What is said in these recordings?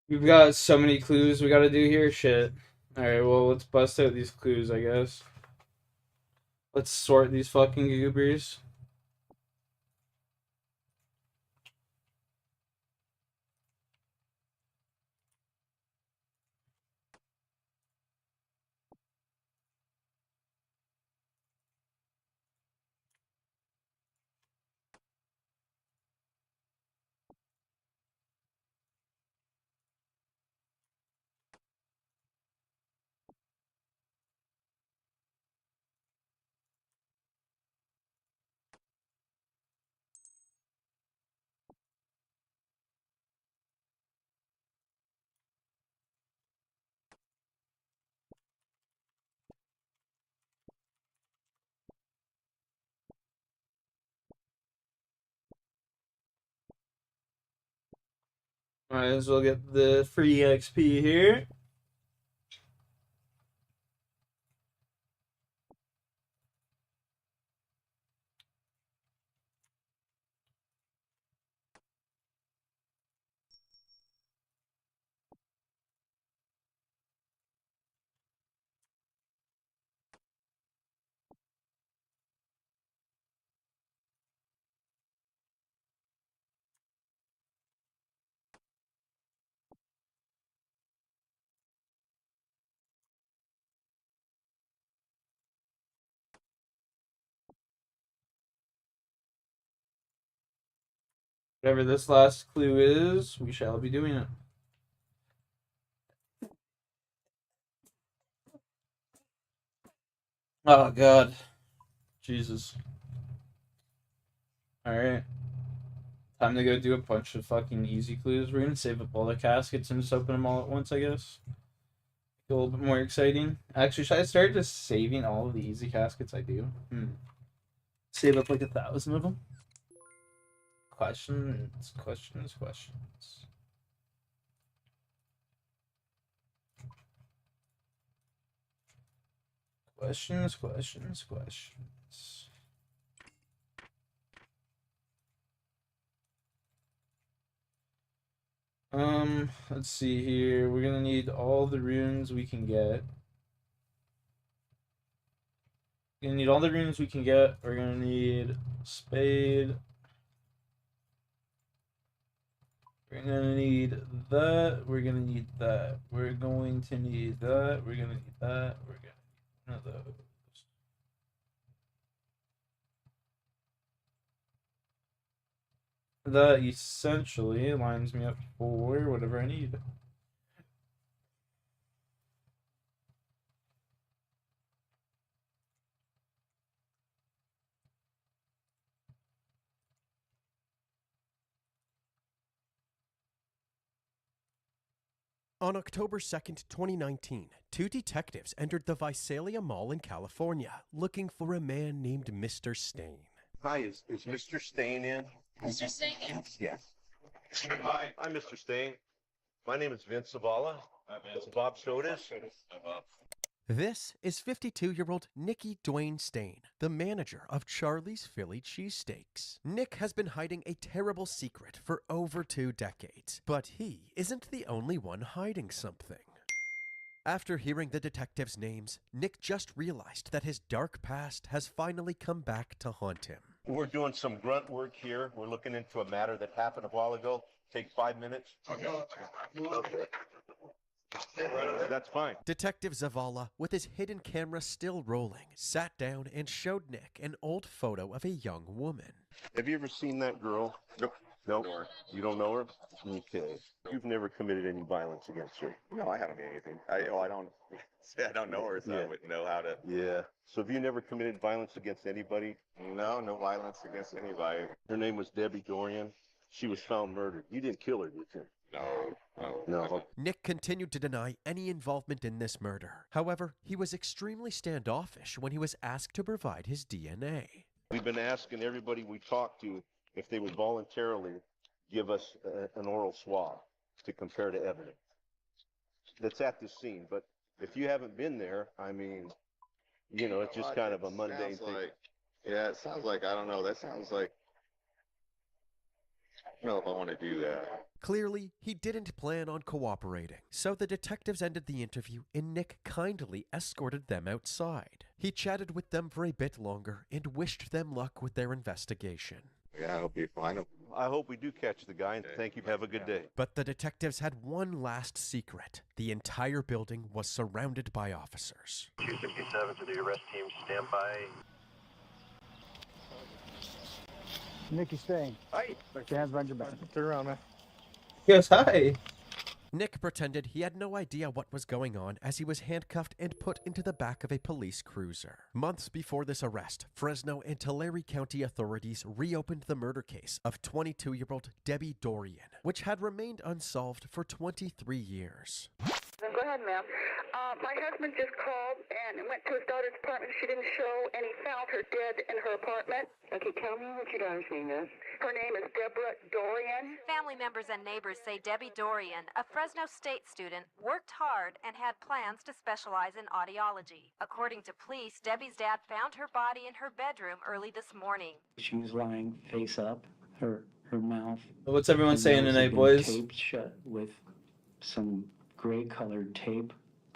We've got so many clues we gotta do here. Shit. Alright, well, let's bust out these clues, I guess. Let's sort these fucking goobers. Might as well get the free XP here. Whatever this last clue is, we shall be doing it. Oh, God. Jesus. Alright. Time to go do a bunch of fucking easy clues. We're gonna save up all the caskets and just open them all at once, I guess. A little bit more exciting. Actually, should I start just saving all of the easy caskets I do? Save up like 1,000 of them. Questions. Let's see here. We're gonna need all the runes we can get. We're gonna need all the runes we can get. We're gonna need spade. We're gonna need that. We're gonna need that. We're going to need that. We're gonna need that. We're gonna need one of those. That essentially lines me up for whatever I need. On October 2nd, 2019, two detectives entered the Visalia Mall in California looking for a man named Mr. Stain. Hi, is Mr. Stain in? Mr. Stain? Yes. Hi, I'm Mr. Stain. My name is Vince Zavala. It's Bob Sodas. Hi, Bob. This is 52-year-old Nicky Dwayne Stain, the manager of Charlie's Philly Cheesesteaks. Nick has been hiding a terrible secret for over 2 decades, but he isn't the only one hiding something. After hearing the detectives' names, Nick just realized that his dark past has finally come back to haunt him. We're doing some grunt work here. We're looking into a matter that happened a while ago. Take 5 minutes. Okay. That's fine. Detective Zavala, with his hidden camera still rolling, sat down and showed Nick an old photo of a young woman. Have you ever seen that girl? Nope. Nope. You don't know her? Okay. You've never committed any violence against her? No, I haven't anything. I don't say I don't know her, so I wouldn't know how to. Yeah. So have you never committed violence against anybody? No, no violence against anybody. Her name was Debbie Dorian. She was found murdered. You didn't kill her, did you? No. Nick continued to deny any involvement in this murder. However, he was extremely standoffish when he was asked to provide his DNA. We've been asking everybody we talked to if they would voluntarily give us an oral swab to compare to evidence that's at this scene. But if you haven't been there, I mean, you know, it's just kind of a mundane thing. Yeah, it sounds like, I don't know, that sounds like know if I want to do that. Clearly, he didn't plan on cooperating, so the detectives ended the interview and Nick kindly escorted them outside. He chatted with them for a bit longer and wished them luck with their investigation. Yeah, I hope you find him. I hope we do catch the guy, and thank you. Have a good day. But the detectives had one last secret. The entire building was surrounded by officers. 257 to the arrest team, stand by. Nicky Stain. Hi. Put your hands behind your back. Turn around, man. Yes, hi. Nick pretended he had no idea what was going on as he was handcuffed and put into the back of a police cruiser. Months before this arrest, Fresno and Tulare County authorities reopened the murder case of 22-year-old Debbie Dorian, which had remained unsolved for 23 years. Go ahead, ma'am. My husband just called and went to his daughter's apartment. She didn't show, and he found her dead in her apartment. Okay, tell me what your daughter's name is. Her name is Deborah Dorian. Family members and neighbors say Debbie Dorian, a Fresno State student, worked hard and had plans to specialize in audiology. According to police, Debbie's dad found her body in her bedroom early this morning. She was lying face up, her mouth. What's everyone her saying nose tonight, had been boys? taped shut with some gray-colored tape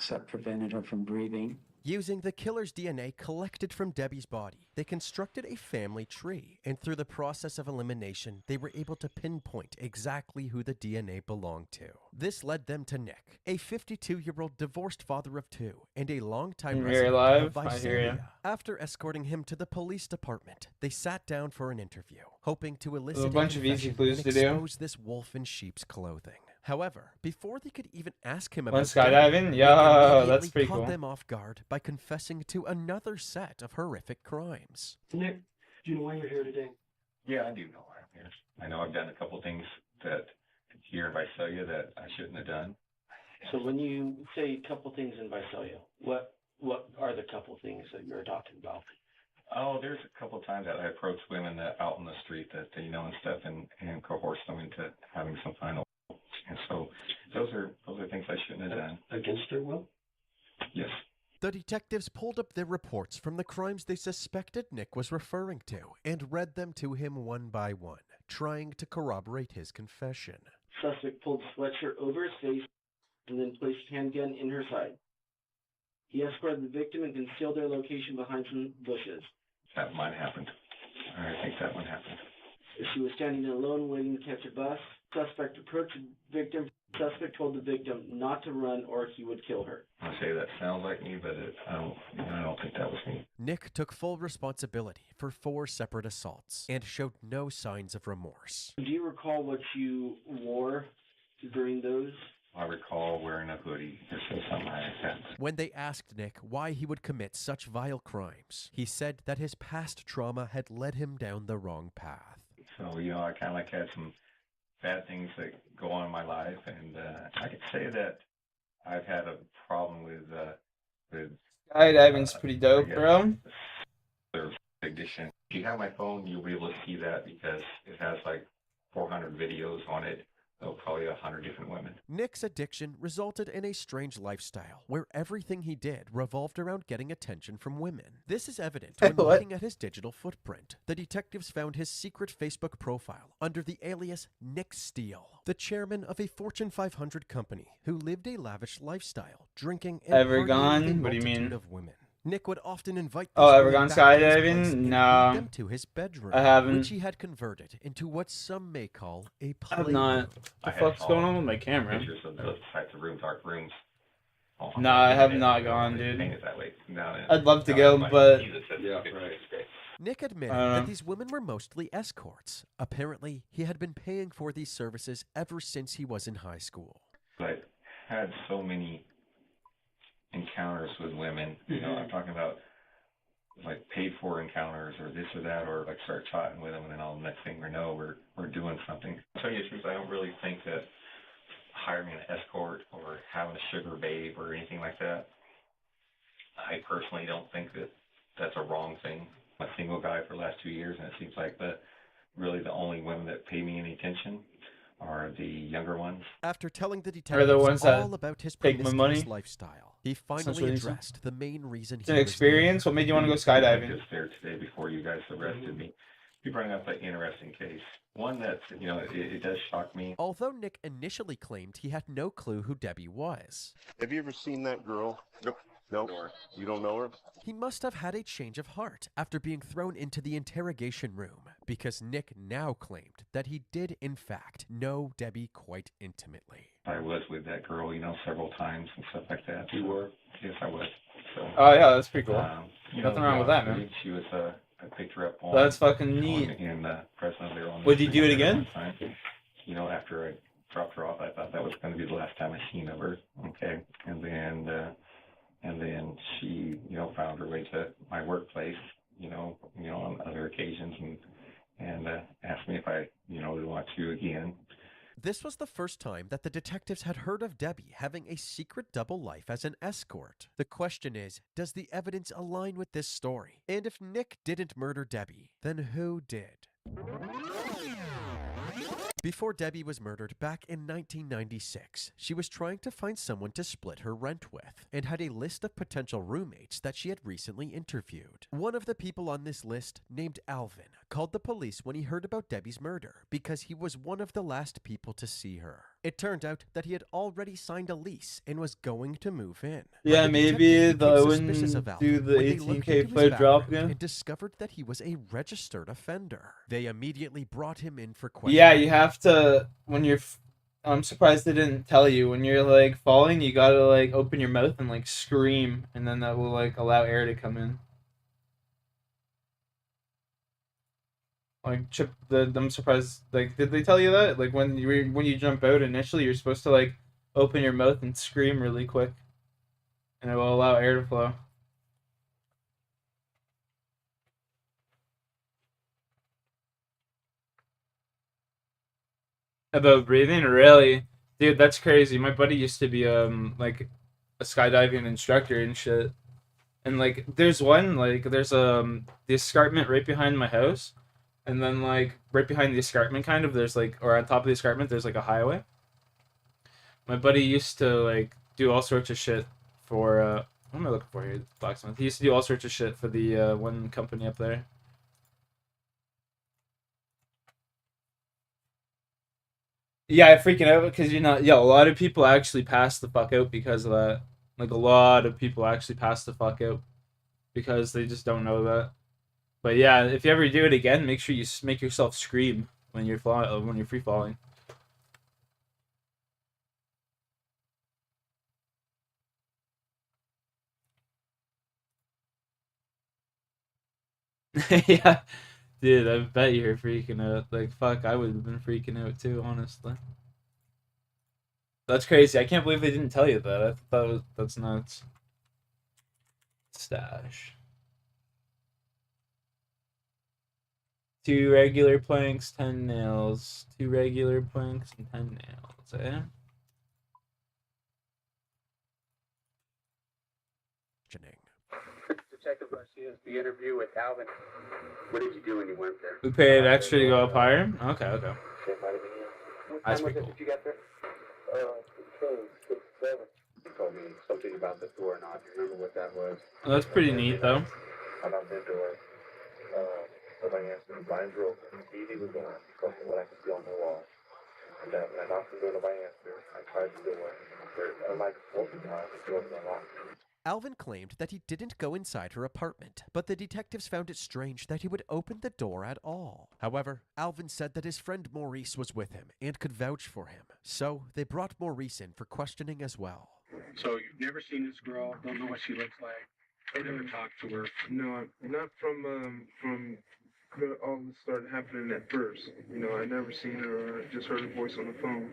that prevented her from breathing. Using the killer's DNA collected from Debbie's body, they constructed a family tree, and through the process of elimination, they were able to pinpoint exactly who the DNA belonged to. This led them to Nick, a 52-year-old divorced father of two, and a longtime You're resident alive? of I hear ya. Visalia. After escorting him to the police department, they sat down for an interview, hoping to elicit There's a bunch of easy confession clues and to do. expose this wolf in sheep's clothing. However, before they could even ask him about One Debbie, skydiving? Nick Yo, that's immediately pretty caught cool. them off guard by confessing to another set of horrific crimes. Nick, do you know why you're here today? Yeah, I do know why I'm here. I know I've done a couple things that here in Visalia that I shouldn't have done. So when you say a couple things in Visalia, what are the couple things that you're talking about? Oh, there's a couple times that I approached women that out on the street that and stuff and coerced them into having some final. And so those are things I shouldn't have done. Against their will? Yes. The detectives pulled up their reports from the crimes they suspected Nick was referring to and read them to him one by one, trying to corroborate his confession. Suspect pulled sweatshirt over his face and then placed handgun in her side. He escorted the victim and concealed their location behind some bushes. That might have happened. I think that one happened. She was standing alone waiting to catch a bus. Suspect approached the victim. Suspect told the victim not to run or he would kill her. I say that sounds like me, but I don't think that was me. Nick took full responsibility for 4 separate assaults and showed no signs of remorse. Do you recall what you wore during those? I recall wearing a hoodie or something like that. When they asked Nick why he would commit such vile crimes, he said that his past trauma had led him down the wrong path. So, I kind of had some bad things that go on in my life, and I could say that I've had a problem with Skydiving's pretty dope, bro. their addiction. If you have my phone, you'll be able to see that because it has like 400 videos on it. So probably 100 different women. Nick's addiction resulted in a strange lifestyle where everything he did revolved around getting attention from women. This is evident when What? looking at his digital footprint. The detectives found his secret Facebook profile under the alias Nick Steele, the chairman of a Fortune 500 company who lived a lavish lifestyle, drinking and Ever partying gone? with a What do you multitude mean? of women. Nick would often invite Oh, these ever women gone back to his skydiving? place and No. lead them to his bedroom, I haven't. which he had converted into what some may call a I have playroom. not. I The had fuck's going all on with my camera? Pictures of those types of rooms, dark rooms. No, I have not gone, dude. Painted that way. I'd love to go, but Nick admitted that these women were mostly escorts. Apparently, he had been paying for these services ever since he was in high school. I had so many encounters with women. I'm talking about like paid for encounters or this or that, or like start chatting with them, and then all the next thing we know, we're doing something. To tell you the truth, I don't really think that hiring an escort or having a sugar babe or anything like that, I personally don't think that that's a wrong thing. I'm a single guy for the last 2 years, and it seems like really the only women that pay me any attention are the younger ones. After telling the Are the detectives ones that all about his take my promiscuous money? lifestyle, he what finally he said. addressed the main reason It's he an was experience. What made you want to go skydiving? Just there today before you guys arrested me. You bring up an interesting case. One that's, it does shock me. Although Nick initially claimed he had no clue who Debbie was. Have you ever seen that girl? Nope. Nope. You don't know her? He must have had a change of heart after being thrown into the interrogation room, because Nick now claimed that he did in fact know Debbie quite intimately. I was with that girl, several times and stuff like that. You were? Yes, I was. So, Oh yeah, that's pretty cool. you Nothing know, wrong with that, man. She was, I picked her up on. That's fucking neat. In Fresno there on. Would you do it again? Time. After I dropped her off, I thought that was going to be the last time I seen of her. Okay, and then she, found her way to my workplace, on other occasions, and asked me if I, would want to again. This was the first time that the detectives had heard of Debbie having a secret double life as an escort. The question is, does the evidence align with this story? And if Nick didn't murder Debbie, then who did? Before Debbie was murdered back in 1996, she was trying to find someone to split her rent with and had a list of potential roommates that she had recently interviewed. One of the people on this list, named Alvin, called the police when he heard about Debbie's murder because he was one of the last people to see her. It turned out that he had already signed a lease and was going to move in. Yeah, maybe the wouldn't do the 18K foot drop again. And discovered that he was a registered offender. They immediately brought him in for questioning. Yeah, you have to, when you're, I'm surprised they didn't tell you, when you're like falling, you gotta like open your mouth and like scream, and then that will like allow air to come in. Like I'm surprised. Like, did they tell you that? Like when you jump out initially, you're supposed to like open your mouth and scream really quick, and it will allow air to flow. About breathing, really, dude, that's crazy. My buddy used to be like a skydiving instructor and shit, and like there's the escarpment right behind my house. And then, like, right behind the escarpment, kind of, there's, like, or on top of the escarpment, there's, like, a highway. My buddy used to, like, do all sorts of shit for, what am I looking for here? Blacksmith. He used to do all sorts of shit for the, one company up there. Yeah, freaking out because, a lot of people actually pass the fuck out because of that. Like, a lot of people actually pass the fuck out because they just don't know that. But yeah, if you ever do it again, make sure you make yourself scream when you're free falling. Yeah, dude, I bet you're freaking out. Like, fuck, I would have been freaking out too, honestly. That's crazy. I can't believe they didn't tell you that. I thought that's nuts. Stash. 2 regular planks, 10 nails. 2 regular planks and 10 nails, eh? Detective Garcia's the interview with Alvin. What did you do when you went there? We paid extra to go up higher? Okay. What That's time was pretty it cool. that you got there? 6, 7. You told me something about the door knob. Do you remember what that was? Well, that's pretty neat, though. I knocked the door. Nobody answered. The blinds were open. The TV was on. Because of what I could see on the wall. And then I knocked the door. Nobody answered. I tried the door. Like 4 times. The door was unlocked. Alvin claimed that he didn't go inside her apartment, but the detectives found it strange that he would open the door at all. However, Alvin said that his friend Maurice was with him and could vouch for him, so they brought Maurice in for questioning as well. So you've never seen this girl, don't know what she looks like, never talked to her? No, not from all this started happening at first. I never seen her or just heard her voice on the phone.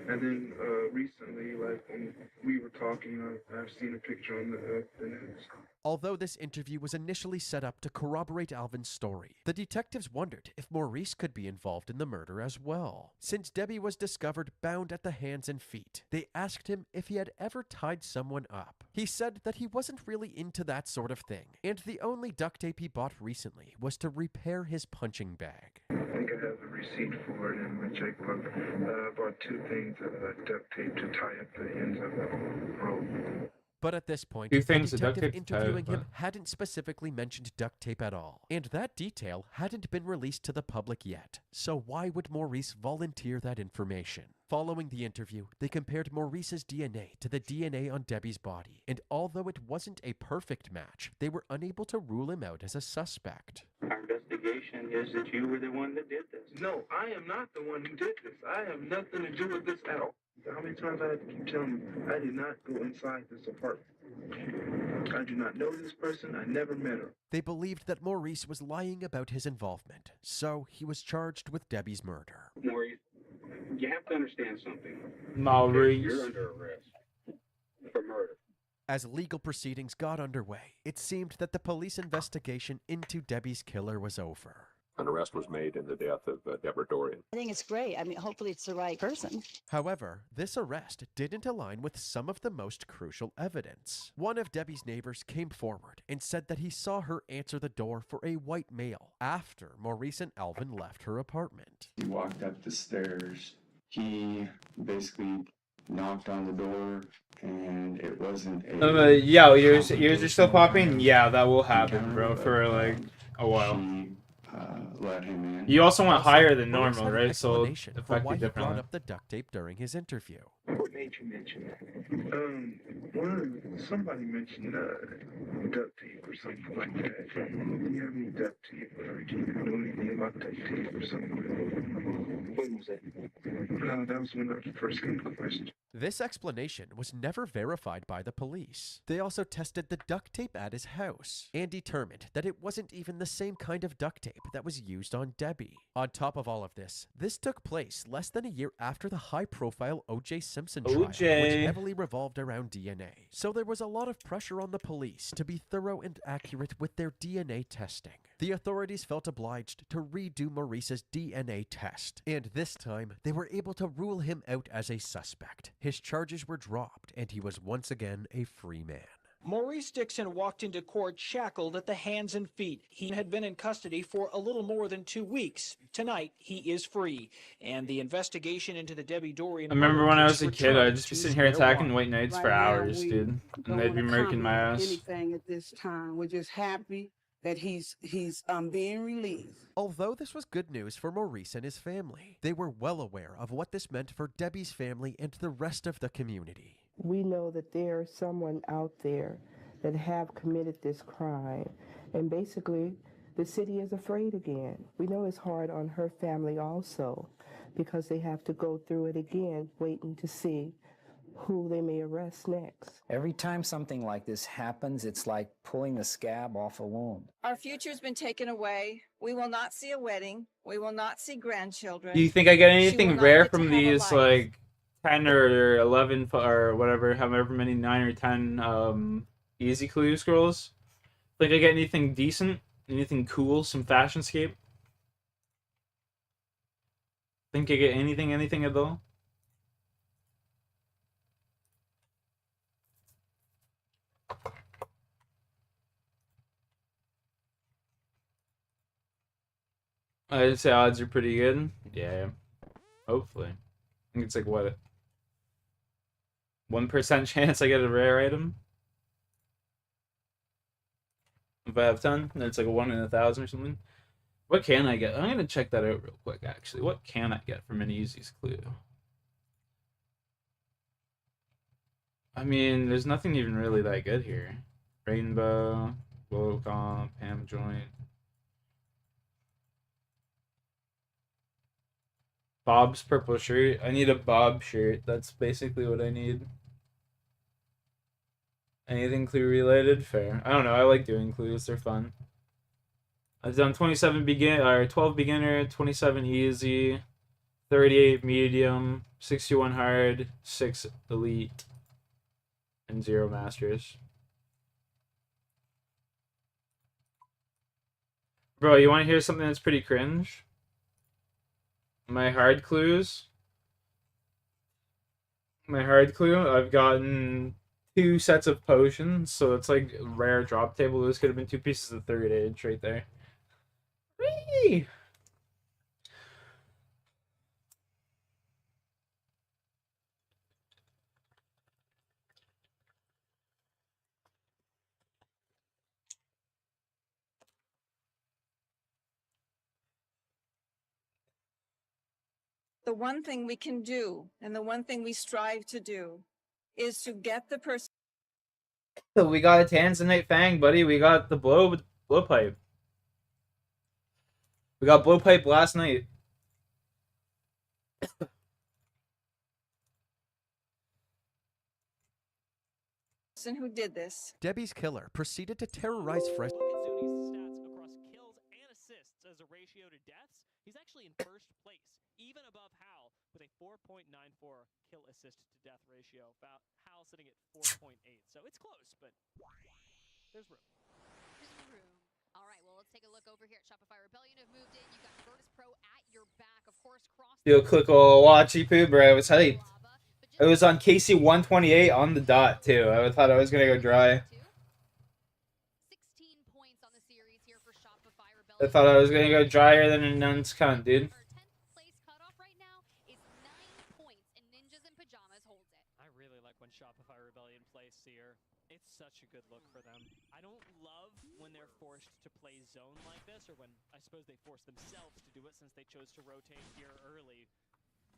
And then recently, like when we were talking, I've seen a picture on the news. Although this interview was initially set up to corroborate Alvin's story, the detectives wondered if Maurice could be involved in the murder as well. Since Debbie was discovered bound at the hands and feet, they asked him if he had ever tied someone up. He said that he wasn't really into that sort of thing, and the only duct tape he bought recently was to repair his punching bag. I think I have the receipt for it in my checkbook. I bought 2 things of duct tape to tie up the ends of the rope. But at this point, Two the things, the duct detective tape to tie it interviewing him up. hadn't specifically mentioned duct tape at all, and that detail hadn't been released to the public yet. So why would Maurice volunteer that information? Following the interview, they compared Maurice's DNA to the DNA on Debbie's body, and although it wasn't a perfect match, they were unable to rule him out as a suspect. Our investigation is that you were the one that did this. No, I am not the one who did this. I have nothing to do with this at all. How many times I have to keep telling you, I did not go inside this apartment. I do not know this person. I never met her. They believed that Maurice was lying about his involvement, so he was charged with Debbie's murder. Maurice, you have to understand something. Maurice. You're under arrest for murder. As legal proceedings got underway, it seemed that the police investigation into Debbie's killer was over. An arrest was made in the death of Deborah Dorian. I think it's great. I mean, hopefully it's the right person. However, this arrest didn't align with some of the most crucial evidence. One of Debbie's neighbors came forward and said that he saw her answer the door for a white male after Maurice and Alvin left her apartment. He walked up the stairs. He basically knocked on the door, and it wasn't a... Yeah, yours are still popping? Yeah, that will happen, bro, for like a while. Let him in. You also went higher than Maurice normal, had an right? So it'll explanation for affect why you he brought differently. up the duct tape during his interview. What made you mention that? Somebody mentioned duct tape or something like that. Do you have any duct tape, or do you know anything about duct tape or something? When was that? That was when I first came to the question. This explanation was never verified by the police. They also tested the duct tape at his house and determined that it wasn't even the same kind of duct tape that was used on Debbie. On top of all of this took place less than a year after the high-profile O.J. Simpson trial, which heavily revolved around DNA. So there was a lot of pressure on the police to be thorough and accurate with their DNA testing. The authorities felt obliged to redo Maurice's DNA test, and this time they were able to rule him out as a suspect. His charges were dropped, and he was once again a free man. Maurice Dixon walked into court shackled at the hands and feet. He had been in custody for a little more than 2 weeks. Tonight, he is free, and the investigation into the Debbie Dorian... I remember when I was a case kid, I'd returned just be to sitting here square attacking one. white knights for Right now, hours, we dude. don't And they'd be wanna murking my comment on ass. anything at this time. We're just happy that he's being released. Although this was good news for Maurice and his family, they were well aware of what this meant for Debbie's family and the rest of the community. We know that there's someone out there that have committed this crime, and basically the city is afraid again. We know it's hard on her family also, because they have to go through it again, waiting to see who they may arrest next. Every time something like this happens, it's like pulling the scab off a wound. Our future's been taken away. We will not see a wedding. We will not see grandchildren. Do you think I get She will anything not rare get to from have a these, life. like, 10 or 11 or whatever, however many 9 or 10 easy clue scrolls? Think I get anything decent? Anything cool? Some fashionscape? Think I get anything at all? I'd say odds are pretty good. Yeah. Hopefully. I think it's like, what? 1% chance I get a rare item? If I have 10, then it's like a 1 in 1,000 or something. What can I get? I'm gonna check that out real quick, actually. What can I get from an easy's clue? I mean, there's nothing even really that good here. Rainbow, Glow Comp, Ham Joint. Bob's purple shirt. I need a Bob shirt. That's basically what I need. Anything clue related? Fair. I don't know. I like doing clues. They're fun. I've done 27 12 beginner, 27 easy, 38 medium, 61 hard, 6 elite, and 0 masters. Bro, you want to hear something that's pretty cringe? My hard clues. My hard clue. I've gotten 2 sets of potions, so it's like rare drop table. Those could have been 2 pieces of third age right there. Whee! The one thing we can do, and the one thing we strive to do, is to get the person. So we got a Tanzanite Fang, buddy. We got the blowpipe. We got blowpipe last night. Who did this. Debbie's killer proceeded to terrorize Fresno. Look at Zuni's stats across kills and assists as a ratio to deaths. He's actually in first place, even above Hal, with a 4.94 kill assist to death ratio. About Hal sitting at 4.8. So it's close, but there's room. There's room. All right, well, let's take a look over here at Shopify Rebellion have moved in. You got Virtus Pro at your back, of course. Yo, click a watchy poo, bro. I was hyped. It was on KC 128 on the dot too. I thought I was gonna go dry. I thought I was gonna go drier than a nun's cunt, dude. I really like when Shopify Rebellion plays Seer. It's such a good look for them. I don't love when they're forced to play zone like this, or when I suppose they force themselves to do it since they chose to rotate here early.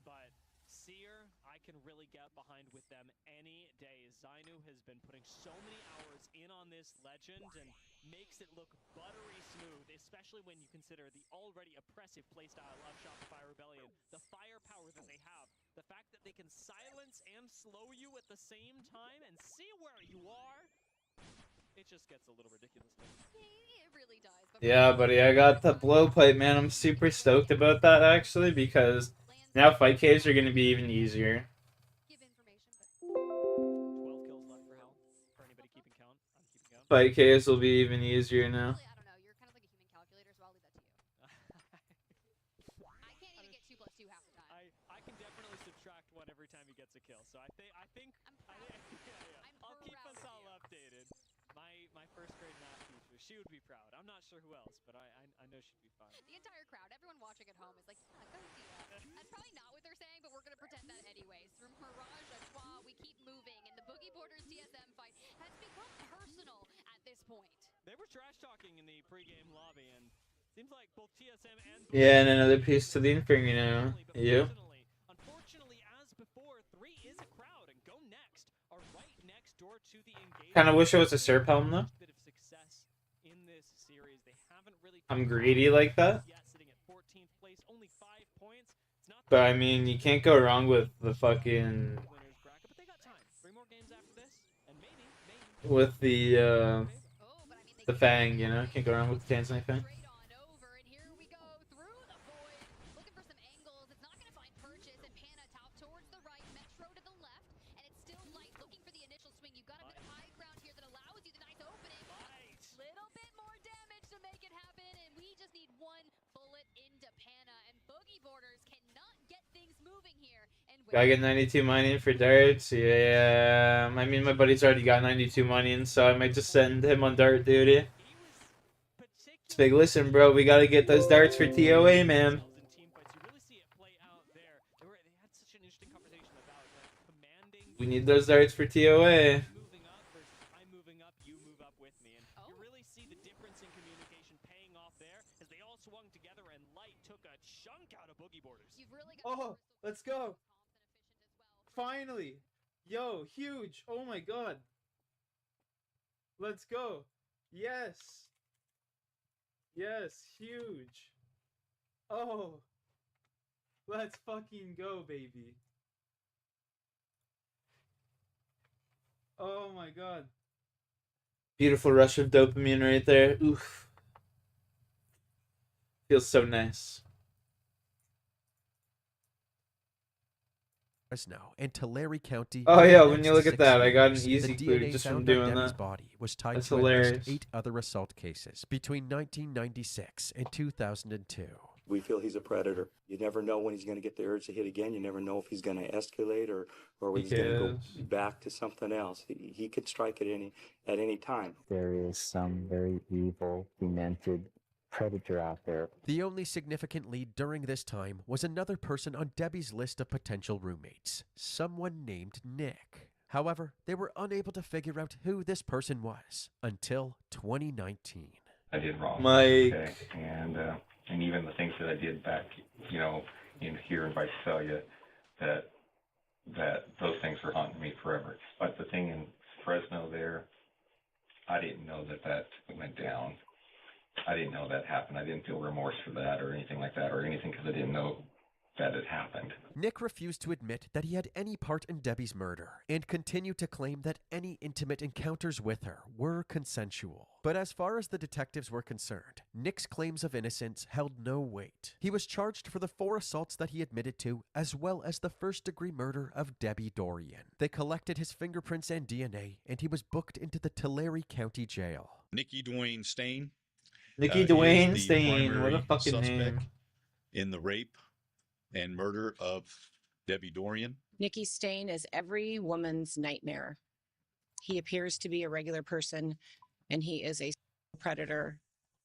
But Seer, I can really get behind with them any day. Zainu has been putting so many hours in on this legend and makes it look buttery smooth, especially when you consider the already oppressive playstyle of Shopify Rebellion, the firepower that they have, the fact that they can silence and slow you at the same time and see where you are. It just gets a little ridiculous. It really does. Yeah, buddy, I got the blowpipe, man. I'm super stoked about that actually because now fight caves are gonna be even easier. 12 kills left for Hal. For anybody keeping count, I'm keeping count. Fight caves will be even easier now. I don't know. You're kind of like a human calculator, so I'll leave that to you. I can't even get 2 + 2 half the time. I can definitely subtract 1 every time he gets a kill. So I think I'll keep us all updated. My first grade math teacher, she would be proud. I'm not sure who else, but I know she'd be fine. The entire crowd, everyone watching at home is like, yeah, go Thieve. That's probably not what they're saying, but we're going to pretend that anyways. From Mirage à Trois, we keep moving, and the Boogie Borders TSM fight has become personal at this point. They were trash talking in the pregame lobby, and seems like both TSM and Yeah, and another piece to the Inferno. Yep. unfortunately, as before, 3 is a crowd, and Go Next are right next door to the engagement. Kind of wish it was a Serp helm though. Bit of success in this series. They haven't really I'm greedy like that. yet, sitting at 14th place, only 5 points. It's not But I mean, you can't go wrong with the fucking winners bracket, but they got time. 3 more games after this, and maybe. with the Fang, you know, can't go wrong with the Tanzanite Fang. Looking for some angles. It's not going to find purchase, and Panna top towards the right, Metro to the left, and it's still light looking for the initial swing. You've got a bit of high ground here that allows you the nice opening. Little bit more damage to make it happen, and we just need 1 bullet into Panna, and Boogie Borders cannot get things moving here. And Gotta get 92 money in for darts. Yeah, I mean, my buddy's already got 92 money in, so I might just send him on dart duty. It's big. Listen, bro, we gotta get those darts for TOA, man. We need those darts for TOA. I'm moving up, you move up with me, and you really see the difference in communication paying off there as they all swung together and Light took a chunk out of Boogie Borders. Oh, let's go. Finally. Yo, huge. Oh my god. Let's go. Yes. Yes, huge. Oh. Let's fucking go, baby. Oh my god. Beautiful rush of dopamine right there. Oof. Feels so nice. Fresno and Tulare County. Oh yeah, for the when you next look at 6 that, I got an years. easy The clue DNA just found from on doing Debbie's that. body was tied That's to at hilarious. least 8 other assault cases between 1996 and 2002. We feel he's a predator. You never know when he's going to get the urge to hit again. You never know if he's going to escalate or when he's going to go back to something else. He could strike at any time. There is some very evil, demented predator out there. The only significant lead during this time was another person on Debbie's list of potential roommates, someone named Nick. However, they were unable to figure out who this person was until 2019. I did wrong. Mike. Okay. And even the things that I did back, here in Visalia, that those things are haunting me forever. But the thing in Fresno there, I didn't know that went down. I didn't know that happened. I didn't feel remorse for that or anything like that or anything because I didn't know that it happened. Nick refused to admit that he had any part in Debbie's murder and continued to claim that any intimate encounters with her were consensual. But as far as the detectives were concerned, Nick's claims of innocence held no weight. He was charged for the 4 assaults that he admitted to, as well as the first-degree murder of Debbie Dorian. They collected his fingerprints and DNA, and he was booked into the Tulare County Jail. Nicky Dwayne Stain. Nicky He Dwayne is the Stain, what a primary fucking suspect name. in the rape and murder of Debbie Dorian. Nicky Stain is every woman's nightmare. He appears to be a regular person, and he is a predator.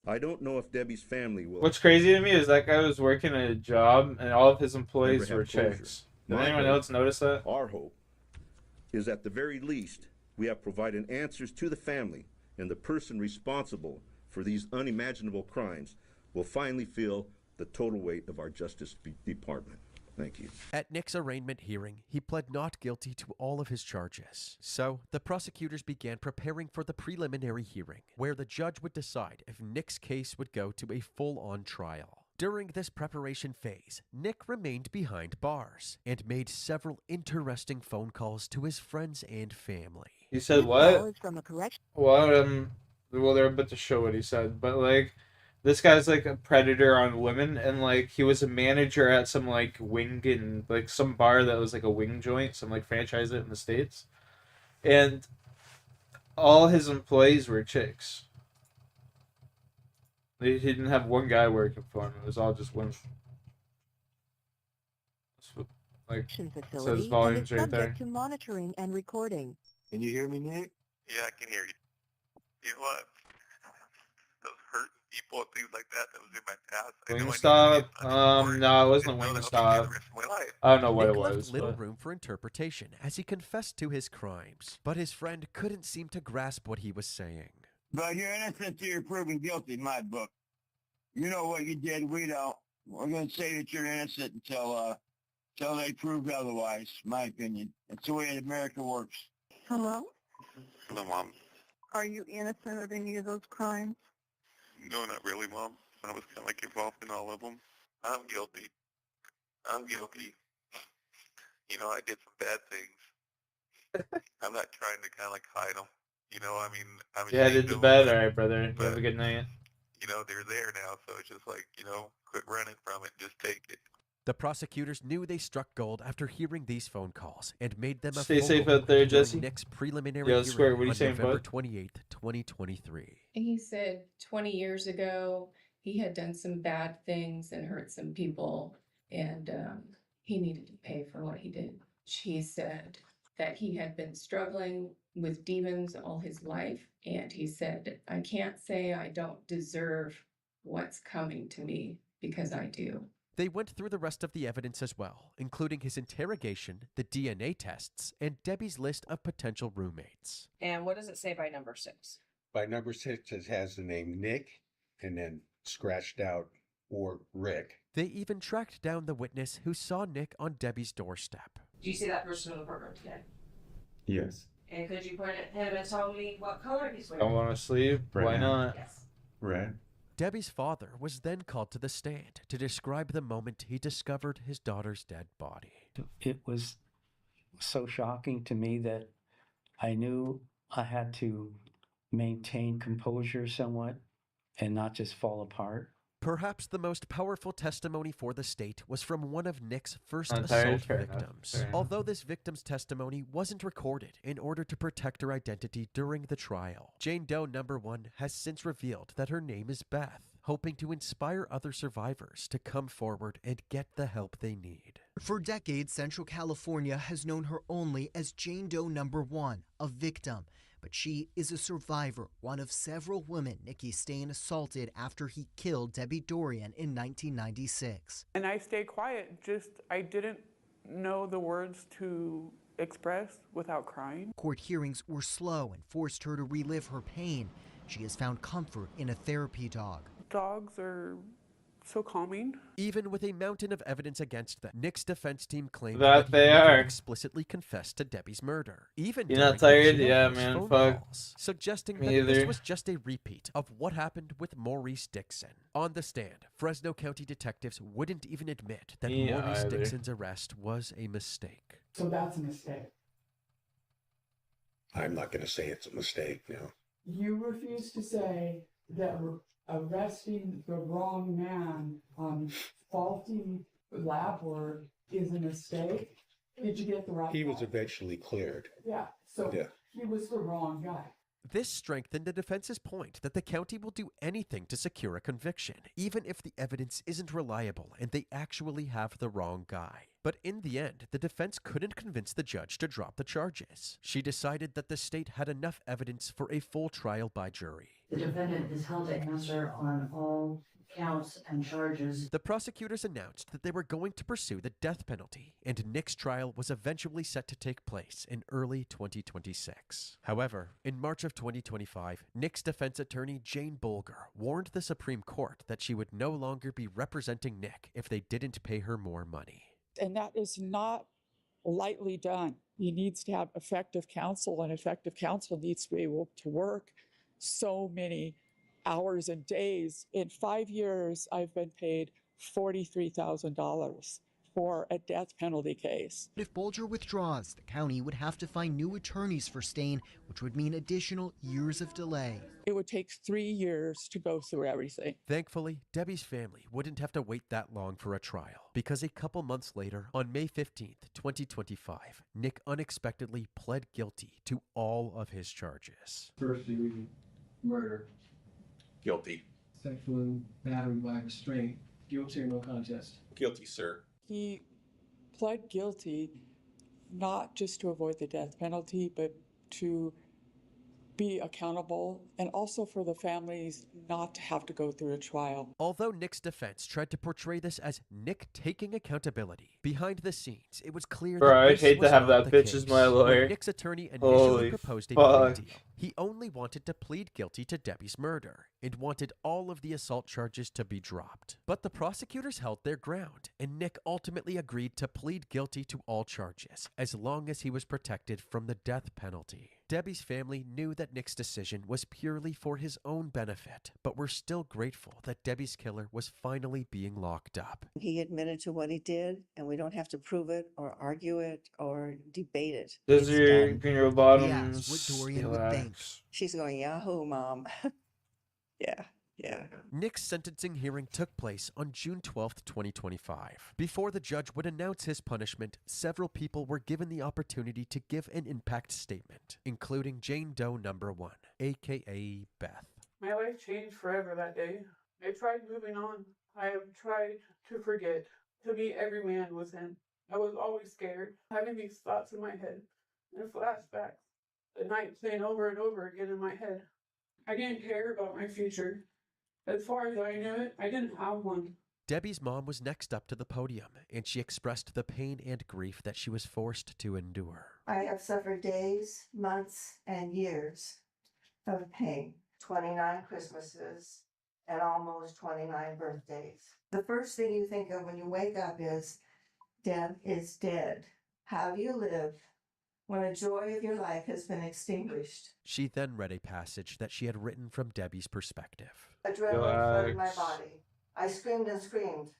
I don't know if Debbie's family will. What's crazy to me is that guy was working at a job and all of his employees were chicks. Did anyone else notice that? Our hope is at the very least we have provided answers to the family, and the person responsible for these unimaginable crimes will finally feel the total weight of our Justice Department. Thank you. At Nick's arraignment hearing, he pled not guilty to all of his charges. So, the prosecutors began preparing for the preliminary hearing, where the judge would decide if Nick's case would go to a full-on trial. During this preparation phase, Nick remained behind bars and made several interesting phone calls to his friends and family. He said what? Well, they're about to show what he said, but like, this guy's like a predator on women, and like he was a manager at some like wing and like some bar that was like a wing joint, some like franchise it in the States, and all his employees were chicks. He didn't have one guy working for him; it was all just women. Like says volumes right there. To monitoring and recording. Can you hear me, Nick? Yeah, I can hear you. You know what? Those hurt people and things like that was in my past. Wingstop? No, it wasn't Wingstop. I don't know what Nick it left was. little But... room for interpretation as he confessed to his crimes, but his friend couldn't seem to grasp what he was saying. But you're innocent till you're proven guilty in my book. You know what you did, we don't. We're going to say that you're innocent until they prove otherwise, my opinion. That's the way America works. Hello? Hello, Mom. Are you innocent of any of those crimes? No, not really, Mom. I was kind of like involved in all of them. I'm guilty. You know, I did some bad things. I'm not trying to kind of like hide them. You know, I mean, I'm Yeah, I did ashamed the of bed. them, All right, brother. You have a good night. You know, they're there now, so it's just like, you know, quit running from it. Just take it. The prosecutors knew they struck gold after hearing these phone calls and made them a Stay full safe report out there, during Jesse. Nick's preliminary Yo, hearing Square, what are you on saying, November bud? 28th, 2023. He said 20 years ago he had done some bad things and hurt some people, and he needed to pay for what he did. He said that he had been struggling with demons all his life, and he said, I can't say I don't deserve what's coming to me, because I do. They went through the rest of the evidence as well, including his interrogation, the DNA tests, and Debbie's list of potential roommates. And what does it say by number 6? By number 6, it has the name Nick, and then scratched out, or Rick. They even tracked down the witness who saw Nick on Debbie's doorstep. Do you see that person in the courtroom today? Yes. And could you point at him and tell me what color he's wearing? Don't want to sleep? Why Red. not? Yes. Red. Debbie's father was then called to the stand to describe the moment he discovered his daughter's dead body. It was so shocking to me that I knew I had to maintain composure somewhat and not just fall apart. Perhaps the most powerful testimony for the state was from one of Nick's first I'm tired, assault fair enough, victims. fair enough. Although this victim's testimony wasn't recorded in order to protect her identity during the trial, Jane Doe number 1 has since revealed that her name is Beth, hoping to inspire other survivors to come forward and get the help they need. For decades, Central California has known her only as Jane Doe number 1, a victim. But she is a survivor, one of several women Nicky Stain assaulted after he killed Debbie Dorian in 1996. And I stayed quiet, I didn't know the words to express without crying. Court hearings were slow and forced her to relive her pain. She has found comfort in a therapy dog. Dogs are so calming. Even with a mountain of evidence against them, Nick's defense team claimed That he they never are. explicitly confessed to Debbie's murder, even You during not tired? the Yeah, jailhouse man, phone fuck. calls, suggesting Me that this either. was just a repeat of what happened with Maurice Dixon. On the stand, Fresno County detectives wouldn't even admit that Me Maurice either. Dixon's arrest was a mistake. So that's a mistake. I'm not going to say it's a mistake, no. You refuse to say that arresting the wrong man on faulty lab work is a mistake? Did you get the right He was guy? eventually cleared. Yeah, so Yeah. he was the wrong guy. This strengthened the defense's point that the county will do anything to secure a conviction, even if the evidence isn't reliable and they actually have the wrong guy. But in the end, the defense couldn't convince the judge to drop the charges. She decided that the state had enough evidence for a full trial by jury. The defendant is held to answer on all counts and charges. The prosecutors announced that they were going to pursue the death penalty, and Nick's trial was eventually set to take place in early 2026. However, in March of 2025, Nick's defense attorney Jane Bolger warned the Supreme Court that she would no longer be representing Nick if they didn't pay her more money. And that is not lightly done. He needs to have effective counsel, and effective counsel needs to be able to work so many hours and days. In 5 years, I've been paid $43,000 for a death penalty case. If Bolger withdraws, the county would have to find new attorneys for Stain, which would mean additional years of delay. It would take 3 years to go through everything. Thankfully, Debbie's family wouldn't have to wait that long for a trial, because a couple months later, on May 15th, 2025, Nick unexpectedly pled guilty to all of his charges. First degree murder, Guilty. sexual battery by restraint, guilty or no contest. Guilty, sir. He pled guilty not just to avoid the death penalty, but to be accountable, and also for the families not to have to go through a trial. Although Nick's defense tried to portray this as Nick taking accountability, behind the scenes, it was clear Bro, that I'd this hate to was have not that the bitch as case. my lawyer. When Nick's attorney initially Holy proposed a fuck. plea deal, he only wanted to plead guilty to Debbie's murder and wanted all of the assault charges to be dropped. But the prosecutors held their ground, and Nick ultimately agreed to plead guilty to all charges, as long as he was protected from the death penalty. Debbie's family knew that Nick's decision was purely for his own benefit, but were still grateful that Debbie's killer was finally being locked up. He admitted to what he did, and we don't have to prove it or argue it or debate it. Those It's are your done. funeral bottoms. Yes, what Dorian would think. Relax. She's going, Yahoo, Mom. Yeah. Nick's sentencing hearing took place on June 12, 2025. Before the judge would announce his punishment, several people were given the opportunity to give an impact statement, including Jane Doe number 1, aka Beth. My life changed forever that day. I tried moving on. I have tried to forget, to be every man was him. I was always scared, having these thoughts in my head and flashbacks, the night playing over and over again in my head. I didn't care about my future. As far as I knew it, I didn't have one. Debbie's mom was next up to the podium, and she expressed the pain and grief that she was forced to endure. I have suffered days, months, and years of pain. 29 Christmases and almost 29 birthdays. The first thing you think of when you wake up is, Deb is dead. How do you live when a joy of your life has been extinguished? She then read a passage that she had written from Debbie's perspective. Adrenaline flooded my body. I screamed and screamed,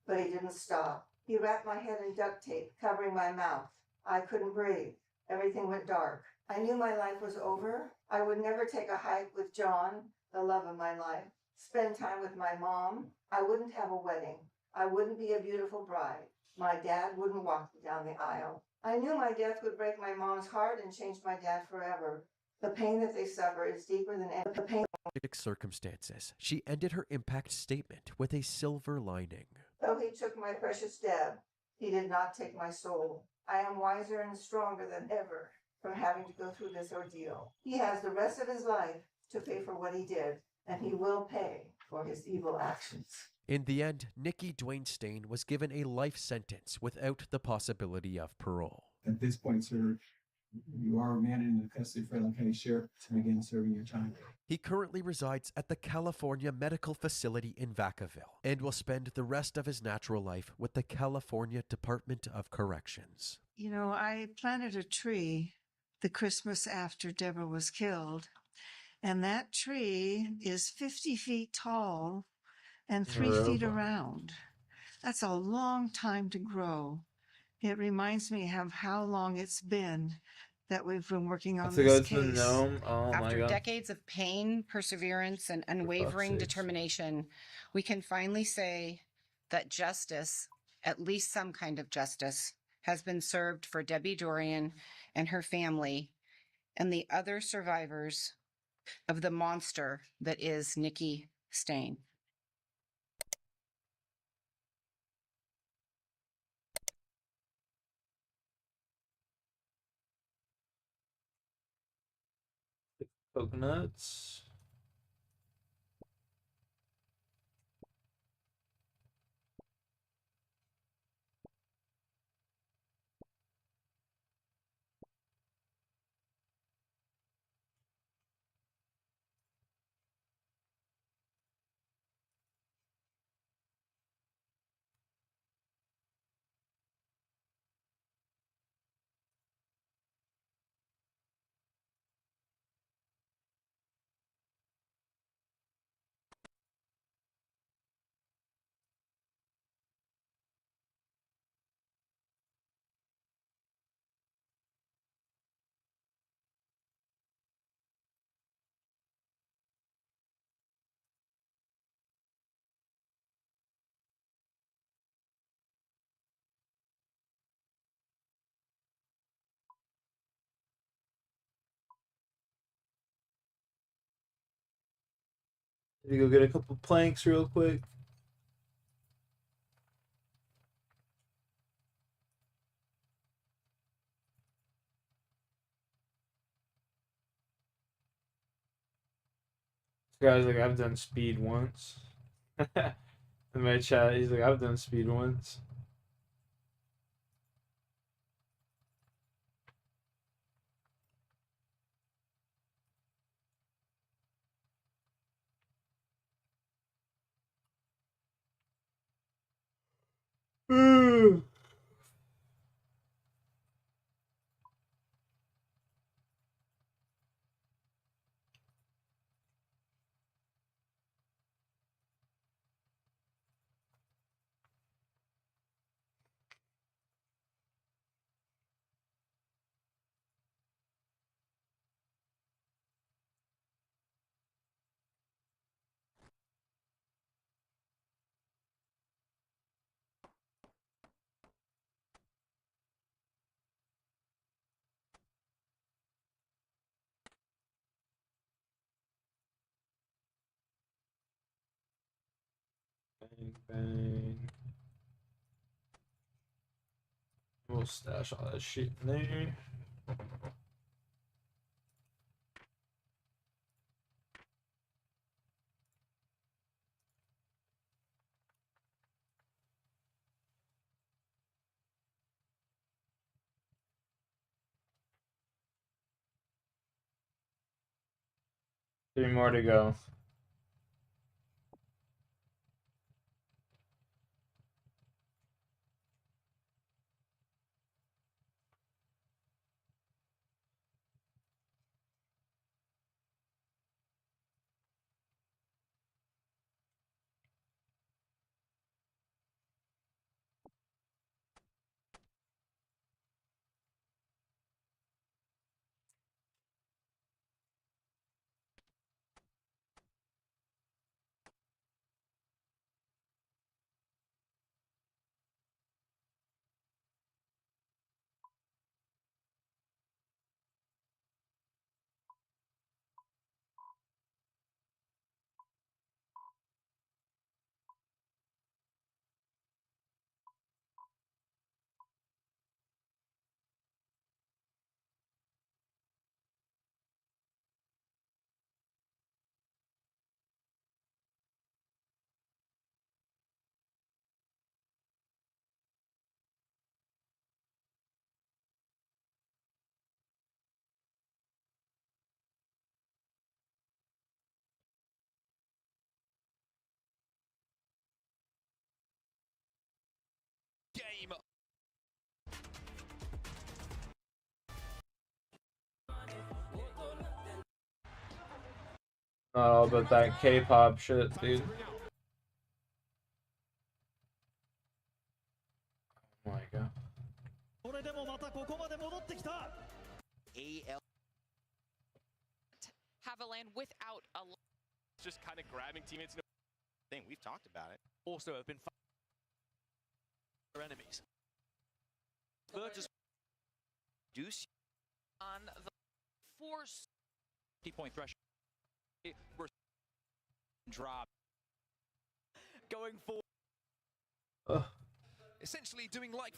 but he didn't stop. He wrapped my head in duct tape, covering my mouth. I couldn't breathe. Everything went dark. I knew my life was over. I would never take a hike with John, the love of my life, spend time with my mom. I wouldn't have a wedding. I wouldn't be a beautiful bride. My dad wouldn't walk me down the aisle. I knew my death would break my mom's heart and change my dad forever. The pain that they suffer is deeper than any pain. Circumstances, she ended her impact statement with a silver lining. Though he took my precious Deb, he did not take my soul. I am wiser and stronger than ever from having to go through this ordeal. He has the rest of his life to pay for what he did, and he will pay for his evil actions. In the end, Nikki Dwayne Stain was given a life sentence without the possibility of parole. At this point, sir, You are remanded into custody for Franklin County Sheriff to begin serving your time. He currently resides at the California Medical Facility in Vacaville and will spend the rest of his natural life with the California Department of Corrections. You know, I planted a tree the Christmas after Deborah was killed, and that tree is 50 feet tall and 3 feet around. That's a long time to grow. It reminds me of how long it's been that we've been working on To go this to the case. gnome. Oh my After god. decades of pain, perseverance, and unwavering sakes. determination, we can finally say that justice, at least some kind of justice, has been served for Debbie Dorian and her family and the other survivors of the monster that is Nikki Stain. Coconuts. Did you go get a couple planks real quick? This guy's like, I've done speed once. In my chat, he's like, I've done speed once. Bang, bang. We'll stash all that shit in there. Three more to go. Not all about that K-pop shit, dude. Oh my god. Have a land without a. Just kind of grabbing teammates. Thing we've talked about it. Also have been their enemies. Virtus Deuce on the force. 50-point threshold. We're drop. Going forward. Essentially doing like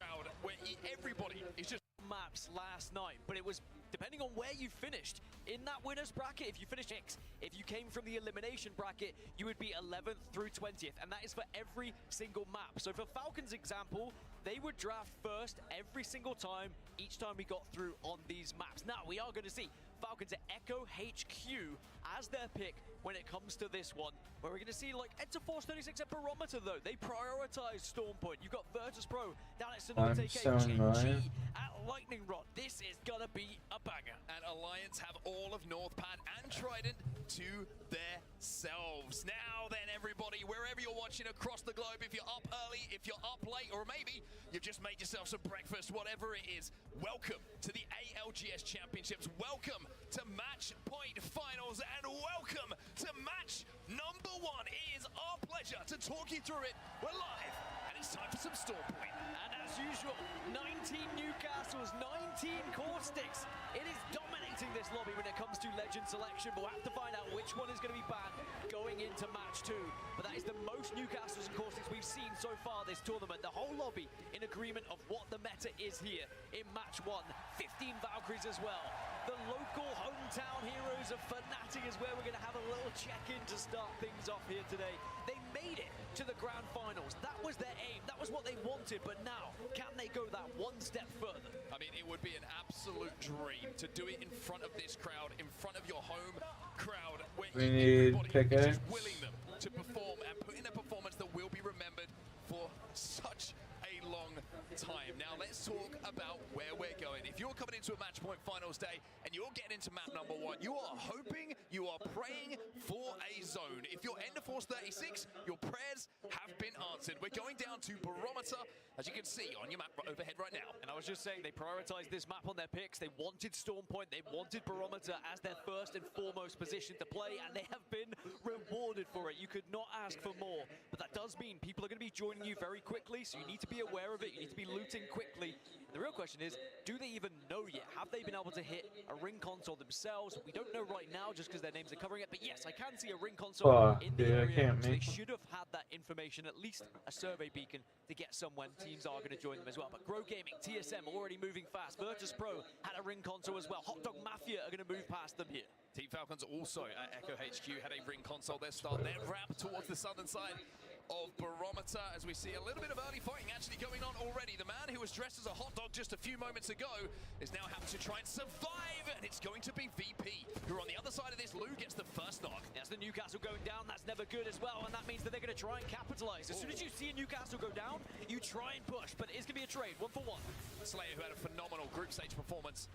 crowd where everybody is just maps last night, but it was depending on where you finished in that winners bracket. If you finished X, if you came from the elimination bracket, you would be 11th through 20th, and that is for every single map. So for Falcon's example, they would draft first every single time, each time we got through on these maps. Now we are going to see Falcons at Echo HQ as their pick when it comes to this one, where we're going to see like Enter Force 36 at Barometer though. They prioritize Storm Point. You've got Virtus Pro down at Sonote KG at Lightning Rod. This is going to be a banger. And Alliance have all of Northpad and Trident to themselves. Now then, everybody, wherever you're watching across the globe, if you're up early, if you're up late, or maybe you've just made yourself some breakfast, whatever it is, welcome to the ALGS Championships. Welcome to Match Point Finals, and welcome to match number 1. It is our pleasure to talk you through it. We're live, and it's time for some Storm Point. And as usual, 19 Newcastles, 19 Caustics. It is dominating this lobby when it comes to legend selection, but we'll have to find out which one is going to be banned going into match 2. But that is the most Newcastles and Caustics we've seen so far this tournament. The whole lobby in agreement of what the meta is here in match 1. 15 Valkyries as well. The local hometown heroes of Fnatic is where we're going to have a little check-in to start things off here today. They made it to the grand finals. That was their aim. That was what they wanted. But now, can they go that one step further? I mean, it would be an absolute dream to do it in front of this crowd, in front of your home crowd, where we need everybody is just willing them to perform and put in a performance that will be remembered for such a long time. Now let's talk about where we're going. If you're coming into a match point finals day and you're getting into map number 1, you are hoping, you are praying for a zone. If you're Ender Force 36, your prayers have been answered. We're going down to Barometer, as you can see on your map overhead right now. And I was just saying, they prioritized this map on their picks. They wanted Storm Point, they wanted Barometer as their first and foremost position to play, and they have been rewarded for it. You could not ask for more, but that does mean people are going to be joining you very quickly, so you need to be aware of it. You need to be looting quickly. The real question is, do they even know yet? Have they been able to hit a ring console themselves? We don't know right now just because their names are covering it, but yes, I can see a ring console in the area. So they should have had that information, at least a survey beacon, to get some when teams are going to join them as well. But Grow Gaming, TSM already moving fast. Virtus Pro had a ring console as well. Hot Dog Mafia are going to move past them here. Team Falcons also at Echo HQ had a ring console. They'll start their ramp towards the southern side of Barometer as we see a little bit of early fighting actually going on already. The man who was dressed as a hot dog just a few moments ago is now having to try and survive, and it's going to be VP, who are on the other side of this. Lou gets the first knock. That's the Newcastle going down. That's never good as well, and that means that they're going to try and capitalize. As soon as you see a Newcastle go down, you try and push, but it's going to be a trade, 1-for-1. Slayer, who had a phenomenal group stage performance.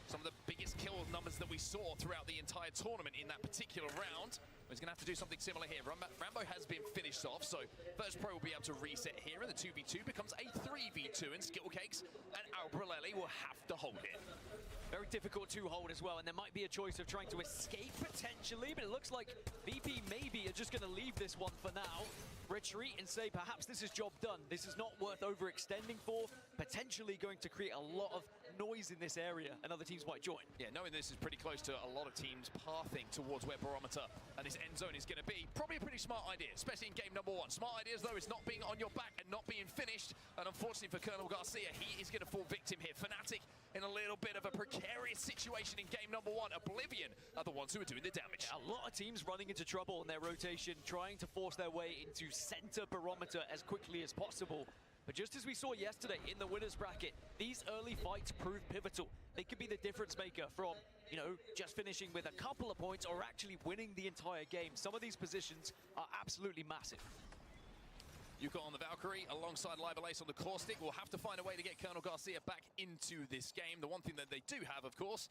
Some of the biggest kill numbers that we saw throughout the entire tournament in that particular round. He's going to have to do something similar here. Rambo has been finished off, so First Pro will be able to reset here, and the 2v2 becomes a 3v2, and Skillcakes and Albrelelli will have to hold it. Very difficult to hold as well, and there might be a choice of trying to escape potentially, but it looks like VP maybe are just going to leave this one for now. Retreat and say perhaps this is job done. This is not worth overextending for. Potentially going to create a lot of noise in this area, and other teams might join. Yeah, knowing this is pretty close to a lot of teams pathing towards where Barometer and this end zone is going to be. Probably a pretty smart idea, especially in game number 1. Smart ideas, though, is not being on your back and not being finished. And unfortunately for Colonel Garcia, he is going to fall victim here. Fnatic in a little bit of a precarious situation in game number 1. Oblivion are the ones who are doing the damage. Yeah, a lot of teams running into trouble in their rotation, trying to force their way into center Barometer as quickly as possible. But just as we saw yesterday in the winners bracket, these early fights prove pivotal. They could be the difference maker from, you know, just finishing with a couple of points or actually winning the entire game. Some of these positions are absolutely massive. You've got on the Valkyrie alongside Liberace on the Caustic. We'll have to find a way to get Colonel Garcia back into this game. The one thing that they do have, of course,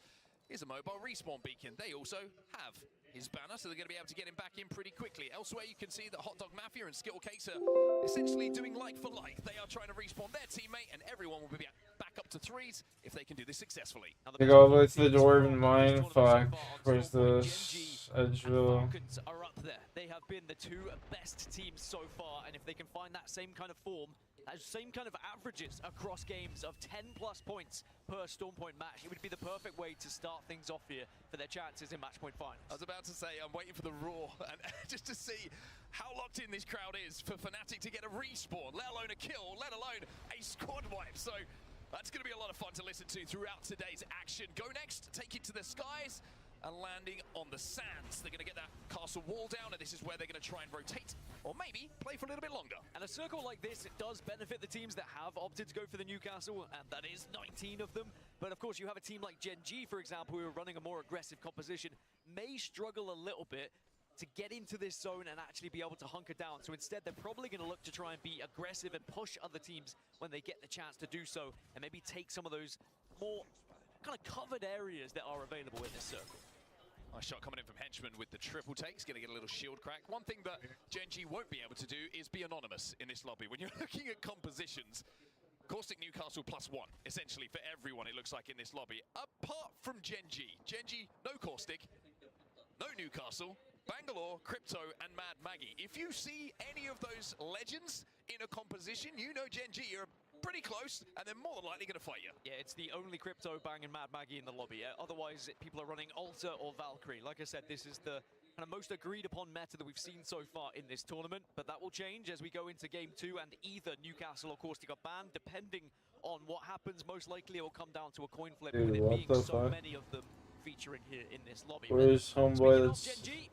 Here's a mobile respawn beacon. They also have his banner, so they're going to be able to get him back in pretty quickly. Elsewhere, you can see that Hot Dog Mafia and Skittle Cakes are essentially doing like for like. They are trying to respawn their teammate, and everyone will be back up to 3s if they can do this successfully. They go with the Dwarven Mine. Fuck. Where's this? Edgeville. Falcons are up there. They have been the 2 best teams so far, and if they can find that same kind of form, that same kind of averages across games of 10+ points per Storm Point match, it would be the perfect way to start things off here for their chances in Match Point finals. I was about to say, I'm waiting for the roar, and just to see how locked in this crowd is for Fnatic to get a respawn, let alone a kill, let alone a squad wipe. So that's going to be a lot of fun to listen to throughout today's action. Go next, take it to the skies, and landing on the sands. They're going to get that castle wall down, and this is where they're going to try and rotate, or maybe play for a little bit longer. And a circle like this, it does benefit the teams that have opted to go for the Newcastle, and that is 19 of them. But of course, you have a team like Gen G, for example, who are running a more aggressive composition, may struggle a little bit to get into this zone and actually be able to hunker down. So instead, they're probably going to look to try and be aggressive and push other teams when they get the chance to do so, and maybe take some of those more kind of covered areas that are available in this circle. Nice shot coming in from Henchman with the triple takes, going to get a little shield crack. One thing that Gen G won't be able to do is be anonymous in this lobby. When you're looking at compositions, Caustic Newcastle +1, essentially for everyone it looks like in this lobby. Apart from Gen G. Gen G, no Caustic, no Newcastle, Bangalore, Crypto, and Mad Maggie. If you see any of those legends in a composition, you know Gen G are pretty close, and they're more than likely going to fight you. Yeah, it's the only Crypto, Bang, and Mad Maggie in the lobby. Otherwise, people are running Alter or Valkyrie. Like I said, this is the kind of most agreed upon meta that we've seen so far in this tournament, but that will change as we go into Game 2, and either Newcastle or Caustic are banned, depending on what happens. Most likely it will come down to a coin flip, Dude, with it what being the so fuck? many of them featuring here in this lobby. Where's homeboy that's... Gen G,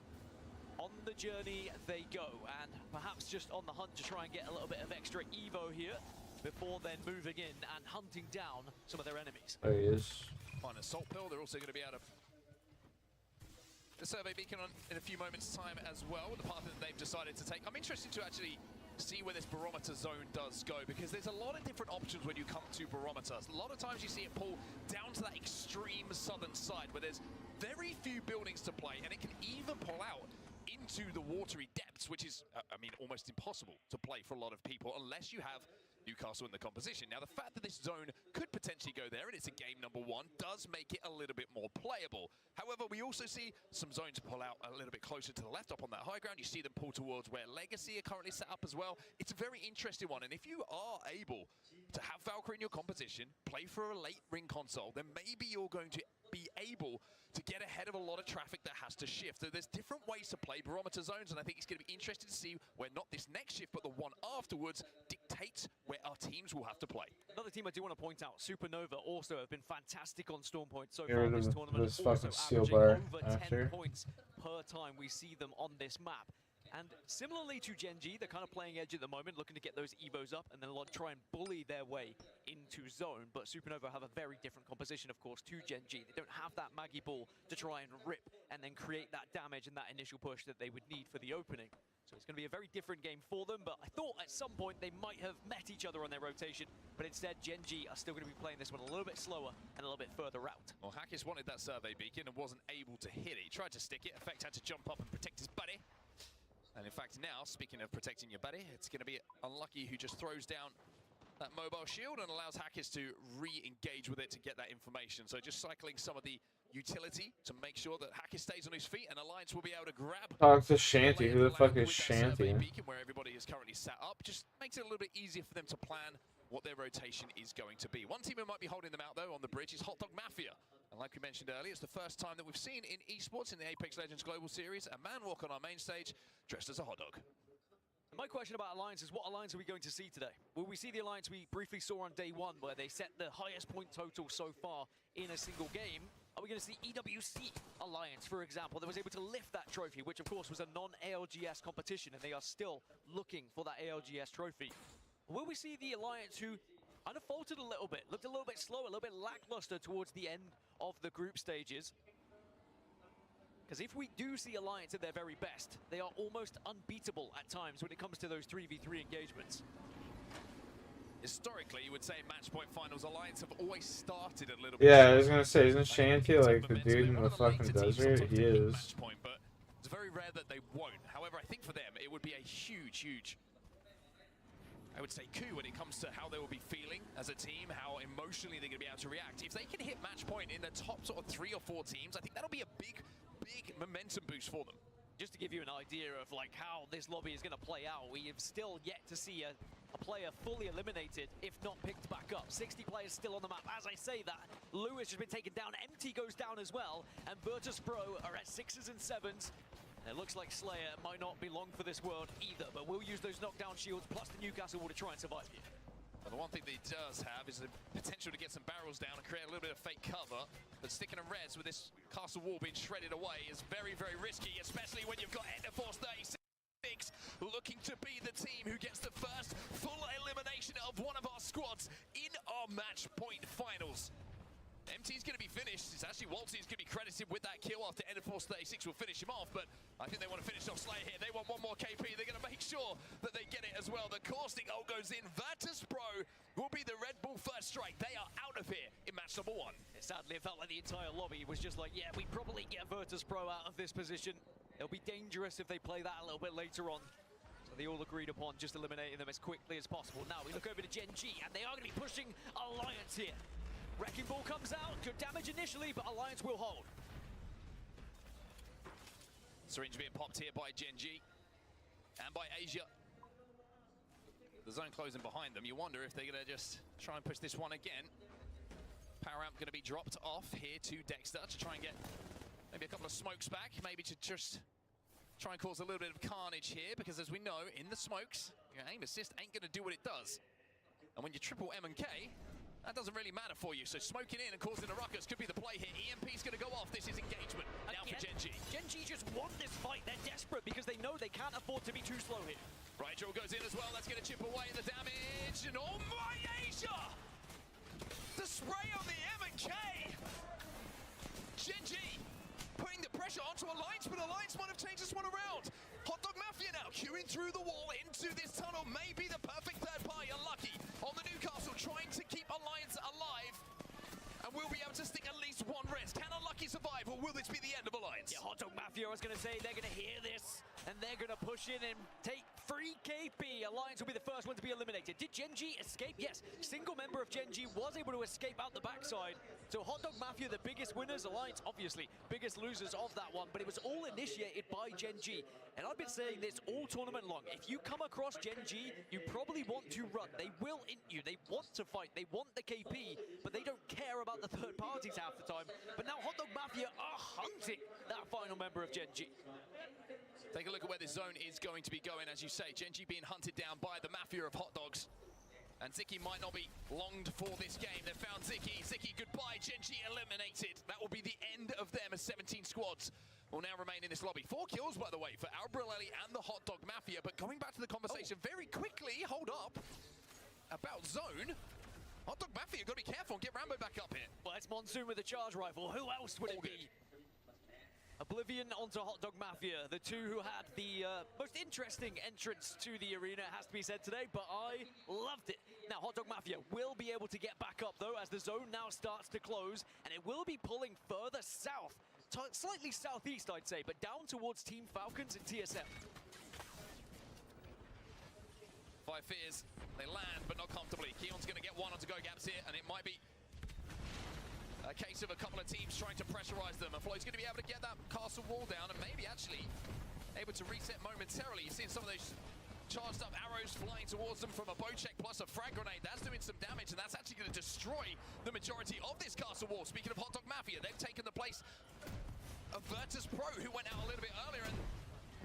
on the journey they go, and perhaps just on the hunt to try and get a little bit of extra Evo here before then moving in and hunting down some of their enemies. There he is. On Assault Pill, they're also going to be out of the survey beacon in a few moments' time as well, with the path that they've decided to take. I'm interested to actually see where this barometer zone does go, because there's a lot of different options when you come to barometers. A lot of times you see it pull down to that extreme southern side where there's very few buildings to play, and it can even pull out into the watery depths, which is, I mean, almost impossible to play for a lot of people unless you have Newcastle in the composition. Now, the fact that this zone could potentially go there, and it's a game number 1, does make it a little bit more playable. However, we also see some zones pull out a little bit closer to the left up on that high ground. You see them pull towards where Legacy are currently set up as well. It's a very interesting one, and if you are able to have Valkyrie in your composition, play for a late ring console, then maybe you're going to be able to get ahead of a lot of traffic that has to shift. So there's different ways to play barometer zones, and I think it's going to be interesting to see where not this next shift, but the one afterwards dictates where our teams will have to play. Another team I do want to point out, Supernova, also have been fantastic on Storm Point so Get far rid this of tournament. this Also fucking steel averaging bar over 10 after. points per time we see them on this map. And similarly to Gen G, they're kind of playing edge at the moment, looking to get those Evos up and then try and bully their way into zone. But Supernova have a very different composition, of course, to Gen G. They don't have that Maggie ball to try and rip and then create that damage and that initial push that they would need for the opening. So it's going to be a very different game for them, but I thought at some point they might have met each other on their rotation, but instead Gen G are still going to be playing this one a little bit slower and a little bit further out. Well, Hackis wanted that survey beacon and wasn't able to hit it. He tried to stick it. Effect had to jump up and protect his buddy. And in fact now, speaking of protecting your buddy, it's going to be Unlucky who just throws down that mobile shield and allows Hackis to re-engage with it to get that information. So just cycling some of the utility to make sure that Hackis stays on his feet, and Alliance will be able to grab. Talk to Shanty. Who the fuck is Shanty? Beacon where everybody is currently set up just makes it a little bit easier for them to plan what their rotation is going to be. One team who might be holding them out though on the bridge is Hot Dog Mafia. And like we mentioned earlier, it's the first time that we've seen in esports in the Apex Legends Global Series a man walk on our main stage dressed as a hot dog. My question about Alliance is, what Alliance are we going to see today? Will we see the Alliance we briefly saw on day 1, where they set the highest point total so far in a single game? Are we going to see EWC Alliance, for example, that was able to lift that trophy, which of course was a non-ALGS competition, and they are still looking for that ALGS trophy? Will we see the Alliance who kind of faltered a little bit, looked a little bit slow, a little bit lackluster towards the end of the group stages? Because if we do see Alliance at their very best, they are almost unbeatable at times when it comes to those 3v3 engagements. historically, you would say match point finals, Alliance have always started a little bit. Yeah, I was gonna say, isn't Shanty like the dude in the fucking desert? He is. Point, but it's very rare that they won't. However, I think for them, it would be a huge, I would say, coup when it comes to how they will be feeling as a team, how emotionally they're going to be able to react. If they can hit match point in the top sort of 3 or 4 teams, I think that'll be a big momentum boost for them. Just to give you an idea of like how this lobby is going to play out, we have still yet to see a player fully eliminated, if not picked back up. 60 players still on the map. As I say that, Lewis has been taken down, MT goes down as well, and Virtus Pro are at 6s and 7s. It looks like Slayer might not be long for this world either, but we'll use those knockdown shields plus the Newcastle Wall to try and survive here. But the one thing that he does have is the potential to get some barrels down and create a little bit of fake cover. But sticking a res with this castle wall being shredded away is very, very risky, especially when you've got Enderforce 36 looking to be the team who gets the first full elimination of one of our squads in our match point finals. MT's going to be finished. It's actually Waltzy's going to be credited with that kill after Enderforce 36 will finish him off, but I think they want to finish off Slayer here. They want one more KP. They're going to make sure that they get it as well. The caustic ult goes in. Virtus Pro will be the Red Bull first strike. They are out of here in match number 1. Sadly, it felt like the entire lobby was just like, yeah, we probably get Virtus Pro out of this position. It'll be dangerous if they play that a little bit later on. So they all agreed upon just eliminating them as quickly as possible. Now we look over to Gen G, and they are going to be pushing Alliance here. Wrecking Ball comes out, good damage initially, but Alliance will hold. Syringe being popped here by Gen G and by Asia. The zone closing behind them. You wonder if they're going to just try and push this one again. Power amp going to be dropped off here to Dexter to try and get maybe a couple of smokes back, maybe to just try and cause a little bit of carnage here, because as we know, in the smokes, your aim assist ain't going to do what it does. And when you triple M and K, that doesn't really matter for you, so smoking in and causing a ruckus could be the play here. EMP's going to go off. This is engagement now for Gen G. Gen G just want this fight. They're desperate because they know they can't afford to be too slow here. Right, Joel goes in as well. That's going to chip away the damage. And oh my Asia! The spray on the M and K! Gen G putting the pressure onto Alliance, but Alliance might have changed this one around. Hot Dog Mafia now queuing through the wall into this tunnel. Maybe the perfect third party. Unlucky on the Newcastle, trying to keep Alliance alive. And we'll be able to stick at least one res. Can Unlucky survive, or will this be the end of Alliance? Yeah, Hot Dog Mafia, I was going to say, they're going to hear this, and they're going to push in and take free KP. Alliance will be the first one to be eliminated. Did Gen G escape? Yes. Single member of Gen G was able to escape out the backside. So Hot Dog Mafia, the biggest winners. Alliance, obviously, biggest losers of that one. But it was all initiated by Gen G. And I've been saying this all tournament long. If you come across Gen G, you probably want to run. They will int you. They want to fight. They want the KP, but they don't care about the third parties half the time. But now Hot Dog Mafia are hunting that final member of Gen G. Take a look at where this zone is going to be going, as you say. Gen G being hunted down by the Mafia of Hot Dogs. And Ziki might not be longed for this game. They've found Ziki. Ziki, goodbye. Gen G eliminated. That will be the end of them, as 17 squads will now remain in this lobby. 4 kills, by the way, for Albrelelli and the Hot Dog Mafia. But going back to the conversation very quickly, hold up, about zone. Hot Dog Mafia, got to be careful and get Rambo back up here. Well, it's Monsoon with a charge rifle. Who else would it be? Oblivion onto Hot Dog Mafia, the two who had the most interesting entrance to the arena, it has to be said today, but I loved it. Now, Hot Dog Mafia will be able to get back up, though, as the zone now starts to close, and it will be pulling further south, slightly southeast, I'd say, but down towards Team Falcons and TSM. 5 fears, they land, but not comfortably. Keon's going to get one onto go gaps here, and it might be a case of a couple of teams trying to pressurize them. And Floyd's going to be able to get that castle wall down and maybe actually able to reset momentarily. You're seeing some of those charged up arrows flying towards them from a bow check plus a frag grenade. That's doing some damage, and that's actually going to destroy the majority of this castle wall. Speaking of Hot Dog Mafia, they've taken the place of Virtus Pro, who went out a little bit earlier, and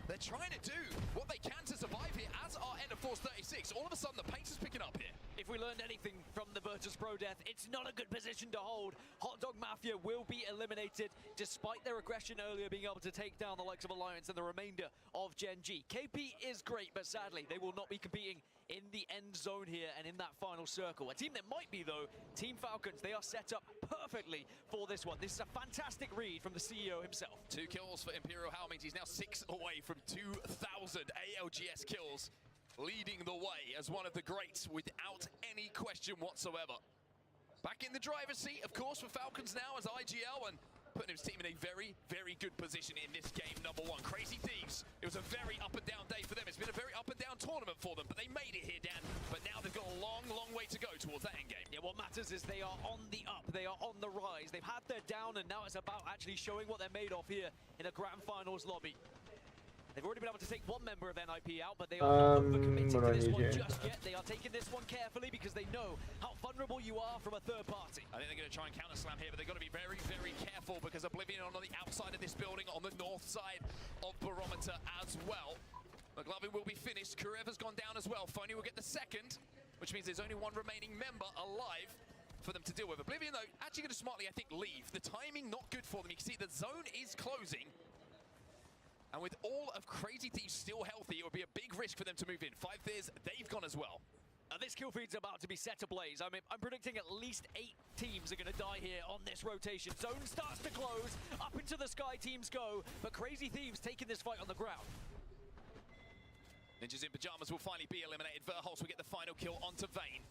they're trying to do what they can to survive here, as are Enderforce 36. All of a sudden, the pace is picking up here. If we learned anything from the Virtus Pro death, it's not a good position to hold. Hot Dog Mafia will be eliminated, despite their aggression earlier being able to take down the likes of Alliance and the remainder of Gen G. KP is great, but sadly, they will not be competing in the end zone here and in that final circle. A team that might be, though, Team Falcons, they are set up perfectly for this one. This is a fantastic read from the CEO himself. 2 kills for Imperial Hal means he's now 6 away from 2,000 ALGS kills. leading the way as one of the greats without any question whatsoever. Back in the driver's seat, of course, for Falcons now as IGL, and putting his team in a very, very good position in this game number one. Crazy Thieves, it was a very up and down day for them. It's been a very up and down tournament for them, but they made it here, Dan. But now they've got a long, long way to go towards that end game. Yeah, what matters is they are on the up, they are on the rise. They've had their down, and now it's about actually showing what they're made of here in a grand finals lobby. They've already been able to take one member of NIP out, but they are not overcommitted to this one just yet. They are taking this one carefully because they know how vulnerable you are from a third party. I think they're going to try and counter slam here, but they've got to be very, very careful because Oblivion on the outside of this building, on the north side of Barometer as well. McLovin will be finished. Kourend has gone down as well. Phony will get the second, which means there's only one remaining member alive for them to deal with. Oblivion, though, actually going to smartly, I think, leave. The timing not good for them. You can see the zone is closing. And with all of Crazy Thieves still healthy, it would be a big risk for them to move in. 5 Thiers, they've gone as well. This kill feed's about to be set ablaze. I mean, I'm predicting at least 8 teams are going to die here on this rotation. Zone starts to close, up into the sky teams go, but Crazy Thieves taking this fight on the ground. Ninjas in Pajamas will finally be eliminated. Verholz will get the final kill onto Vayne.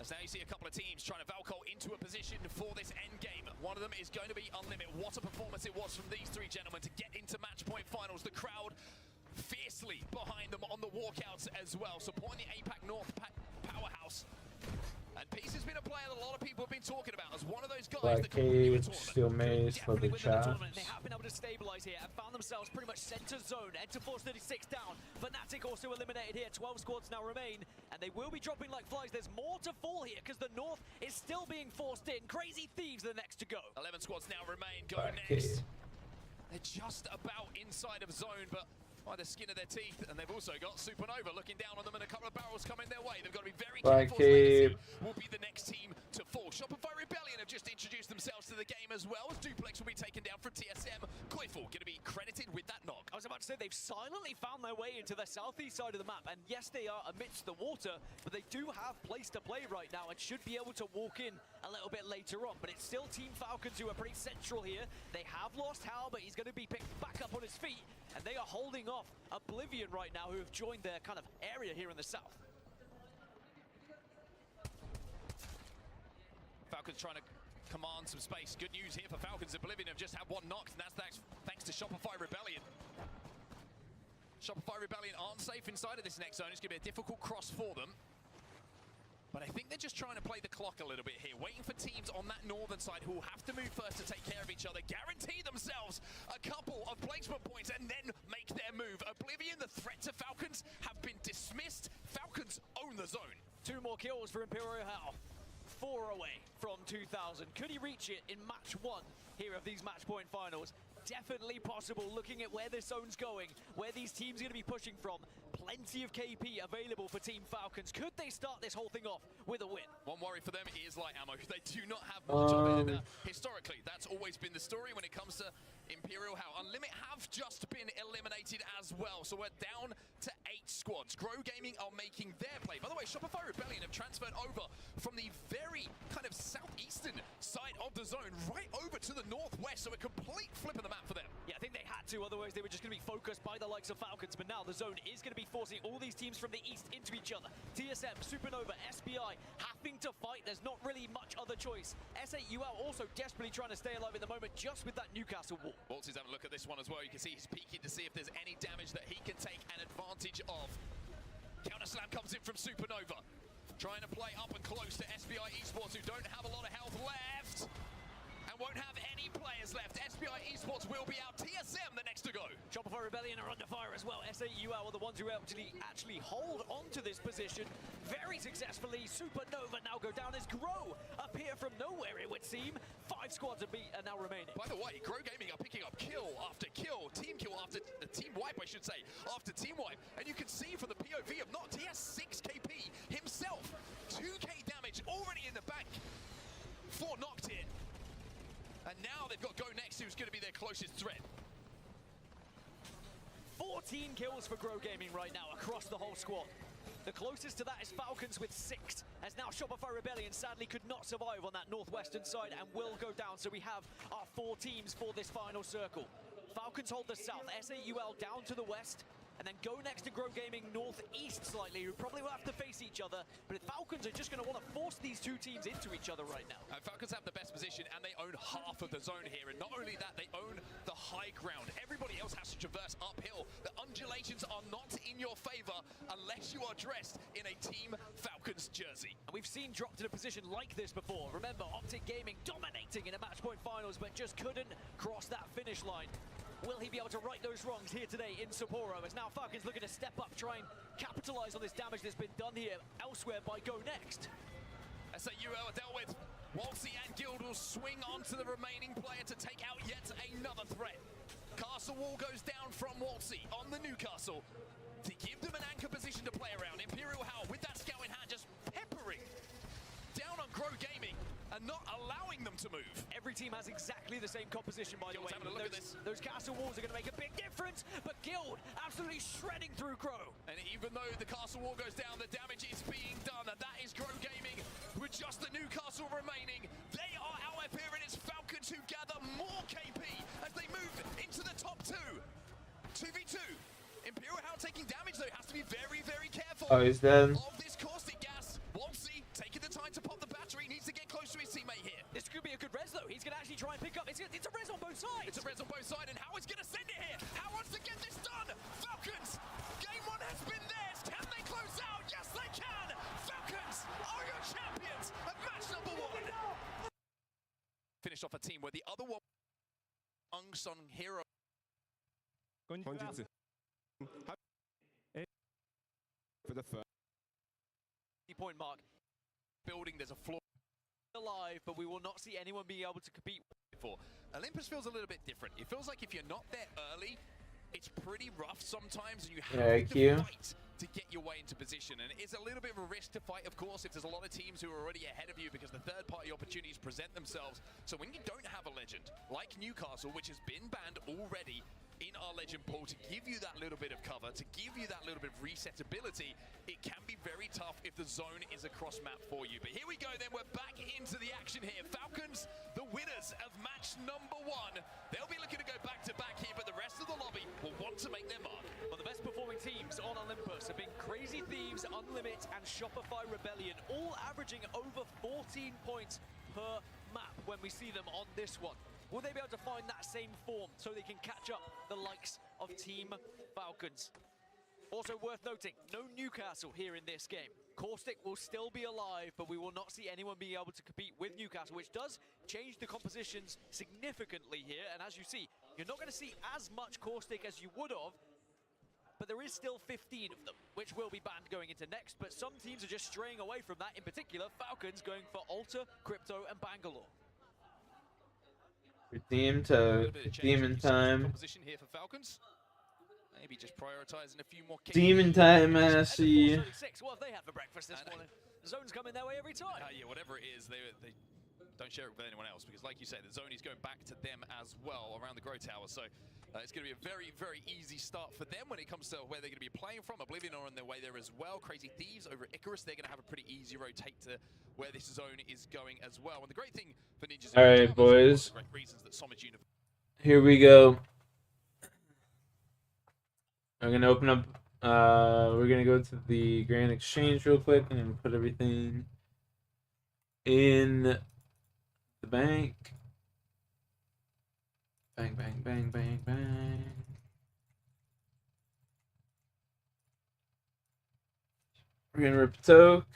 As now you see a couple of teams trying to Valcol into a position for this end game. One of them is going to be Unlimit. What a performance it was from these three gentlemen to get into match point finals. The crowd fiercely behind them on the walkouts as well, supporting the APAC North powerhouse. And Peace has been a player that a lot of people have been talking about as one of those guys that can win you a tournament. Steel Maze for the chat. They have been able to stabilize here and found themselves pretty much center zone. Enter Force 36 down. Fnatic also eliminated here. 12 squads now remain, and they will be dropping like flies. There's more to fall here because the North is still being forced in. Crazy Thieves are the next to go. 11 squads now remain. Go next. They're just about inside of zone, but by the skin of their teeth, and they've also got Supernova looking down on them, and a couple of barrels coming their way. They've got to be very careful. Legacy will be the next team to fall. Shopify Rebellion have just introduced themselves to the game as well, as Duplex will be taken down from TSM. Koiful going to be credited with that knock. I was about to say, they've silently found their way into the southeast side of the map, and yes, they are amidst the water, but they do have place to play right now and should be able to walk in a little bit later on. But it's still Team Falcons who are pretty central here. They have lost Hal, but he's going to be picked back up on his feet, and they are holding off Oblivion right now, who have joined their kind of area here in the south. Falcons trying to command some space. Good news here for Falcons. Oblivion have just had one knock, and that's thanks to Shopify Rebellion. Shopify Rebellion aren't safe inside of this next zone. It's going to be a difficult cross for them. But I think they're just trying to play the clock a little bit here, waiting for teams on that northern side who will have to move first to take care of each other, guarantee themselves a couple of placement points, and then make their move. Oblivion, the threat to Falcons, have been dismissed. Falcons own the zone. 2 more kills for Imperial Hal. 4 away from 2000. Could he reach it in match 1 here of these match point finals? Definitely possible, looking at where this zone's going, where these teams are going to be pushing from. Plenty of KP available for Team Falcons. Could they start this whole thing off with a win? One worry for them is light ammo. They do not have much of it. And, historically, that's always been the story when it comes to Imperial Hal. Unlimit have just been eliminated as well, so we're down to 8 squads. Grow Gaming are making their play. By the way, Shopify Rebellion have transferred over from the very kind of southeastern side of the zone right over to the northwest, so a complete flip of the map for them. Yeah, I think they had to, otherwise they were just going to be focused by the likes of Falcons, but now the zone is going to be forcing all these teams from the east into each other. TSM, Supernova, SBI having to fight. There's not really much other choice. S8UL also desperately trying to stay alive at the moment just with that Newcastle wall. Bolts is having a look at this one as well. You can see he's peeking to see if there's any damage that he can take an advantage of. Counter slam comes in from Supernova, trying to play up and close to SBI Esports, who don't have a lot of health left and won't have any players left. SBI Esports will be out. TSM the next to go. Shopify Rebellion are under fire as well. S8UL are the ones who actually hold on to this position very successfully. Supernova now go down as Grow appear from nowhere, it would seem. 5 squads are now remaining. By the way, Grow Gaming are picking up kill after kill, team kill after team wipe, I should say, after team wipe. And you can see from the POV of Noct, he has 6 KP himself. 2k damage already in the bank for Noct here. And now they've got Go Next, who's going to be their closest threat. 14 kills for Grow Gaming right now across the whole squad. The closest to that is Falcons with 6, as now Shopify Rebellion sadly could not survive on that northwestern side and will go down. So we have our 4 teams for this final circle. Falcons hold the south, S8UL down to the west, and then Go Next and Grow Gaming northeast slightly, who probably will have to face each other. But Falcons are just going to want to force these two teams into each other right now. Falcons have the best position, and they own half of the zone here. And not only that, they own the high ground. Everybody else has to traverse uphill. The undulations are not in your favor unless you are dressed in a Team Falcons jersey. And we've seen dropped in a position like this before. Remember, Optic Gaming dominating in a match point finals, but just couldn't cross that finish line. Will he be able to right those wrongs here today in Sapporo? As now Falcons looking to step up, try and capitalize on this damage that's been done here elsewhere by Go Next. SAUL are dealt with. Walsey and Guild will swing onto the remaining player to take out yet another threat. Castle wall goes down from Walsey on the Newcastle to give them an anchor position to play around. Imperial Howl with that scout in hand just peppering down on Grow Gaming and not allowing them to move. Every team has exactly the same composition, by the way. Having a look at this. Those castle walls are going to make a big difference, but Guild absolutely shredding through Grow. And even though the castle wall goes down, the damage is being done, and that is Grow Gaming with just the Newcastle remaining. They are out of here, and it's Falcons who gather more KP as they move into the top two. 2v2. Imperial Howl taking damage, though, has to be very, very careful. Oh, he's dead. Of this caustic gas. Walsey taking the time to pop the battery, needs to get close to his teammate here. This could be a good res, though. He's going to actually try and pick up. It's a res on both sides. It's a res on both sides, and Howard's going to send it here. How wants to get this done? Falcons, game one has been theirs. Can they close out? Yes, they can. Falcons are your champions of match number one. Finish off a team where the other one, unsung hero. For the first point mark. Building, there's a floor. Alive, but we will not see anyone be able to compete. For Olympus feels a little bit different. It feels like if you're not there early, it's pretty rough sometimes, and you have to fight to get your way into position. And it's a little bit of a risk to fight, of course, if there's a lot of teams who are already ahead of you, because the third-party opportunities present themselves. So when you don't have a legend like Newcastle, which has been banned already in our legend pool, to give you that little bit of cover, to give you that little bit of resetability, it can be very tough if the zone is across map for you. But here we go then, we're back into the action here. Falcons, the winners of match number one. They'll be looking to go back to back here, but the rest of the lobby will want to make their mark. Well, the best performing teams on Olympus have been Crazy Thieves, Unlimit, and Shopify Rebellion, all averaging over 14 points per map when we see them on this one. Will they be able to find that same form so they can catch up the likes of Team Falcons? Also worth noting, no Newcastle here in this game. Caustic will still be alive, but we will not see anyone being able to compete with Newcastle, which does change the compositions significantly here. And as you see, you're not going to see as much Caustic as you would have, but there is still 15 of them, which will be banned going into next. But some teams are just straying away from that. In particular, Falcons going for Alter, Crypto, and Bangalore. Redeem to Demon Time. Position here for Falcons. Maybe just prioritizing a few more. Demon Time, Massey. What have they had for breakfast this morning? The zone's coming their way every time. Yeah, whatever it is, they don't share it with anyone else, because like you say, the zone is going back to them as well around the Grow Tower. So it's going to be a very, very easy start for them when it comes to where they're going to be playing from. Oblivion are on their way there as well. Crazy Thieves over at Icarus, they're going to have a pretty easy rotate to where this zone is going as well. And the great thing for Ninjas, all right, boys, great reasons that here we go. I'm gonna open up. We're gonna go to the Grand Exchange real quick and put everything in the bank. Bang, bang, bang, bang, bang. We're gonna rip a toke.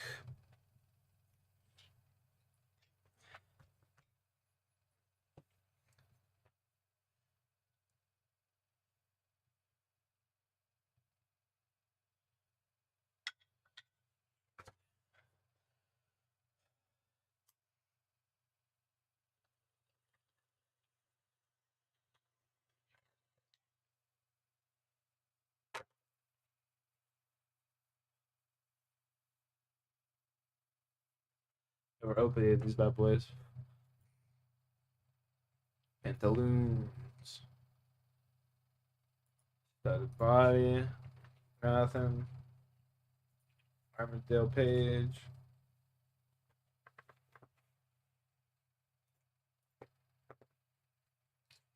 We're opening these bad boys. Pantaloons. Studded body. Nothing. Armadale page.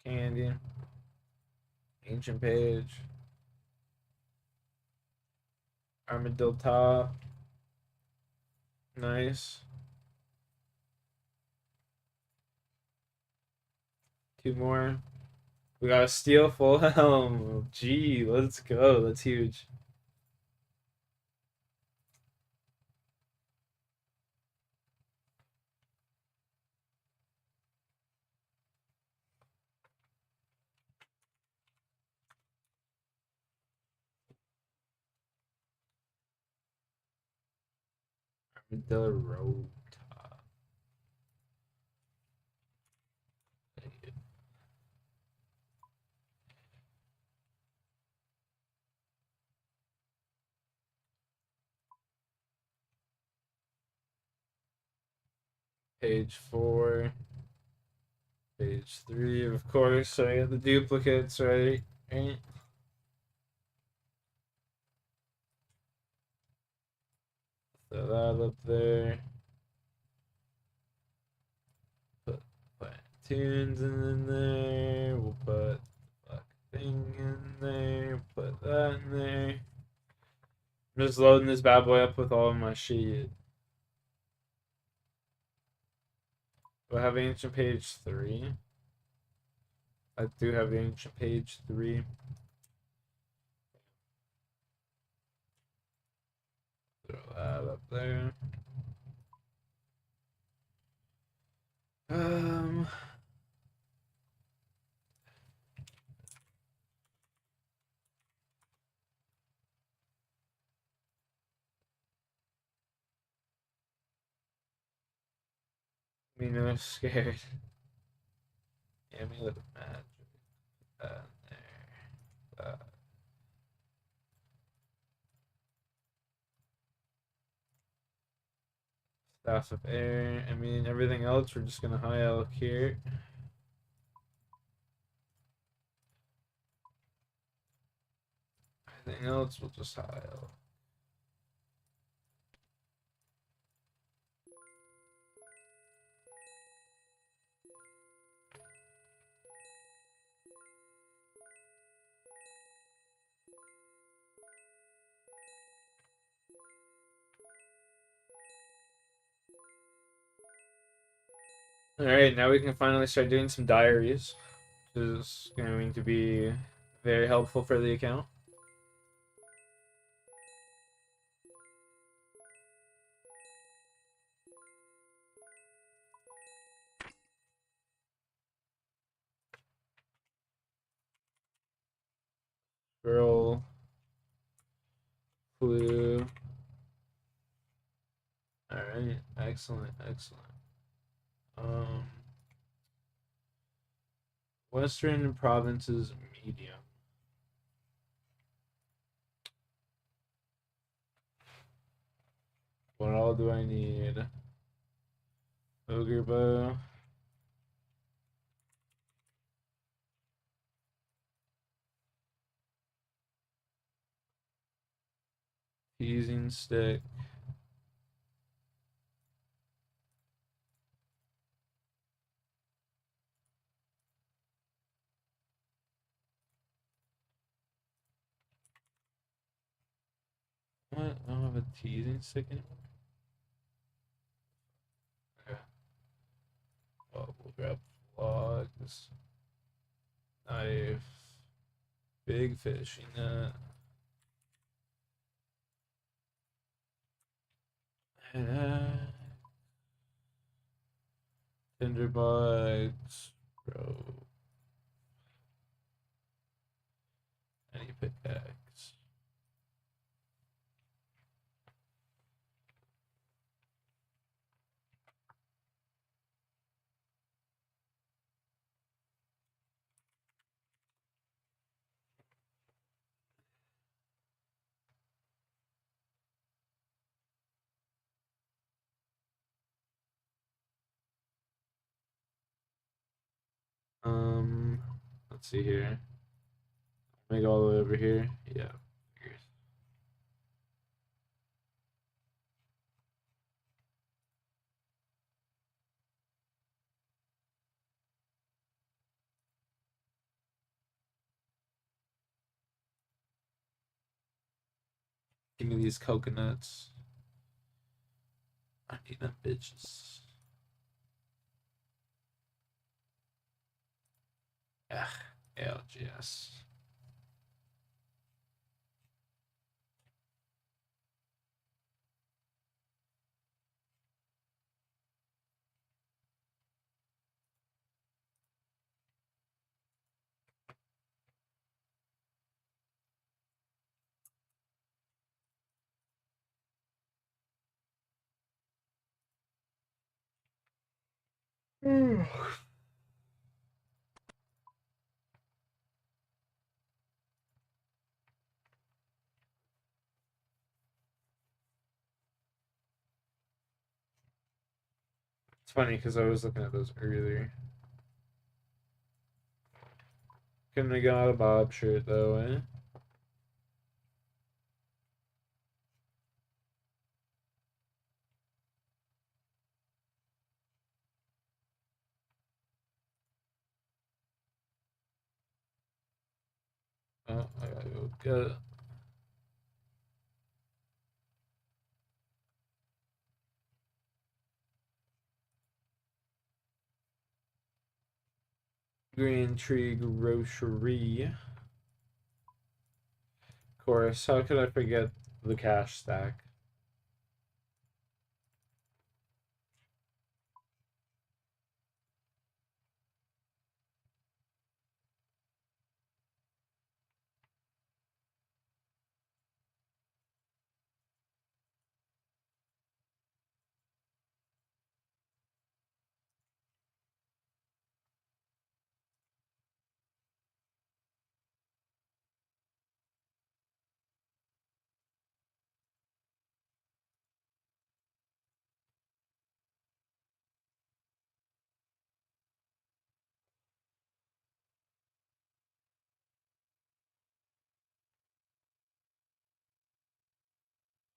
Candy. Ancient page. Armadillo top. Nice. 2 more. We got a steel full helm. Gee, let's go. That's huge. Armadillo robe top. Page 4. Page 3, of course. So I got the duplicates, right? Right. Throw that up there. Put tunes in there. We'll put the thing in there. Put that in there. I'm just loading this bad boy up with all of my shit. Do I have ancient page 3? I do have ancient page 3. Throw that up there. Me no scared. Amulet of magic. That in there. Staff of air. I mean, everything else we're just gonna high elk here. Everything else we'll just high elk. Alright, now we can finally start doing some diaries, which is going to be very helpful for the account. Girl. Clue. Alright, excellent, excellent. Western provinces medium. What all do I need? Ogre bow. Teasing stick. What? I don't have a teasing stick anymore. Okay. Well, we'll grab logs. Knife. Big fishing net. Tinderbox. Bro. Any pickaxe. Let's see here. Make all the way over here. Yeah. Give me these coconuts. I need them bitches. Ugh, LGS. It's funny because I was looking at those earlier. Couldn't have got a Bob shirt though, eh? Oh, I gotta go get it. Green Tree Grocery. Of course, how could I forget the cash stack?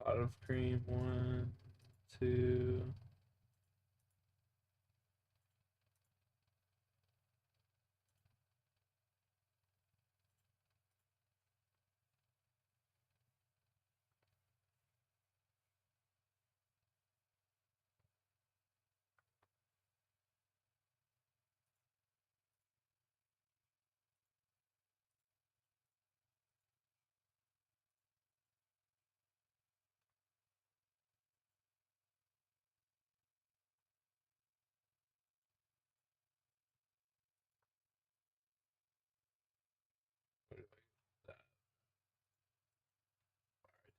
Pot of cream, 1, 2.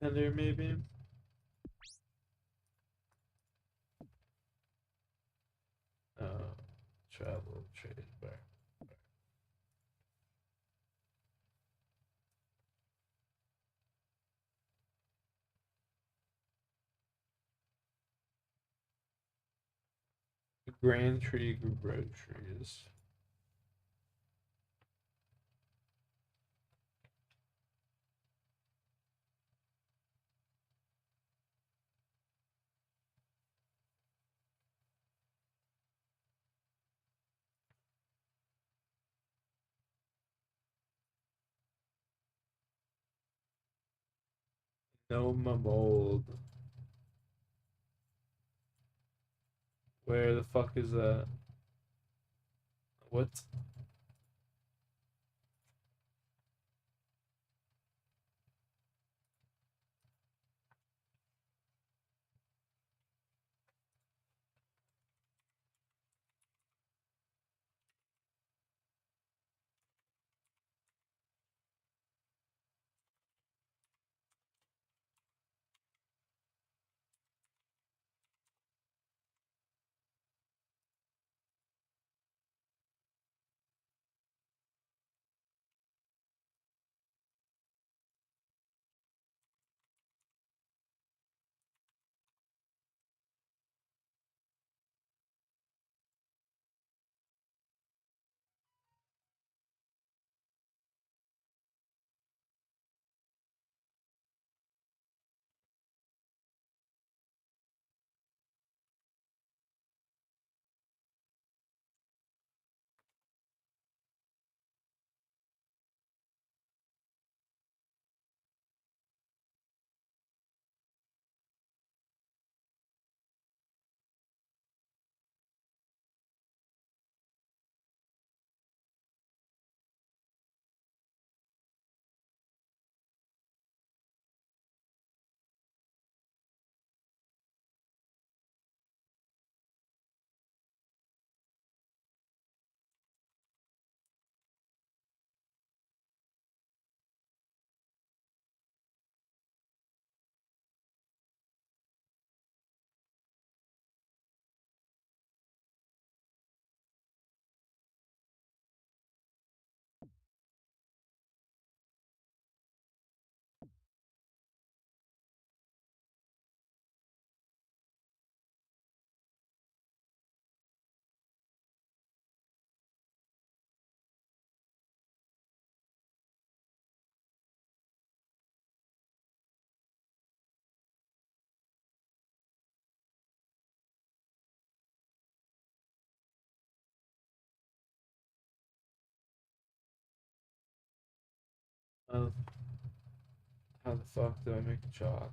Tender maybe. Travel trade bar. Grand Tree Groceries. No mold. Where the fuck is that? What? How the fuck do I make a chalk?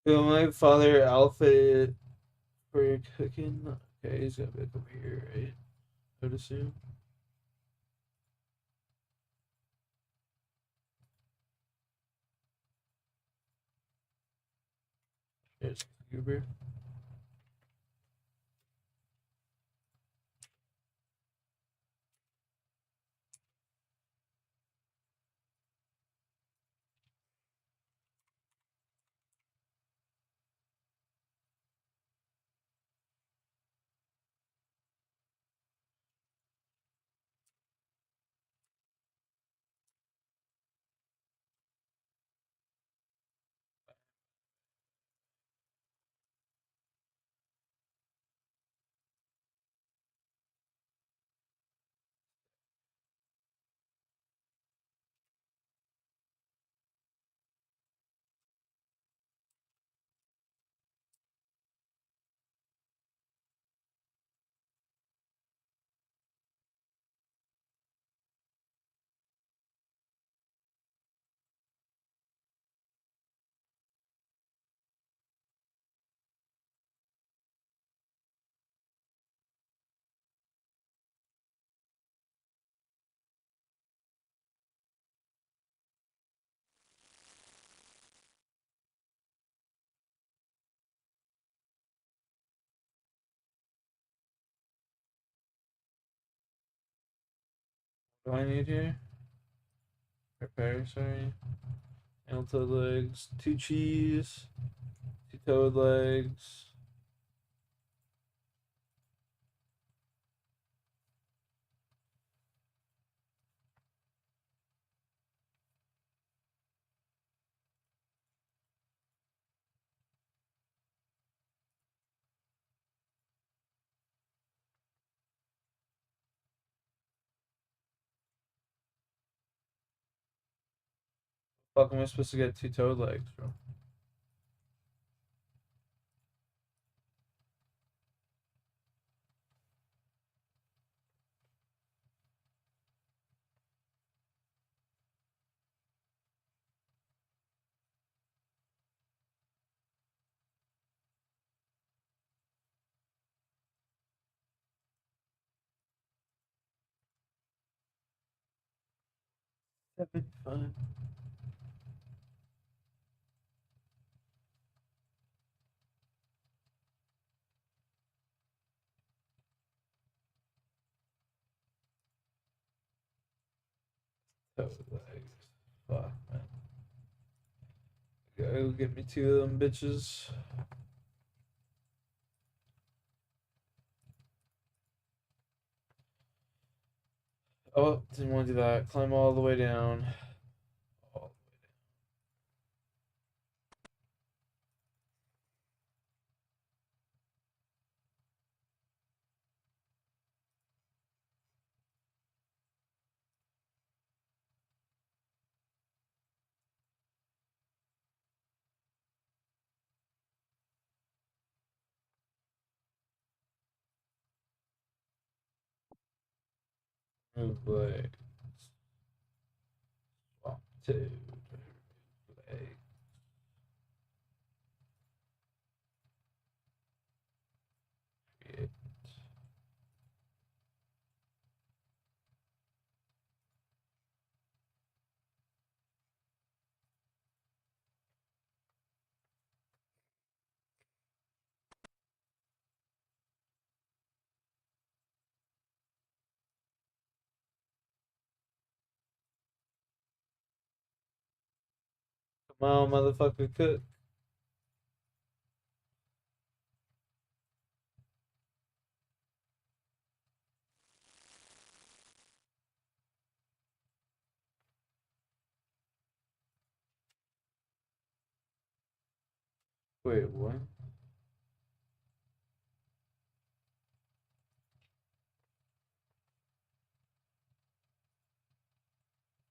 Yo, my father outfit for your cooking. Okay, he's got to be over here, right? I would assume. There's Uber. What do I need here? Prepare, sorry. Toad legs, 2 cheese, 2 toad legs. Fuck, am I supposed to get 2 toad legs, bro? Having fun. Fuck, man. Gotta go get me 2 of them bitches. Oh, didn't want to do that. Climb all the way down. Move legs. Swap 2. Legs. Create. Come on, motherfucker, cook. Wait, what?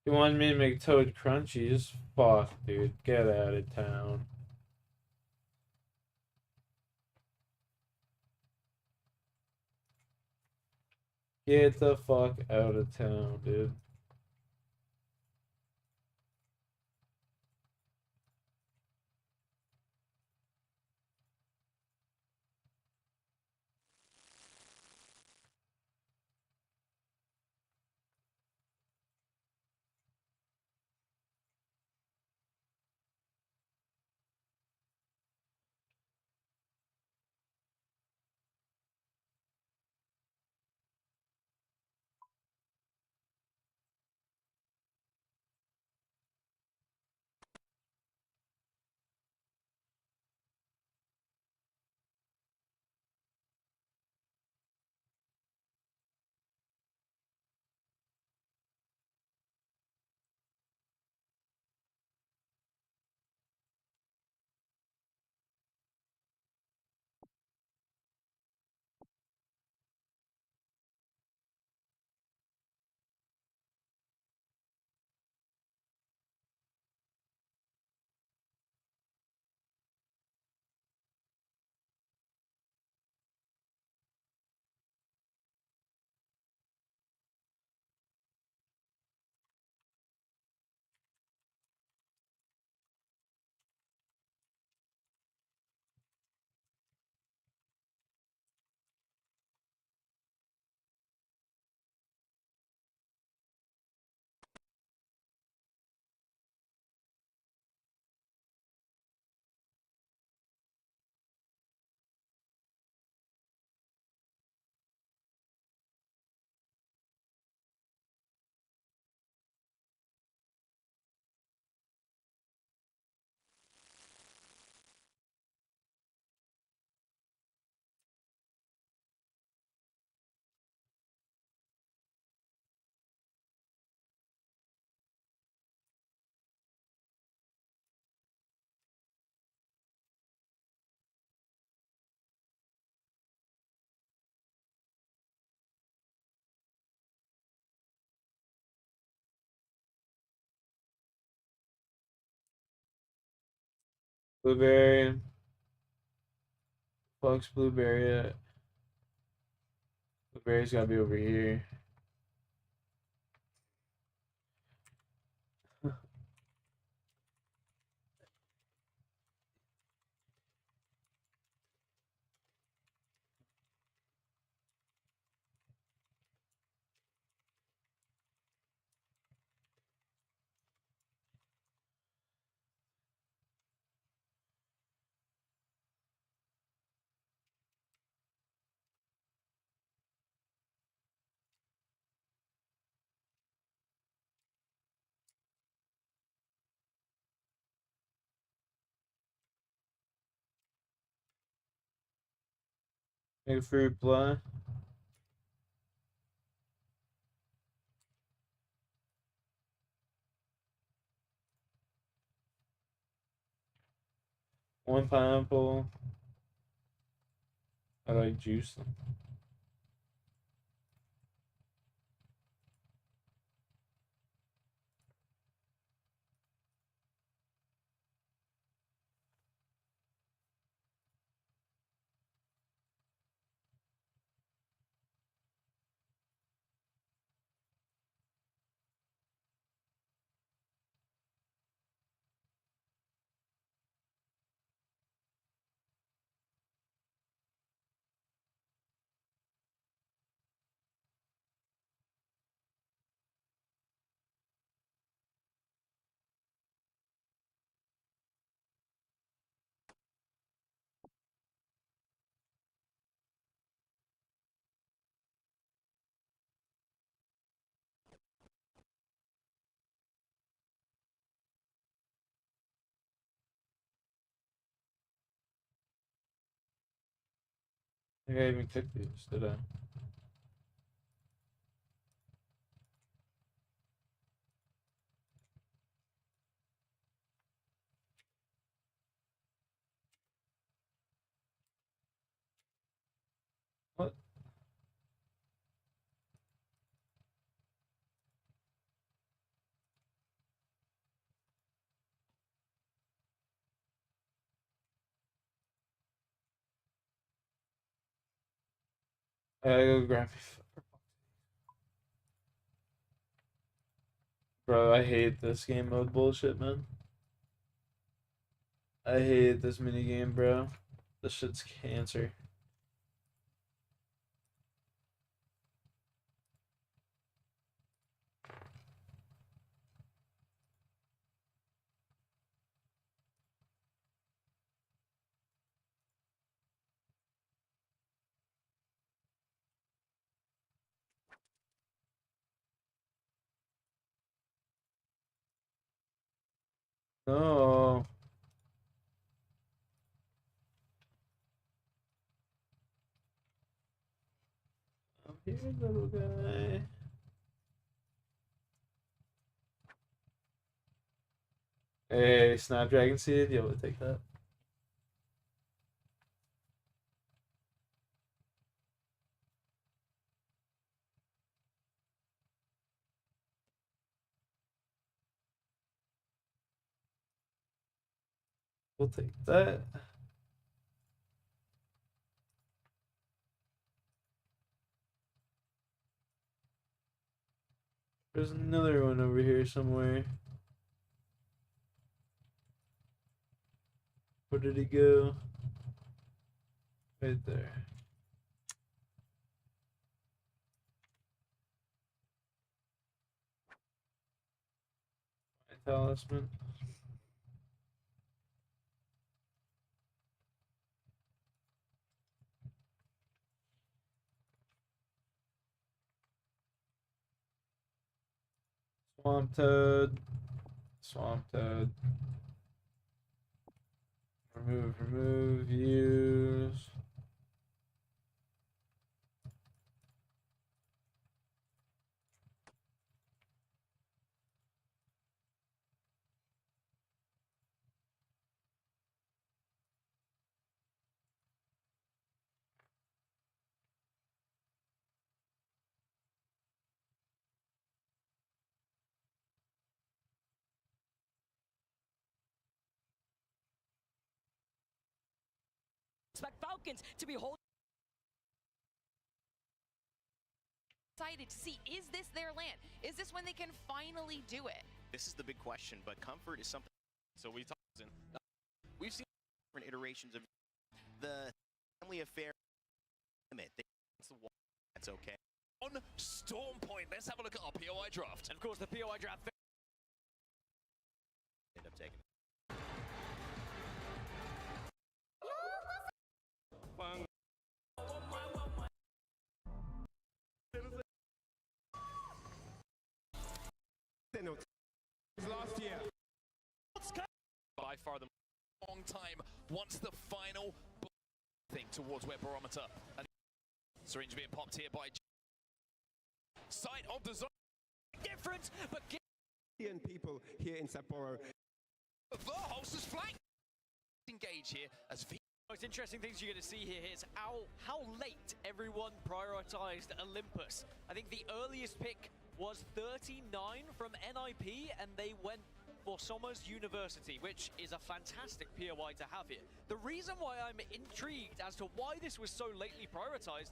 You wanted me to make toad crunchies? Fuck, dude. Get out of town. Get the fuck out of town, dude. Blueberry. Fuck's blueberry at? Blueberry's gotta be over here. Make fruit ply. One pineapple. I like juice them. I think I even cooked these, did I? What? I gotta go grab me. Bro, I hate this game mode bullshit, man. I hate this minigame, bro. This shit's cancer. No. I'm here, little guy. Hey, Snapdragon Seed, you able to take that? We'll take that. There's another one over here somewhere. Where did he go? Right there. My talisman. Swamp Toad. Swamp Toad. Remove, use. Expect Falcons to be holding. Excited to see, is this their land? Is this when they can finally do it? This is the big question, but comfort is something. So we've seen different iterations of the family affair limit. That's okay. On Storm Point, let's have a look at our POI draft. And of course, the POI draft. End up taking it. Last year. By far the long time once the final thing towards where Barometer. Syringe being popped here by side of the zone. Different, but people here in Sapporo. The holster's flank. Engage here as V. Most interesting things you're going to see here is how late everyone prioritized Olympus. I think the earliest pick was 39 from NIP, and they went for Somers University, which is a fantastic POI to have here. The reason why I'm intrigued as to why this was so lately prioritized,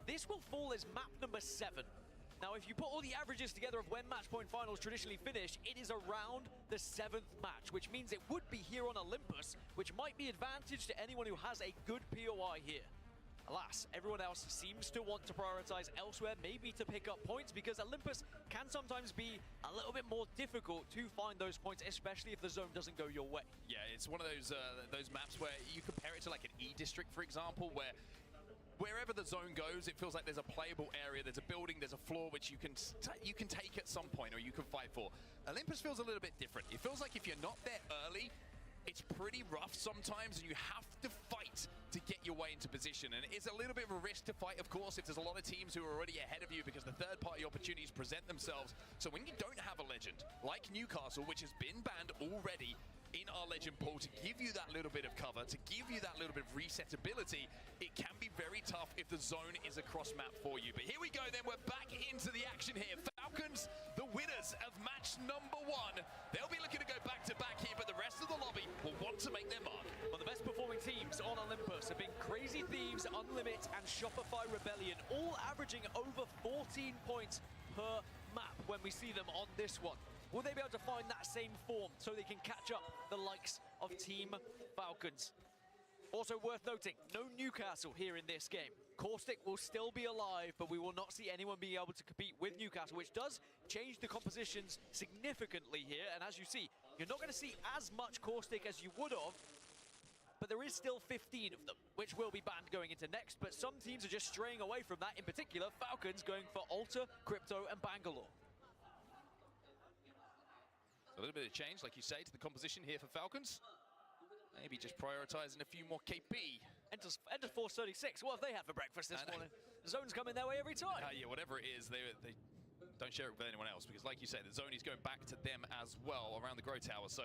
this will fall as map number 7. Now, if you put all the averages together of when match point finals traditionally finish, it is around the 7th match, which means it would be here on Olympus, which might be advantage to anyone who has a good POI here. Alas, everyone else seems to want to prioritize elsewhere, maybe to pick up points, because Olympus can sometimes be a little bit more difficult to find those points, especially if the zone doesn't go your way. Yeah, it's one of those maps where you compare it to like an E district, for example, where wherever the zone goes, it feels like there's a playable area, there's a building, there's a floor which you can take at some point or you can fight for. Olympus feels a little bit different. It feels like if you're not there early, it's pretty rough sometimes, and you have to fight to get your way into position. And it's a little bit of a risk to fight, of course, if there's a lot of teams who are already ahead of you, because the third-party opportunities present themselves. So when you don't have a legend, like Newcastle, which has been banned already in our legend pool, to give you that little bit of cover, to give you that little bit of resetability, it can be very tough if the zone is a cross map for you. But here we go then, we're back into the action here. Falcons, the winners of match number 1. They'll be looking to go back to back here, but the rest of the lobby will want to make their mark. Well, the best performing teams on Olympus have been Crazy Thieves, Unlimit, and Shopify Rebellion, all averaging over 14 points per map when we see them on this one. Will they be able to find that same form so they can catch up the likes of Team Falcons? Also worth noting, no Newcastle here in this game. Caustic will still be alive, but we will not see anyone being able to compete with Newcastle, which does change the compositions significantly here. And as you see, you're not going to see as much Caustic as you would have, but there is still 15 of them, which will be banned going into next. But some teams are just straying away from that. In particular, Falcons going for Alta, Crypto, and Bangalore. A little bit of change, like you say, to the composition here for Falcons. Maybe just prioritizing a few more KP. Enters 436. What have they had for breakfast this morning? The zone's coming their way every time. Yeah, whatever it is, they don't share it with anyone else, because like you say, the zone is going back to them as well around the Grow Tower. So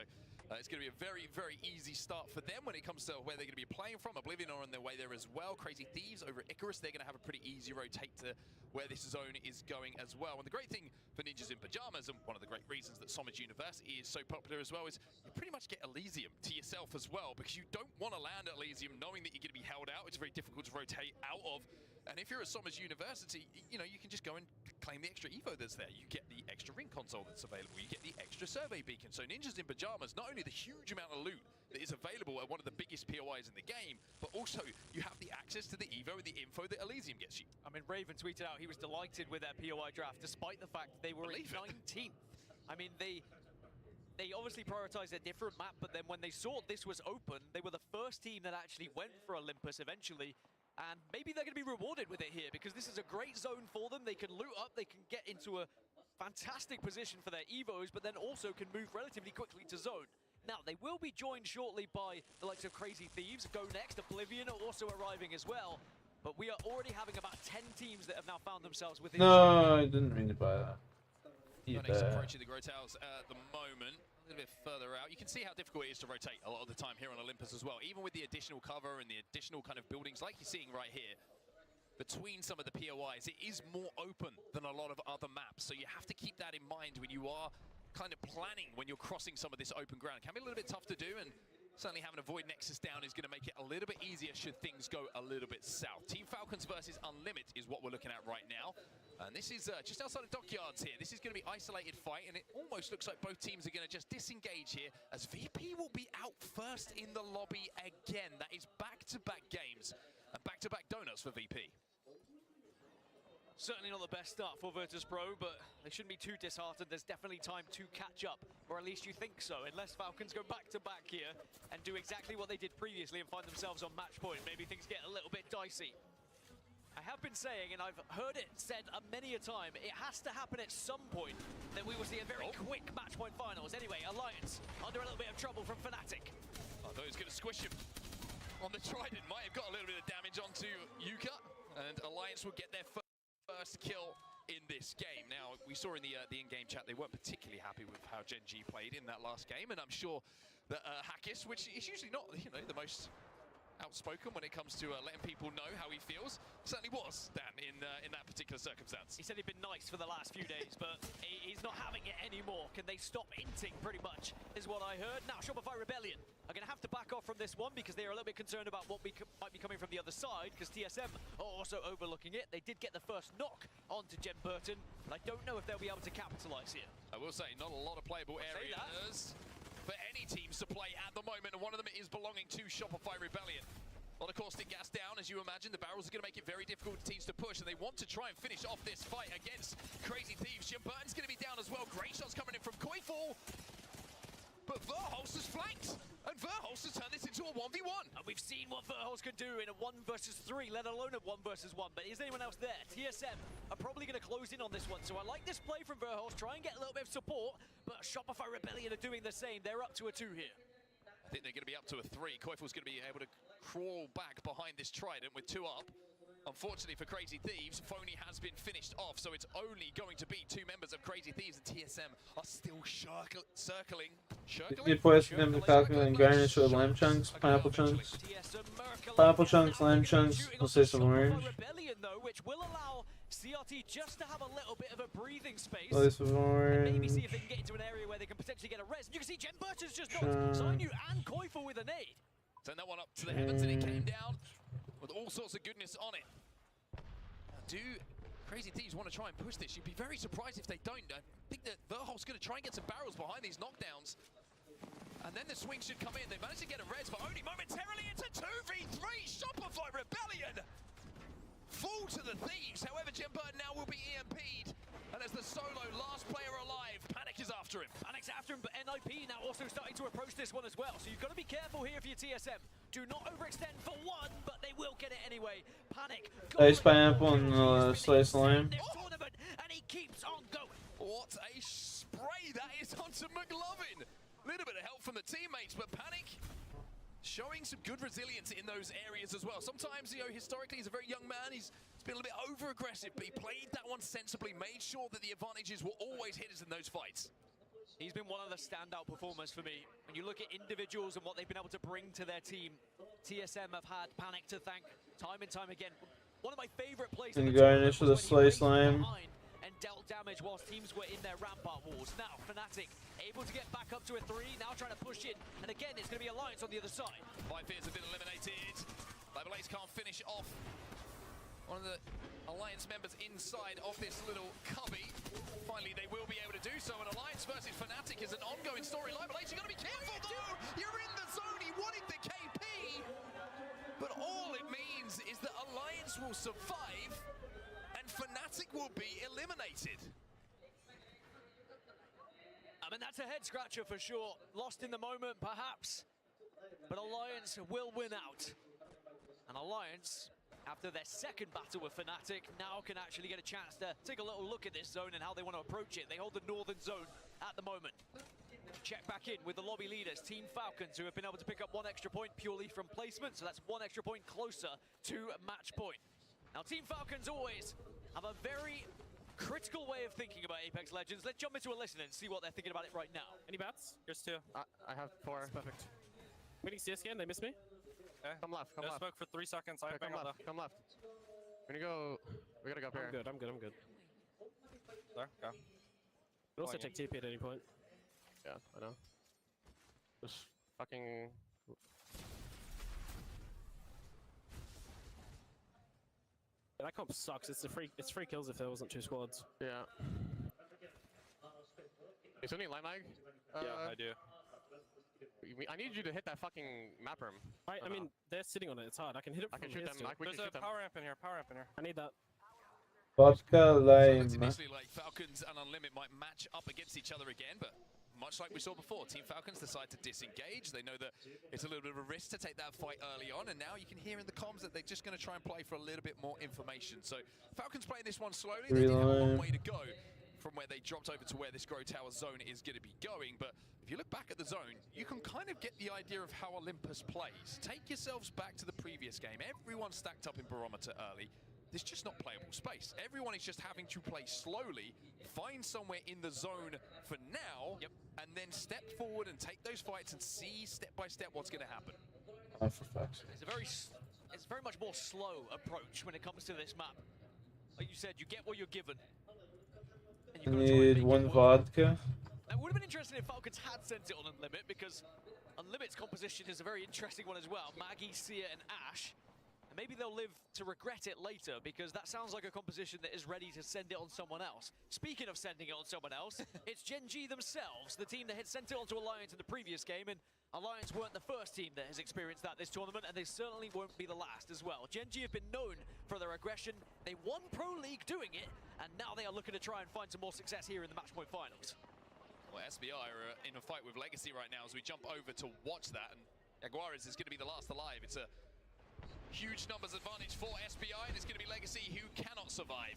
it's going to be a very, very easy start for them when it comes to where they're going to be playing from. Oblivion are on their way there as well. Crazy Thieves over at Icarus, they're going to have a pretty easy rotate to where this zone is going as well. And the great thing for Ninjas in Pajamas, and one of the great reasons that Somers University is so popular as well, is you pretty much get Elysium to yourself as well, because you don't want to land at Elysium knowing that you're going to be held out. It's very difficult to rotate out of. And if you're at Somers University, you know, you can just go and claim the extra Evo that's there. You get the extra ring console that's available. You get the extra survey beacon. So Ninjas in Pajamas, not only the huge amount of loot that is available at one of the biggest POIs in the game, but also you have the access to the Evo and the info that Elysium gets you. I mean, Raven tweeted out he was delighted with their POI draft, despite the fact they were in 19th. I mean, they obviously prioritized a different map, but then when they saw this was open, they were the first team that actually went for Olympus eventually. And maybe they're going to be rewarded with it here, because this is a great zone for them. They can loot up, they can get into a fantastic position for their Evos, but then also can move relatively quickly to zone. Now, they will be joined shortly by the likes of Crazy Thieves. Go Next, Oblivion are also arriving as well. But we are already having about 10 teams that have now found themselves within... No, I didn't mean to buy that. Next approaching the Grow Towers at the moment. A little bit further out. You can see how difficult it is to rotate a lot of the time here on Olympus as well, even with the additional cover and the additional kind of buildings like you're seeing right here. Between some of the POIs, it is more open than a lot of other maps, so you have to keep that in mind when you are kind of planning when you're crossing some of this open ground. It can be a little bit tough to do, and certainly having a Void Nexus down is going to make it a little bit easier should things go a little bit south. Team Falcons versus Unlimit is what we're looking at right now. And this is just outside of Dockyards here. This is going to be isolated fight, and it almost looks like both teams are going to just disengage here, as VP will be out first in the lobby again. That is back-to-back games and back-to-back donuts for VP. Certainly not the best start for Virtus.pro, but they shouldn't be too disheartened. There's definitely time to catch up, or at least you think so, unless Falcons go back-to-back here and do exactly what they did previously and find themselves on match point. Maybe things get a little bit dicey. I have been saying, and I've heard it said many a time, it has to happen at some point that we will see a very quick match point finals. Anyway, Alliance under a little bit of trouble from Fnatic. I thought he was going to squish him on the Trident. Might have got a little bit of damage onto Yuka. And Alliance will get their first kill in this game. Now, we saw in the in-game chat they weren't particularly happy with how Gen G played in that last game, and I'm sure that Hackis, which is usually not, you know, the most outspoken when it comes to letting people know how he feels, certainly was, Dan, in that particular circumstance. He said he'd been nice for the last few days, but he's not having it anymore. Can they stop inting, pretty much, is what I heard. Now, Shopify Rebellion are going to have to back off from this one because they are a little bit concerned about what might be coming from the other side, because TSM are also overlooking it. They did get the first knock onto Jen Burton, but I don't know if they'll be able to capitalize here. I will say, not a lot of playable areas for any teams to play at the moment, and one of them is belonging to Shopify Rebellion. A lot of caustic gas down, as you imagine. The barrels are going to make it very difficult for teams to push, and they want to try and finish off this fight against Crazy Thieves. Jim Burton's going to be down as well. Great shots coming in from Koiful, but Verholst has flanked, and Verholst has turned this into a 1v1. And we've seen what Verholst can do in a 1 versus 3, let alone a 1 versus 1. But is anyone else there? TSM are probably going to close in on this one. So I like this play from Verholst. Try and get a little bit of support, but Shopify Rebellion are doing the same. They're up to a 2 here. I think they're going to be up to a 3. Koifel's going to be able to crawl back behind this Trident with 2 up. Unfortunately for Crazy Thieves, Phony has been finished off, so it's only going to be 2 members of Crazy Thieves, and TSM are still circling. Después de Falcon and garnish with lime chunks, pineapple chunks. Pineapple chunks, lime chunks, we'll say some orange. Rebellion, though, which will allow CRT just to have a little bit of a breathing space. We'll say some orange. Maybe see if they can get into an area where they can potentially get a res. You can see Jen Burton's just knocked Zainu and Koiful with a nade. Send that one up to the heavens, and it came down with all sorts of goodness on it. Now, do Crazy Thieves want to try and push this? You'd be very surprised if they don't. I think that Verholst's going to try and get some barrels behind these knockdowns. And then the swing should come in. They managed to get a res, but only momentarily. It's a 2v3 Shopify Rebellion. Full to the Thieves. However, Jim Burton now will be EMP'd. And as the solo last player alive, Panic is after him. Panic's after him, but NIP now also starting to approach this one as well. So you've got to be careful here for your TSM. Do not overextend for one, but they will get it anyway. Panic. Ice pineapple and slice lime. Tournament, and he keeps on going. What a spray that is onto McLovin. A little bit of help from the teammates, but Panic showing some good resilience in those areas as well. Sometimes, you know, historically, he's a very young man. He's been a little bit over-aggressive, but he played that one sensibly, made sure that the advantages were always his in those fights. He's been one of the standout performers for me. When you look at individuals and what they've been able to bring to their team, TSM have had Panic to thank time and time again. One of my favorite plays And garnish with a slice lime. And dealt damage whilst teams were in their rampart walls. Now, Fnatic able to get back up to a 3, now trying to push in. And again, it's going to be Alliance on the other side. 5 fears have been eliminated. Level Ace can't finish off one of the Alliance members inside of this little cubby. Finally, they will be able to do so. And Alliance versus Fnatic is an ongoing story. Level Ace, you've got to be careful, though. You're in the zone. He wanted the KP. But all it means is that Alliance will survive and Fnatic will be eliminated. I mean, that's a head scratcher for sure. Lost in the moment, perhaps. But Alliance will win out. And Alliance, after their second battle with Fnatic, now can actually get a chance to take a little look at this zone and how they want to approach it. They hold the northern zone at the moment. Check back in with the lobby leaders, Team Falcons, who have been able to pick up 1 extra point purely from placement. So that's 1 extra point closer to match point. Now, Team Falcons always have a very critical way of thinking about Apex Legends. Let's jump into a listen and see what they're thinking about it right now. Any bats? Here's 2. I have 4. That's perfect. Waiting CS again, they missed me. Okay. Come left, come left. Smoke for 3 seconds. Okay, come left, come left. We're gonna go, we gotta go up here. I'm good. There, go. We also take TP at any point. Yeah, I know. Just fucking... That comp sucks. It's free kills if there wasn't 2 squads. Yeah. Is there any line lag? Yeah, I do. I need you to hit that fucking map room. I mean, they're sitting on it. It's hard. I can hit it from here. There's a power amp in here. I need that. Vodka lime. Initially, like Falcons and Unlimit might match up against each other again, but much like we saw before, Team Falcons decide to disengage. They know that it's a little bit of a risk to take that fight early on, and now you can hear in the comms that they're just going to try and play for a little bit more information. So Falcons playing this one slowly. They did have a long way to go from where they dropped over to where this Grow Tower zone is going to be going, but if you look back at the zone, you can kind of get the idea of how Olympus plays. Take yourselves back to the previous game. Everyone stacked up in Barometer early. there's just not playable space. Everyone is just having to play slowly, find somewhere in the zone for now, and then step forward and take those fights and see step by step what's going to happen. Oh, for fuck's sake. It's a very much more slow approach when it comes to this map. Like you said, you get what you're given. And I you've got to try and need make it one work. vodka. Now, it would have been interesting if Falcons had sent it on Unlimit, because Unlimit's composition is a very interesting one as well. Maggie, Sia, and Ash. And maybe they'll live to regret it later, because that sounds like a composition that is ready to send it on someone else. Speaking of sending it on someone else, it's Gen G themselves, the team that had sent it onto Alliance in the previous game, and Alliance weren't the first team that has experienced that this tournament, and they certainly won't be the last as well. Gen G have been known for their aggression. They won Pro League doing it, and now they are looking to try and find some more success here in the match point finals. Well, SBI are in a fight with Legacy right now as we jump over to watch that, and Jaguares is going to be the last alive. It's a huge numbers advantage for SBI, and it's going to be Legacy who cannot survive.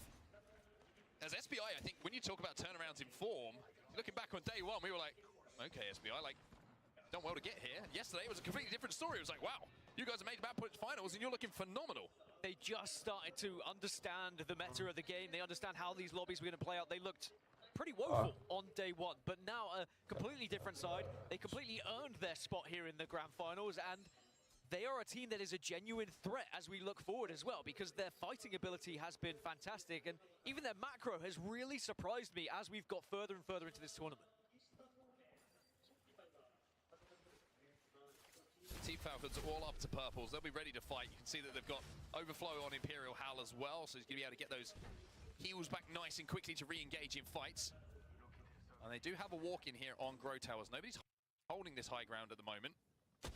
As SBI, I think when you talk about turnarounds in form, looking back on day one, we were like, okay, SBI, like, done well to get here. Yesterday it was a completely different story. It was like, wow, you guys have made map point finals and you're looking phenomenal. They just started to understand the meta of the game. They understand how these lobbies were going to play out. They looked pretty woeful on day one, but now a completely different side. They completely earned their spot here in the grand finals, and they are a team that is a genuine threat as we look forward as well, because their fighting ability has been fantastic, and even their macro has really surprised me as we've got further and further into this tournament. Team Falcons are all up to purples. They'll be ready to fight. You can see that they've got overflow on Imperial Hal as well, so he's going to be able to get those heals back nice and quickly to re-engage in fights. And they do have a walk in here on Grow Towers. Nobody's holding this high ground at the moment.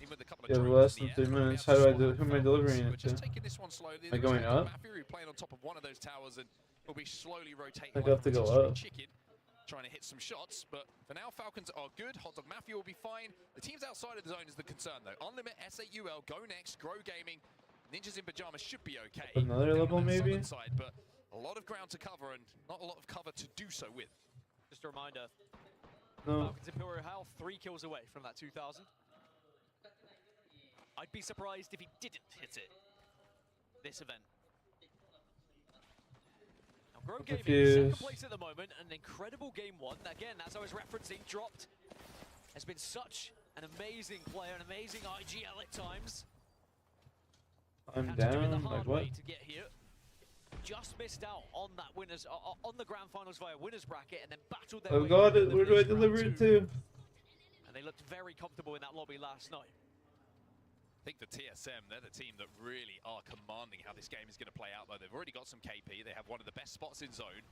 Even with a couple of Yeah, drones less in than the 3 air, minutes. they'll How be do able to I do? Who am I swat delivering Falcons. it We're just to? taking this one slowly. Am I going up? Mafia playing on top of one of those towers, and will be slowly rotating. I have to go up. Chicken, trying to hit some shots, but for now Falcons are good. Hot Dog Mafia will be fine. The teams outside of the zone is the concern though. Unlimit, SAUL, Go Next, Grow Gaming, Ninjas in Pajamas should be okay. Another level maybe? Side, but a lot of ground to cover and not a lot of cover to do so with. Just a reminder, No. Falcons Imperial Hal 3 kills away from that 2000. I'd be surprised if he didn't hit it this event. Now, Grow Gaming, second place at the moment, an incredible game one. Again, as I was referencing, dropped has been such an amazing player, an amazing IGL at times. I'm Had to do it the down. hard Like what? way to get here. Just missed out on that winners on the grand finals via winners bracket, and then battled their Oh way god, through the where do I winners deliver round it two. to? And they looked very comfortable in that lobby last night. I think the TSM, they're the team that really are commanding how this game is going to play out, though. They've already got some KP. They have one of the best spots in zone.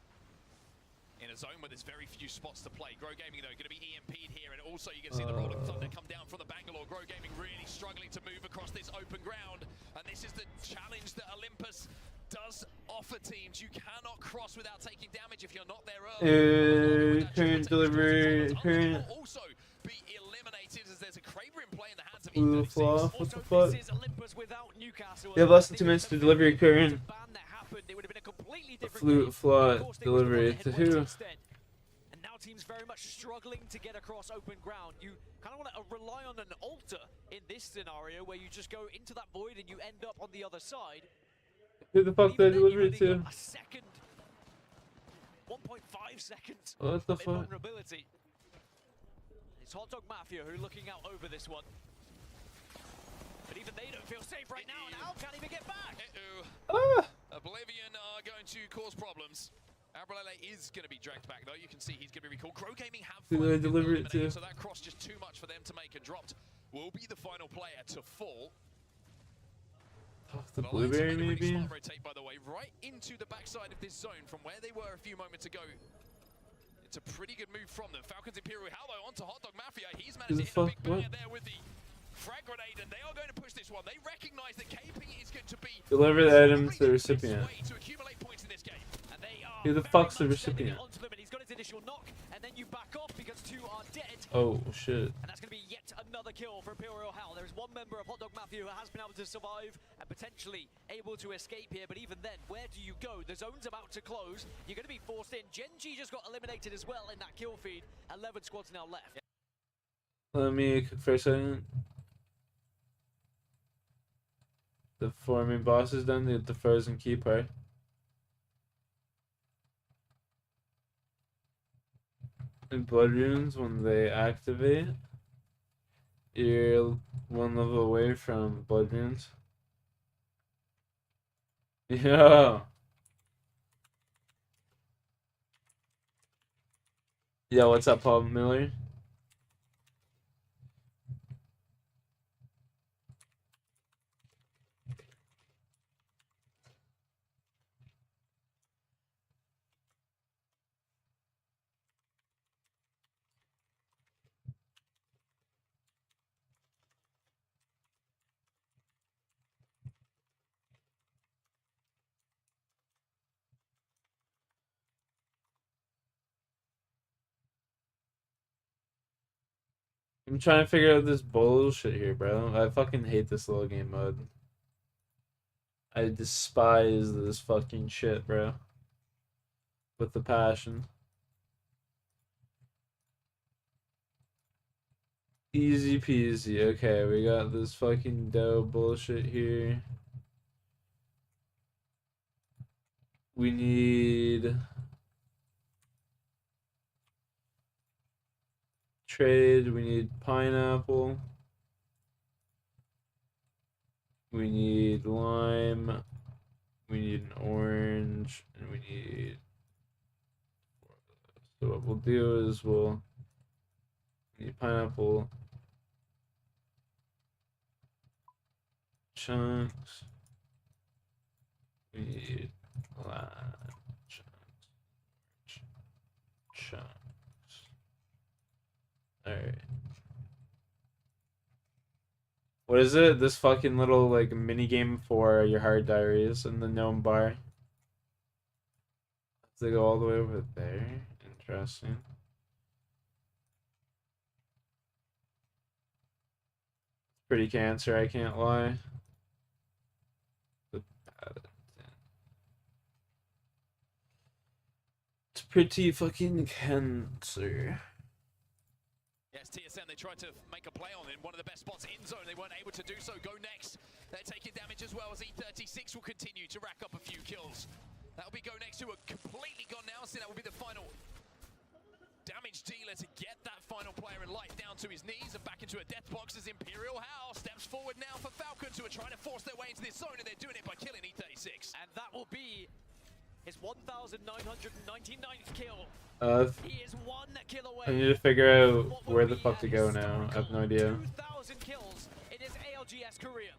In a zone where there's very few spots to play. Grow Gaming, though, going to be EMP'd here. And also, you can see the Rolling Thunder come down from the Bangalore. Grow Gaming really struggling to move across this open ground. And this is the challenge that Olympus does offer teams. You cannot cross without taking damage if you're not there early. Current delivery. Current. Also be eliminated as there's a Kraber in play in the hands of Blue E36. flaw. What the fuck? This is Olympus without Newcastle. You have less than 2 minutes to deliver your current. It would have been a completely different Flute game. flaw Of course, they would have delivery won the to head wins who? instead. And now teams very much struggling to get across open ground. You kind of want to rely on an altar in this scenario where you just go into that void and you end up on the other side. Who the fuck did I deliver it to? A second, 1.5 seconds What the of fuck? invulnerability. It's Hot Dog Mafia who are looking out over this one. But even they don't feel safe right now, and Al can't even get back. Oblivion are going to cause problems. Abralele is going to be dragged back, though. You can see he's going to be recalled. Grow Gaming have Who did I deliver it to? so that cross just too much for them to make, and dropped will be the final player to fall. The blueberry Really maybe? smart rotate, by the way, right into the backside of this zone from where they were a few moments ago. It's a pretty good move from them. Falcons Imperial Hallow onto Hot Dog Mafia. He's managed to hit a big banger there with the frag grenade, and they are going to push this one. They recognize that KP is going to be Deliver the item to the recipient. to accumulate points in this game. And they are Who the fuck's the recipient? onto them, and he's got his initial knock, and then you back off because 2 are dead. Oh shit. And that's going to be yet another kill for Imperial Hal. There is one member of Hot Dog Mafia who has been able to survive and potentially able to escape here. But even then, where do you go? The zone's about to close. You're going to be forced in. Gen G just got eliminated as well in that kill feed. 11 squads now left. Let me cook for a second. The 4 main bosses done, the frozen key part. And blood runes, when they activate, you're one level away from blood runes. Yeah. Yeah, what's up, Paul Miller? I'm trying to figure out this bullshit here, bro. I fucking hate this little game mode. I despise this fucking shit, bro. With the passion. Easy peasy. Okay, we got this fucking dough bullshit here. We need trade. We need pineapple. We need lime. We need an orange. And we need... So what we'll do is we'll need pineapple chunks. We need lime chunks. Alright. What is it? This fucking little like mini game for your Hard Diaries in the gnome bar. Have to go all the way over there. Interesting. Pretty cancer, I can't lie. It's pretty fucking cancer. Yes, TSM, they tried to make a play on in one of the best spots in zone. They weren't able to do so. Go next. They're taking damage as well as E36 will continue to rack up a few kills. That'll be Go next, who are completely gone now. So that will be the final damage dealer to get that final player in life down to his knees and back into a death box as Imperial Howl steps forward now for Falcons, who are trying to force their way into this zone, and they're doing it by killing E36. And that will be his 1,999th kill. He is one kill away. I need to figure out where the fuck to go now. I have no idea. 2,000 kills in his ALGS career.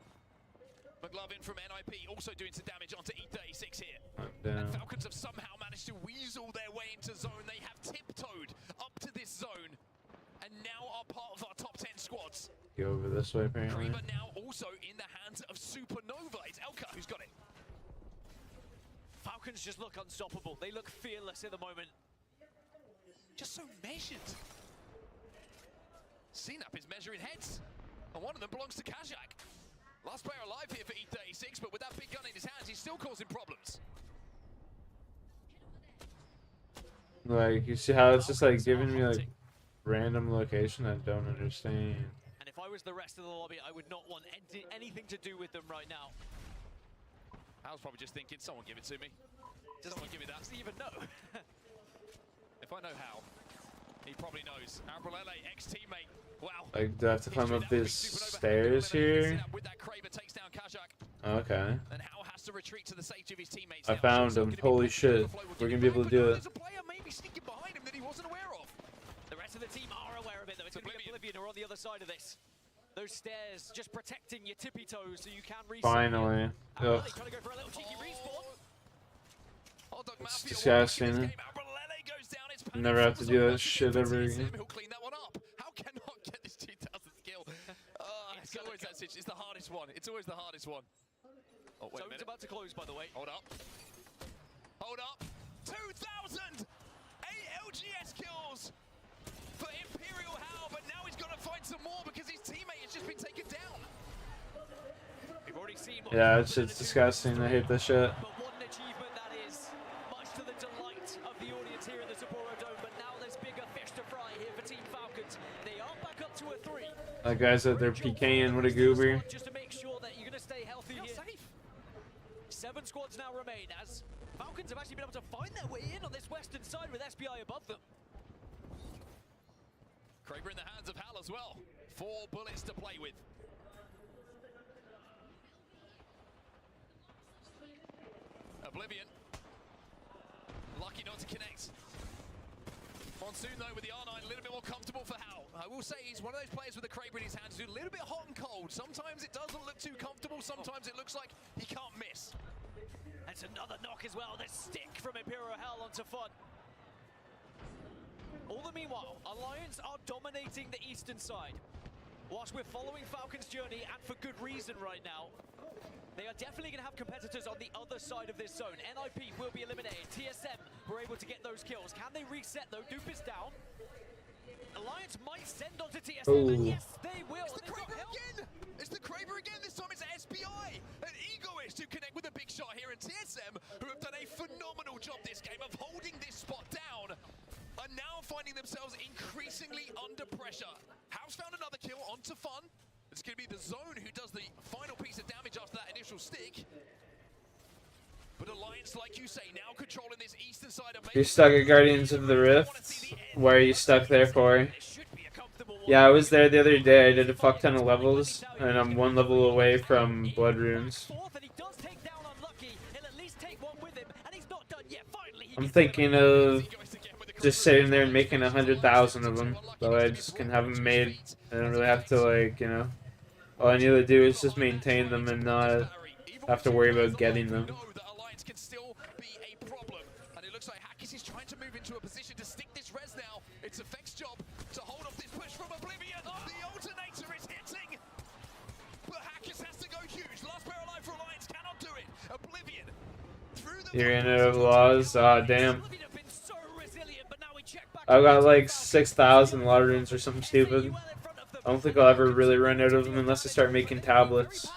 McLovin from NIP also doing some damage onto E36 here. And Falcons have somehow managed to weasel their way into zone. They have tiptoed up to this zone and now are part of our top 10 squads. Go over this way apparently. Kraber now also in the hands of Supernova. It's Elka who's got it. Falcons just look unstoppable. They look fearless at the moment. Just so measured. CNAP is measuring heads, and one of them belongs to Kazak. Last player alive here for E36, but with that big gun in his hands, he's still causing problems. Like, you see how it's just like giving me like random location I don't understand. And if I was the rest of the lobby, I would not want anything to do with them right now. I was probably just thinking, someone give it to me. Someone give me that. Does he even know? If I know how, he probably knows. Arbolele, ex-teammate. Wow. Like, do I have to climb up these stairs here? With that Kraber takes down Kazak. Okay. And Hal has to retreat to the safety of his teammates. I found him. Holy shit. We're gonna be able to do it. There's a player maybe sneaking behind him that he wasn't aware of. The rest of the team are aware of it, though. It's going to be Oblivion who are on the other side of this. Those stairs just protecting your tippy toes so you can reset. Finally. Ugh. Trying to go for a little cheeky respawn. It's disgusting. Never have to do that shit ever again. He'll clean that one up. How can not get this 2,000 skill? It's always that situation. It's the hardest one. It's always the hardest one. Oh, wait a minute. Zone's about to close, by the way. Hold up. Hold up. 2,000! 8 LGS kills for Imperial Howl, but now he's got to find some more because his teammate has just been taken down. We've already seen Yeah, it's disgusting. I hate this shit. but one achievement that is, much to the delight of the audience here in the Sapporo Dome, but now there's bigger fish to fry here for Team Falcons. They are back up to a 3. That guy's out there PKing. What a goober. Just to make sure that you're going to stay healthy here. 7 squads now remain as Falcons have actually been able to find their way in on this western side with SBI above them. Kraber in the hands of Hal as well. 4 bullets to play with. Oblivion. Lucky not to connect. Monsoon though with the R9 a little bit more comfortable for Hal. I will say he's one of those players with the Kraber in his hands who's a little bit hot and cold. Sometimes it doesn't look too comfortable, sometimes it looks like he can't miss. That's another knock as well. The stick from Imperial Hell onto Fun. All the meanwhile, Alliance are dominating the eastern side. Whilst we're following Falcon's journey, and for good reason right now, they are definitely going to have competitors on the other side of this zone. NIP will be eliminated. TSM were able to get those kills. Can they reset though? Dupe is down. Alliance might send onto TSM, and yes, they will. It's the Kraber again! It's the Kraber again! This time it's SBI! An Egoist who connect with a big shot here, and TSM, who have done a phenomenal job this game of holding this spot down, are now finding themselves increasingly under pressure. House found another kill onto Fun. It's going to be the Zone who does the final piece of damage after that initial stick. But Alliance, like you say, now controlling this eastern side of... You're stuck at Guardians of the Rift? Where are you stuck there for? Yeah, I was there the other day. I did a fuck ton of levels, and I'm 1 level away from Blood Runes. I'm thinking of just sitting there and making 100,000 of them, so I just can have them made. I don't really have to, like, you know, all I need to do is just maintain them and not have to worry about getting them. Can still be a problem, and it looks like Hackis is trying to move into a position to stick this res now. It's Effect's job to hold off this push from Oblivion. The alternator is hitting, but Hackis has to go huge. Last pair alive for Alliance cannot do it. Oblivion through the... You're in of laws? Aw, damn. I've got like 6,000 Law Runes or something stupid. I don't think I'll ever really run out of them unless I start making tablets.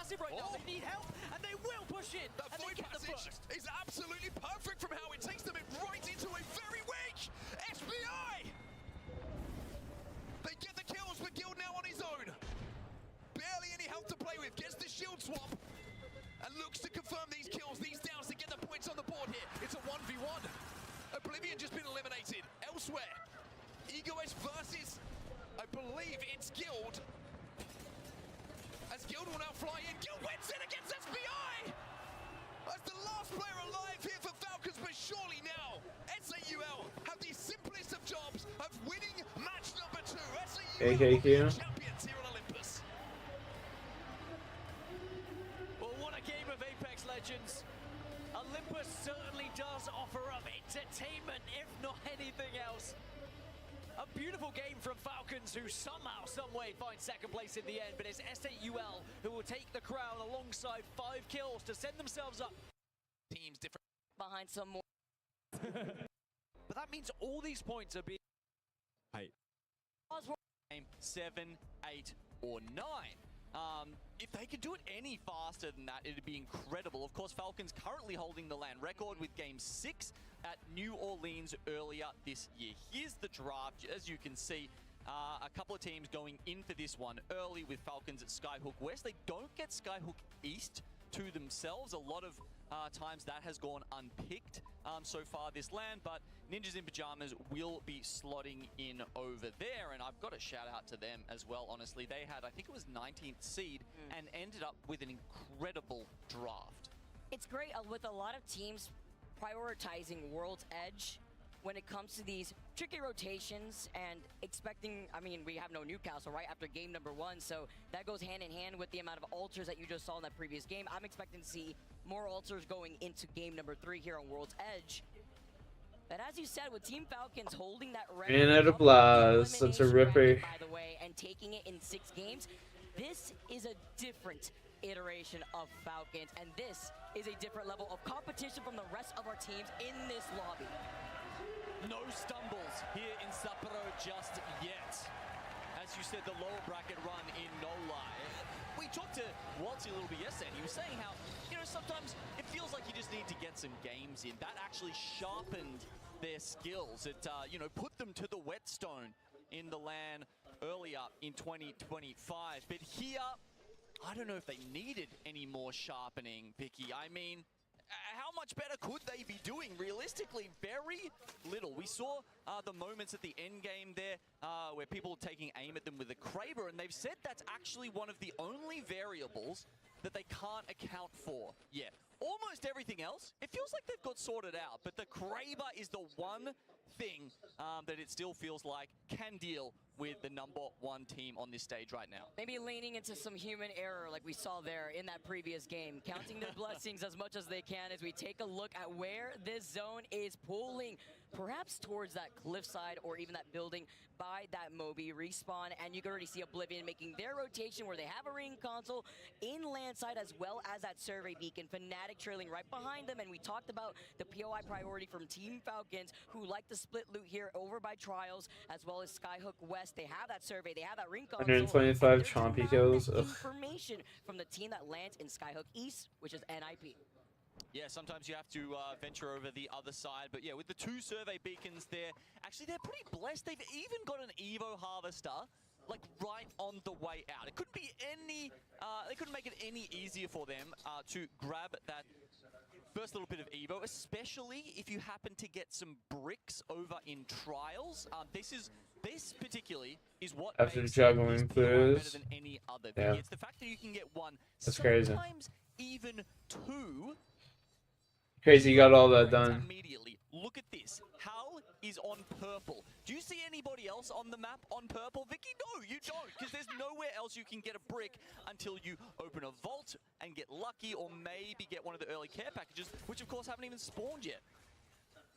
Swap and looks to confirm these kills, these downs to get the points on the board here. It's a 1v1. Oblivion just been eliminated. Elsewhere, Egoist versus, I believe it's Guild. As Guild will now fly in. Guild wins it against SBI! As the last player alive here for Falcons, but surely now, SAUL have the simplest of jobs of winning match number 2. SAUL champions here on Olympus. Legends. Olympus certainly does offer up entertainment, if not anything else. A beautiful game from Falcons, who somehow, someway find second place in the end, but it's SAUL who will take the crown alongside 5 kills to send themselves up. Teams different behind some more. But that means all these points are being... 7, 8, or 9. If they could do it any faster than that, it'd be incredible. Of course, Falcons currently holding the land record with Game 6 at New Orleans earlier this year. Here's the draft. As you can see, a couple of teams going in for this one early with Falcons at Skyhook West. They don't get Skyhook East to themselves. A lot of times that has gone unpicked so far this land, but Ninjas in Pajamas will be slotting in over there, and I've got a shout out to them as well. Honestly, they had, I think it was 19th seed and ended up with an incredible draft. It's great with a lot of teams prioritizing World's Edge when it comes to these tricky rotations and expecting, I mean, we have no Newcastle right after game number 1, so that goes hand in hand with the amount of altars that you just saw in that previous game. I'm expecting to see more altars going into game number 3 here on World's Edge. But as you said, with Team Falcons holding that record, And out of blast, that's a ripper. by the way, and taking it in 6 games, this is a different iteration of Falcons, and this is a different level of competition from the rest of our teams in this lobby. No stumbles here in Sapporo just yet. As you said, the lower bracket run in no lie. We talked to Walty a little bit yesterday, and he was saying how, you know, sometimes it feels like you just need to get some games in. That actually sharpened their skills. It, you know, put them to the whetstone in the LAN earlier in 2025. But here, I don't know if they needed any more sharpening, Vicky. I mean, how much better could they be doing? Realistically, very little. We saw the moments at the end game there where people were taking aim at them with a Kraber, and they've said that's actually one of the only variables that they can't account for yet. Almost everything else, it feels like they've got sorted out, but the Kraber is the one thing that it still feels like can deal with the #1 team on this stage right now. Maybe leaning into some human error like we saw there in that previous game. Counting their blessings as much as they can as we take a look at where this zone is pulling. Perhaps towards that cliffside or even that building by that Moby respawn. And you can already see Oblivion making their rotation where they have a ring console in landside as well as that survey beacon. Fnatic trailing right behind them. And we talked about the POI priority from Team Falcons who like to split loot here over by Trials as well as Skyhook West. They have that survey, they have that ring console. 125 chompy kills. Information from the team that lands in Skyhook East, which is NIP. Yeah, sometimes you have to venture over the other side. But yeah, with the 2 survey beacons there, actually they're pretty blessed. They've even got an Evo Harvester, like right on the way out. It couldn't be any, they couldn't make it any easier for them to grab that first little bit of Evo, especially if you happen to get some bricks over in Trials. This particularly is what after makes juggling clues. better than any other. Yeah. It's the fact that you can get one, That's crazy. sometimes even 2. Crazy, you got all that done. Immediately. Look at this. Hal is on purple. Do you see anybody else on the map on purple? Vicky, no, you don't, because there's nowhere else you can get a brick until you open a vault and get lucky, or maybe get one of the early care packages, which of course haven't even spawned yet.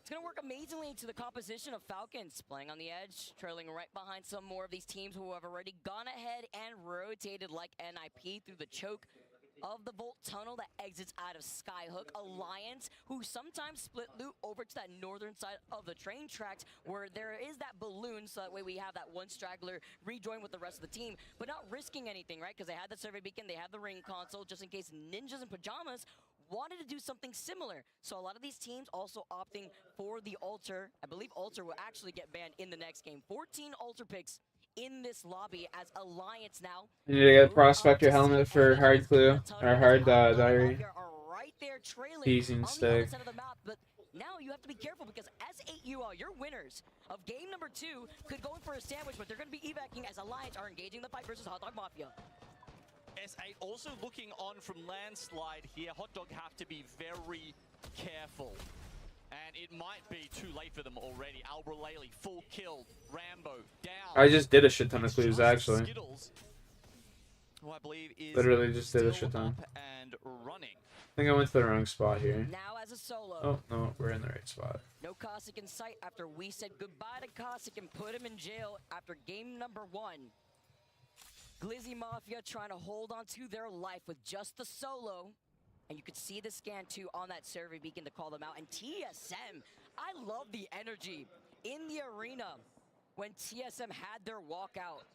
It's going to work amazingly to the composition of Falcons, playing on the edge, trailing right behind some more of these teams who have already gone ahead and rotated like NIP through the choke of the Vault Tunnel that exits out of Skyhook. Alliance, who sometimes split loot over to that northern side of the train tracks where there is that balloon, so that way we have that one straggler rejoin with the rest of the team, but not risking anything, right? Because they had the survey beacon, they have the ring console, just in case ninjas in pajamas wanted to do something similar. So a lot of these teams also opting for the altar. I believe altar will actually get banned in the next game. 14 altar picks in this lobby as Alliance now. You need to get Prospector helmet for hard clue or hard diary. Right there trailing Teasing on the stick. other side of the map, but now you have to be careful because S8UL, your winners of game number 2, could go in for a sandwich, but they're going to be evacing as Alliance are engaging the fight versus Hot Dog Mafia. S8 also looking on from landslide here. Hot Dog have to be very careful. And it might be too late for them already. Albralele, full kill. Rambo, down. I just did a shit ton of clues, actually. Skittles, who I believe is Literally just did a shit ton. up and running. I think I went to the wrong spot here. Now as a solo. Oh, no, we're in the right spot. No Cossack in sight after we said goodbye to Cossack and put him in jail after game number 1. Glizzy Mafia trying to hold on to their life with just the solo. And you could see the scan too on that survey beacon to call them out. And TSM, I love the energy in the arena when TSM had their walkout.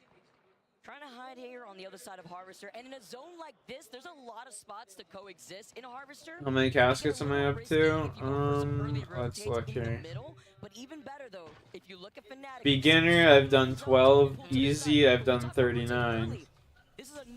Trying to hide here on the other side of Harvester. And in a zone like this, there's a lot of spots to coexist in Harvester. How many caskets am I up to? Let's look here. But even better though, if you look at Fnatic, Beginner, I've done 12. Easy, I've done 39.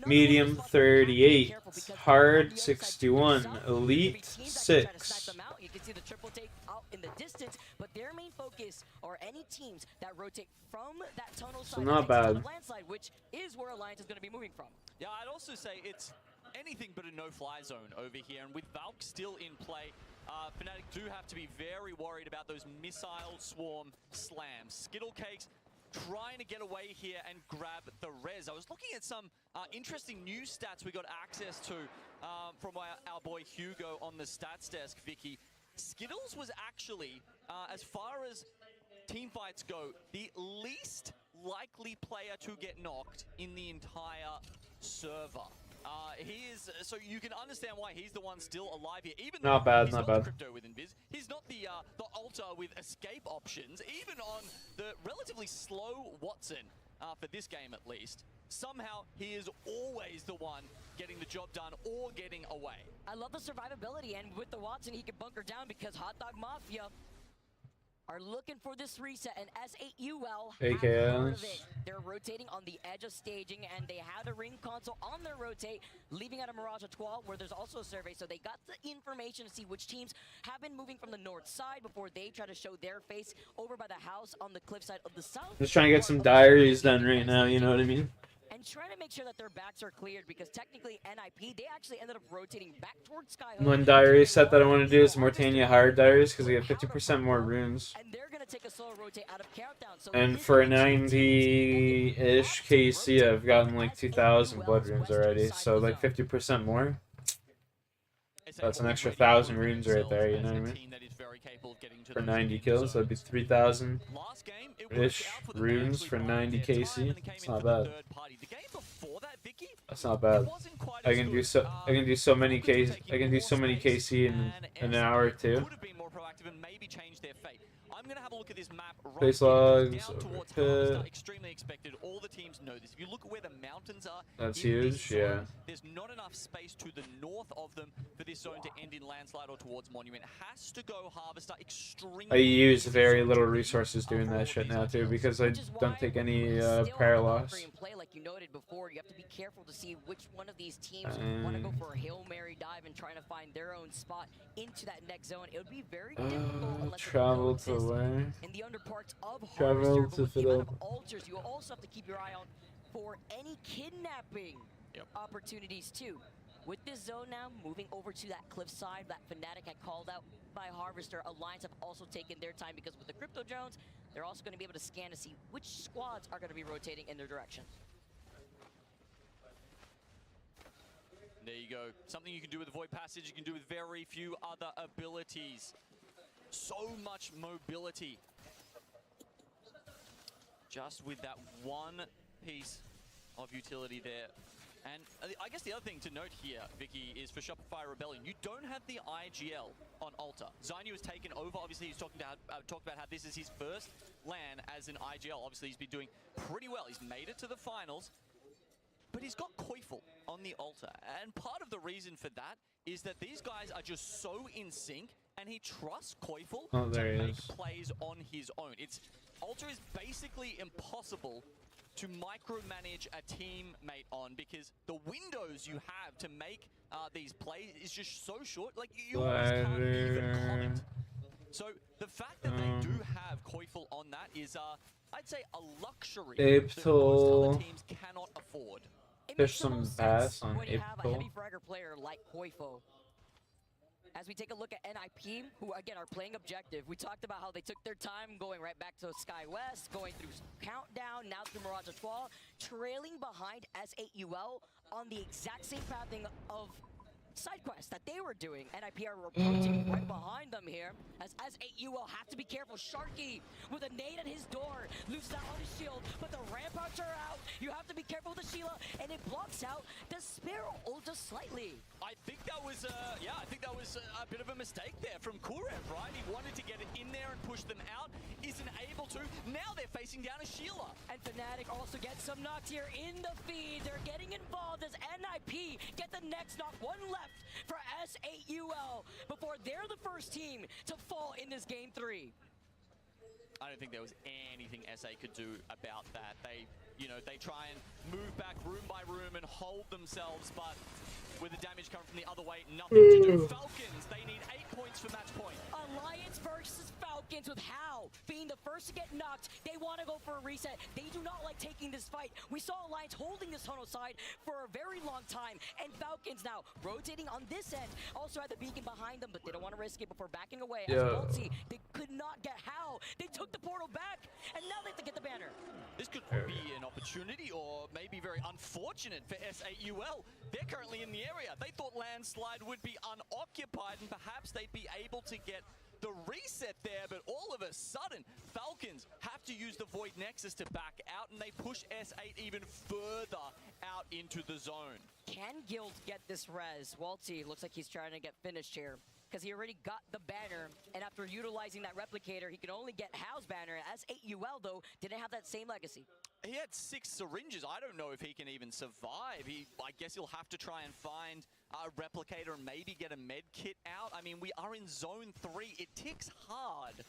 Medium, 38. Hard, 61. Elite, 6. You can see the triple take out in the distance, but their main focus are any teams that rotate from that tunnel side, So not bad. to the landslide, which is where Alliance is going to be moving from. Yeah, I'd also say it's anything but a no-fly zone over here, and with Valk still in play, Fnatic do have to be very worried about those missile swarm slams. Skittle Cakes trying to get away here and grab the res. I was looking at some interesting news stats we got access to from our boy Hugo on the stats desk, Vicky. Skittles was actually, as far as team fights go, the least likely player to get knocked in the entire server. He is, so you can understand why he's the one still alive here. Even Not though bad, he's not got bad. the crypto with Invis, he's not the altar with escape options. Even on the relatively slow Watson, for this game at least, somehow he is always the one getting the job done or getting away. I love the survivability, and with the Watson, he can bunker down because Hot Dog Mafia are looking for this reset, and S8UL AKS. have heard of it. They're rotating on the edge of staging, and they have the ring console on their rotate, leaving at a Mirage at 12, where there's also a survey, so they got the information to see which teams have been moving from the north side before they try to show their face over by the house on the cliffside of the south. Just trying to get some diaries done right now, you know what I mean? And trying to make sure that their backs are cleared, because technically NIP, they actually ended up rotating back towards Skyhook. One diary set that I want to do is Mortania Hard Diaries because I get 50% more runes. And they're going to take a slow rotate out of Countdown. So And for 90-ish KC, I've gotten like 2,000 blood runes already, so like 50% more. That's an extra 1,000 runes right there, you know what I mean? For 90 kills, that'd be 3,000-ish runes for 90 KC. It's not bad. That's not bad. I can do so many KC in an hour or two. I'm going to have a look at this map right Face here. logs, Down towards okay. Harvester, extremely expected. All the teams know this. If you look at where the mountains are, That's in this huge, zone, yeah. There's not enough space to the north of them for this zone to end in landslide or towards Monument. Has to go Harvester extremely. I use very little resources doing that shit now too because I don't take any prayer loss. Like you noted before, you have to be careful to see which one of these teams want to go for a Hail Mary dive and trying to find their own spot into that next zone. It would be very difficult unless Travel to where? in the underparts of Travel Harvester, to but with the amount of Philadelphia. altars, you also have to keep your eye out for any kidnapping opportunities too. With this zone now moving over to that cliffside that Fnatic had called out by Harvester, Alliance have also taken their time because with the crypto drones, they're also going to be able to scan to see which squads are going to be rotating in their direction. There you go. Something you can do with the Void Passage, you can do with very few other abilities. So much mobility. Just with that one piece of utility there. And I guess the other thing to note here, Vicky, is for Shopify Rebellion, you don't have the IGL on Altar. Zainu has taken over. Obviously, he's talked about how this is his first LAN as an IGL. Obviously, he's been doing pretty well. He's made it to the finals. But he's got Koifel on the Altar. And part of the reason for that is that these guys are just so in sync, and he trusts Koifel to make plays on his own. Altar is basically impossible to micromanage a teammate on because the windows you have to make these plays is just so short. Like, you almost can't even comment. So the fact that they do have Koifel on that is, I'd say, a luxury that most other teams cannot afford. There's some pass on when you have a April. heavy fragger player like Koifel. As we take a look at NIP, who again are playing objective, we talked about how they took their time going right back to Sky West, going through Countdown, now through Mirage 12, trailing behind S8UL on the exact same pathing of side quest that they were doing. NIP are approaching right behind them here as S8UL have to be careful. Sharky with a nade at his door, loses out on his shield, but the ramparts are out. You have to be careful with the Sheila, and it blocks out the Sparrow just slightly. I think that was, I think that was a bit of a mistake there from Kourend, right? He wanted to get it in there and push them out, isn't able to. Now they're facing down a Sheila. And Fnatic also gets some knocks here in the feed. They're getting involved as NIP get the next knock. One left for S8UL before they're the first team to fall in this game 3. I don't think there was anything SA could do about that. They try and move back room by room and hold themselves, but with the damage coming from the other way, nothing to do. Falcons, they need 8 points for match point. Alliance versus Falcons with Hal being the first to get knocked. They want to go for a reset. They do not like taking this fight. We saw Alliance holding this tunnel side for a very long time, and Falcons now rotating on this end. Also had the beacon behind them, but they don't want to risk it before backing away. As Multi, they could not get Hal. They took the portal back, and now they have to get the banner. This could be an opportunity, or maybe very unfortunate for S8UL. They're currently in the area. They thought landslide would be unoccupied, and perhaps they'd be able to get the reset there, but all of a sudden, Falcons have to use the Void Nexus to back out, and they push S8 even further out into the zone. Can Guild get this res? Walty looks like he's trying to get finished here, because he already got the banner, and after utilizing that replicator, he can only get Hal's banner. S8UL, though, didn't have that same legacy. He had 6 syringes. I don't know if he can even survive. I guess he'll have to try and find a replicator and maybe get a med kit out. I mean, we are in zone 3. It ticks hard.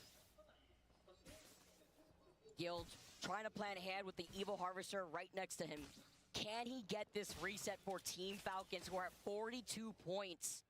Guild trying to plan ahead with the Evil Harvester right next to him. Can he get this reset for Team Falcons, who are at 42 points?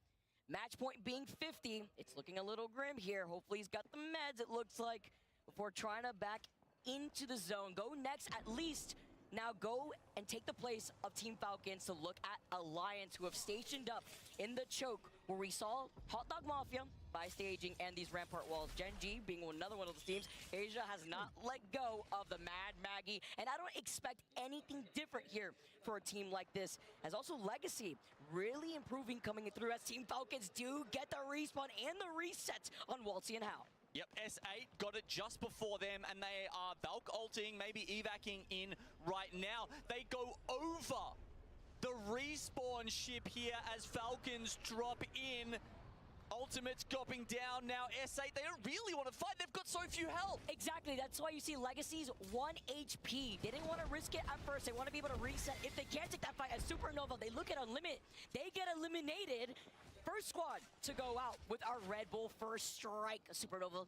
Match point being 50. It's looking a little grim here. Hopefully he's got the meds, it looks like, before trying to back into the zone. Go next, at least. Now go and take the place of Team Falcons to look at Alliance, who have stationed up in the choke, where we saw Hot Dog Mafia by staging and these rampart walls. Gen G being another one of those teams. Asia has not let go of the Mad Maggie, and I don't expect anything different here for a team like this. As also Legacy really improving coming through, as Team Falcons do get the respawn and the reset on Waltzy and Hal. Yep, S8 got it just before them, and they are Valk ulting, maybe evacing in right now. They go over the respawn ship here as Falcons drop in. Ultimate's dropping down now. S8, they don't really want to fight. They've got so few health. Exactly. That's why you see Legacy's 1 HP. They didn't want to risk it at first. They want to be able to reset. If they can't take that fight as Supernova, they look at Unlimit. They get eliminated. First squad to go out with our Red Bull first strike. Supernova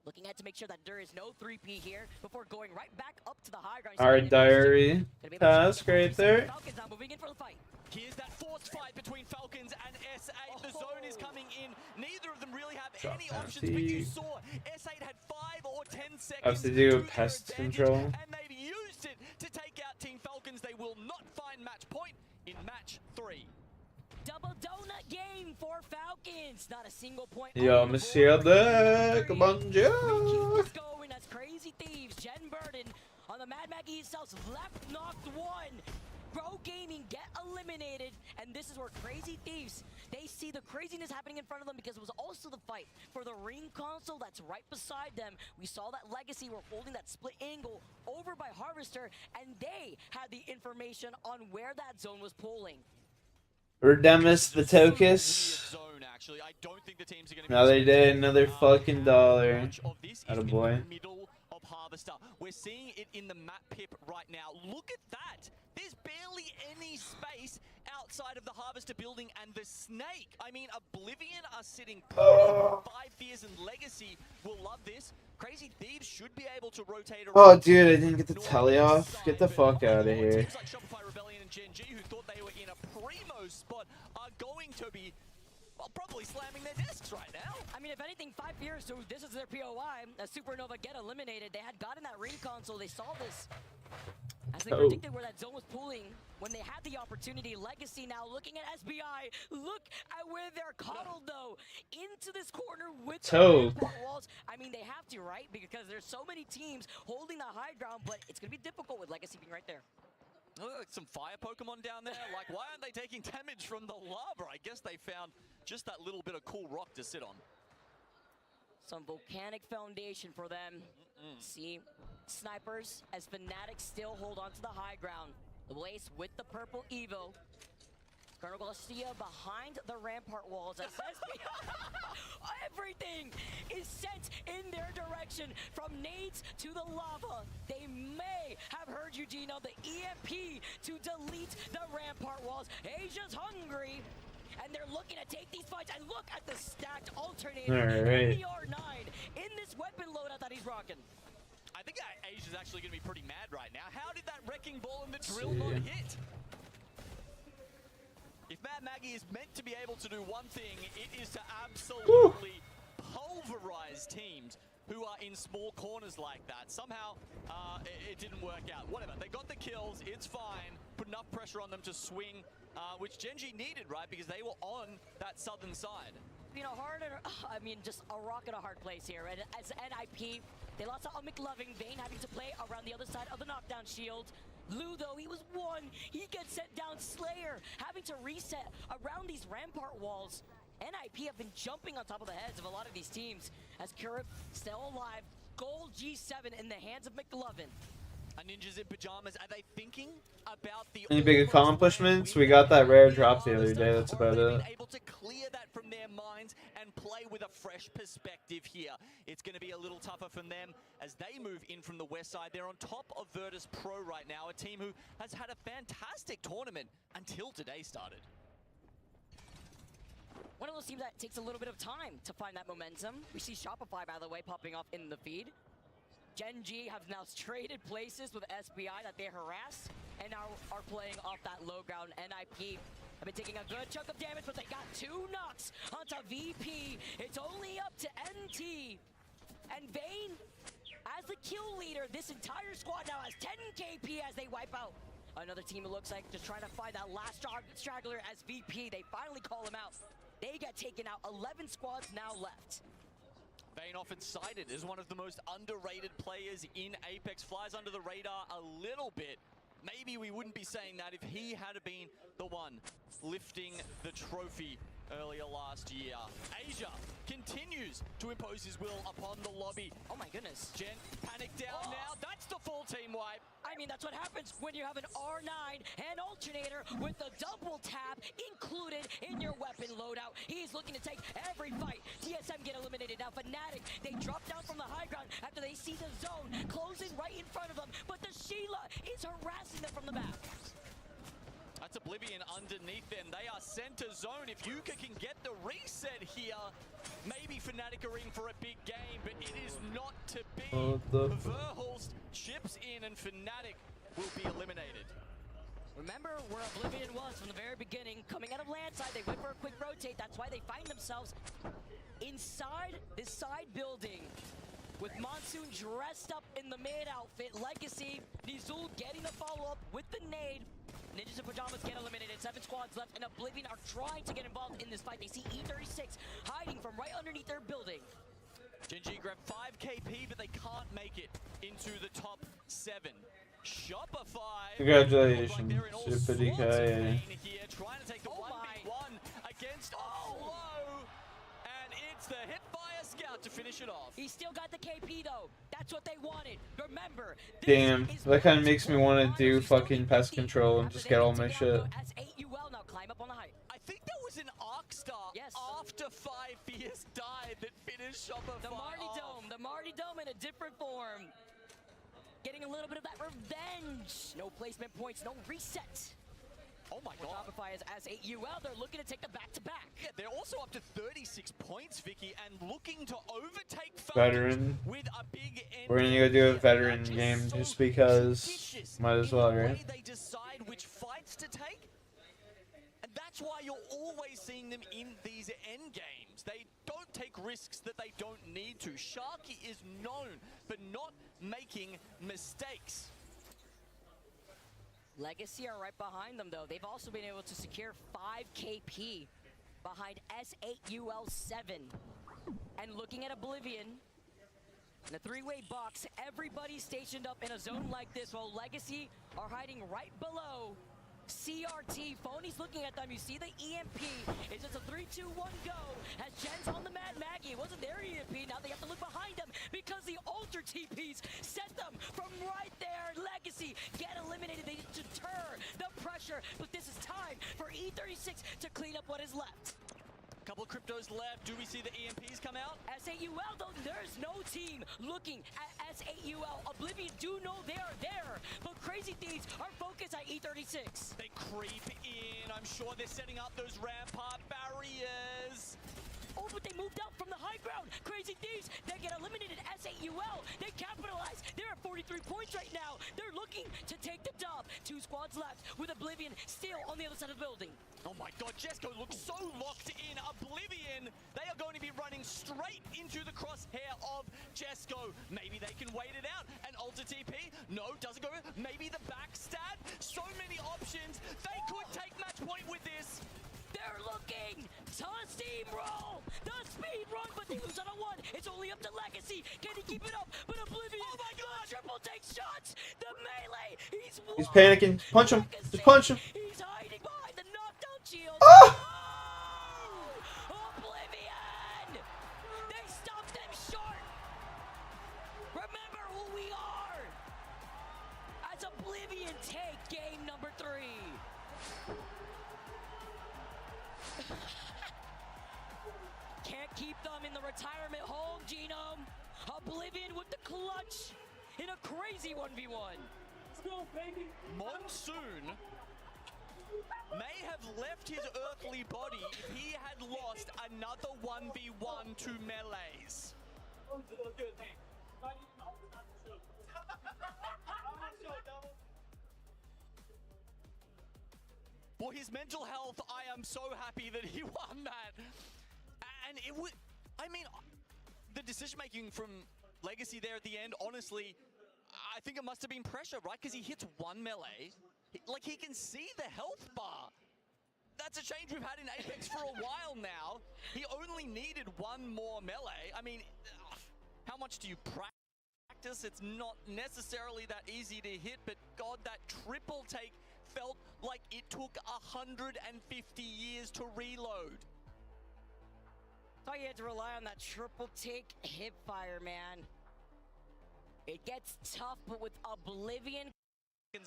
looking at to make sure that there is no 3P here before going right back up to the high ground. Our diary task right there. Falcons now moving in for the fight. Here's that forced fight between Falcons and S8. The zone is coming in. Neither of them really have any options, but you saw S8 had 5 or 10 seconds Have to do to pest their control. advantage, and they've used it to take out Team Falcons. They will not find match point in match 3. Double donut game for Falcons. Not a single point. Yo, Monsieur de We bonjour. keep this going as Crazy Thieves. Jen Burden on the Mad Maggie himself, left knocked one. Bro Gaming get eliminated, and this is where Crazy Thieves, they see the craziness happening in front of them, because it was also the fight for the ring console that's right beside them. We saw that Legacy were holding that split angle over by Harvester, and they had the information on where that zone was pulling. Redemus the Tokus. Zone, actually. I don't think the teams are going to Now they did another fucking dollar. Attaboy. middle of Harvester. We're seeing it in the map pip right now. Look at that. There's barely any space outside of the Harvester building and the Snake. I mean, Oblivion are sitting pretty. 5 Fears and Legacy will love this. Crazy Thieves should be able to rotate around. Oh, dude, I didn't get the telly off. Get the fuck out of here. Teams like Shopify Rebellion and Gen G, who thought they were in a primo spot, are going to be, well, probably slamming their desks right now. I mean, if anything, 5 Fears, so this is their POI. As Supernova get eliminated, they had gotten that ring console. They saw this as they predicted where that zone was pulling when they had the opportunity. Legacy now looking at SBI. Look at where they're coddled, though. Into this corner with the rampart walls. I mean, they have to, right? Because there's so many teams holding the high ground, but it's going to be difficult with Legacy being right there. Like some fire Pokemon down there. Like, why aren't they taking damage from the lava? I guess they found just that little bit of cool rock to sit on. Some volcanic foundation for them. See, snipers as Fanatics still hold on to the high ground. The Blaze with the purple Evo. Colonel Garcia behind the rampart walls. As everything is sent in their direction, from nades to the lava. They may have heard Eugene, the EMP to delete the rampart walls. Asia's hungry, and they're looking to take these fights. And look at the stacked alternator in the R9 in this weapon loadout that he's rocking. I think Asia's actually going to be pretty mad right now. How did that wrecking ball and the drill not hit? If Mad Maggie is meant to be able to do one thing, it is to absolutely pulverize teams who are in small corners like that. Somehow, it didn't work out. Whatever, they got the kills, it's fine. Put enough pressure on them to swing, which Gen G needed, right? Because they were on that southern side. You know, I mean, just a rock in a hard place here. And as NIP, they lost out on McLovin. Vayne having to play around the other side of the knockdown shield. Lou, though, he was one. He gets sent down. Slayer having to reset around these rampart walls. NIP have been jumping on top of the heads of a lot of these teams. As Kourend still alive. Gold G7 in the hands of McLovin. Ninjas in pajamas, are they thinking about the Any big accomplishments? We got that rare drop the other day. That's about it. able to clear that from their minds and play with a fresh perspective here? It's going to be a little tougher for them as they move in from the west side. They're on top of Virtus Pro right now, a team who has had a fantastic tournament until today started. One of those teams that takes a little bit of time to find that momentum. We see Shopify, by the way, popping off in the feed. Gen G have now traded places with SBI that they harassed and now are playing off that low ground. NIP have been taking a good chunk of damage, but they got 2 knocks onto VP. It's only up to NT. And Vayne, as the kill leader, this entire squad now has 10 KP as they wipe out another team. It looks like just trying to find that last straggler as VP. They finally call him out. They get taken out. 11 squads now left. Vayne often cited as one of the most underrated players in Apex. Flies under the radar a little bit. Maybe we wouldn't be saying that if he had been the one lifting the trophy earlier last year. Asia continues to impose his will upon the lobby. Oh my goodness. Gen panic down now. That's the full team wipe. I mean, that's what happens when you have an R9 and alternator with the double tap included in your weapon loadout. He's looking to take every fight. TSM get eliminated. Now Fnatic, they drop down from the high ground after they see the zone closing right in front of them, but the Sheila is harassing them from the back. That's Oblivion underneath them. They are center zone. If Yuka can get the reset here, maybe Fnatic are in for a big game, but it is not to be. Verhulst chips in and Fnatic will be eliminated. Remember where Oblivion was from the very beginning. Coming out of landside, they went for a quick rotate. That's why they find themselves inside this side building with Monsoon dressed up in the maid outfit. Legacy, Nizul getting the follow-up with the nade. Ninjas in pajamas get eliminated. 7 squads left, and Oblivion are trying to get involved in this fight. They see E36 hiding from right underneath their building. Gen G grab 5 KP, but they can't make it into the top 7. Shopify. Congratulations, Shippity Kai. Here, trying to take the 1v1 against Flow, and it's the Hipfire Scout to finish it off. He still got the KP though. That's what they wanted. Remember, Damn, that kind of makes me want to do fucking pest control and just get all my shit. S8UL now climb up on the height. I think there was an arc star after 5 Fierce died that finished Shopify. The Marty Dome in a different form. Getting a little bit of that revenge. No placement points, no reset. Oh my god. Shopify is S8UL. They're looking to take the back-to-back. Yeah, they're also up to 36 points, Vicky, and looking to overtake Veteran. with a big end. We're gonna go do a veteran game just because. Might as well, right? They decide which fights to take. And that's why you're always seeing them in these end games. They don't take risks that they don't need to. Sharky is known for not making mistakes. Legacy are right behind them, though. They've also been able to secure 5 KP behind S8UL7. And looking at Oblivion, in a 3-way box, everybody's stationed up in a zone like this, while Legacy are hiding right below. CRT, Phony's looking at them. You see the EMP. It's just a 3-2-1 go. As Jen's on the Mad Maggie. It wasn't their EMP. Now they have to look behind them because the Ultra TPs set them from right there. Legacy get eliminated. They deter the pressure. But this is time for E36 to clean up what is left. Couple of cryptos left. Do we see the EMPs come out? S8UL, though, there's no team looking at S8UL. Oblivion do know they are there, but Crazy Thieves are focused at E36. They creep in. I'm sure they're setting up those rampart barriers. Oh, but they moved out from the high ground. Crazy Thieves, they get eliminated. S8UL, they capitalize. They're at 43 points right now. They're looking to take the dub. 2 squads left with Oblivion still on the other side of the building. Oh my god, Jesco looks so locked in. Oblivion, they are going to be running straight into the crosshair of Jesco. Maybe they can wait it out. An Ultra TP? No, doesn't go. Maybe the backstab? So many options. They could take match point with this. They're looking to steamroll the speed run, but they lose on a 1. It's only up to Legacy. Can he keep it up? But Oblivion, oh my god, triple takes shots. The melee, He's panicking. Punch him. Just punch him. He's hiding behind the knockdown shield. Ah! Oblivion! They stopped them short. Remember who we are. As Oblivion take game number 3. Can't keep them in the retirement home, Genome. Oblivion with the clutch in a crazy 1v1. Let's go, baby. Monsoon may have left his earthly body if he had lost another 1v1 to melees. For his mental health, I am so happy that he won that. And it would, I mean, the decision-making from Legacy there at the end, honestly, I think it must have been pressure, right? Because he hits one melee. Like, he can see the health bar. That's a change we've had in Apex for a while now. He only needed one more melee. I mean, how much do you practice? It's not necessarily that easy to hit, but God, that triple take felt like it took 150 years to reload. Thought you had to rely on that triple take hip fire, man. It gets tough, but with Oblivion, A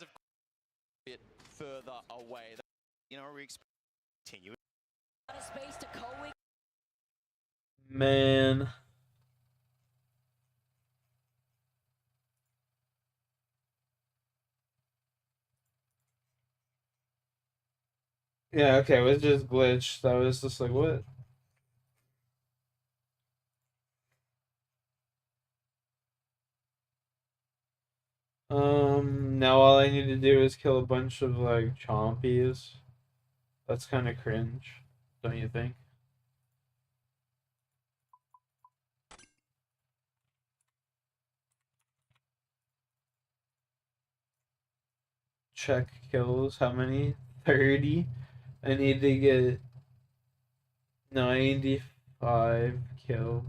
bit further away. You know, we continue. Space to co-wing. Man. Yeah, okay, it was just glitched. I was just like, what? Now all I need to do is kill a bunch of, like, chompies. That's kind of cringe, don't you think? Check kills, how many? 30? I need to get 95 kills.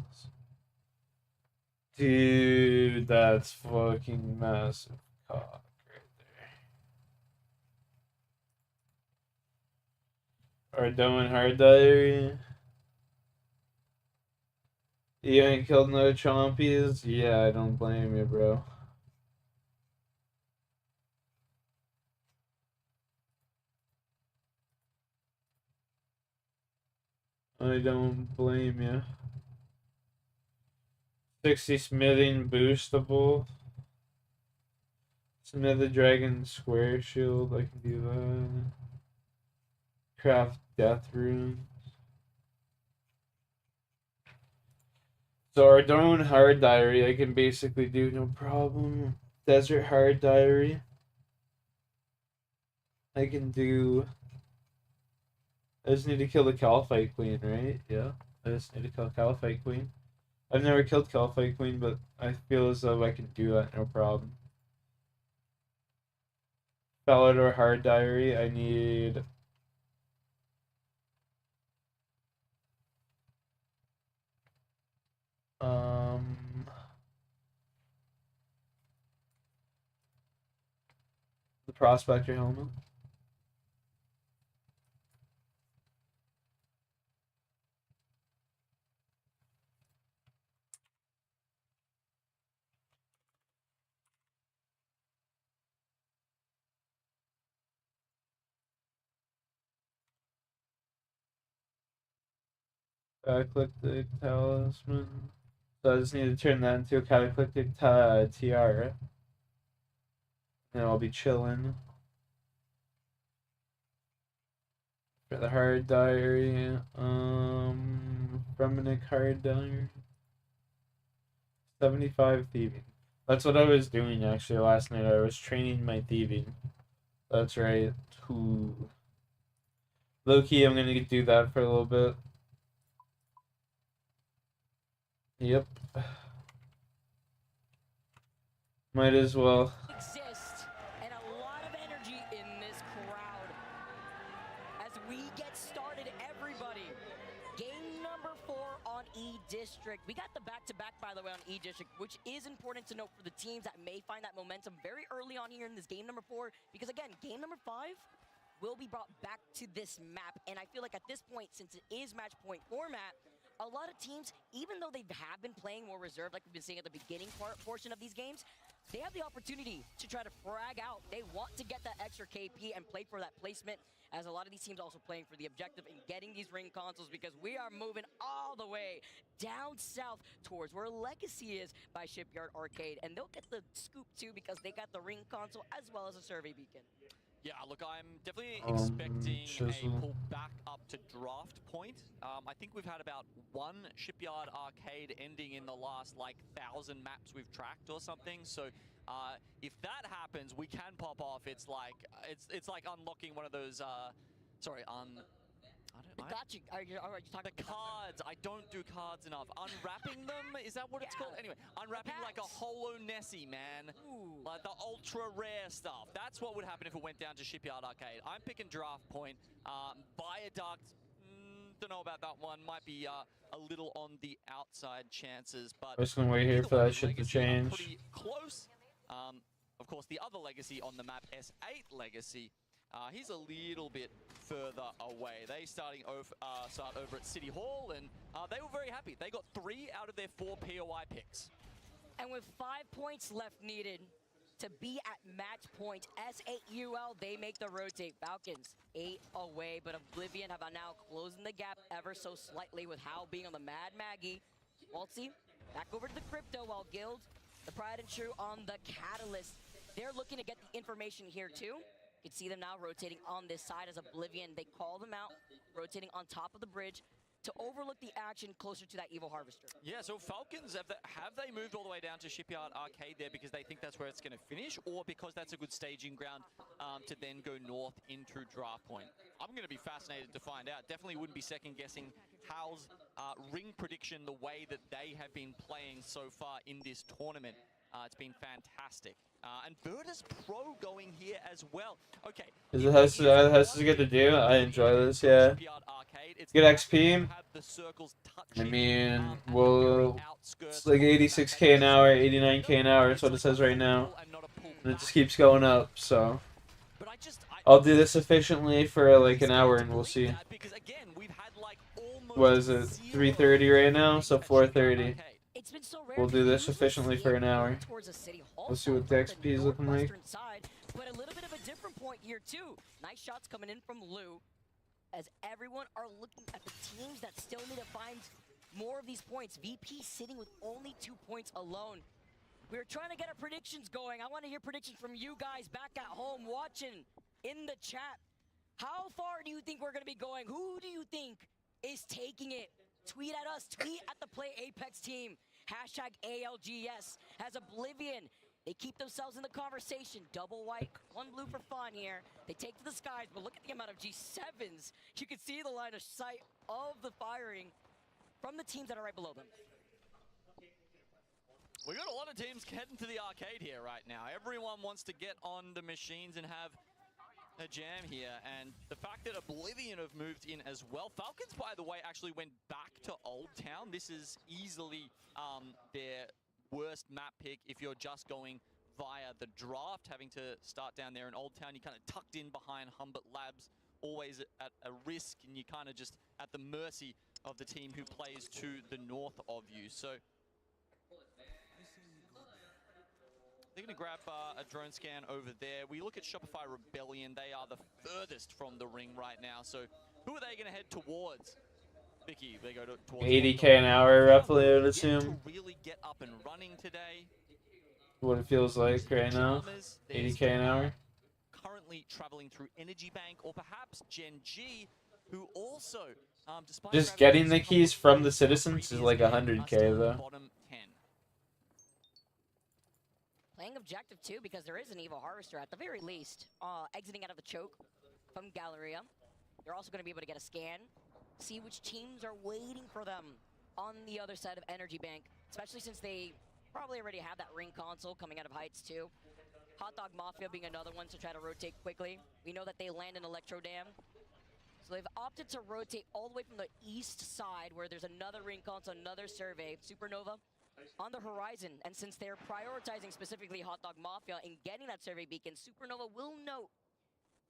Dude, that's fucking massive cock right there. Ardougne Hard Diary. You ain't killed no chompies? Yeah, I don't blame you, bro. I don't blame you. 60 smithing boostable. Smith the dragon square shield, I can do that. Craft death runes. So Ardougne Hard Diary, I can basically do no problem. Desert Hard Diary. I can do. I just need to kill the Kalphite Queen, right? Yeah. I just need to kill Kalphite Queen. I've never killed Kalphite Queen, but I feel as though I can do that, no problem. Falador Hard Diary, I need... the Prospector helmet. Cataclysmic Talisman. So I just need to turn that into a Cataclysmic Tiara. And I'll be chilling. For the Hard Diary. Feminic Hard Diary. 75 thieving. That's what I was doing actually last night. I was training my thieving. That's right. Ooh. Low key, I'm gonna do that for a little bit. Yep. Might as well. Exist and a lot of energy in this crowd. As we get started, everybody. Game number 4 on E District. We got the back-to-back, by the way, on E District, which is important to note for the teams that may find that momentum very early on here in this game number 4. Because again, game number 5 will be brought back to this map. And I feel like at this point, since it is match point format, a lot of teams, even though they have been playing more reserved, like we've been seeing at the beginning portion of these games, they have the opportunity to try to frag out. They want to get that extra KP and play for that placement, as a lot of these teams also playing for the objective and getting these ring consoles, because we are moving all the way down south towards where Legacy is by Shipyard Arcade, and they'll get the scoop too because they got the ring console as well as a survey beacon. Yeah, look, I'm definitely expecting a pull back up to draft point. I think we've had about one Shipyard Arcade ending in the last, like, 1,000 maps we've tracked or something. So if that happens, we can pop off. It's like unlocking one of those Sorry, I Got you. Are you talking the cards? I don't do cards enough. Unwrapping them? Is that what it's called? Anyway, unwrapping like a holo Nessie, man. Like the ultra rare stuff. That's what would happen if it went down to Shipyard Arcade. I'm picking Draft Point. Viaduct, don't know about that one. Might be a little on the outside chances, but I'm just gonna wait here for that shit to change. pretty close. Of course, the other legacy on the map, S8 Legacy, he's a little bit further away. They start over at City Hall, and they were very happy. They got 3 out of their 4 POI picks. And with 5 points left needed to be at match point, S8UL, they make the rotate. Falcons 8 away, but Oblivion have now closing the gap ever so slightly with Hal being on the Mad Maggie. Waltzy back over to the Crypto, while Guild, the Pride and True on the Catalyst. They're looking to get the information here too. You can see them now rotating on this side as Oblivion. They call them out, rotating on top of the bridge to overlook the action closer to that Evil Harvester. Yeah, so Falcons, have they moved all the way down to Shipyard Arcade there because they think that's where it's going to finish, or because that's a good staging ground to then go north into Draft Point? I'm going to be fascinated to find out. Definitely wouldn't be second-guessing Hal's ring prediction the way that they have been playing so far in this tournament. It's been fantastic. And Virtus Pro going here as well. Okay. Is it has to get to do? I enjoy this, yeah. Good XP. I mean, well, it's like 86k an hour, 89k an hour. That's what it says right now. And it just keeps going up, so. I'll do this efficiently for like an hour and we'll see. What is it? 3:30 right now, so 4:30. We'll do this efficiently for an hour. We'll see what the XP is looking like. But a little bit of a different point here too. Nice shots coming in from Lou, as everyone are looking at the teams that still need to find more of these points. VP sitting with only 2 points alone. We're trying to get our predictions going. I want to hear predictions from you guys back at home watching in the chat. How far do you think we're going to be going? Who do you think is taking it? Tweet at us. Tweet at the Play Apex team. Hashtag ALGS. As Oblivion, they keep themselves in the conversation. Double white, 1 blue for fun here. They take to the skies, but look at the amount of G7s. You can see the line of sight of the firing from the teams that are right below them. We got a lot of teams heading to the arcade here right now. Everyone wants to get on the machines and have a jam here, and the fact that Oblivion have moved in as well. Falcons, by the way, actually went back to Old Town. This is easily their worst map pick if you're just going via the draft, having to start down there in Old Town. You're kind of tucked in behind Humbert Labs, always at a risk, and you're kind of just at the mercy of the team who plays to the north of you. So they're going to grab a drone scan over there. We look at Shopify Rebellion. They are the furthest from the ring right now. So who are they going to head towards? Vicky, they go towards 80k an hour, roughly, I would assume. Really get up and running today. What it feels like right now. 80k an hour. Currently traveling through Energy Bank, or perhaps Gen G, who also, despite Just getting the keys from the citizens is like 100k though. Bottom 10. Playing objective too, because there is an Evil Harvester at the very least, exiting out of the choke from Galleria. They're also going to be able to get a scan, see which teams are waiting for them on the other side of Energy Bank, especially since they probably already have that ring console coming out of Heights too. Hot Dog Mafia being another one to try to rotate quickly. We know that they land in Electro Dam. So they've opted to rotate all the way from the east side, where there's another ring console, another survey, Supernova on the horizon. And since they're prioritizing specifically Hot Dog Mafia and getting that survey beacon, Supernova will note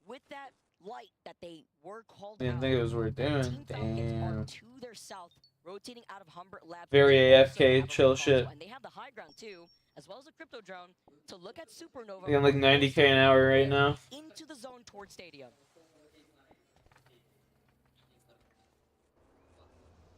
with that light that they were called Didn't out. think it was worth doing. Team Falcons are Damn. to their south, rotating out of Humbert Labs. Very They also AFK, have a chill ring shit. console, and they have the high ground too, as well as a crypto drone to look at Supernova. Getting like 90k an hour right now. Into the zone towards Stadium.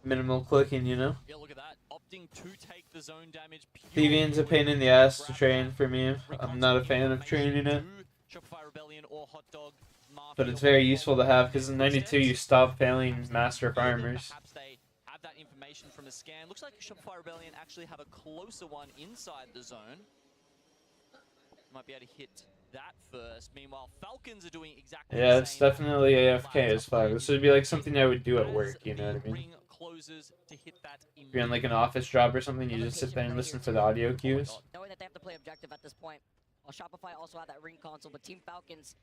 Minimal clicking, you know. Yeah, look at that. Opting to take the zone damage. Thieving's a pain in the ass to train for me. I'm not a fan of training it. Shopify Rebellion or Hot Dog Mafia. But it's very useful to have, because in 92 you stop failing Master Farmers. Perhaps they have that information from a scan. Looks like Shopify Rebellion actually have a closer one inside the zone. Might be able to hit that first. Meanwhile, Falcons are doing exactly Yeah, the it's same. definitely AFK as fuck. This would be like something I would do at work, you know what I mean? Ring closes to hit that If you're in like an office job or something, you Another just sit patient there and play listen here for too. the audio cues. Knowing that they have to play objective at this point. While Shopify also had that ring console, but Team Falcons,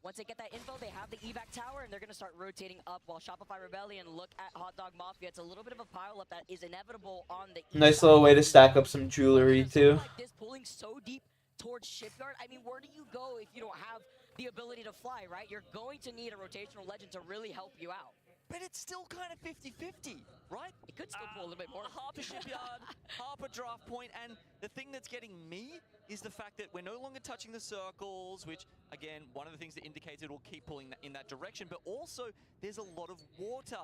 once they get that info, they have the evac tower, and they're going to start rotating up. While Shopify Rebellion look at Hot Dog Mafia. It's a little bit of a pile-up that is inevitable on the east Nice side. little way to stack up some jewelry too. Like this, pulling so deep towards Shipyard. I mean, where do you go if you don't have the ability to fly, right? You're going to need a rotational legend to really help you out. But it's still kind of 50-50, right? It could still pull a little bit more. Harper Shipyard, Harper draft point, and the thing that's getting me is the fact that we're no longer touching the circles, which, again, one of the things that indicates it will keep pulling in that direction, but also there's a lot of water.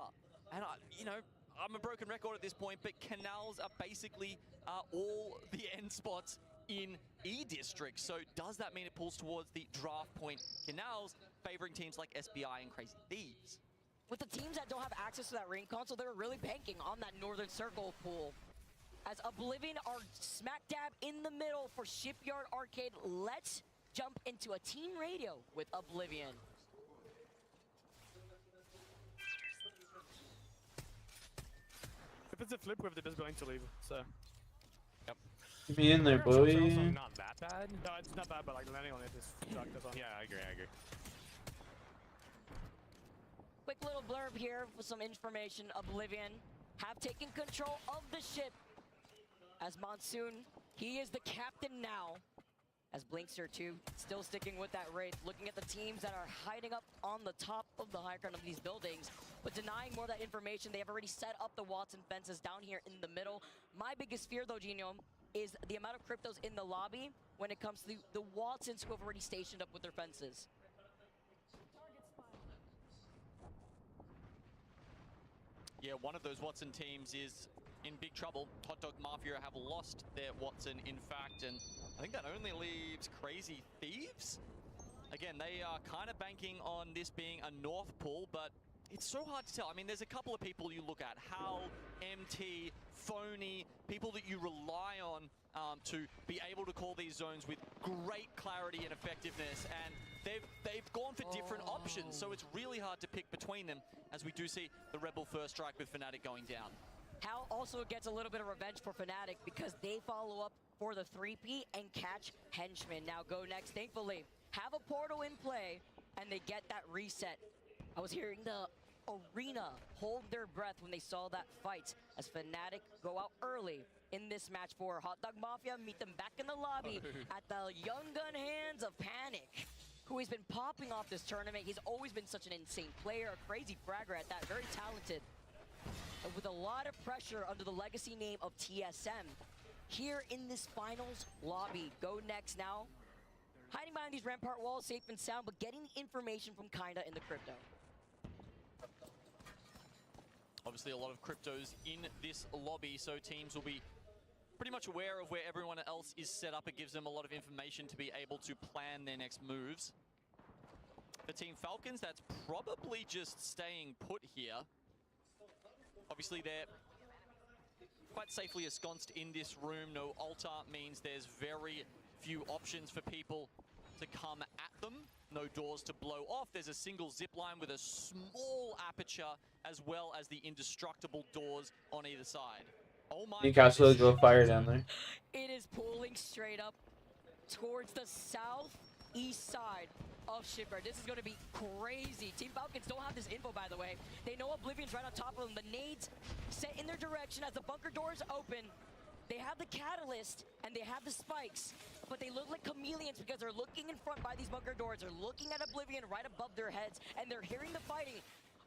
And, I'm a broken record at this point, but canals are basically all the end spots in E-District. So does that mean it pulls towards the draft point canals, favoring teams like SBI and Crazy Thieves? With the teams that don't have access to that ring console, they're really banking on that Northern Circle pool. As Oblivion are smack dab in the middle for Shipyard Arcade, let's jump into a team radio with Oblivion. If it's a flip, we have the best going to leave, so. Yep. Get me in there, It's also boy. not that bad. No, it's not bad, but like landing on it is sucked as well. Yeah, I agree. Quick little blurb here with some information. Oblivion have taken control of the ship. As Monsoon, he is the captain now. As Blinkster too, still sticking with that Wraith, looking at the teams that are hiding up on the top of the high ground of these buildings, but denying more of that information. They have already set up the Watson fences down here in the middle. My biggest fear though, Genome, is the amount of cryptos in the lobby when it comes to the Watsons who have already stationed up with their fences. Yeah, one of those Watson teams is in big trouble. Hot Dog Mafia have lost their Watson, in fact, and I think that only leaves Crazy Thieves. Again, they are kind of banking on this being a North pull, but it's so hard to tell. I mean, there's a couple of people you look at, Hal, MT, Phony, people that you rely on to be able to call these zones with great clarity and effectiveness, and they've gone for different options, so it's really hard to pick between them, as we do see the Rebel first strike with Fnatic going down. Hal also gets a little bit of revenge for Fnatic because they follow up for the 3P and catch Henchman. Now go next, thankfully. Have a portal in play, and they get that reset. I was hearing the arena hold their breath when they saw that fight as Fnatic go out early in this match for Hot Dog Mafia. Meet them back in the lobby at the young gun hands of Panic, who has been popping off this tournament. He's always been such an insane player, a crazy fragger at that, very talented. With a lot of pressure under the legacy name of TSM. Here in this finals lobby, go next now. Hiding behind these rampart walls, safe and sound, but getting information from Kinda in the crypto. Obviously a lot of cryptos in this lobby, so teams will be pretty much aware of where everyone else is set up. It gives them a lot of information to be able to plan their next moves. For Team Falcons, that's probably just staying put here. Obviously, they're quite safely ensconced in this room. No altar means there's very few options for people to come at them. No doors to blow off. There's a single zip line with a small aperture, as well as the indestructible doors on either side. Oh my Newcastle go fire down there. It is pulling straight up towards the southeast side of Shipyard. This is going to be crazy. Team Falcons don't have this info, by the way. They know Oblivion's right on top of them. The nades set in their direction as the bunker doors open. They have the catalyst and they have the spikes, but they look like chameleons because they're looking in front by these bunker doors. They're looking at Oblivion right above their heads, and they're hearing the fighting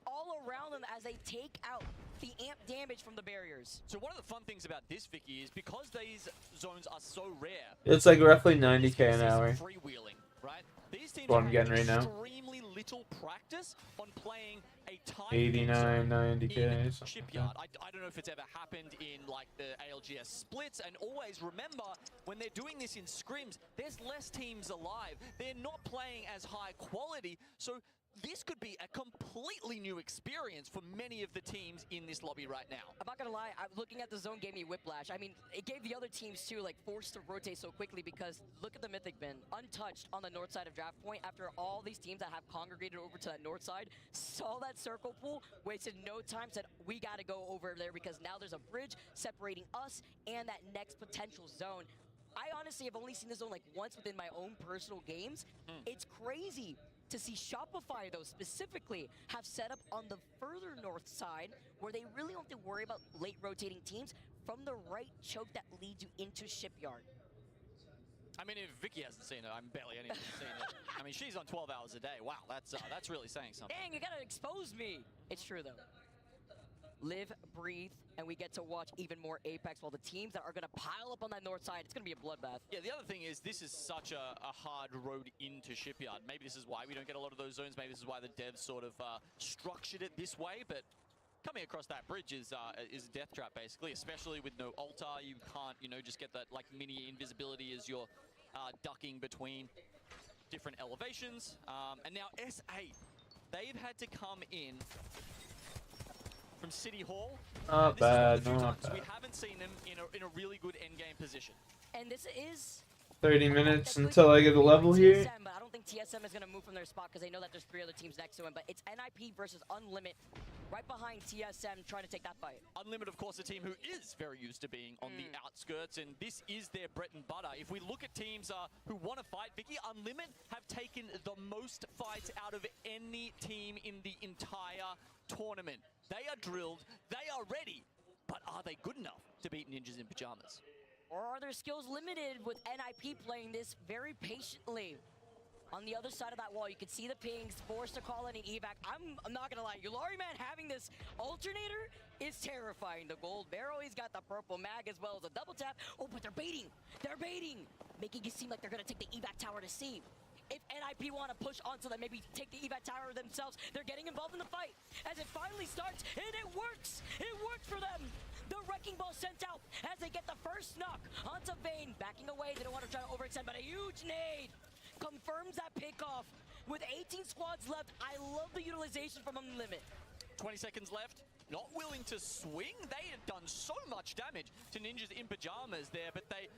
all around them as they take out the amp damage from the barriers. So one of the fun things about this, Vicky, is because these zones are so rare. It's like roughly 90k an hour. Freewheeling, right? These teams What I'm getting right now. extremely little practice on playing a time 89, 90k. Shipyard. I don't know if it's ever happened in like the ALGS splits, and always remember when they're doing this in scrims, there's less teams alive. They're not playing as high quality, so this could be a completely new experience for many of the teams in this lobby right now. I'm not gonna lie, looking at the zone gave me whiplash. I mean, it gave the other teams too, like forced to rotate so quickly because look at the Mythic bin, untouched on the north side of Draft Point after all these teams that have congregated over to that north side, saw that circle pool, wasted no time, said we gotta go over there because now there's a bridge separating us and that next potential zone. I honestly have only seen this zone like once within my own personal games. It's crazy to see Shopify, though, specifically have set up on the further north side where they really don't have to worry about late rotating teams from the right choke that leads you into Shipyard. I mean, if Vicky hasn't seen it, I'm barely anyone who's seen it. I mean, she's on 12 hours a day. Wow, that's really saying something. Dang, you gotta expose me. It's true, though. Live, breathe, and we get to watch even more Apex while the teams that are going to pile up on that north side, it's going to be a bloodbath. Yeah, the other thing is this is such a hard road into Shipyard. Maybe this is why we don't get a lot of those zones. Maybe this is why the devs sort of structured it this way, but coming across that bridge is a death trap, basically, especially with no altar. You can't, you know, just get that like mini invisibility as you're ducking between different elevations. And now S8, they've had to come in from City Hall. Not bad, not bad. We haven't seen them in a really good endgame position. And this is 30 minutes until I get a level here. TSM, but I don't think TSM is going to move from their spot because they know that there's 3 other teams next to him. But it's NIP versus Unlimit right behind TSM trying to take that fight. Unlimit, of course, a team who is very used to being on the outskirts, and this is their bread and butter. If we look at teams who want to fight, Vicky, Unlimit have taken the most fights out of any team in the entire tournament. They are drilled, they are ready, but are they good enough to beat Ninjas in Pajamas? Or are their skills limited with NIP playing this very patiently? On the other side of that wall, you can see the pings, forced to call in an evac. I'm not gonna lie, Yulariman having this alternator is terrifying. The gold barrel, he's got the purple mag as well as a double tap. Oh, but they're baiting, making it seem like they're gonna take the evac tower to see. If NIP want to push onto them, maybe take the evac tower themselves, they're getting involved in the fight. As it finally starts, and it works! It worked for them! The Wrecking Ball sent out as they get the first knock onto Vayne. Backing away, they don't want to try to overextend, but a huge nade confirms that pickoff. With 18 squads left, I love the utilization from Unlimit. 20 seconds left. Not willing to swing. They had done so much damage to Ninjas in Pajamas there, but they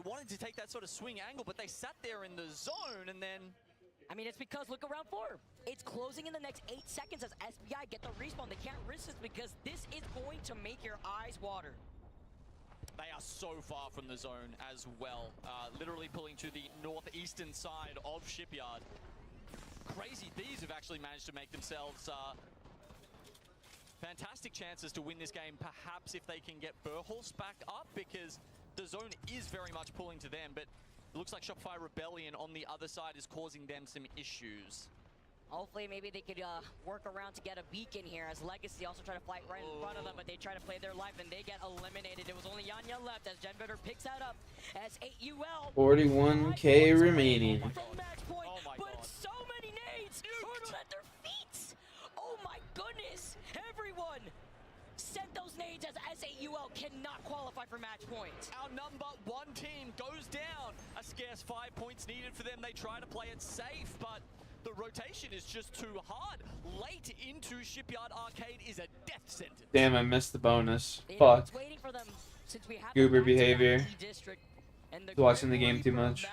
wanted to take that sort of swing angle, but they sat there in the zone, and then... I mean, it's because, look around 4. It's closing in the next 8 seconds as SBI get the respawn. They can't risk this because this is going to make your eyes water. They are so far from the zone as well. Literally pulling to the northeastern side of Shipyard. Crazy Thieves have actually managed to make themselves fantastic chances to win this game, perhaps if they can get Burhorse back up, because the zone is very much pulling to them, but it looks like Shopify Rebellion on the other side is causing them some issues. Hopefully, maybe they could work around to get a beacon here, as Legacy also try to fight right in front of them, but they try to play their life, and they get eliminated. It was only Yanya left as Genbetter picks that up as 8UL. 41k remaining. Oh my God. So many nades hurdled at their feet. Oh my goodness. Everyone sent those nades as S8UL cannot qualify for match points. Our number 1 team goes down. A scarce 5 points needed for them. They try to play it safe, but the rotation is just too hard. Late into Shipyard Arcade is a death sentence. Damn, I missed the bonus. Fuck. Waiting for them since we have Goober behavior. Watching the game too much.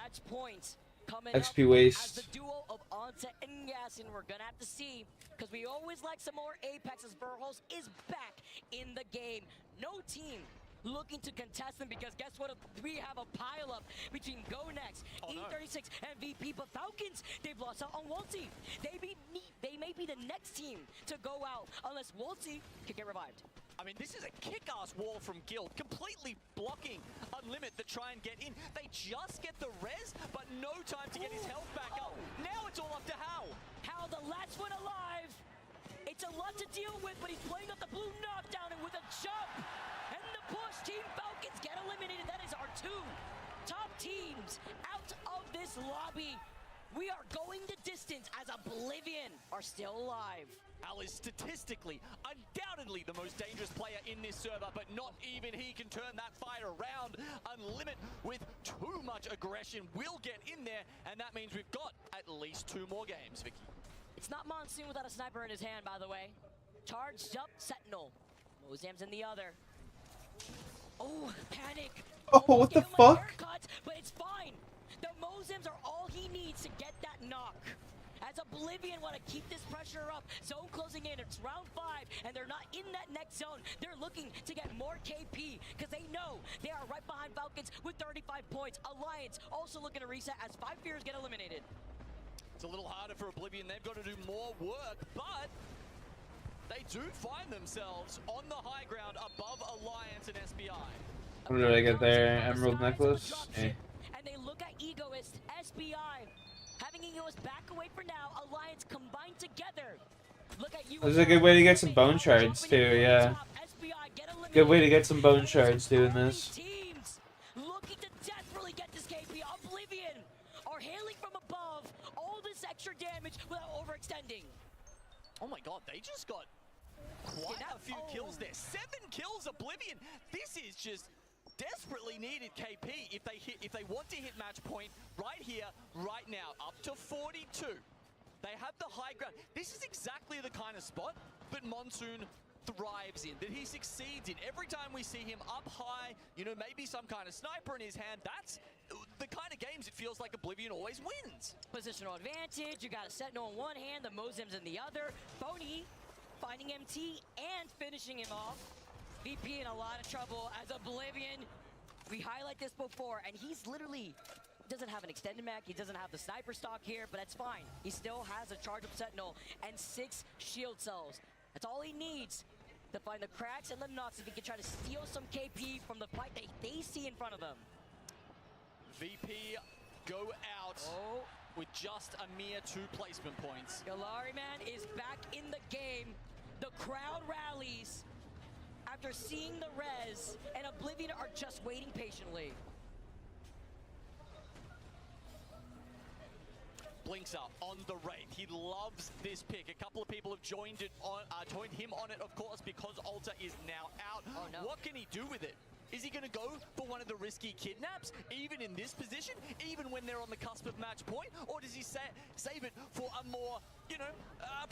XP waste. The duo of Anta and Yasin, we're gonna have to see, because we always like some more Apex as Burhos is back in the game. No team looking to contest them, because guess what? We have a pile-up between GoNext, E36, and VP, but Falcons, they've lost out on Wolsey. They may be the next team to go out unless Wolsey can get revived. I mean, this is a kick-ass wall from Guild, completely blocking Unlimit that try and get in. They just get the res, but no time to get his health back up. Now it's all up to How. How, the last one alive. It's a lot to deal with, but he's playing up the blue knockdown, and with a jump and the push, Team Falcons get eliminated. That is our 2 top teams out of this lobby. We are going the distance as Oblivion are still alive. Al is statistically, undoubtedly the most dangerous player in this server, but not even he can turn that fight around. Unlimit with too much aggression will get in there, and that means we've got at least 2 more games, Vicky. It's not Monsoon without a sniper in his hand, by the way. Charged up Sentinel. Mozam's in the other. Oh, panic. Oh, what the fuck? Haircut, but it's fine. The Mozams are all he needs to get that knock. As Oblivion want to keep this pressure up, zone closing in, it's round 5, and they're not in that next zone. They're looking to get more KP, because they know they are right behind Falcons with 35 points. Alliance also looking to reset as 5 fears get eliminated. It's a little harder for Oblivion, they've got to do more work, but they do find themselves on the high ground above Alliance and SBI. What did I get there? Emerald necklace? Eh. And they look at Egoist, SBI, having Egoist back away for now. Alliance combined together. Look at you. This is a good way to get some bone shards too, yeah. Good way to get some bone shards doing this. Teams looking to desperately get this KP. Oblivion are hailing from above. All this extra damage without overextending. Oh my god, they just got quite a few kills there. 7 kills, Oblivion. This is just desperately needed KP if they want to hit match point right here, right now. Up to 42. They have the high ground. This is exactly the kind of spot that Monsoon thrives in, that he succeeds in. Every time we see him up high, you know, maybe some kind of sniper in his hand, that's the kind of games it feels like Oblivion always wins. Positional advantage, you got a Sentinel in one hand, the Mozam's in the other. Phony finding MT and finishing him off. VP in a lot of trouble as Oblivion. We highlight this before, and he's literally doesn't have an extended mech, he doesn't have the sniper stock here, but that's fine. He still has a charge up Sentinel and 6 shield cells. That's all he needs to find the cracks and the nuts if he can try to steal some KP from the fight that they see in front of them. VP go out with just a mere 2 placement points. Galari man is back in the game. The crowd rallies after seeing the res, and Oblivion are just waiting patiently. Blinks up on the Wraith. He loves this pick. A couple of people have joined him on it, of course, because Alta is now out. Oh, no. What can he do with it? Is he going to go for one of the risky kidnaps, even in this position, even when they're on the cusp of match point? Or does he save it for a more, you know,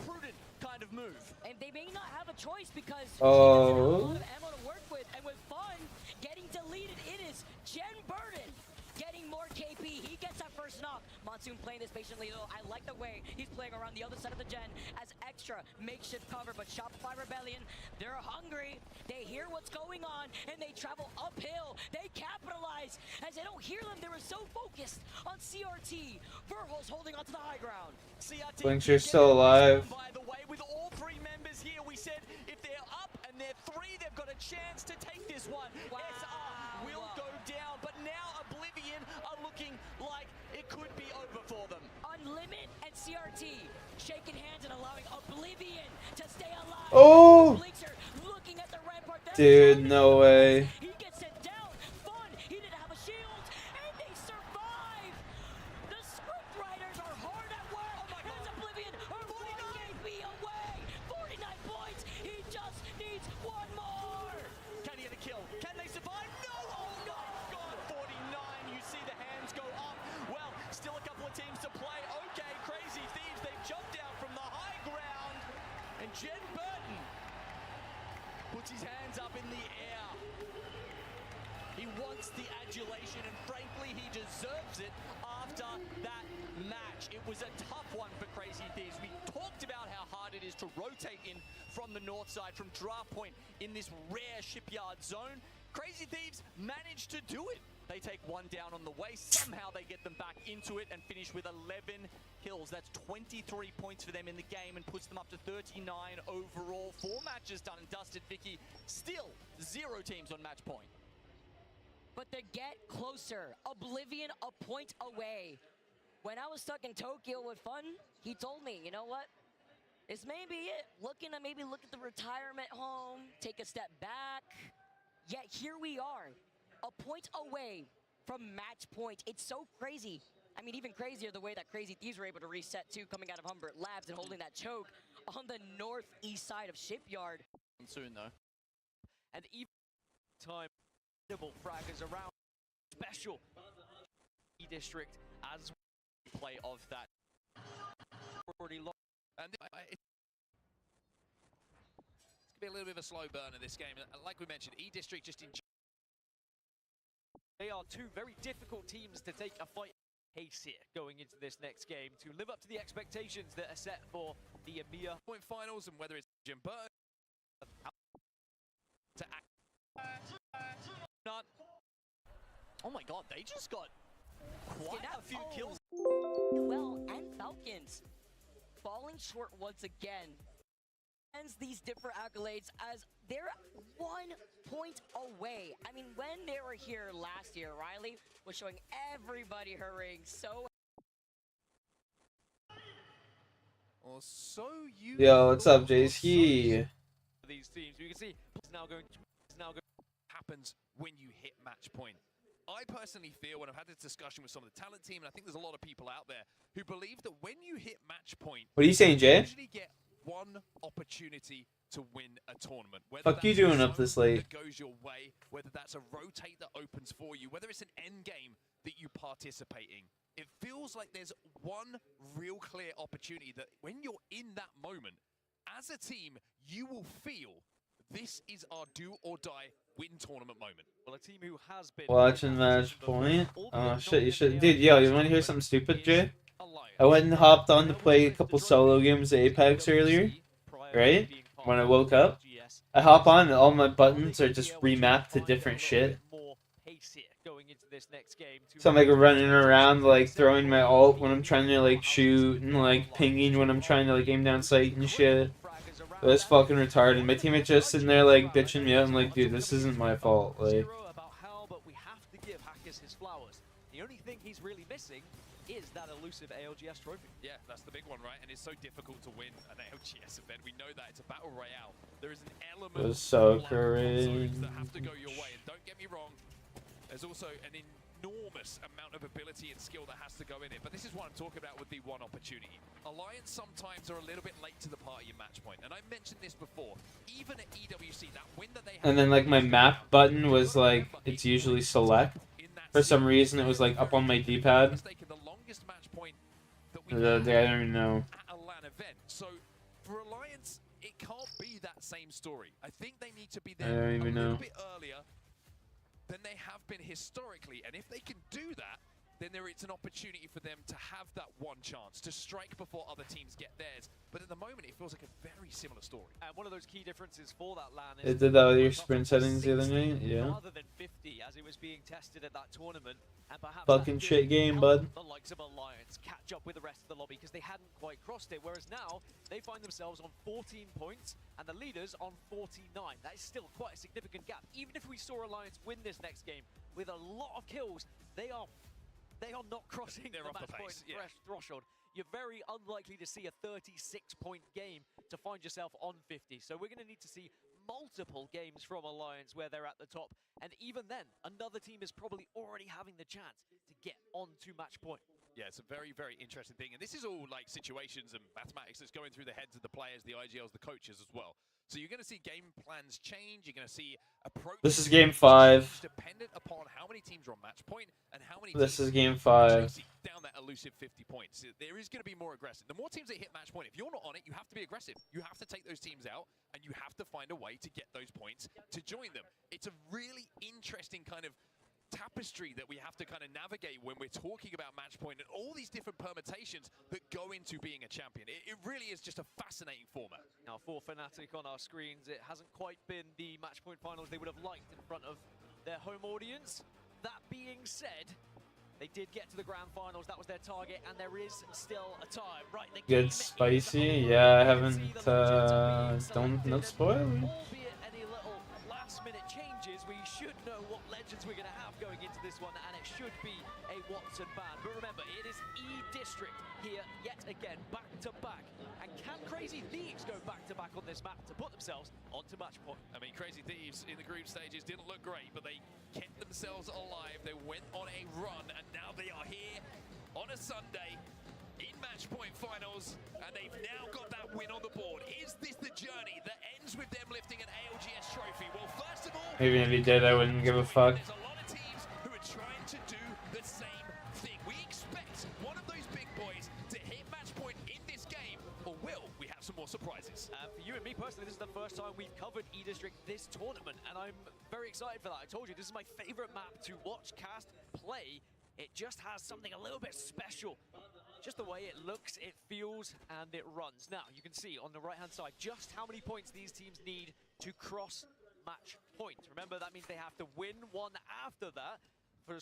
prudent kind of move? And they may not have a choice because Oh. he doesn't have a lot of ammo to work with. And with fun getting deleted, it is Jen Burden getting more KP. He gets that first knock. Monsoon playing this patiently, though. I like the way he's playing around the other side of the gen as extra makeshift cover. But Shopify Rebellion, they're hungry. They hear what's going on, and they travel uphill. They capitalize. As they don't hear them, they were so focused on CRT. Verhol's holding onto the high ground. CRT, Blinks, you're still alive. by the way, with all 3 members here, we said if they're up and they're 3, they've got a chance to take this one. Wow. SR will go down, but now Oblivion are looking like it could be over for them. Unlimit and CRT shaking hands and allowing Oblivion to stay alive. Oh! Bleacher looking at the rampart. Dude, no way. He gets sent down. Fun. He didn't have a shield, and they survive. The script writers are hard at work. As Oblivion are 49 KP away. 49 points. He just needs 1 more. Can he get a kill? Can they survive? No! Oh no! God, 49. You see the hands go up. Well, still a couple of teams to play. Okay, Crazy Thieves, they've jumped down from the high ground. And Jen Burton puts his hands up in the air. He wants the adulation, and frankly, he deserves it after that match. It was a tough one for Crazy Thieves. We talked about how hard it is to rotate in from the north side, from draft point in this rare shipyard zone. Crazy Thieves managed to do it. They take 1 down on the way. Somehow they get them back into it and finish with 11 kills. That's 23 points for them in the game and puts them up to 39 overall. 4 matches done and dusted, Vicky. Still 0 teams on match point. But they get closer. Oblivion a point away. When I was stuck in Tokyo with Fun, he told me, you know what? This may be it. Looking to maybe look at the retirement home, take a step back. Yet here we are, a point away from match point. It's so crazy I mean, even crazier the way that Crazy Thieves were able to reset too, coming out of Humbert Labs and holding that choke on the northeast side of Shipyard. Soon though. And even time double fraggers around special district as play of that already lost. And it's gonna be a little bit of a slow burn of this game. Like we mentioned, E-District just in. They are two very difficult teams to take a fight pace here going into this next game to live up to the expectations that are set for the EMEA point finals, and whether it's Jim Burton to act. Not. Oh my god, they just got quite a few kills. Well, and Falcons falling short once again. Ends these different accolades as they're 1 point away. I mean, when they were here last year, Riley was showing everybody her ring so. Or so you. Yo, what's up, JC? These teams, you can see it's now going. Happens when you hit match point. I personally feel, when I've had this discussion with some of the talent team, and I think there's a lot of people out there who believe that when you hit match point, What are you saying, Jay? you usually get one opportunity to win a tournament. Fuck you doing up this late? That goes your way, whether that's a rotate that opens for you, whether it's an end game that you participate in. It feels like there's one real clear opportunity that when you're in that moment, as a team, you will feel this is our do or die win tournament moment. Well, a team who has been Watching match point. Oh shit, you should, dude. Yo, you want to hear something stupid, Jay? I went and hopped on to play a couple solo games of Apex earlier, right? When I woke up, I hop on and all my buttons are just remapped to different shit. So I'm like running around, like throwing my ult when I'm trying to like shoot, and like pinging when I'm trying to like aim down sight and shit. It was fucking retarded. My teammate just sitting there like bitching me out. I'm like, dude, this isn't my fault. Like, about how, but we have to give Hackers his flowers. The only thing he's really missing is that elusive ALGS trophy. Yeah, that's the big one, right? And it's so difficult to win an ALGS event. We know that it's a battle royale. There is an element it was so of cringe. that have to go your way. And don't get me wrong, there's also an enormous amount of ability and skill that has to go in it. But this is what I'm talking about with the one opportunity. Alliance sometimes are a little bit late to the party in match point. And I mentioned this before. Even at EWC, that win that they had. And then like my map button was like, it's usually select. For some reason, it was like up on my D-pad. I don't even know. At a LAN event. So for Alliance, it can't be that same story. I think they need to be I there don't even a little know. bit earlier than they have been historically. And if they can do that, then it's an opportunity for them to have that one chance to strike before other teams get theirs. But at the moment, it feels like a very similar story. And one of those key differences for that LAN It did that with your sprint settings the other night, yeah. rather than 50 as it was being tested at that tournament, and perhaps Fucking that shit did game, help bud. the likes of Alliance catch up with the rest of the lobby because they hadn't quite crossed it, whereas now they find themselves on 14 points and the leaders on 49. That is still quite a significant gap. Even if we saw Alliance win this next game with a lot of kills, they are not crossing the match point threshold. You're very unlikely to see a 36-point game to find yourself on 50. So we're going to need to see multiple games from Alliance where they're at the top. And even then, another team is probably already having the chance to get onto match point. Yeah, it's a very, very interesting thing. And this is all like situations and mathematics that's going through the heads of the players, the IGLs, the coaches as well. So you're going to see game plans change. You're going to see approach. This is game 5. Dependent upon how many teams are on match point and how many. This is teams game 5. Down that elusive 50 points. There is going to be more aggressive. The more teams that hit match point, if you're not on it, you have to be aggressive. You have to take those teams out, and you have to find a way to get those points to join them. It's a really interesting kind of tapestry that we have to kind of navigate when we're talking about match point and all these different permutations that go into being a champion. It really is just a fascinating format. Now for Fnatic on our screens, it hasn't quite been the match point finals they would have liked in front of their home audience. That being said, they did get to the grand finals. That was their target, and there is still a time. Right, the Good spicy. Yeah, I haven't. No spoil. albeit any little last-minute changes, we should know what legends we're going to have going into this one, and it should be a Watson ban. But remember, it is E-District here yet again, back-to-back. And can Crazy Thieves go back-to-back on this map to put themselves onto match point? I mean, Crazy Thieves in the group stages didn't look great, but they kept themselves alive. They went on a run, and now they are here on a Sunday in match point finals, and they've now got that win on the board. Is this the journey that ends with them lifting an ALGS trophy? Well, first of all, Even if he did, I wouldn't give a fuck. there's a lot of teams who are trying to do the same thing. We expect one of those big boys to hit match point in this game, or will we have some more surprises? For you and me personally, this is the first time we've covered E-District this tournament, and I'm very excited for that. I told you, this is my favorite map to watch, cast, play. It just has something a little bit special. Just the way it looks, it feels, and it runs. Now, you can see on the right-hand side just how many points these teams need to cross match point. Remember, that means they have to win one after that.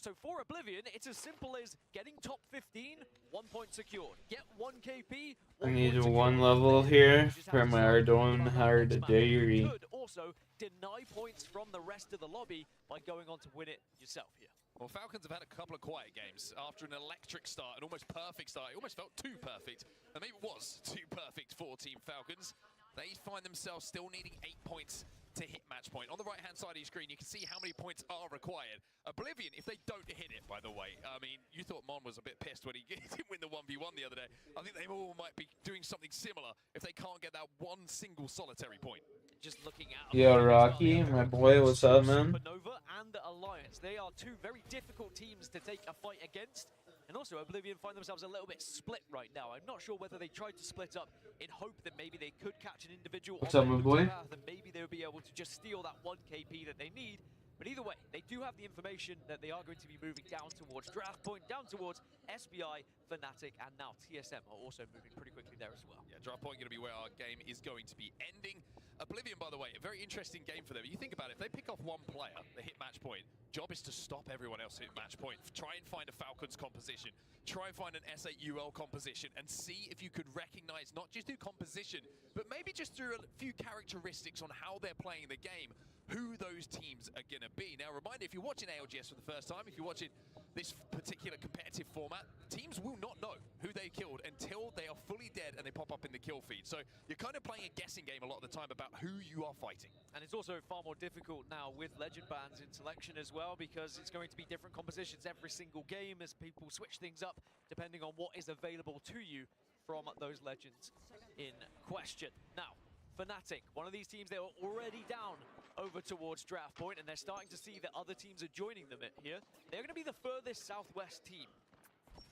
So for Oblivion, it's as simple as getting top 15, 1 point secured. Get 1 KP. I need one level here for my Ardougne Hard Achievement Diaries. Could also deny points from the rest of the lobby by going on to win it yourself here. Well, Falcons have had a couple of quiet games after an electric start, an almost perfect start. It almost felt too perfect, and maybe it was too perfect for Team Falcons. They find themselves still needing 8 points to hit match point. On the right-hand side of your screen, you can see how many points are required. Oblivion, if they don't hit it, by the way, I mean, you thought Mon was a bit pissed when he didn't win the 1v1 the other day. I think they all might be doing something similar if they can't get that one single solitary point. Just looking at Yo, Rocky, my boy, what's up, man? Supernova and Alliance. They are two very difficult teams to take a fight against. And also, Oblivion find themselves a little bit split right now. I'm not sure whether they tried to split up in hope that maybe they could catch an individual What's up, my boy? path, and maybe they would be able to just steal that 1 KP that they need. But either way, they do have the information that they are going to be moving down towards Draft Point, down towards SBI, Fnatic, and now TSM are also moving pretty quickly there as well. Yeah, Draft Point going to be where our game is going to be ending. Oblivion, by the way, a very interesting game for them. You think about it, if they pick off one player, they hit match point, job is to stop everyone else hitting match point. Try and find a Falcons composition, try and find an SAUL composition, and see if you could recognize not just through composition, but maybe just through a few characteristics on how they're playing the game, who those teams are going to be. Now, reminder, if you're watching ALGS for the first time, if you're watching this particular competitive format, teams will not know who they killed until they are fully dead and they pop up in the kill feed. So you're kind of playing a guessing game a lot of the time about who you are fighting. And it's also far more difficult now with legend bans in selection as well, because it's going to be different compositions every single game as people switch things up depending on what is available to you from those legends in question. Now, Fnatic, one of these teams, they were already down over towards Draft Point, and they're starting to see that other teams are joining them here. They're going to be the furthest southwest team.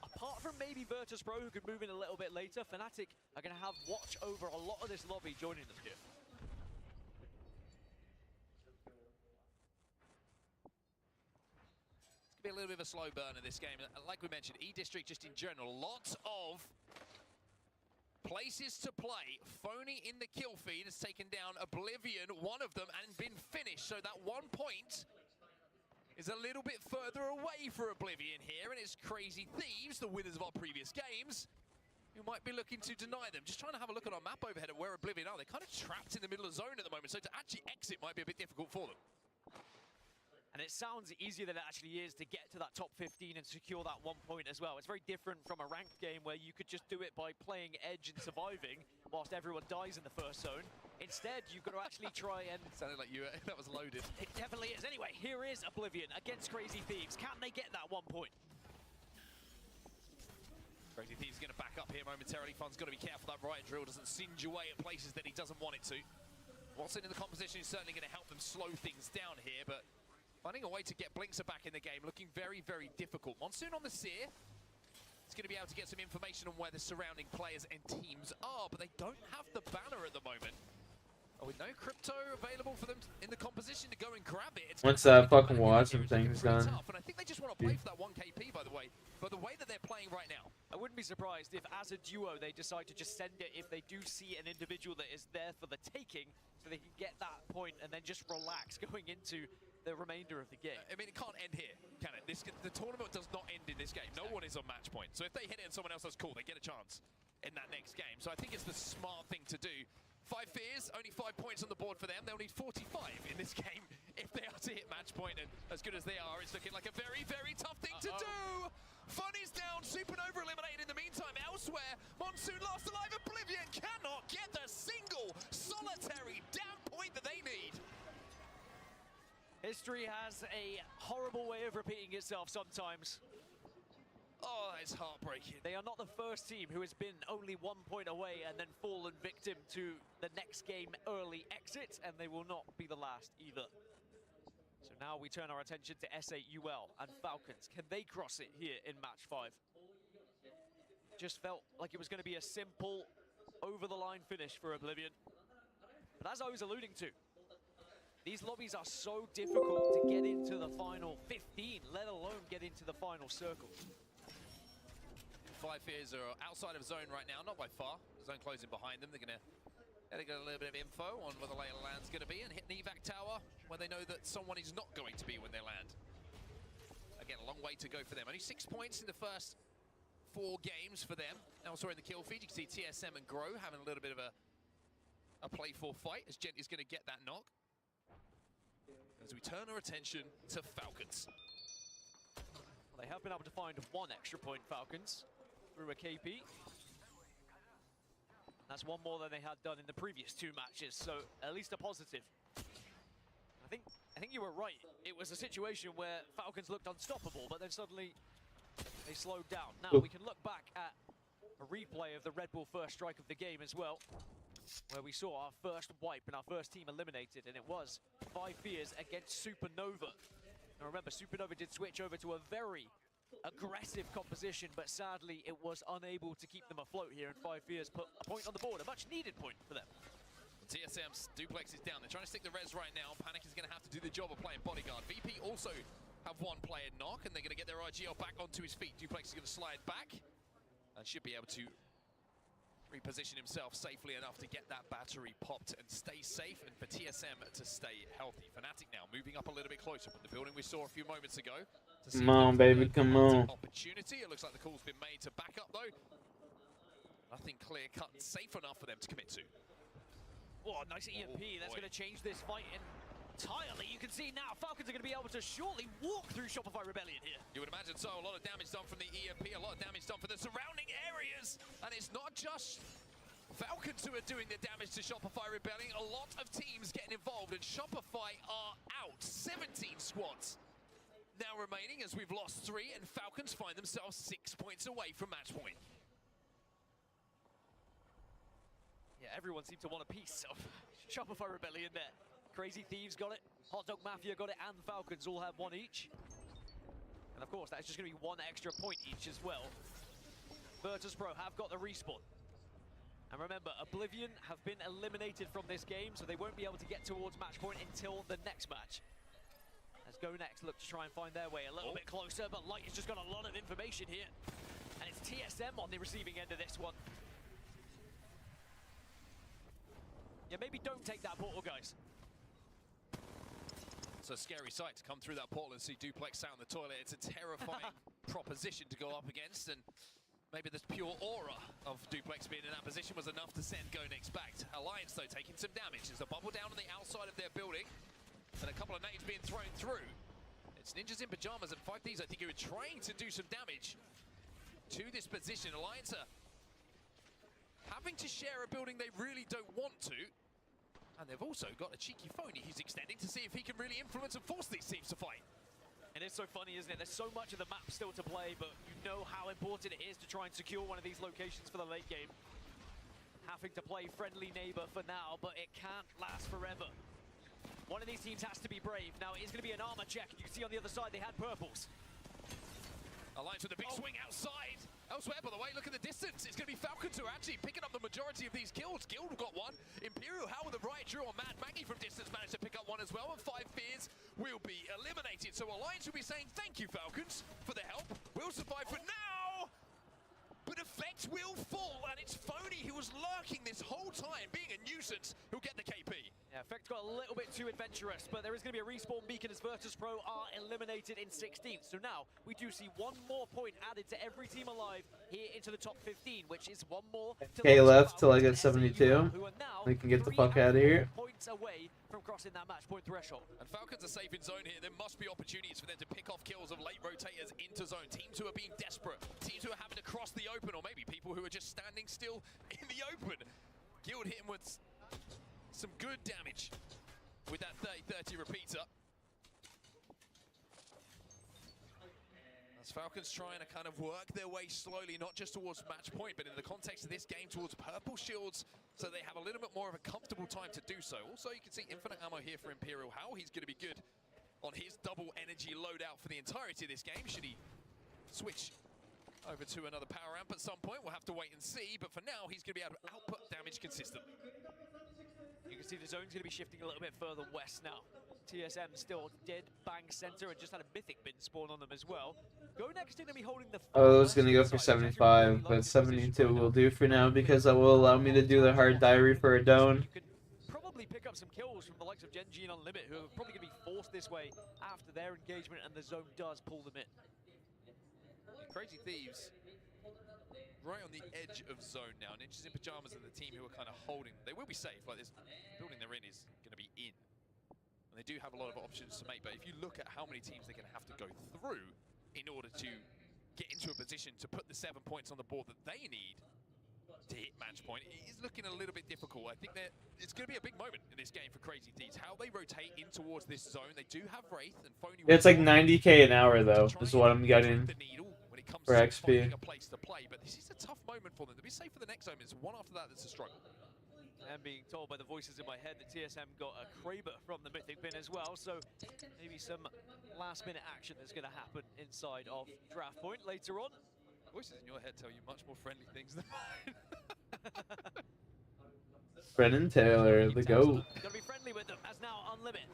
Apart from maybe Virtus Pro, who could move in a little bit later, Fnatic are going to have watch over a lot of this lobby joining them here. It's going to be a little bit of a slow burn in this game. Like we mentioned, E-District just in general, lots of places to play. Phony in the kill feed has taken down Oblivion, one of them, and been finished. So that 1 point is a little bit further away for Oblivion here, and it's Crazy Thieves, the winners of our previous games, who might be looking to deny them. Just trying to have a look at our map overhead at where Oblivion are. They're kind of trapped in the middle of the zone at the moment, so to actually exit might be a bit difficult for them. And it sounds easier than it actually is to get to that top 15 and secure that 1 point as well. It's very different from a ranked game where you could just do it by playing edge and surviving whilst everyone dies in the first zone. Instead, you've got to actually try and... Sounded like you, that was loaded. It definitely is. Anyway, here is Oblivion against Crazy Thieves. Can they get that 1 point? Crazy Thieves going to back up here momentarily. Fun's got to be careful that riot drill doesn't singe away at places that he doesn't want it to. Watson in the composition is certainly going to help them slow things down here, but finding a way to get Blinkster back in the game, looking very, very difficult. Monsoon on the Seer. It's going to be able to get some information on where the surrounding players and teams are, but they don't have the banner at the moment. With no crypto available for them in the composition to go and grab it. Once that fucking Watson thing's done. And I think they just want to play for that 1 KP, by the way, but the way that they're playing right now. I wouldn't be surprised if, as a duo, they decide to just send it if they do see an individual that is there for the taking, so they can get that point and then just relax going into the remainder of the game. I mean, it can't end here, can it? The tournament does not end in this game. No one is on match point. So if they hit it and someone else does cool, they get a chance in that next game. So I think it's the smart thing to do. 5 fears, only 5 points on the board for them. They'll need 45 in this game if they are to hit match point. And as good as they are, it's looking like a very, very tough thing to do. Fun is down, Supernova eliminated in the meantime. Elsewhere, Monsoon last alive. Oblivion cannot get the single solitary damn point that they need. History has a horrible way of repeating itself sometimes. Oh, it's heartbreaking. They are not the first team who has been only 1 point away and then fallen victim to the next game early exit, and they will not be the last either. So now we turn our attention to S8UL and Falcons. Can they cross it here in match 5? Just felt like it was going to be a simple, over-the-line finish for Oblivion. But as I was alluding to, these lobbies are so difficult to get into the final 15, let alone get into the final circle. 5 Fears are outside of zone right now, not by far. Zone closing behind them. They're going to get a little bit of info on where the lay of the land's going to be and hit an evac tower where they know that someone is not going to be when they land. Again, a long way to go for them. Only 6 points in the first 4 games for them. Elsewhere in the kill feed, you can see TSM and Grow having a little bit of a playful fight as Gent is going to get that knock. As we turn our attention to Falcons. Well, they have been able to find 1 extra point, Falcons, through a KP. That's 1 more than they had done in the previous 2 matches, so at least a positive. I think you were right. It was a situation where Falcons looked unstoppable, but then suddenly they slowed down. Now we can look back at a replay of the Red Bull first strike of the game as well, where we saw our first wipe and our first team eliminated, and it was 5 Fears against Supernova. Now remember, Supernova did switch over to a very aggressive composition, but sadly it was unable to keep them afloat here, and 5 Fears put a point on the board, a much needed point for them. TSM's Duplex is down. They're trying to stick the res right now. Panic is going to have to do the job of playing bodyguard. VP also have 1 player knock, and they're going to get their IGL back onto his feet. Duplex is going to slide back and should be able to reposition himself safely enough to get that battery popped and stay safe, and for TSM to stay healthy. Fnatic now moving up a little bit closer from the building we saw a few moments ago. Come on, baby, come on. Opportunity. It looks like the call's been made to back up though. Nothing clear cut, safe enough for them to commit to. Oh, nice EMP. That's going to change this fight entirely. You can see now Falcons are going to be able to surely walk through Shopify Rebellion here. You would imagine so. A lot of damage done from the EMP, a lot of damage done for the surrounding areas. And it's not just Falcons who are doing the damage to Shopify Rebellion. A lot of teams getting involved, and Shopify are out. 17 squads now remaining as we've lost 3, and Falcons find themselves 6 points away from match point. Yeah, everyone seemed to want a piece of Shopify Rebellion there. Crazy Thieves got it, Hot Dog Mafia got it, and Falcons all have 1 each. And of course, that's just going to be 1 extra point each as well. Virtus.pro have got the respawn. And remember, Oblivion have been eliminated from this game, so they won't be able to get towards match point until the next match. As Go Next look to try and find their way a little bit closer, but Light has just got a lot of information here. And it's TSM on the receiving end of this one. Yeah, maybe don't take that portal, guys. It's a scary sight to come through that portal and see Duplex out in the toilet. It's a terrifying proposition to go up against, and maybe this pure aura of Duplex being in that position was enough to send Go Next back. Alliance, though, taking some damage. There's a bubble down on the outside of their building, and a couple of nades being thrown through. It's Ninjas in Pajamas and 5 Thieves, I think, who are trying to do some damage to this position. Alliance are having to share a building they really don't want to. And they've also got a cheeky phony he's extending to see if he can really influence and force these teams to fight. And it's so funny, isn't it? There's so much of the map still to play, but you know how important it is to try and secure one of these locations for the late game. Having to play friendly neighbor for now, but it can't last forever. One of these teams has to be brave. Now it is going to be an armor check. You can see on the other side they had purples. Alliance with a big swing outside. Elsewhere, by the way, look at the distance. It's going to be Falcons who are actually picking up the majority of these kills. Guild got 1. Imperial Hell with the right drill on Mad Maggie from distance managed to pick up 1 as well. And 5 Fears will be eliminated. So Alliance will be saying thank you, Falcons, for the help. We'll survive for now. But Effect will fall, and it's Phony who was lurking this whole time, being a nuisance, who'll get the KP. Yeah, Effect got a little bit too adventurous, but there is going to be a respawn beacon as Virtus.pro are eliminated in 16th. So now we do see 1 more point added to every team alive here into the top 15, which is 1 more. K left till I get 72. We can get the fuck out of here. Points away from crossing that match point threshold. And Falcons are safe in zone here. There must be opportunities for them to pick off kills of late rotators into zone. Teams who are being desperate, teams who are having to cross the open, or maybe people who are just standing still in the open. Guild hit him with some good damage with that 30-30 repeater. As Falcons trying to kind of work their way slowly, not just towards match point, but in the context of this game towards purple shields, so they have a little bit more of a comfortable time to do so. Also, you can see infinite ammo here for Imperial. How he's going to be good on his double energy loadout for the entirety of this game. Should he switch over to another power amp at some point? We'll have to wait and see, but for now, he's going to be able to output damage consistently. You can see the zone's going to be shifting a little bit further west now. TSM still dead bang center and just had a mythic bin spawn on them as well. Go next going to be holding the... I was gonna go for 75, but 72 will do for now because that will allow me to do the hard diary for Ardougne. Probably pick up some kills from the likes of Genji and Unlimit, who are probably going to be forced this way after their engagement, and the zone does pull them in. Crazy Thieves right on the edge of zone now. Ninjas in Pajamas and the team who are kind of holding. They will be safe. Like this building they're in is going to be in. And they do have a lot of options to make. But if you look at how many teams they're going to have to go through in order to get into a position to put the 7 points on the board that they need to hit match point, it is looking a little bit difficult. I think that it's going to be a big moment in this game for Crazy Thieves. How they rotate in towards this zone. They do have Wraith and Phony. It's like 90k an hour though, is what I'm getting for XP. A place to play, but this is a tough moment for them. To be safe for the next zone, it's one after that that's a struggle. And being told by the voices in my head that TSM got a Kraber from the Mythic bin as well, so maybe some last-minute action that's going to happen inside of draft point later on. Voices in your head tell you much more friendly things than mine. Brennan Taylor, the GOAT. Gonna be friendly with them as now Unlimit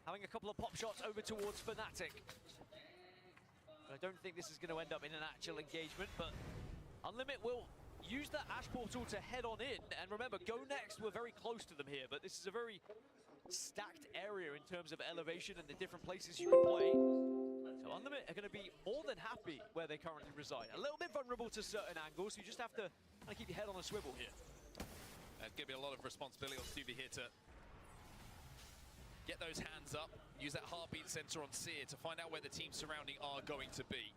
having a couple of pop shots over towards Fnatic. But I don't think this is going to end up in an actual engagement, but Unlimit will use that Ash Portal to head on in. And remember, Go Next, we're very close to them here, but this is a very stacked area in terms of elevation and the different places you can play. So Unlimit are going to be more than happy where they currently reside. A little bit vulnerable to certain angles, so you just have to kind of keep your head on a swivel here. There's going to be a lot of responsibility on Thieve here to get those hands up, use that heartbeat sensor on Seer to find out where the teams surrounding are going to be.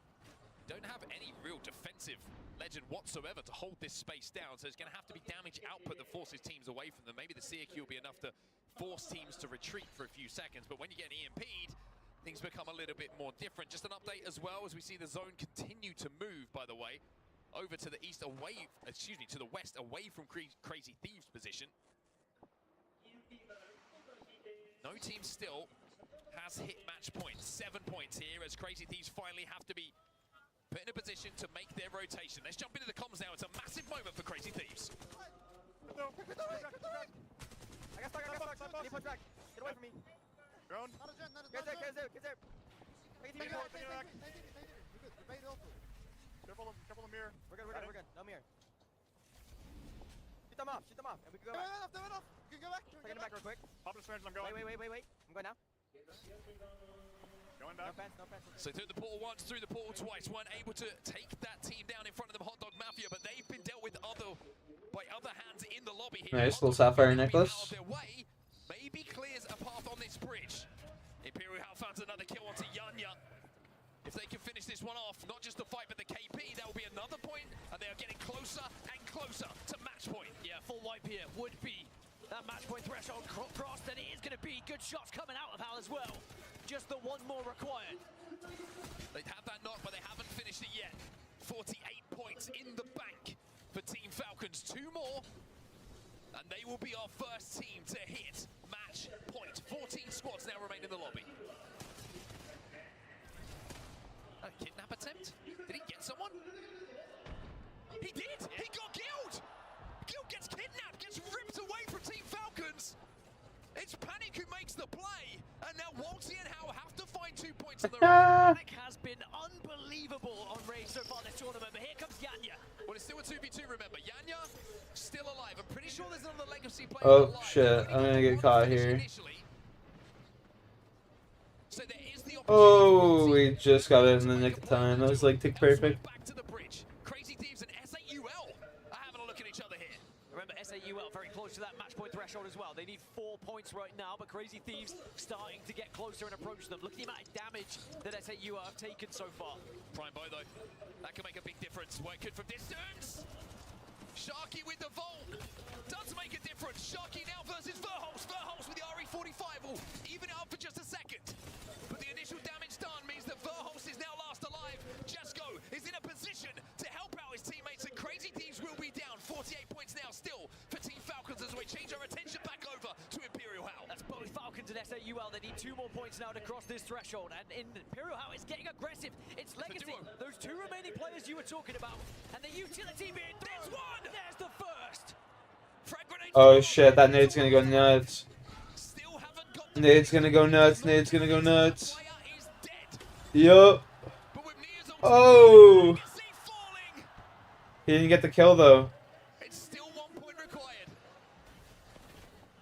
Don't have any real defensive legend whatsoever to hold this space down, so it's going to have to be damage output that forces teams away from them. Maybe the Seer Q will be enough to force teams to retreat for a few seconds, but when you get EMP'd, things become a little bit more different. Just an update as well as we see the zone continue to move, by the way, over to the east, away, excuse me, to the west, away from Crazy Thieves' position. No team still has hit match points. 7 points here as Crazy Thieves finally have to be put in a position to make their rotation. Let's jump into the comms now. It's a massive moment for Crazy Thieves. I got stuck. Get away from me. Drone. Get there. Careful of mirror. We're good. No mirror. Shoot them off. And we can go back. Enough. You can go back. Taking it back real quick. Pop the strange, I'm going. Wait. I'm going now. Going back. No fence. So through the portal once, through the portal twice. Weren't able to take that team down in front of them, Hot Dog Mafia, but they've been dealt with by other hands in the lobby here. Nice little sapphire necklace. Maybe clears a path on this bridge. Imperial Hal finds another kill onto Yanya. If they can finish this one off, not just the fight, but the KP, that will be another point, and they are getting closer and closer to match point. Yeah, full wipe here would be that match point threshold crossed, and it is going to be good shots coming out of Hal as well. Just the one more required. They have that knock, but they haven't finished it yet. 48 points in the bank for Team Falcons. 2 more, and they will be our first team to hit match point. 14 squads now remain in the lobby. A kidnap attempt? Did he get someone? He did! He got killed! Guild gets kidnapped, gets ripped away from Team Falcons! It's Panic who makes the play, and now Walty and Hal have to find 2 points in the round. Panic has been unbelievable on Raid so far this tournament, but here comes Yanya. Well, it's still a 2v2, remember. Yanya, still alive. I'm pretty sure there's another Legacy player Oh alive. shit, I'm gonna get caught here. So there is the Oh, we just got it in the nick of time. That was like tick perfect. back to the bridge. Crazy Thieves and SAUL are having a look at each other here. Remember, SAUL very close to that match point threshold as well. They need 4 points right now, but Crazy Thieves starting to get closer and approach them. Look at the amount of damage that SAUL have taken so far. Prime bow though, that can make a big difference. Work good from distance. Sharky with the Volt does make a difference. Sharky now versus Verholz. Verholz with the RE45 will even it up for just a second. But the initial damage done means that Verholz is now last alive. 2 more points now to cross this threshold, and in Imperial How is getting aggressive. It's Legacy, those 2 remaining players you were talking about, and the utility being thrown. There's the first. Oh shit, that nade's gonna go nuts. Nade's gonna go nuts, nade's gonna go nuts. Yup. Oh! He didn't get the kill though.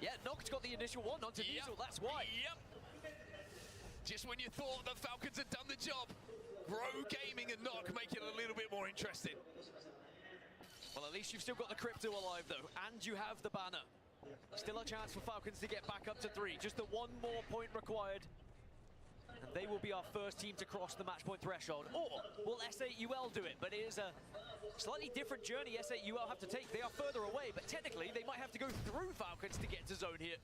Yeah, Noct got the initial one onto Diesel, that's why. Just when you thought the Falcons had done the job, Grow Gaming and Noct make it a little bit more interesting. Well, at least you've still got the Crypto alive though, and you have the banner. Still a chance for Falcons to get back up to 3. Just the 1 more point required. And they will be our first team to cross the match point threshold. Or will S8UL do it? But it is a slightly different journey S8UL have to take. They are further away, but technically they might have to go through Falcons to get to zone here.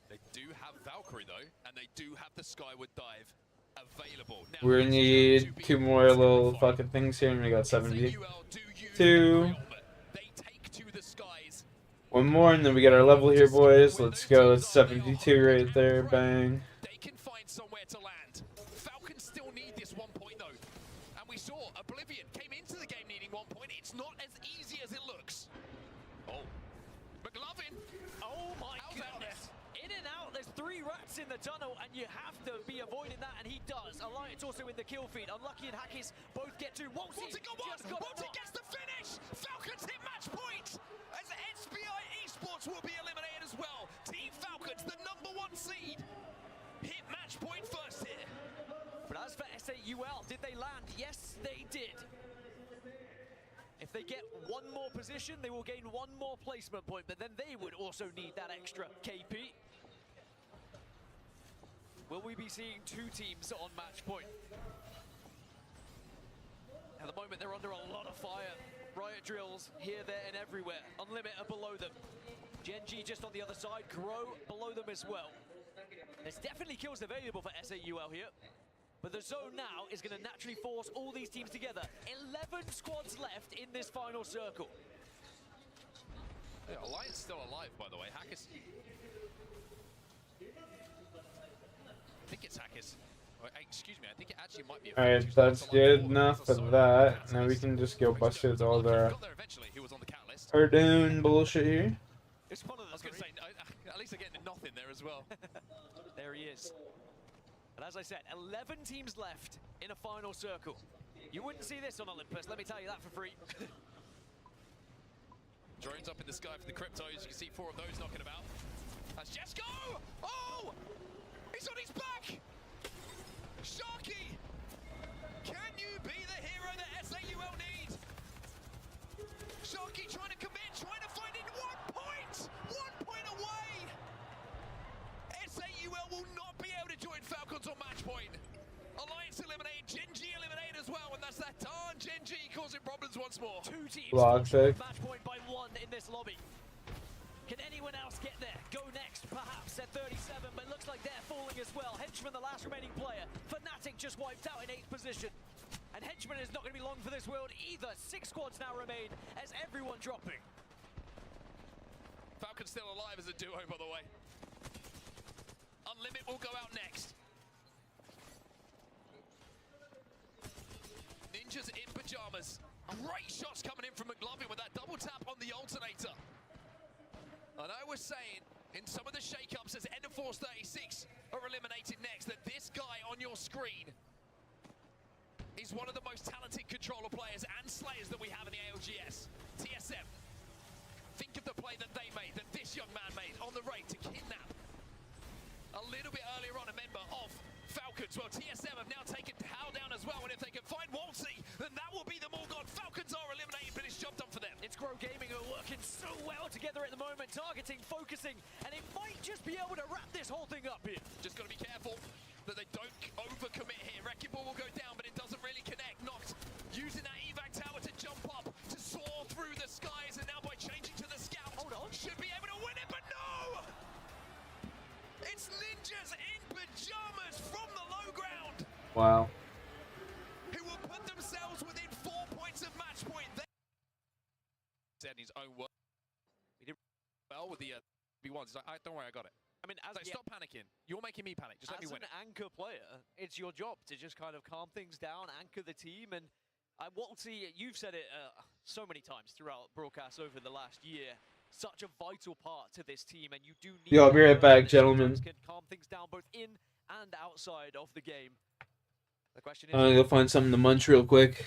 They do have Valkyrie though, and they do have the Skyward Dive available. Now, We need 2 more little fucking things here, and we got 72. 1 more, and then we get our level here, boys. Let's go. It's 72 right there. Bang. They can find somewhere to land. Falcons still need this 1 point though, and we saw Oblivion came into the game needing 1 point. It's not as easy as it looks. Oh, McLovin. Oh my goodness. In and out, there's 3 rats in the tunnel, and you have to be avoiding that, and he does. Alliance also in the kill feed. Unlucky and Hackis both get 2. Wolsey got one. Wolsey gets the finish. Falcons hit match point, as SBI Esports will be eliminated as well. Team Falcons, the #1 seed, hit match point first here. But as for S8UL, did they land? Yes, they did. If they get 1 more position, they will gain 1 more placement point, but then they would also need that extra KP. Will we be seeing 2 teams on match point? At the moment, they're under a lot of fire. Riot drills here, there, and everywhere. Unlimit are below them. Gen G just on the other side. Grow below them as well. There's definitely kills available for S8UL here. But the zone now is going to naturally force all these teams together. 11 squads left in this final circle. Yeah, Alliance still alive, by the way. Hackers. I think it's Hackers. Excuse me, I think it actually might be. Alright, that's good enough for that. Now we can just go bust through all the Ardougne bullshit here. It's one of the I was going to say, at least they're getting nothing there as well. There he is. But as I said, 11 teams left in a final circle. You wouldn't see this on Olympus, let me tell you that for free. Drones up in the sky for the Cryptos. You can see 4 of those knocking about. That's Jesko! Oh! He's on his back! Sharky! Can you be the hero that S8UL needs? Sharky trying to commit, trying to find it. 1 point! 1 point away! S8UL will not be able to join Falcons on match point. Alliance eliminated, Gen G eliminated as well, and that's that darn Gen G causing problems once more. 2 teams match point by 1 in this lobby. Can anyone else get there? Go next, perhaps, at 37, but it looks like they're falling as well. Henchman, the last remaining player. Fnatic just wiped out in 8th position. And Henchman is not going to be long for this world either. 6 squads now remain as everyone dropping. Falcon's still alive as a duo, by the way. Unlimit will go out next. Ninjas in pajamas. Great shots coming in from McLovin with that double tap on the alternator. And I was saying, in some of the shake-ups as Enderforce 36 are eliminated next, that this guy on your screen is one of the most talented controller players and slayers that we have in the ALGS. TSM. Think of the play that they made, that this young man made on the raid to kidnap. A little bit earlier on, a member of Falcons. Well, TSM have now taken Hal down as well, and if they can find Wolsey, then that will be them all gone. Falcons are eliminated, but it's job done for them. It's Grow Gaming who are working so well together at the moment, targeting, focusing, and it might just be able to wrap this whole thing up here. Just got to be careful that they don't overcommit here. Wrecking Ball will go down, but it doesn't really connect. Noct using that evac tower to jump up, to soar through the skies, and now by changing to the scout, should be able to win it, but no! It's Ninjas in pajamas from the low ground. Wow. Who will put themselves within 4 points of match point. Said in his own work. He did well with the B1s. He's like, don't worry, I got it. I mean, So stop panicking. You're making me panic. Just let me win it. As an anchor player, it's your job to just kind of calm things down, anchor the team, and Walty, you've said it so many times throughout broadcasts over the last year. Such a vital part to this team, and you do need. Yo, I'll be right back, gentlemen. Can calm things down both in and outside of the game. The question is, I'm gonna go find something to munch real quick.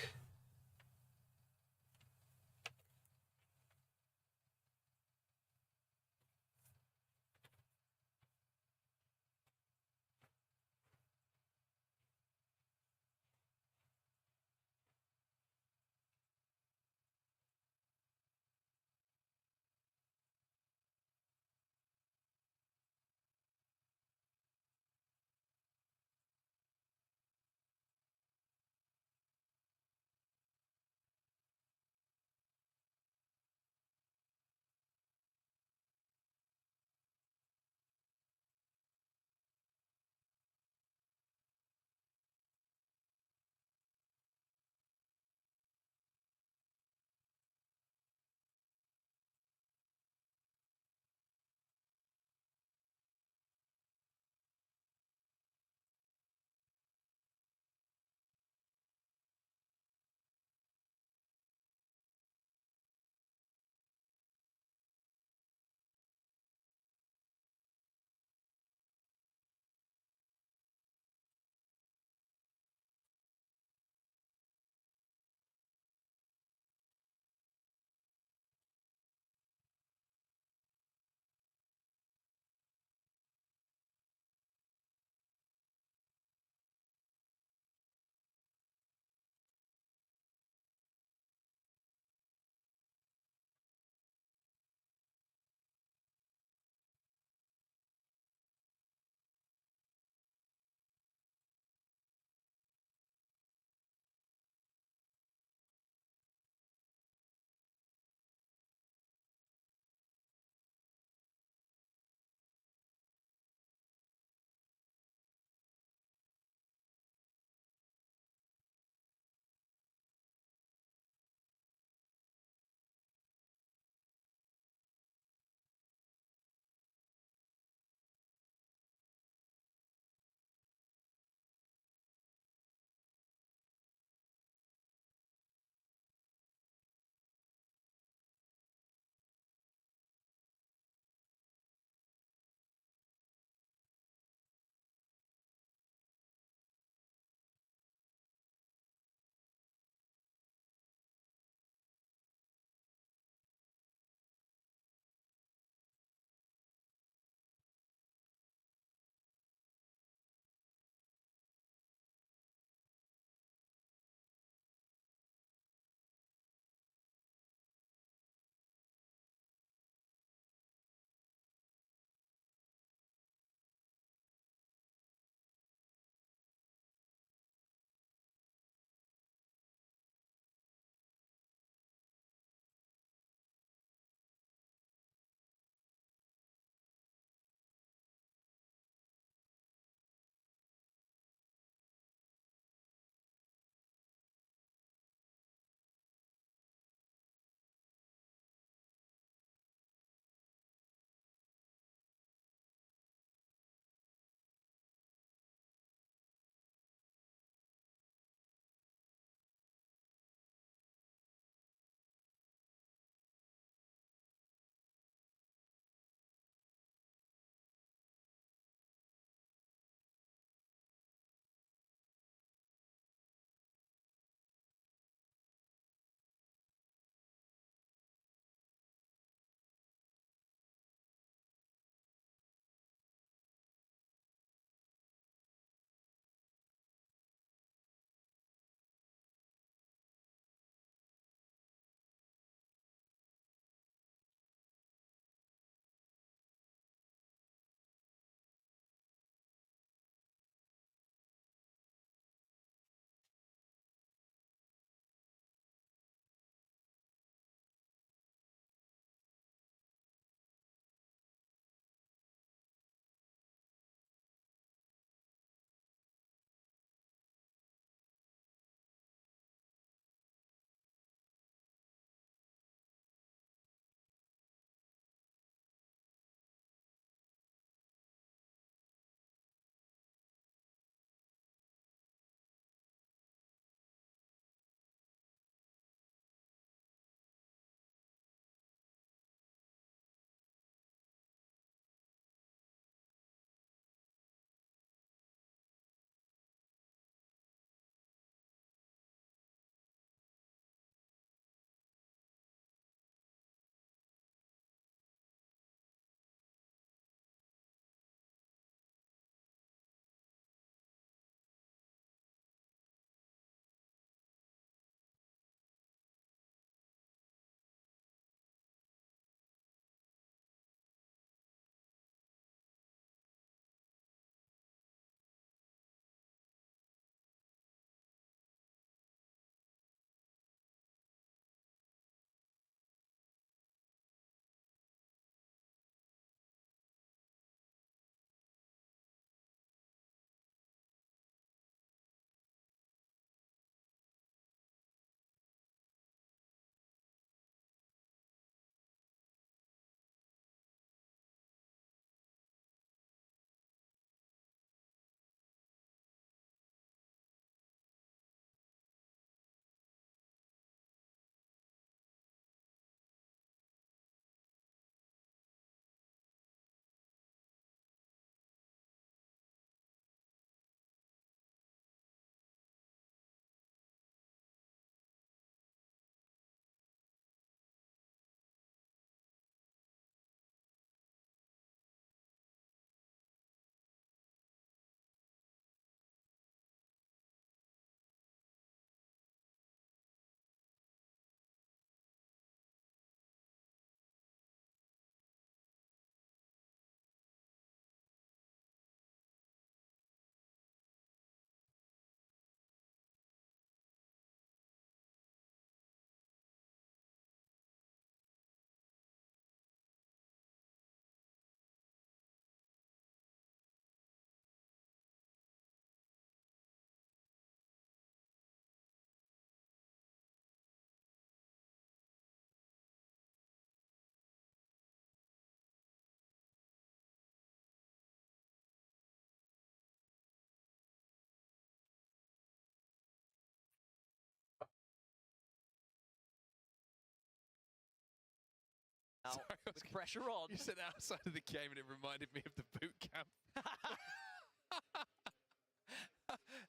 now with pressure on. You said outside of the game and it reminded me of the boot camp.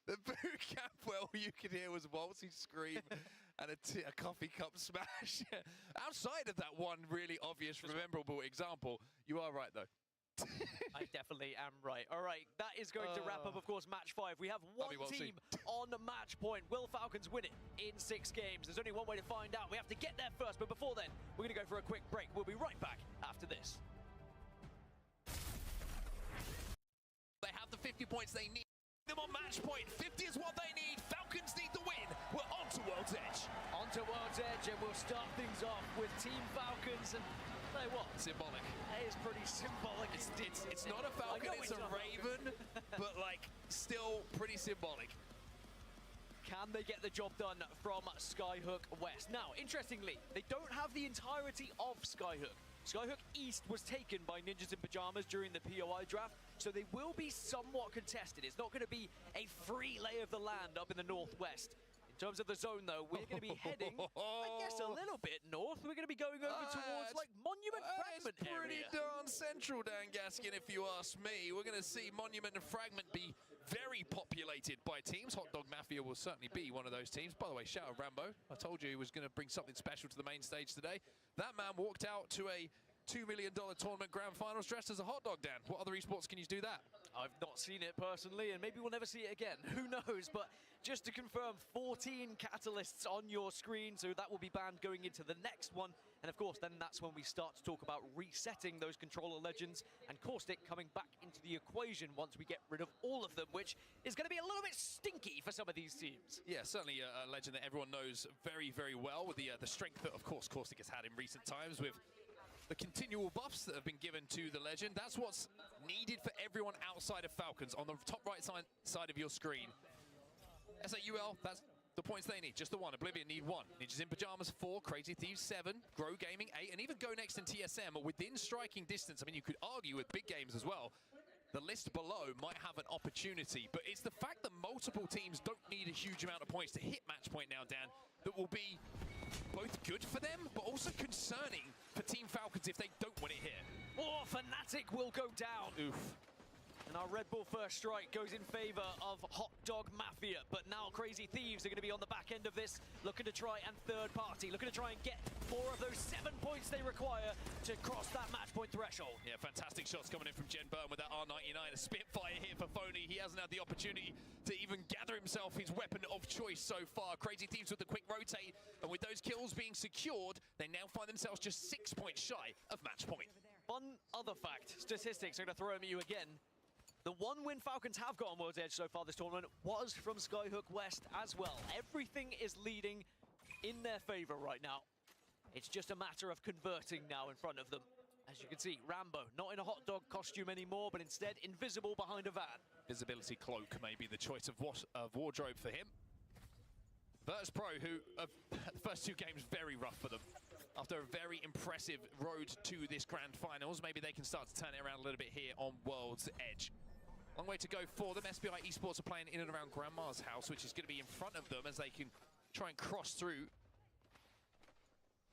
The boot camp where all you could hear was Waltzy scream and a coffee cup smash. Outside of that one really obvious, memorable example, you are right though. I definitely am right. All right, that is going to wrap up, of course, match 5. We have one team on the match point. Will Falcons win it in 6 games? There's only one way to find out. We have to get there first, but before then, we're going to go for a quick break. We'll be right back after this. They have the 50 points they need. Them on match point. 50 is what they need. Falcons need the win. We're on to World's Edge. On to World's Edge, and we'll start things off with Team Falcons. And tell you what, symbolic. It is pretty symbolic. It's not a Falcon, it's a Raven, but like still pretty symbolic. Can they get the job done from Skyhook West? Now, interestingly, they don't have the entirety of Skyhook. Skyhook East was taken by Ninjas in Pajamas during the POI draft, so they will be somewhat contested. It's not going to be a free lay of the land up in the northwest. In terms of the zone, though, we're going to be heading, I guess, a little bit north. We're going to be going over towards, like, Monument Fragment It's pretty area. darn central, Dan Gaskin, if you ask me. We're going to see Monument and Fragment be very populated by teams. Hot Dog Mafia will certainly be one of those teams. By the way, shout out Rambo. I told you he was going to bring something special to the main stage today. That man walked out to a $2 million tournament grand finals dressed as a hot dog, Dan. What other esports can you do that? I've not seen it personally, and maybe we'll never see it again. Who knows? But just to confirm, 14 catalysts on your screen, so that will be banned going into the next one. And of course, then that's when we start to talk about resetting those controller legends and Caustic coming back into the equation once we get rid of all of them, which is going to be a little bit stinky for some of these teams. Yeah, certainly a legend that everyone knows very, very well with the strength that, of course, Caustic has had in recent times with the continual buffs that have been given to the legend. That's what's needed for everyone outside of Falcons. On the top right side of your screen, SAUL, that's the points they need. Just the one. Oblivion need 1. Ninjas in Pajamas 4. Crazy Thieves 7. Grow Gaming 8. And even Go Next and TSM are within striking distance. I mean, you could argue with big games as well. The list below might have an opportunity, but it's the fact that multiple teams don't need a huge amount of points to hit match point now, Dan, that will be both good for them, but also concerning for Team Falcons if they don't win it here. Oh, Fnatic will go down. Oof. And our Red Bull first strike goes in favor of Hot Dog Mafia, but now Crazy Thieves are going to be on the back end of this, looking to try and third party, looking to try and get 4 of those 7 points they require to cross that match point threshold. Yeah, fantastic shots coming in from Jen Burn with that R99, a Spitfire here for Phony. He hasn't had the opportunity to even gather himself his weapon of choice so far. Crazy Thieves with the quick rotate, and with those kills being secured, they now find themselves just 6 points shy of match point. One other fact, statistics are going to throw them at you again. The one win Falcons have got on World's Edge so far this tournament was from Skyhook West as well. Everything is leading in their favor right now. It's just a matter of converting now in front of them. As you can see, Rambo, not in a hot dog costume anymore, but instead invisible behind a van. Visibility cloak may be the choice of wardrobe for him. Virtus Pro, who the first 2 games very rough for them. After a very impressive road to this grand finals, maybe they can start to turn it around a little bit here on World's Edge. Long way to go for them. SBI Esports are playing in and around Grandma's house, which is going to be in front of them as they can try and cross through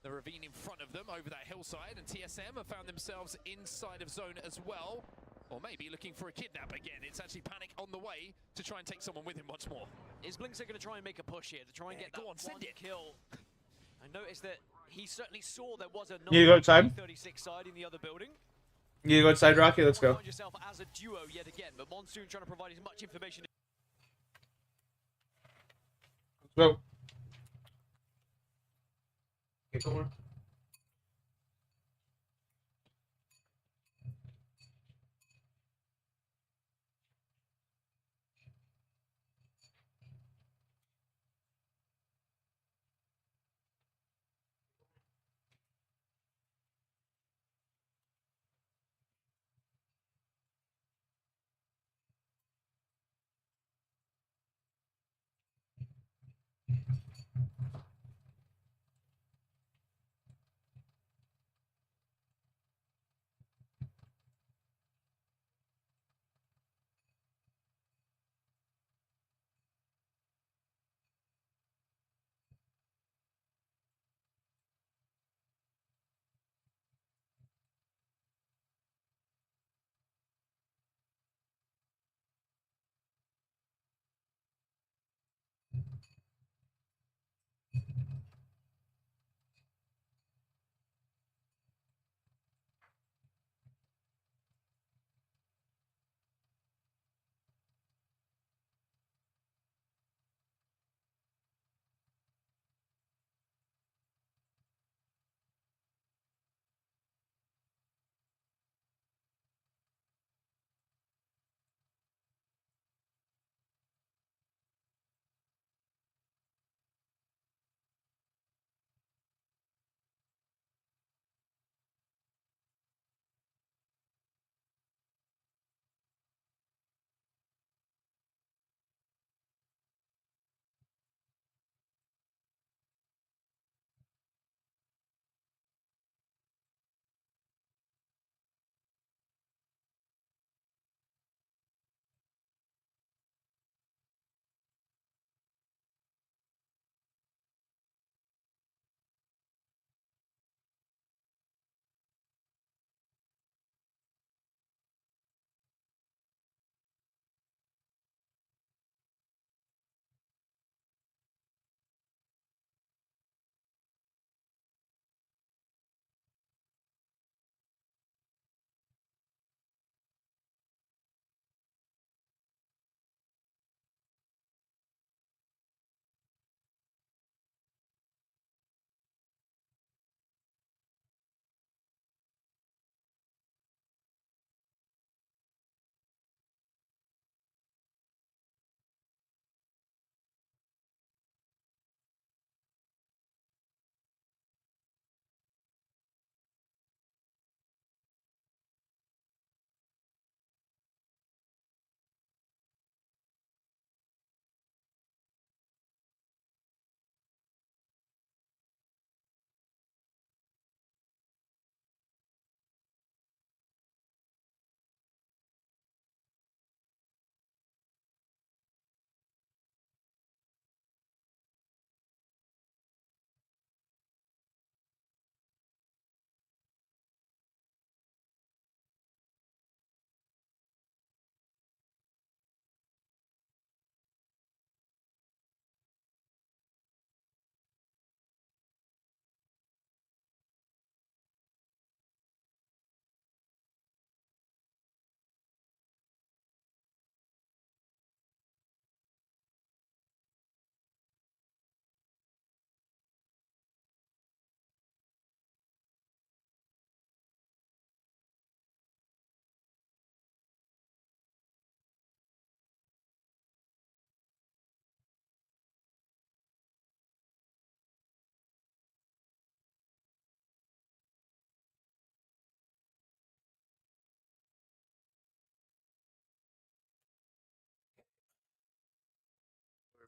the ravine in front of them over that hillside. And TSM have found themselves inside of zone as well. Or maybe looking for a kidnap again. It's actually Panic on the way to try and take someone with him once more. Is Blinks going to try and make a push here to try and get that one kill? I noticed that he certainly saw there was a You go outside? 36 side in the other building. You go outside, Rocky? Let's go. Find yourself as a duo yet again, but Monsoon trying to provide as much information. Let's go. Okay, come on.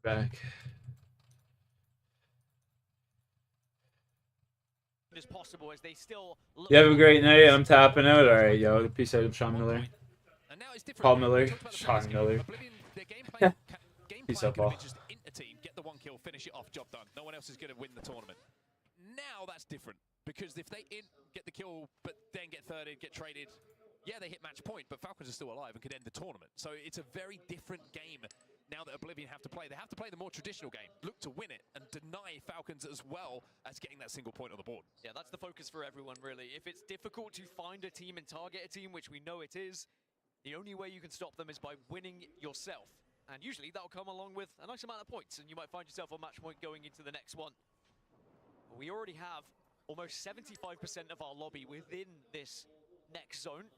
Back. As possible as they still You have a great night. I'm tapping out. All right, yo. Peace out, Sean Miller. Paul Miller. Sean Miller. Peace out, Paul. Just int a team, get the 1 kill, finish it off, job done. No one else is going to win the tournament. Now that's different, because if they get the kill, but then get thirded, get traded, yeah, they hit match point, but Falcons are still alive and could end the tournament. So it's a very different game now that Oblivion have to play. They have to play the more traditional game, look to win it, and deny Falcons as well as getting that single point on the board. Yeah, that's the focus for everyone, really. If it's difficult to find a team and target a team, which we know it is, the only way you can stop them is by winning yourself. And usually that'll come along with a nice amount of points, and you might find yourself on match point going into the next one. We already have almost 75% of our lobby within this next zone.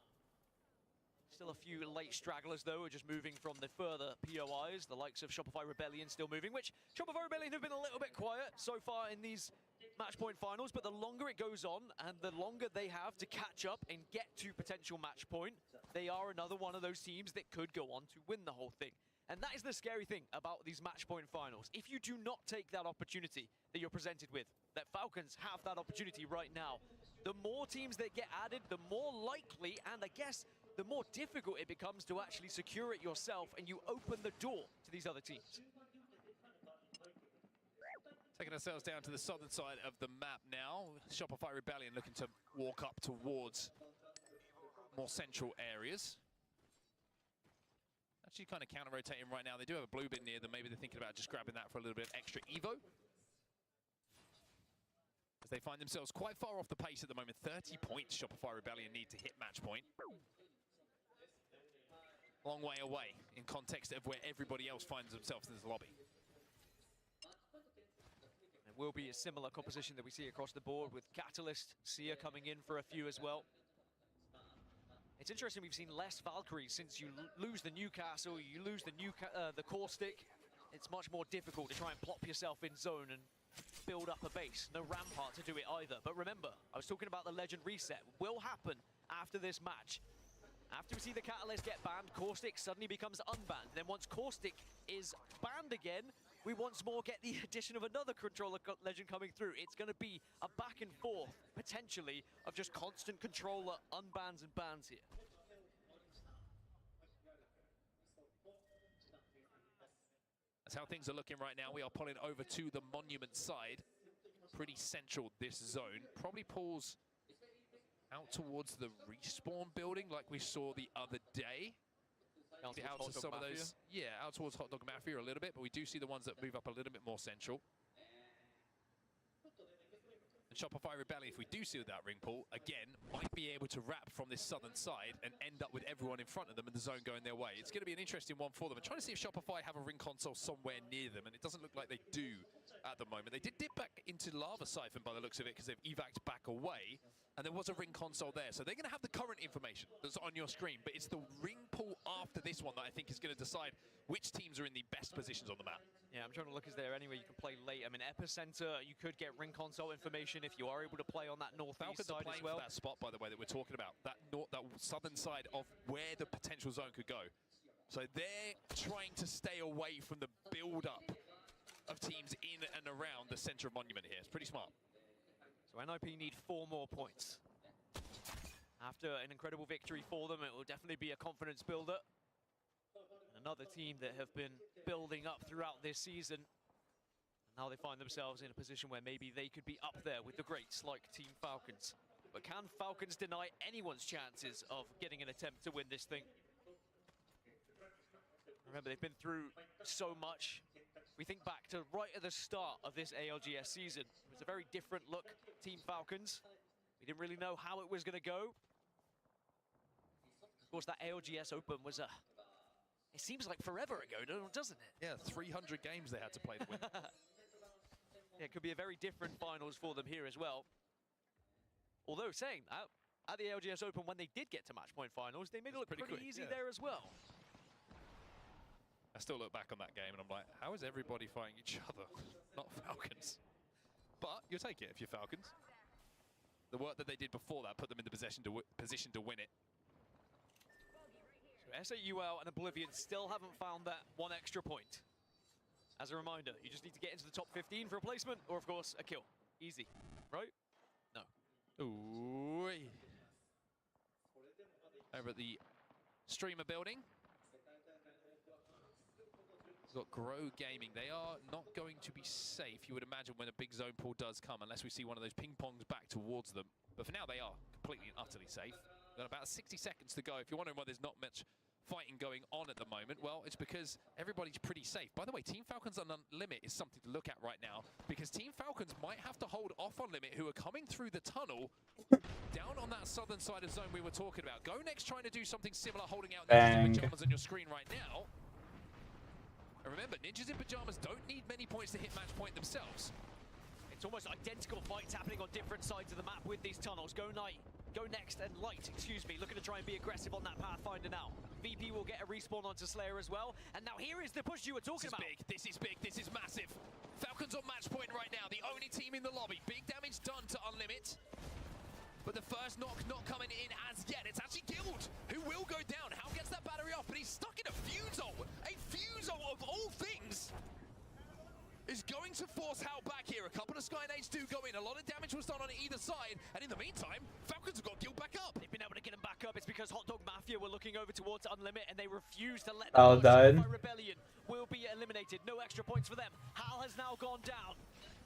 Still a few late stragglers, though, are just moving from the further POIs, the likes of Shopify Rebellion still moving, which Shopify Rebellion have been a little bit quiet so far in these match point finals, but the longer it goes on and the longer they have to catch up and get to potential match point, they are another one of those teams that could go on to win the whole thing. And that is the scary thing about these match point finals. If you do not take that opportunity that you're presented with, that Falcons have that opportunity right now, the more teams that get added, the more likely, and I guess the more difficult it becomes to actually secure it yourself, and you open the door to these other teams. Taking ourselves down to the southern side of the map now. Shopify Rebellion looking to walk up towards more central areas. Actually kind of counter-rotating right now. They do have a blue bin near them. Maybe they're thinking about just grabbing that for a little bit of extra evo. As they find themselves quite far off the pace at the moment. 30 points Shopify Rebellion need to hit match point. Long way away in context of where everybody else finds themselves in this lobby. It will be a similar composition that we see across the board with Catalyst, Sia coming in for a few as well. It's interesting we've seen less Valkyries since you lose the Newcastle, you lose the Caustic. It's much more difficult to try and plop yourself in zone and build up a base. No Rampart to do it either. But remember, I was talking about the Legend reset. Will happen after this match. After we see the Catalyst get banned, Caustic suddenly becomes unbanned. Then once Caustic is banned again, we once more get the addition of another controller legend coming through. It's going to be a back and forth, potentially, of just constant controller unbans and bans here. That's how things are looking right now. We are pulling over to the monument side. Pretty central, this zone. Probably pulls out towards the respawn building like we saw the other day. Out to some of those, yeah, out towards Hot Dog Mafia a little bit, but we do see the ones that move up a little bit more central. And Shopify Rebellion, if we do see that ring pull, again, might be able to wrap from this southern side and end up with everyone in front of them and the zone going their way. It's going to be an interesting one for them. I'm trying to see if Shopify have a ring console somewhere near them, and it doesn't look like they do at the moment. They did dip back into Lava Siphon by the looks of it because they've evac'd back away, and there was a ring console there. So they're going to have the current information that's on your screen, but it's the ring pull after this one that I think is going to decide which teams are in the best positions on the map. Yeah, I'm trying to look, is there anywhere you can play late? I mean, Epicenter, you could get ring console information if you are able to play on that northeast side as well. For that spot, by the way, that we're talking about, that southern side of where the potential zone could go. So they're trying to stay away from the build-up of teams in and around the center of Monument here. It's pretty smart. So NIP need 4 more points. After an incredible victory for them, it will definitely be a confidence builder. Another team that have been building up throughout this season. And now they find themselves in a position where maybe they could be up there with the greats like Team Falcons. But can Falcons deny anyone's chances of getting an attempt to win this thing? Remember, they've been through so much. We think back to right at the start of this ALGS season. It was a very different look, Team Falcons. We didn't really know how it was going to go. Of course, that ALGS Open was a... It seems like forever ago, doesn't it? Yeah, 300 games they had to play to win. Yeah, it could be a very different finals for them here as well. Although, saying that, at the ALGS Open, when they did get to match point finals, they made it look pretty easy there as well. I still look back on that game and I'm like, how is everybody fighting each other? Not Falcons. But you'll take it if you're Falcons. The work that they did before that put them in the position to win it. So SAUL and Oblivion still haven't found that one extra point. As a reminder, you just need to get into the top 15 for a placement, or of course, a kill. Easy, right? No. Ooh. Over at the streamer building. We've got Grow Gaming. They are not going to be safe, you would imagine, when a big zone pull does come, unless we see one of those ping pongs back towards them. But for now, they are completely and utterly safe. We've got about 60 seconds to go. If you're wondering why there's not much fighting going on at the moment, well, it's because everybody's pretty safe. By the way, Team Falcons on Limit is something to look at right now, because Team Falcons might have to hold off on Limit, who are coming through the tunnel down on that southern side of zone we were talking about. Go Next trying to do something similar, holding out Ninjas in Pajamas on your screen right now. And remember, Ninjas in Pajamas don't need many points to hit match point themselves. It's almost identical fights happening on different sides of the map with these tunnels. Go Next and Light, excuse me, looking to try and be aggressive on that Pathfinder now. VP will get a respawn onto Slayer as well. And now here is the push you were talking about. This is big, this is massive. Falcons on match point right now, the only team in the lobby. Big damage done to Unlimit. But the first knock not coming in as yet. It's actually Guild who will go down. How gets that battery off? But he's stuck in a fusel. A fusel of all things is going to force Hal back here. A couple of Skynades do go in. A lot of damage was done on either side. And in the meantime, Falcons have got Guild back up. They've been able to get him back up. It's because Hot Dog Mafia were looking over towards Unlimit and they refused to let them died. Rebellion will be eliminated. No extra points for them. Hal has now gone down.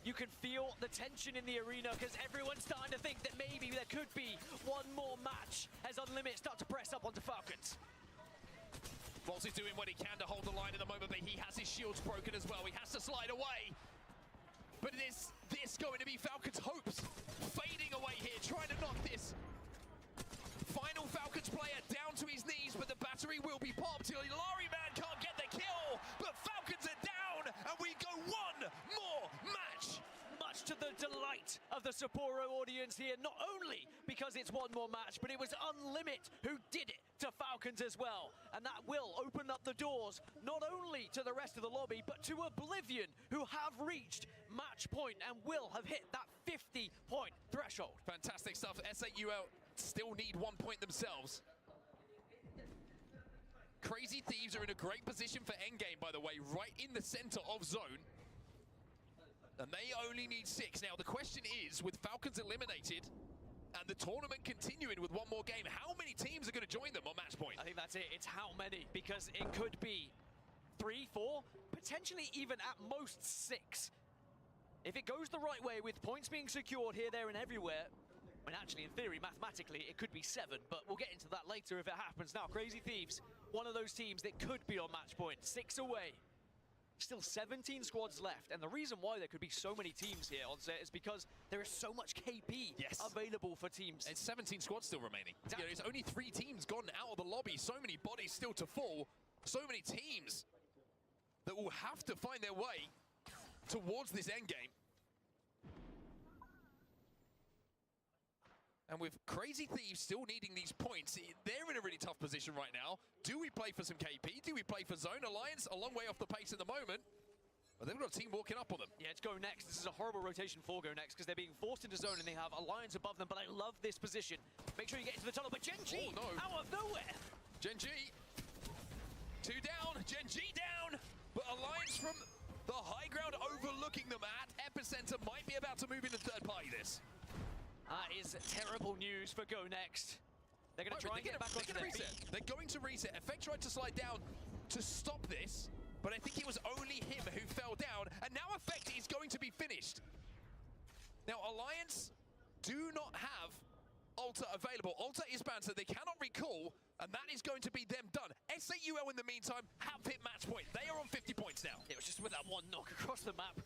You can feel the tension in the arena because everyone's starting to think that maybe there could be one more match as Unlimit start to press up onto Falcons. Waltz is doing what he can to hold the line at the moment, but he has his shields broken as well. He has to slide away. But is this going to be Falcons' hopes? Fading away here, trying to knock this final Falcons player down to his knees, but the battery will be popped. Ilari Man can't get the kill, but Falcons are down, and we go one more match. Much to the delight of the Sapporo audience here, not only because it's one more match, but it was Unlimit who did it to Falcons as well. And that will open up the doors, not only to the rest of the lobby, but to Oblivion, who have reached match point and will have hit that 50-point threshold. Fantastic stuff. SAUL still need 1 point themselves. Crazy Thieves are in a great position for endgame, by the way, right in the center of zone. And they only need 6. Now, the question is, with Falcons eliminated and the tournament continuing with one more game, how many teams are going to join them on match point? I think that's it. It's how many, because it could be 3, 4, potentially even at most 6. If it goes the right way with points being secured here, there, and everywhere, I mean, actually, in theory, mathematically, it could be 7, but we'll get into that later if it happens. Now, Crazy Thieves, one of those teams that could be on match point, 6 away. Still 17 squads left, and the reason why there could be so many teams here on set is because there is so much KP available for teams. It's 17 squads still remaining. You know, it's only 3 teams gone out of the lobby, so many bodies still to fall, so many teams that will have to find their way towards this endgame. And with Crazy Thieves still needing these points, they're in a really tough position right now. Do we play for some KP? Do we play for Zone Alliance? A long way off the pace at the moment. But they've got a team walking up on them. Yeah, it's Go Next. This is a horrible rotation for Go Next because they're being forced into zone and they have Alliance above them. But I love this position. Make sure you get into the tunnel. But Gen G, out of nowhere. Gen G, 2 down. Gen G down. But Alliance from the high ground overlooking them at Epicenter might be about to move into third party this. That is terrible news for Go Next. They're going to try and get back onto their feet. They're going to reset. Effect tried to slide down to stop this, but I think it was only him who fell down, and now Effect is going to be finished. Now, Alliance do not have Alter available. Alter is banned, so they cannot recall, and that is going to be them done. SAUL, in the meantime, have hit match point. They are on 50 points now. It was just with that one knock across the map.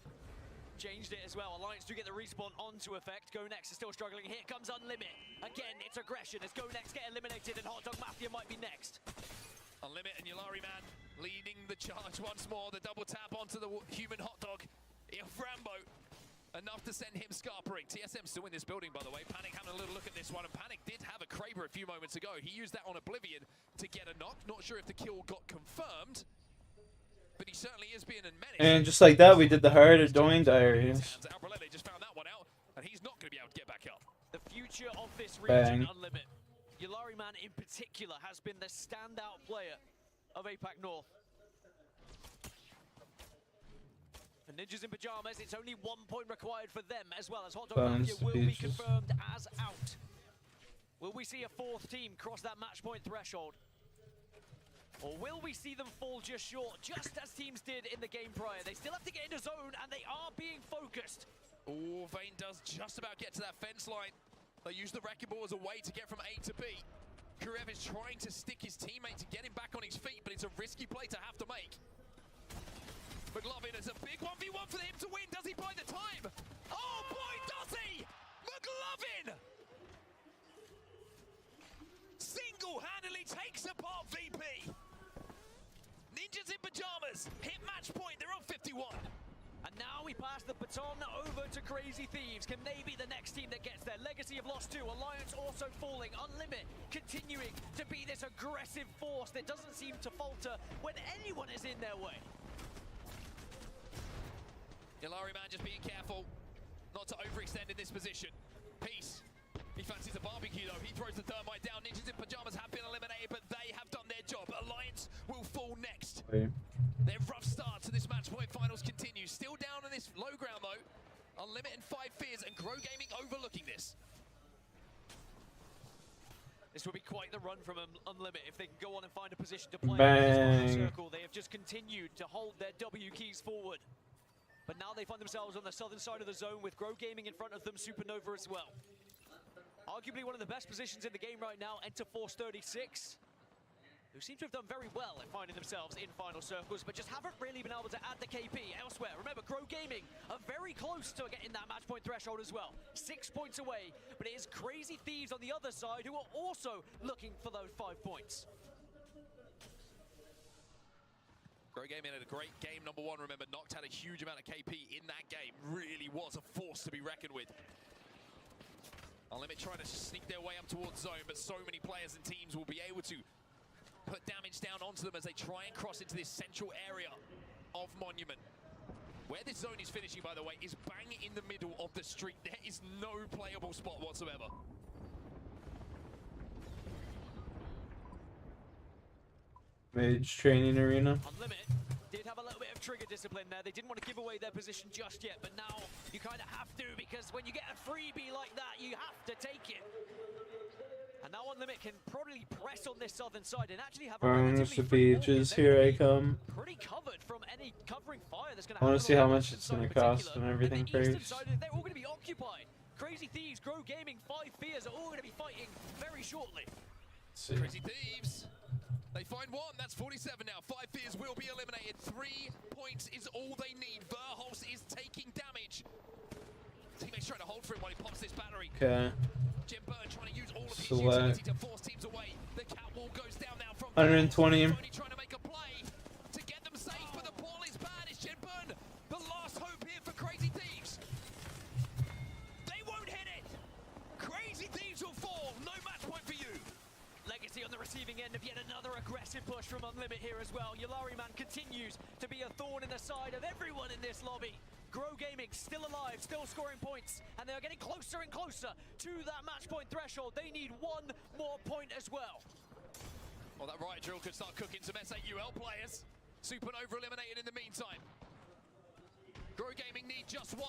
Changed it as well. Alliance do get the respawn onto Effect. Go Next is still struggling. Here comes Unlimit. Again, it's aggression as Go Next get eliminated and Hot Dog Mafia might be next. Unlimit and Yulari Man leading the charge once more. The double tap onto the human Hot Dog. Rambo, enough to send him scarpering. TSM still in this building, by the way. Panic having a little look at this one, and Panic did have a Kraber a few moments ago. He used that on Oblivion to get a knock. Not sure if the kill got confirmed, but he certainly is being a menace. And just like that, we did the Hard Achievement Diaries. Albrelele just found that one out, and he's not going to be able to get back up. The future of this region, Unlimit. Yulari Man in particular has been the standout player of APAC North. Ninjas in Pajamas, it's only 1 point required for them as well, as Hot Dog Bones Mafia will be speeches. confirmed as out. Will we see a fourth team cross that match point threshold? Or will we see them fall just short, just as teams did in the game prior? They still have to get into zone, and they are being focused. Oh, Vayne does just about get to that fence line. They use the wrecking ball as a way to get from A to B. Kourend is trying to stick his teammate to get him back on his feet, but it's a risky play to have to make. McLovin is a big 1v1 for him to win. Does he buy the time? Oh boy, does he! McLovin! Single-handedly takes apart VP. Ninjas in Pajamas hit match point. They're on 51. And now we pass the baton over to Crazy Thieves. Can they be the next team that gets there? Legacy have lost 2. Alliance also falling. Unlimit continuing to be this aggressive force that doesn't seem to falter when anyone is in their way. Ilari man just being careful not to overextend in this position. Peace. He fancies a barbecue though. He throws the thermite down. Ninjas in Pajamas have been eliminated, but they have done their job. Alliance will fall next. Okay. Their rough start to this match point finals continues. Still down on this low ground though. Unlimited and 5 Fears and Grow Gaming overlooking this. This will be quite the run from Unlimit if they can go on and find a position to play Bang. in this final circle. They have just continued to hold their W keys forward. But now they find themselves on the southern side of the zone with Grow Gaming in front of them, Supernova as well. Arguably one of the best positions in the game right now, Enter Force 36, who seem to have done very well at finding themselves in final circles, but just haven't really been able to add the KP elsewhere. Remember, Grow Gaming are very close to getting that match point threshold as well. 6 points away, but it is Crazy Thieves on the other side who are also looking for those 5 points. Grow Gaming had a great game, number 1. Remember, Noct had a huge amount of KP in that game. Really was a force to be reckoned with. Unlimit trying to sneak their way up towards zone, but so many players and teams will be able to put damage down onto them as they try and cross into this central area of Monument. Where this zone is finishing, by the way, is bang in the middle of the street. There is no playable spot whatsoever. Mage training arena. Unlimit did have a little bit of trigger discipline there. They didn't want to give away their position just yet, but now you kind of have to, because when you get a freebie like that, you have to take it. And now Unlimit can probably press on this southern side and actually have a Bones the beaches, here I come. pretty covered from any covering fire that's going to I happen. want to see how much it's going to cost and everything the eastern first. side, they're all going to be occupied. Crazy Thieves, Grow Gaming, 5 Fears are all going to be fighting very shortly. Crazy Thieves. They find 1, that's 47 now. 5 Fears will be eliminated. 3 points is all they need. Verholst is taking damage. Teammates trying to hold for him while he pops this battery. Okay. Jim Burn trying to use all of his Select. utility to force teams away. The catwalk goes down now from 120. Only trying to make a play to get them safe, but the ball is bad. It's Jim Burn, the last hope here for Crazy Thieves. They won't hit it. Crazy Thieves will fall. No match point for you. Legacy on the receiving end of yet another aggressive push from Unlimit here as well. Yulari Man continues to be a thorn in the side of everyone in this lobby. Grow Gaming still alive, still scoring points, and they are getting closer and closer to that match point threshold. They need 1 more point as well. Well, that riot drill could start cooking some SAUL players. Supernova eliminated in the meantime. Grow Gaming need just 1.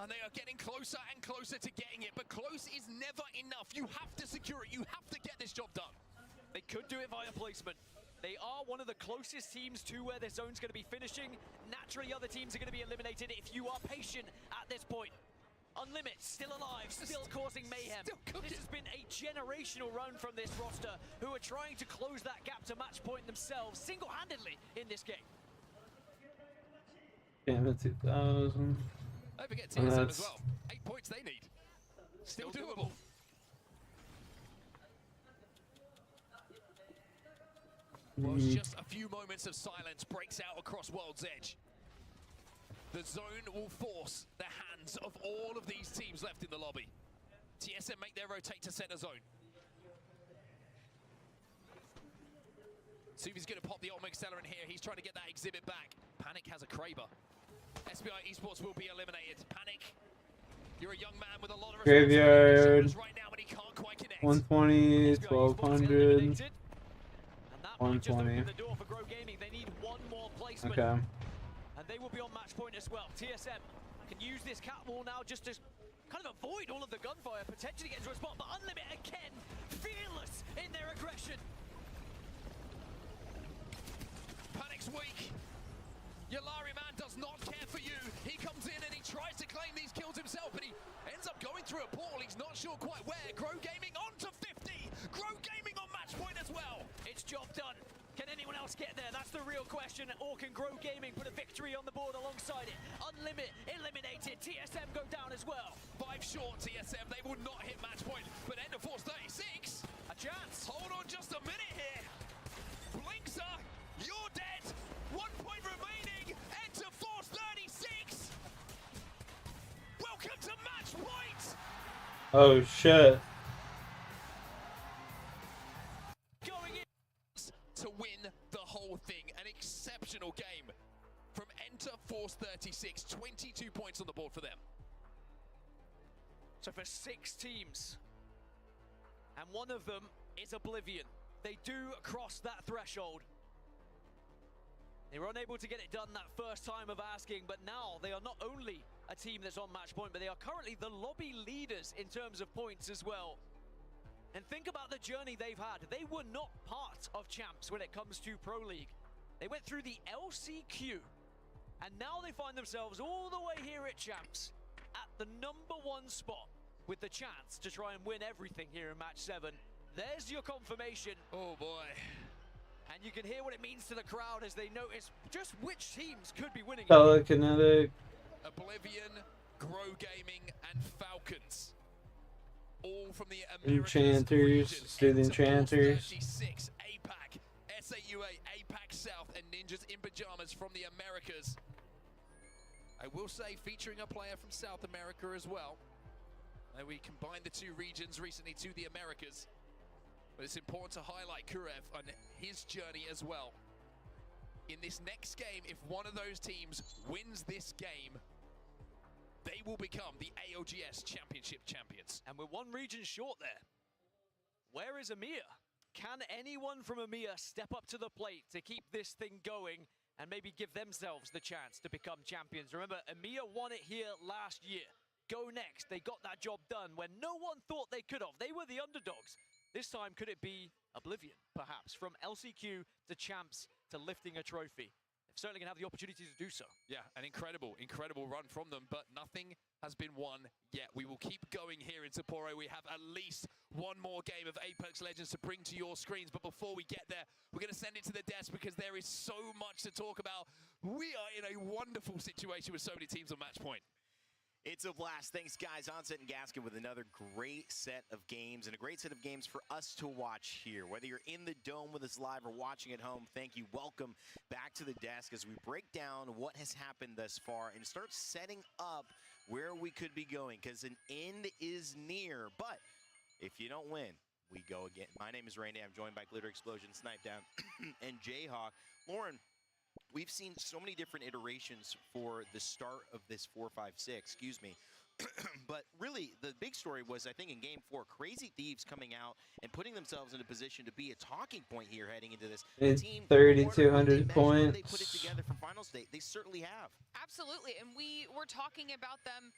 And they are getting closer and closer to getting it, but close is never enough. You have to secure it. You have to get this job done. They could do it via placement. They are one of the closest teams to where their zone's going to be finishing. Naturally, other teams are going to be eliminated if you are patient at this point. Unlimit, still alive, still causing mayhem. This has been a generational run from this roster, who are trying to close that gap to match point themselves, single-handedly in this game. Damn it, 2000. Don't forget TSM as well. 8 points they need. Still doable. Well, just a few moments of silence breaks out across World's Edge. The zone will force the hands of all of these teams left in the lobby. TSM make their rotate to center zone. Suvi's going to pop the Ultimate Accelerant here. He's trying to get that exhibit back. Panic has a Kraber. SBI Esports will be eliminated. Panic, you're a young man with a lot of Graveyard. right now, but he can't quite connect. 120, 1200. 120. The door for Grow Gaming. They need 1 more placement. Okay. And they will be on match point as well. TSM can use this cat wall now just to kind of avoid all of the gunfire, potentially get into a spot, but Unlimit again, fearless in their aggression. Panic's weak. Yalari man does not care for you. He comes in and he tries to claim these kills himself, but he ends up going through a portal. He's not sure quite where. Grow Gaming on to 50. Grow Gaming on match point as well. It's job done. Can anyone else get there? That's the real question. Or can Grow Gaming put a victory on the board alongside it? Unlimit eliminated. TSM go down as well. 5 short TSM. They will not hit match point, but End of Force 36. A chance. Hold on just a minute here. Blinkser, you're dead. 1 point remaining. Enter Force 36. Welcome to match point. Oh shit. Going in to win the whole thing. An exceptional game from Enter Force 36. 22 points on the board for them. So for 6 teams, and one of them is Oblivion. They do cross that threshold. They were unable to get it done that first time of asking, but now they are not only a team that's on match point, but they are currently the lobby leaders in terms of points as well. And think about the journey they've had. They were not part of champs when it comes to Pro League. They went through the LCQ, and now they find themselves all the way here at champs at the #1 spot with the chance to try and win everything here in match 7. There's your confirmation. Oh boy. And you can hear what it means to the crowd as they notice just which teams could be winning. Telekinetic. Oblivion, Grow Gaming, and Falcons. All from the Americas Enchanters. region. Let's do the Enter Force Enchanters. 36, APAC, SAUA, APAC South, and Ninjas in Pajamas from the Americas. I will say, featuring a player from South America as well. We combined the 2 regions recently to the Americas. But it's important to highlight Kourend on his journey as well. In this next game, if one of those teams wins this game, they will become the AOGS Championship champions. And we're 1 region short there. Where is EMEA? Can anyone from EMEA step up to the plate to keep this thing going and maybe give themselves the chance to become champions? Remember, EMEA won it here last year. Go Next, they got that job done when no one thought they could have. They were the underdogs. This time, could it be Oblivion, perhaps? From LCQ to champs to lifting a trophy. They're certainly going to have the opportunity to do so. Yeah, an incredible run from them, but nothing has been won yet. We will keep going here in Sapporo. We have at least 1 more game of Apex Legends to bring to your screens, but before we get there, we're going to send it to the desk because there is so much to talk about. We are in a wonderful situation with so many teams on match point. It's a blast. Thanks, guys. Onset and Gaskin with another great set of games and a great set of games for us to watch here. Whether you're in the dome with us live or watching at home, thank you. Welcome back to the desk as we break down what has happened thus far and start setting up where we could be going, because an end is near. But if you don't win, we go again. My name is Randy. I'm joined by Glitter Explosion, Snipe Down, and Jayhawk. Lauren, we've seen so many different iterations for the start of this 4-5-6, excuse me. But really, the big story was, I think, in Game 4, Crazy Thieves coming out and putting themselves in a position to be a talking point here heading into this. It's team, 3,200 points. They put it together for final state. They certainly have. Absolutely, and we were talking about them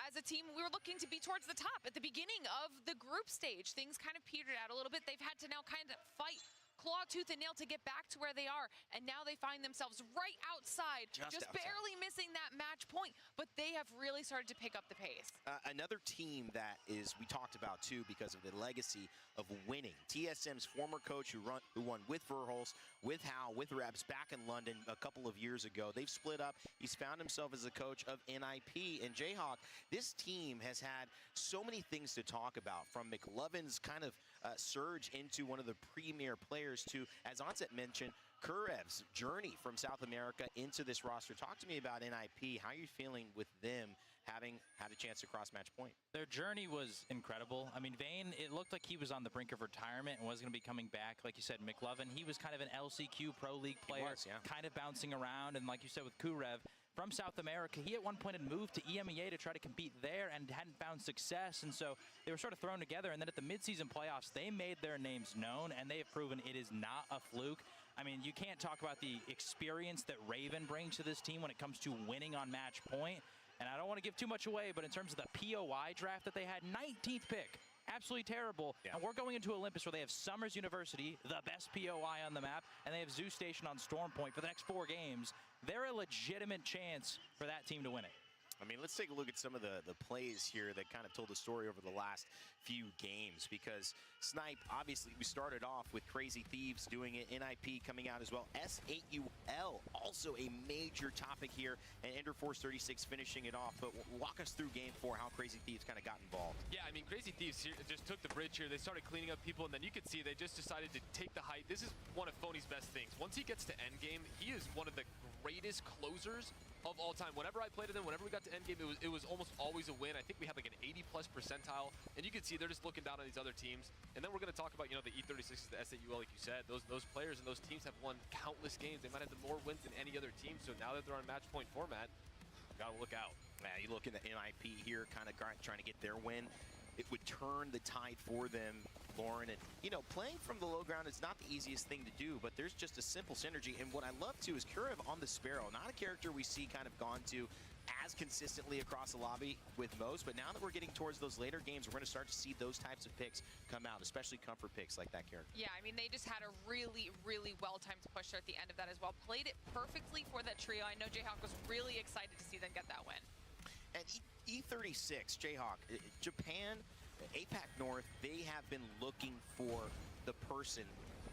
as a team. We were looking to be towards the top at the beginning of the group stage. Things kind of petered out a little bit. They've had to now kind of fight claw, tooth, and nail to get back to where they are, and now they find themselves right outside, just barely missing that match point, but they have really started to pick up the pace. Another team that we talked about too because of the legacy of winning. TSM's former coach who won with Verhulst, with Hal, with Rebs back in London a couple of years ago. They've split up. He's found himself as a coach of NIP. And Jayhawk, this team has had so many things to talk about, from McLovin's kind of surge into one of the premier players to, as Onset mentioned, Kourend's journey from South America into this roster. Talk to me about NIP. How are you feeling with them having had a chance to cross match point? Their journey was incredible. I mean, Vayne, it looked like he was on the brink of retirement and was going to be coming back. Like you said, McLovin, he was kind of an LCQ Pro League player, kind of bouncing around. And like you said with Kourend, from South America, he at one point had moved to EMEA to try to compete there and hadn't found success. And so they were sort of thrown together. And then at the midseason playoffs, they made their names known, and they have proven it is not a fluke. I mean, you can't talk about the experience that Raven brings to this team when it comes to winning on match point. And I don't want to give too much away, but in terms of the POI draft that they had, 19th pick. Absolutely terrible. Yeah. And we're going into Olympus where they have Summers University, the best POI on the map, and they have Zoo Station on Storm Point for the next 4 games. They're a legitimate chance for that team to win it. I mean, let's take a look at some of the plays here that kind of told the story over the last few games, because Snipe, obviously, we started off with Crazy Thieves doing it, NIP coming out as well, S8UL, also a major topic here, and Ender Force 36 finishing it off. But walk us through Game 4, how Crazy Thieves kind of got involved. Yeah, I mean, Crazy Thieves here just took the bridge here. They started cleaning up people, and then you could see they just decided to take the height. This is one of Phony's best things. Once he gets to endgame, he is one of the greatest closers of all time. Whenever I played with him, whenever we got to endgame, it was almost always a win. I think we had like an 80+ percentile, and you can see they're just looking down on these other teams. And then we're going to talk about, you know, the E36s, the S8UL, like you said. Those players and those teams have won countless games. They might have more wins than any other team. So now that they're on match point format, gotta look out. Yeah, you look at the NIP here, kind of trying to get their win. It would turn the tide for them, Lauren. And, you know, playing from the low ground is not the easiest thing to do, but there's just a simple synergy. And what I love, too, is Kourend on the Sparrow. Not a character we see kind of gone to as consistently across the lobby with most, but now that we're getting towards those later games, we're going to start to see those types of picks come out, especially comfort picks like that character. Yeah, I mean, they just had a really, really well-timed push at the end of that as well. Played it perfectly for that trio. I know Jayhawk was really excited to see them get that win. And E36, Jayhawk, Japan, APAC North, they have been looking for the person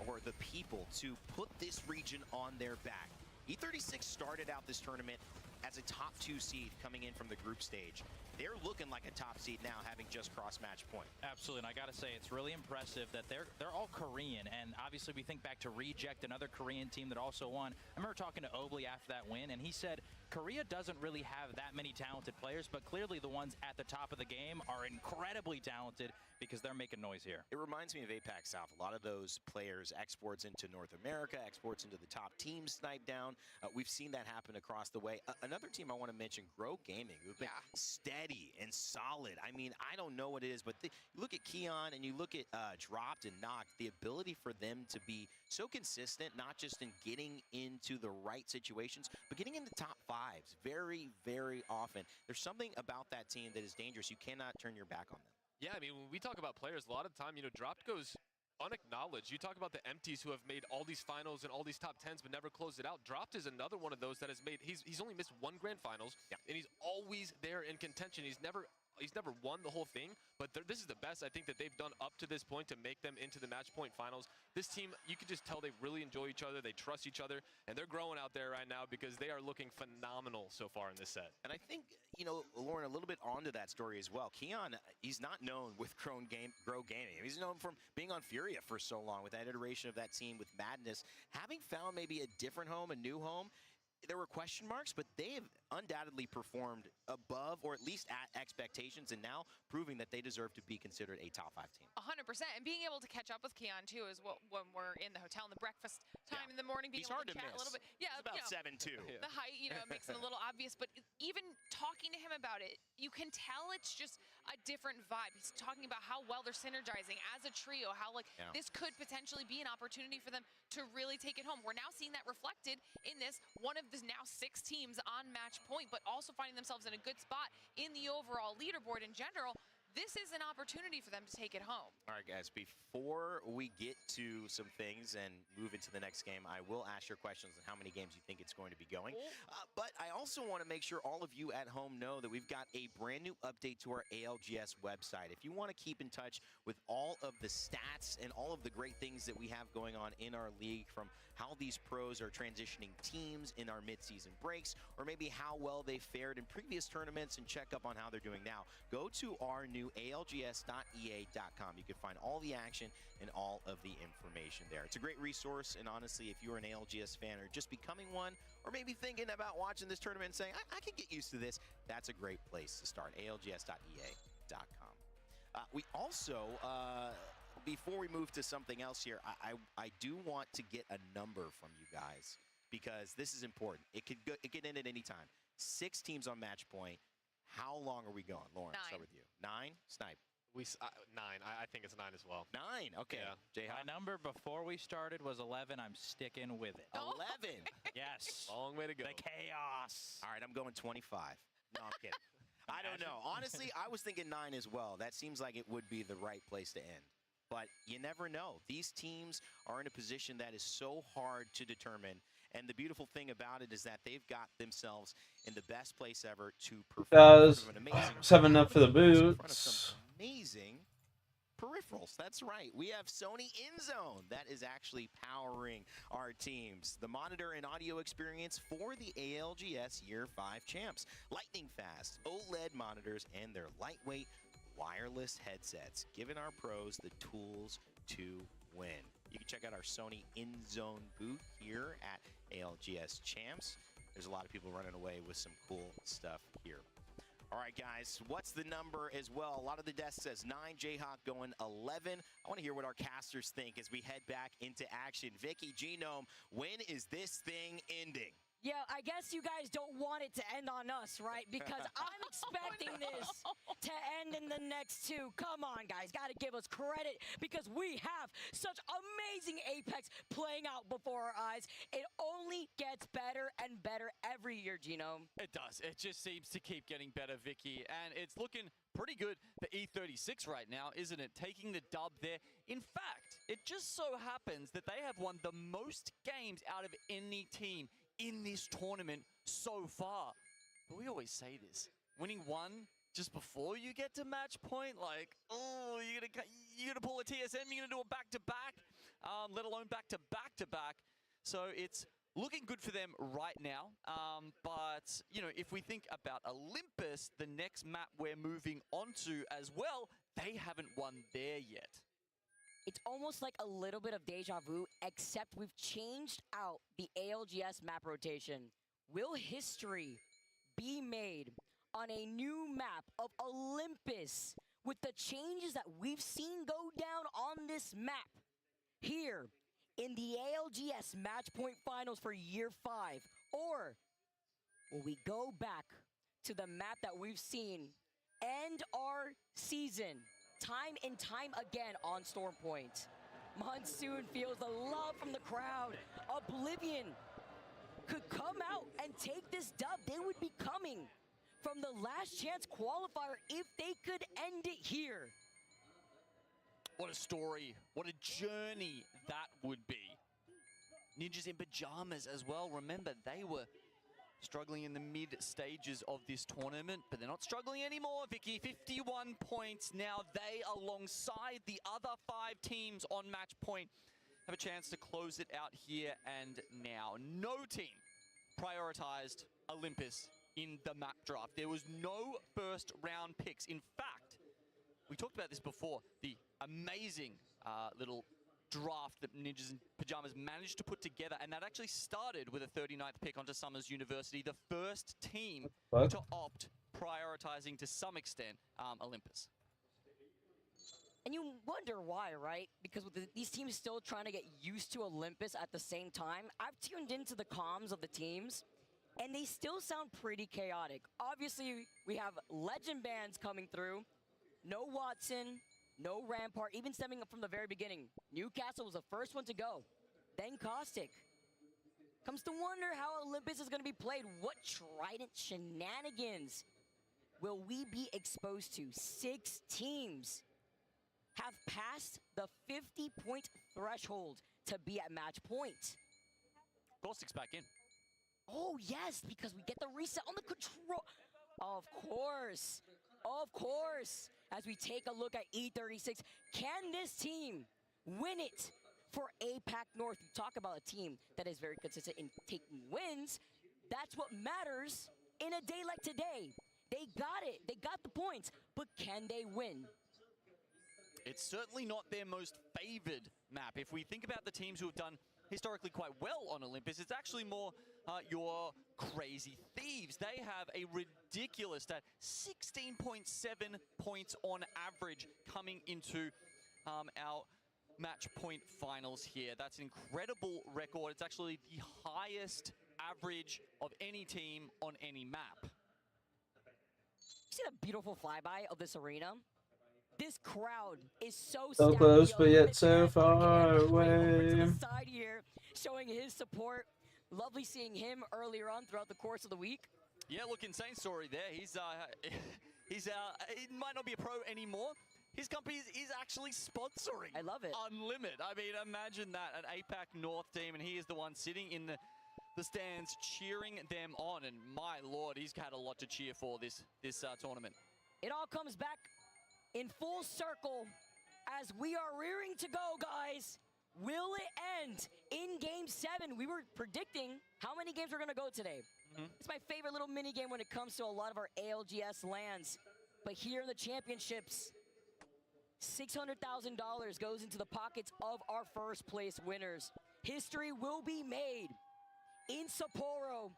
or the people to put this region on their back. E36 started out this tournament as a top 2 seed coming in from the group stage. They're looking like a top seed now, having just crossed match point. Absolutely, and I gotta say, it's really impressive that they're all Korean, and obviously we think back to Reject, another Korean team that also won. I remember talking to Obley after that win, and he said Korea doesn't really have that many talented players, but clearly the ones at the top of the game are incredibly talented because they're making noise here. It reminds me of APAC South. A lot of those players exports into North America, exports into the top teams, snipe down. We've seen that happen across the way. Another team I want to mention, Grow Gaming, who've been steady and solid. I mean, I don't know what it is, but you look at Keon and you look at Dropped and Knocked, the ability for them to be so consistent, not just in getting into the right situations, but getting into top 5s very, very often. There's something about that team that is dangerous. You cannot turn your back on them. Yeah, I mean, when we talk about players, a lot of the time, you know, Dropped goes unacknowledged. You talk about the empties who have made all these finals and all these top 10s but never closed it out. Dropped is another one of those that has made, he's only missed 1 grand finals, and he's always there in contention. He's never won the whole thing, but this is the best I think that they've done up to this point to make them into the match point finals. This team, you can just tell they really enjoy each other, they trust each other, and they're growing out there right now because they are looking phenomenal so far in this set. And I think, you know, Lauren, a little bit onto that story as well. Keon, he's not known with Grow Gaming. He's known from being on Furia for so long with that iteration of that team with Madness. Having found maybe a different home, a new home, there were question marks, but they have undoubtedly performed above or at least at expectations, and now proving that they deserve to be considered a top 5 team. 100%, and being able to catch up with Keon too is what when we're in the hotel in the breakfast time in the morning, being He's able hard to chat miss. a little bit. Yeah, he's about 7'2". The height, you know, makes it a little obvious, but even talking to him about it, you can tell it's just a different vibe. He's talking about how well they're synergizing as a trio, how like this could potentially be an opportunity for them to really take it home. We're now seeing that reflected in this, one of the now 6 teams on match point, but also finding themselves in a good spot in the overall leaderboard in general. This is an opportunity for them to take it home. All right, guys, before we get to some things and move into the next game, I will ask your questions on how many games you think it's going to be going. But I also want to make sure all of you at home know that we've got a brand new update to our ALGS website. If you want to keep in touch with all of the stats and all of the great things that we have going on in our league, from how these pros are transitioning teams in our midseason breaks, or maybe how well they fared in previous tournaments, and check up on how they're doing now, go to our new ALGS.ea.com. You can find all the action and all of the information there. It's a great resource, and honestly, if you're an ALGS fan or just becoming one, or maybe thinking about watching this tournament and saying, I can get used to this, that's a great place to start, ALGS.ea.com. We also, before we move to something else here, I do want to get a number from you guys, because this is important. It could end at any time. 6 teams on match point. How long are we going? Lauren, 9. I'll start with you. 9? Snipe. 9. I think it's 9 as well. 9. Okay. Yeah. My number before we started was 11. I'm sticking with it. 11. Yes. Long way to go. The chaos. All right, I'm going 25. No, I'm kidding. I don't know. Honestly, I was thinking 9 as well. That seems like it would be the right place to end. But you never know. These teams are in a position that is so hard to determine. And the beautiful thing about it is that they've got themselves in the best place ever to perform. An amazing 7 up for the in front of boots. some amazing peripherals. That's right. We have Sony InZone that is actually powering our teams. The monitor and audio experience for the ALGS Year 5 champs. Lightning fast OLED monitors and their lightweight wireless headsets, giving our pros the tools to win. You can check out our Sony InZone booth here at ALGS Champs. There's a lot of people running away with some cool stuff here. All right, guys, what's the number as well? A lot of the desk says 9, Jayhawk going 11. I want to hear what our casters think as we head back into action. Vicky, Genome, when is this thing ending? Yeah, I guess you guys don't want it to end on us, right? Because I'm expecting this to end in the next 2. Come on, guys. Got to give us credit because we have such amazing Apex playing out before our eyes. It only gets better and better every year, Genome. It does. It just seems to keep getting better, Vicky. And it's looking pretty good for E36 right now, isn't it? Taking the dub there. In fact, it just so happens that they have won the most games out of any team in this tournament so far. But we always say this. Winning 1 just before you get to match point, like, oh, you're gonna pull a TSM, you're gonna do a back-to-back, let alone back-to-back-to-back. So it's looking good for them right now. But, you know, if we think about Olympus, the next map we're moving on to as well, they haven't won there yet. It's almost like a little bit of deja vu, except we've changed out the ALGS map rotation. Will history be made on a new map of Olympus with the changes that we've seen go down on this map here in the ALGS Match Point Finals for Year 5? Or will we go back to the map that we've seen end our season time and time again on Stormpoint? Monsoon feels the love from the crowd. Oblivion could come out and take this dub. They would be coming from the last chance qualifier if they could end it here. What a story. What a journey that would be. Ninjas in pajamas as well. Remember, they were struggling in the mid stages of this tournament, but they're not struggling anymore, Vicky. 51 points now. They, alongside the other 5 teams on match point, have a chance to close it out here and now. No team prioritized Olympus in the map draft. There was no first round picks. In fact, we talked about this before, the amazing little draft that Ninjas in Pajamas managed to put together, and that actually started with a 39th pick onto Summers University, the first team to opt, prioritizing to some extent Olympus. And you wonder why, right? Because with these teams still trying to get used to Olympus at the same time, I've tuned into the comms of the teams, and they still sound pretty chaotic. Obviously, we have legend bands coming through. No Watson, no Rampart, even stemming up from the very beginning. Newcastle was the first one to go, then Caustic. Comes to wonder how Olympus is going to be played. What Trident shenanigans will we be exposed to? 6 teams have passed the 50-point threshold to be at match point. Caustic's back in. Oh, yes, because we get the reset on the control. Of course. Of course. As we take a look at E36, can this team win it for APAC North? We talk about a team that is very consistent in taking wins. That's what matters in a day like today. They got it. They got the points. But can they win? It's certainly not their most favored map. If we think about the teams who have done historically quite well on Olympus, it's actually more your crazy Thieves. They have a ridiculous stat, 16.7 points on average coming into our match point finals here. That's an incredible record. It's actually the highest average of any team on any map. See that beautiful flyby of this arena? This crowd is so So stacked. close, The but yet Ultimate so Man far over to away. the side here, showing his support. Lovely seeing him earlier on throughout the course of the week. Yeah, look, insane story there. He's he might not be a pro anymore. His company is actually sponsoring. I love it. Unlimit. I mean, imagine that, an APAC North team, and he is the one sitting in the stands cheering them on. And my lord, he's had a lot to cheer for this tournament. It all comes back in full circle as we are rearing to go, guys. Will it end in Game 7? We were predicting how many games we're going to go today. It's my favorite little mini game when it comes to a lot of our ALGS lands. But here in the championships, $600,000 goes into the pockets of our first place winners. History will be made in Sapporo,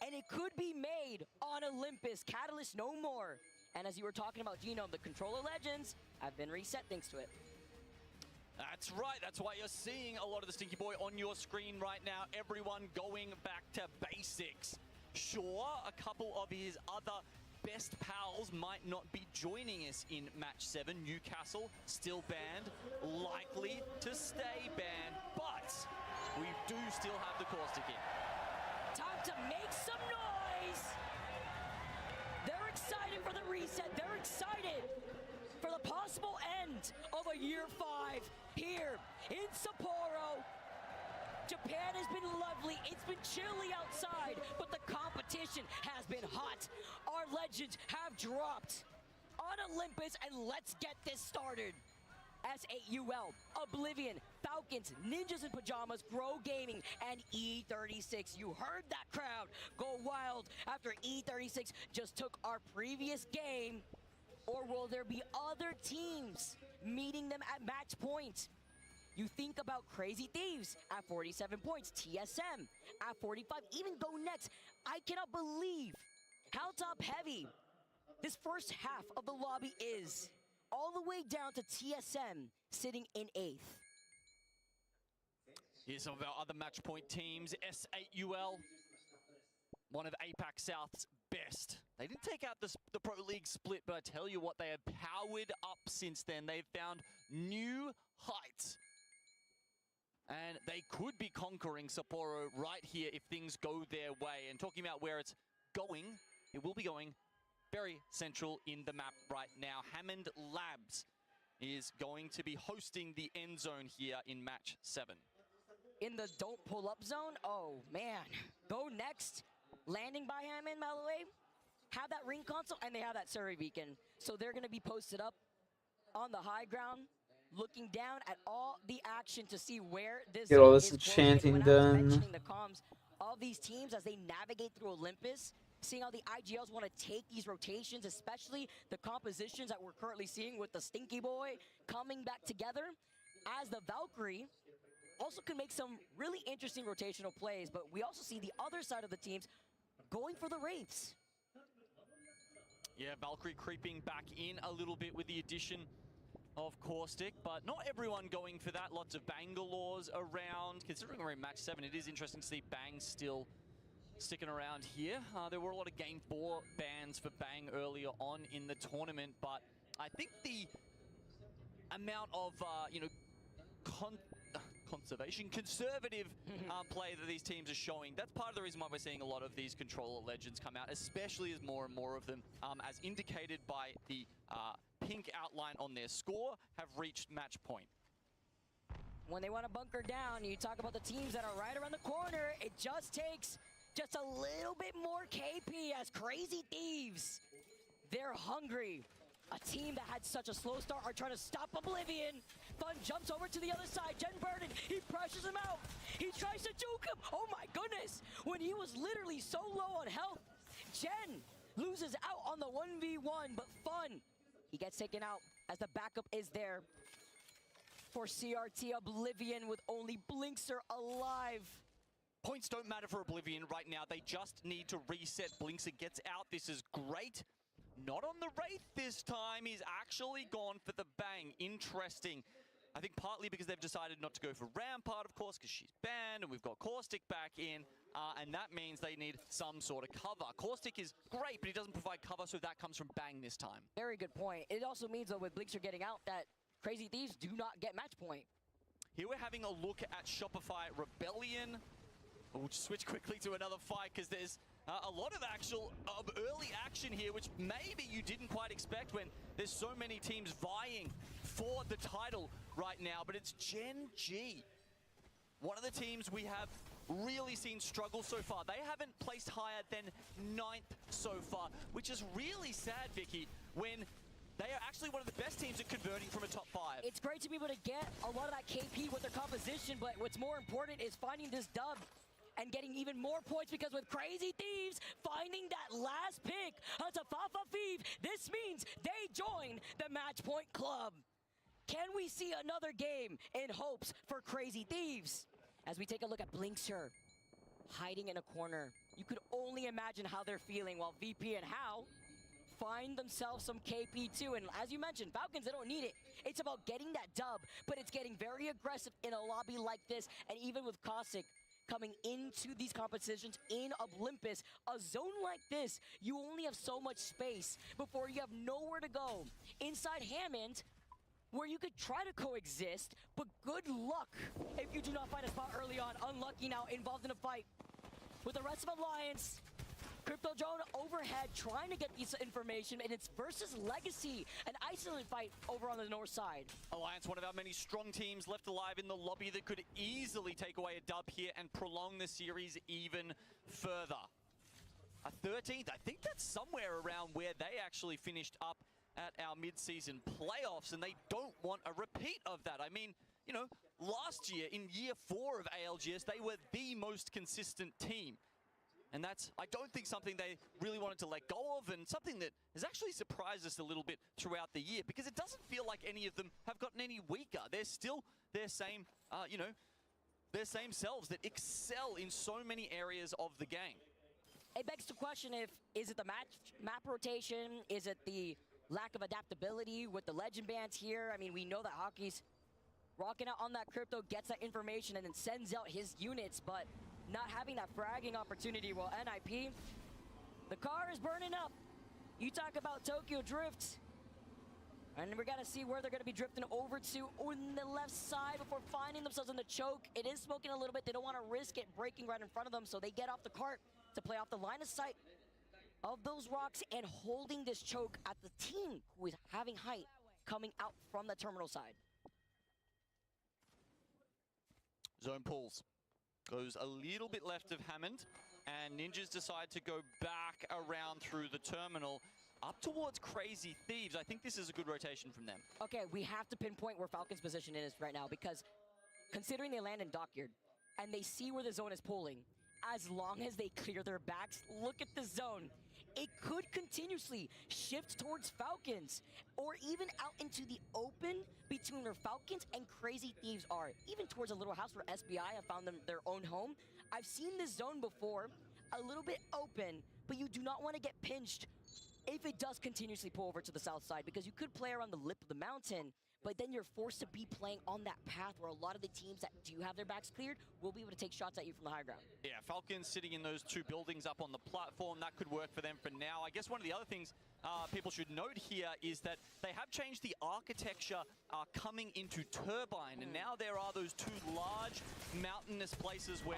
and it could be made on Olympus. Catalyst no more. And as you were talking about, Genome, the controller legends have been reset thanks to it. That's right. That's why you're seeing a lot of the Stinky Boy on your screen right now. Everyone going back to basics. Sure, a couple of his other best pals might not be joining us in match 7. Newcastle still banned, likely to stay banned, but we do still have the Caustic in. Time to make some noise. They're excited for the reset. They're excited for the possible end of a year 5 here in Sapporo. Japan has been lovely. It's been chilly outside, but the competition has been hot. Our legends have dropped on Olympus, and let's get this started. S8UL, Oblivion, Falcons, Ninjas in Pajamas, Grow Gaming, and E36. You heard that crowd go wild after E36 just took our previous game. Or will there be other teams meeting them at match point? You think about Crazy Thieves at 47 points, TSM at 45, even Go Next. I cannot believe how top heavy this first half of the lobby is. All the way down to TSM sitting in 8th. Here's some of our other match point teams. S8UL, one of APAC South's best. They didn't take out the Pro League split, but I tell you what, they have powered up since then. They've found new heights. And they could be conquering Sapporo right here if things go their way. And talking about where it's going, it will be going very central in the map right now. Hammond Labs is going to be hosting the end zone here in match 7. In the don't pull up zone, oh man. Go Next, landing by Hammond, by the way, have that ring console, and they have that Surrey beacon. So they're gonna be posted up on the high ground, looking down at all the action to see where this Get all this is enchanting when I was done. mentioning the comms of these teams as they navigate through Olympus, seeing how the IGLs want to take these rotations, especially the compositions that we're currently seeing with the Stinky Boy coming back together, as the Valkyrie also can make some really interesting rotational plays, but we also see the other side of the teams going for the Wraiths. Yeah, Valkyrie creeping back in a little bit with the addition of Caustic, but not everyone going for that. Lots of Bangalores around. Considering we're in match 7, it is interesting to see Bang still sticking around here. There were a lot of Game 4 bans for Bang earlier on in the tournament, but I think the amount of, conservative play that these teams are showing, that's part of the reason why we're seeing a lot of these controller legends come out, especially as more and more of them, as indicated by the pink outline on their score, have reached match point. When they want to bunker down, you talk about the teams that are right around the corner, it just takes just a little bit more KP as Crazy Thieves. They're hungry. A team that had such a slow start are trying to stop Oblivion. Fun jumps over to the other side. Jen Burden, he pressures him out. He tries to juke him. Oh my goodness. When he was literally so low on health, Jen loses out on the 1v1, but Fun, he gets taken out as the backup is there for CRT. Oblivion with only Blinkster alive. Points don't matter for Oblivion right now. They just need to reset. Blinkster gets out. This is great. Not on the Wraith this time. He's actually gone for the Bang. Interesting. I think partly because they've decided not to go for Rampart, of course, because she's banned, and we've got Caustic back in, and that means they need some sort of cover. Caustic is great, but he doesn't provide cover, so that comes from Bang this time. Very good point. It also means, though, with Blinkster getting out, that Crazy Thieves do not get match point. Here we're having a look at Shopify Rebellion. We'll just switch quickly to another fight, because there's a lot of early action here, which maybe you didn't quite expect when there's so many teams vying for the title right now. But it's Gen G, one of the teams we have really seen struggle so far. They haven't placed higher than 9th so far, which is really sad, Vicky, when they are actually one of the best teams at converting from a top 5. It's great to be able to get a lot of that KP with their composition, but what's more important is finding this dub and getting even more points, because with Crazy Thieves finding that last pick onto Fafa Thieve, this means they join the Match Point Club. Can we see another game in hopes for Crazy Thieves? As we take a look at Blinkster hiding in a corner, you could only imagine how they're feeling, while VP and How find themselves some KP too. And as you mentioned, Falcons, they don't need it. It's about getting that dub, but it's getting very aggressive in a lobby like this, and even with Caustic coming into these competitions in Olympus, a zone like this, you only have so much space before you have nowhere to go. Inside Hammond, where you could try to coexist, but good luck if you do not find a spot early on. Unlucky now, involved in a fight with the rest of Alliance. Crypto Drone overhead trying to get this information, and it's versus Legacy, an Iceland fight over on the north side. Alliance, one of our many strong teams left alive in the lobby that could easily take away a dub here and prolong the series even further. A 13th, I think that's somewhere around where they actually finished up at our mid-season playoffs, and they don't want a repeat of that. I mean, you know, last year, in year 4 of ALGS, they were the most consistent team. And that's, I don't think, something they really wanted to let go of, and something that has actually surprised us a little bit throughout the year, because it doesn't feel like any of them have gotten any weaker. They're still their same, their same selves that excel in so many areas of the game. It begs the question, is it the map rotation? Is it the lack of adaptability with the legend bans here? I mean, we know that Hockey's rocking out on that crypto, gets that information, and then sends out his units, but not having that fragging opportunity. While NIP, the car is burning up. You talk about Tokyo Drift, and we got to see where they're going to be drifting over to on the left side before finding themselves in the choke. It is smoking a little bit. They don't want to risk it breaking right in front of them, so they get off the cart to play off the line of sight of those rocks and holding this choke at the team who is having height coming out from the terminal side. Zone pulls. Goes a little bit left of Hammond, and Ninjas decide to go back around through the terminal up towards Crazy Thieves. I think this is a good rotation from them. Okay, we have to pinpoint where Falcon's position is right now, because considering they land in Dockyard and they see where the zone is pulling, as long as they clear their backs, look at the zone. It could continuously shift towards Falcons, or even out into the open between where Falcons and Crazy Thieves are, even towards a little house where SBI have found them their own home. I've seen this zone before, a little bit open, but you do not want to get pinched if it does continuously pull over to the south side, because you could play around the lip of the mountain, but then you're forced to be playing on that path where a lot of the teams that do have their backs cleared will be able to take shots at you from the high ground. Yeah, Falcons sitting in those 2 buildings up on the platform, that could work for them for now. I guess one of the other things people should note here is that they have changed the architecture coming into Turbine, and now there are those 2 large mountainous places where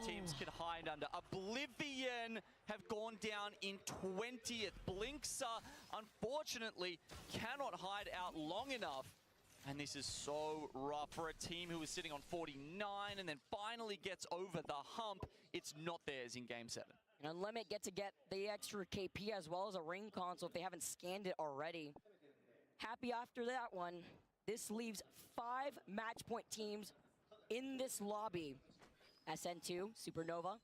teams can hide under. Oblivion have gone down in 20th. Blinkster, unfortunately, cannot hide out long enough. And this is so rough for a team who was sitting on 49 and then finally gets over the hump. It's not theirs in Game 7. And Unlimit get the extra KP as well as a ring console if they haven't scanned it already. Happy after that one. This leaves 5 match point teams in this lobby. SN2, Supernova,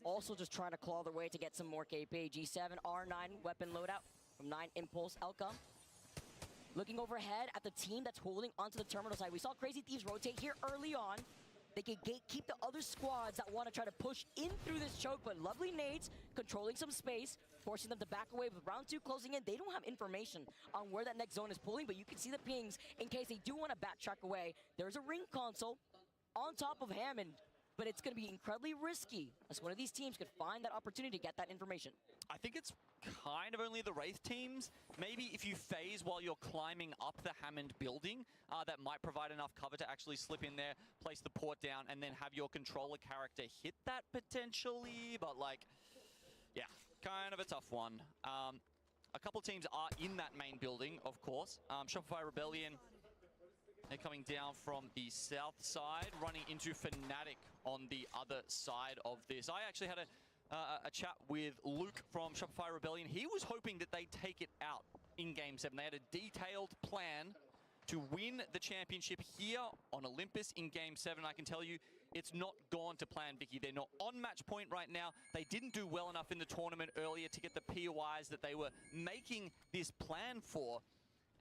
also just trying to claw their way to get some more KP. G7, R9 weapon loadout from 9 Impulse, Elka. Looking overhead at the team that's holding onto the terminal side. We saw Crazy Thieves rotate here early on. They can gatekeep the other squads that want to try to push in through this choke, but lovely nades, controlling some space, forcing them to back away with round 2 closing in. They don't have information on where that next zone is pulling, but you can see the pings in case they do want to backtrack away. There's a ring console on top of Hammond, but it's going to be incredibly risky as one of these teams could find that opportunity to get that information. I think it's kind of only the Wraith teams. Maybe if you phase while you're climbing up the Hammond building, that might provide enough cover to actually slip in there, place the port down, and then have your controller character hit that potentially. But like, yeah, kind of a tough one. A couple teams are in that main building, of course. Shopify Rebellion, they're coming down from the south side, running into Fnatic on the other side of this. I actually had a chat with Luke from Shopify Rebellion. He was hoping that they'd take it out in Game 7. They had a detailed plan to win the championship here on Olympus in Game 7. I can tell you, it's not gone to plan, Vicky. They're not on match point right now. They didn't do well enough in the tournament earlier to get the POIs that they were making this plan for.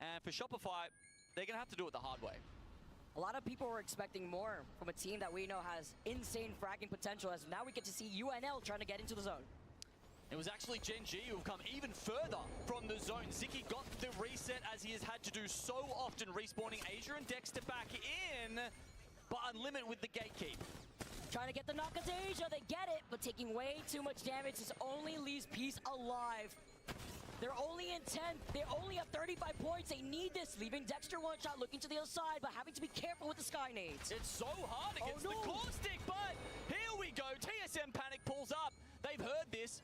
And for Shopify, they're going to have to do it the hard way. A lot of people were expecting more from a team that we know has insane fragging potential, as now we get to see UNL trying to get into the zone. It was actually Gen G who've come even further from the zone. Ziki got the reset as he has had to do so often, respawning Asia and Dexter back in, but Unlimited with the gatekeep. Trying to get the knock into Asia, they get it, but taking way too much damage. This only leaves Peace alive. They're only in 10th. They only have 35 points. They need this. Leaving Dexter one shot, looking to the other side, but having to be careful with the Sky Nades. It's so hard against the Caustic, but here we go. TSM Panic pulls up. They've heard this,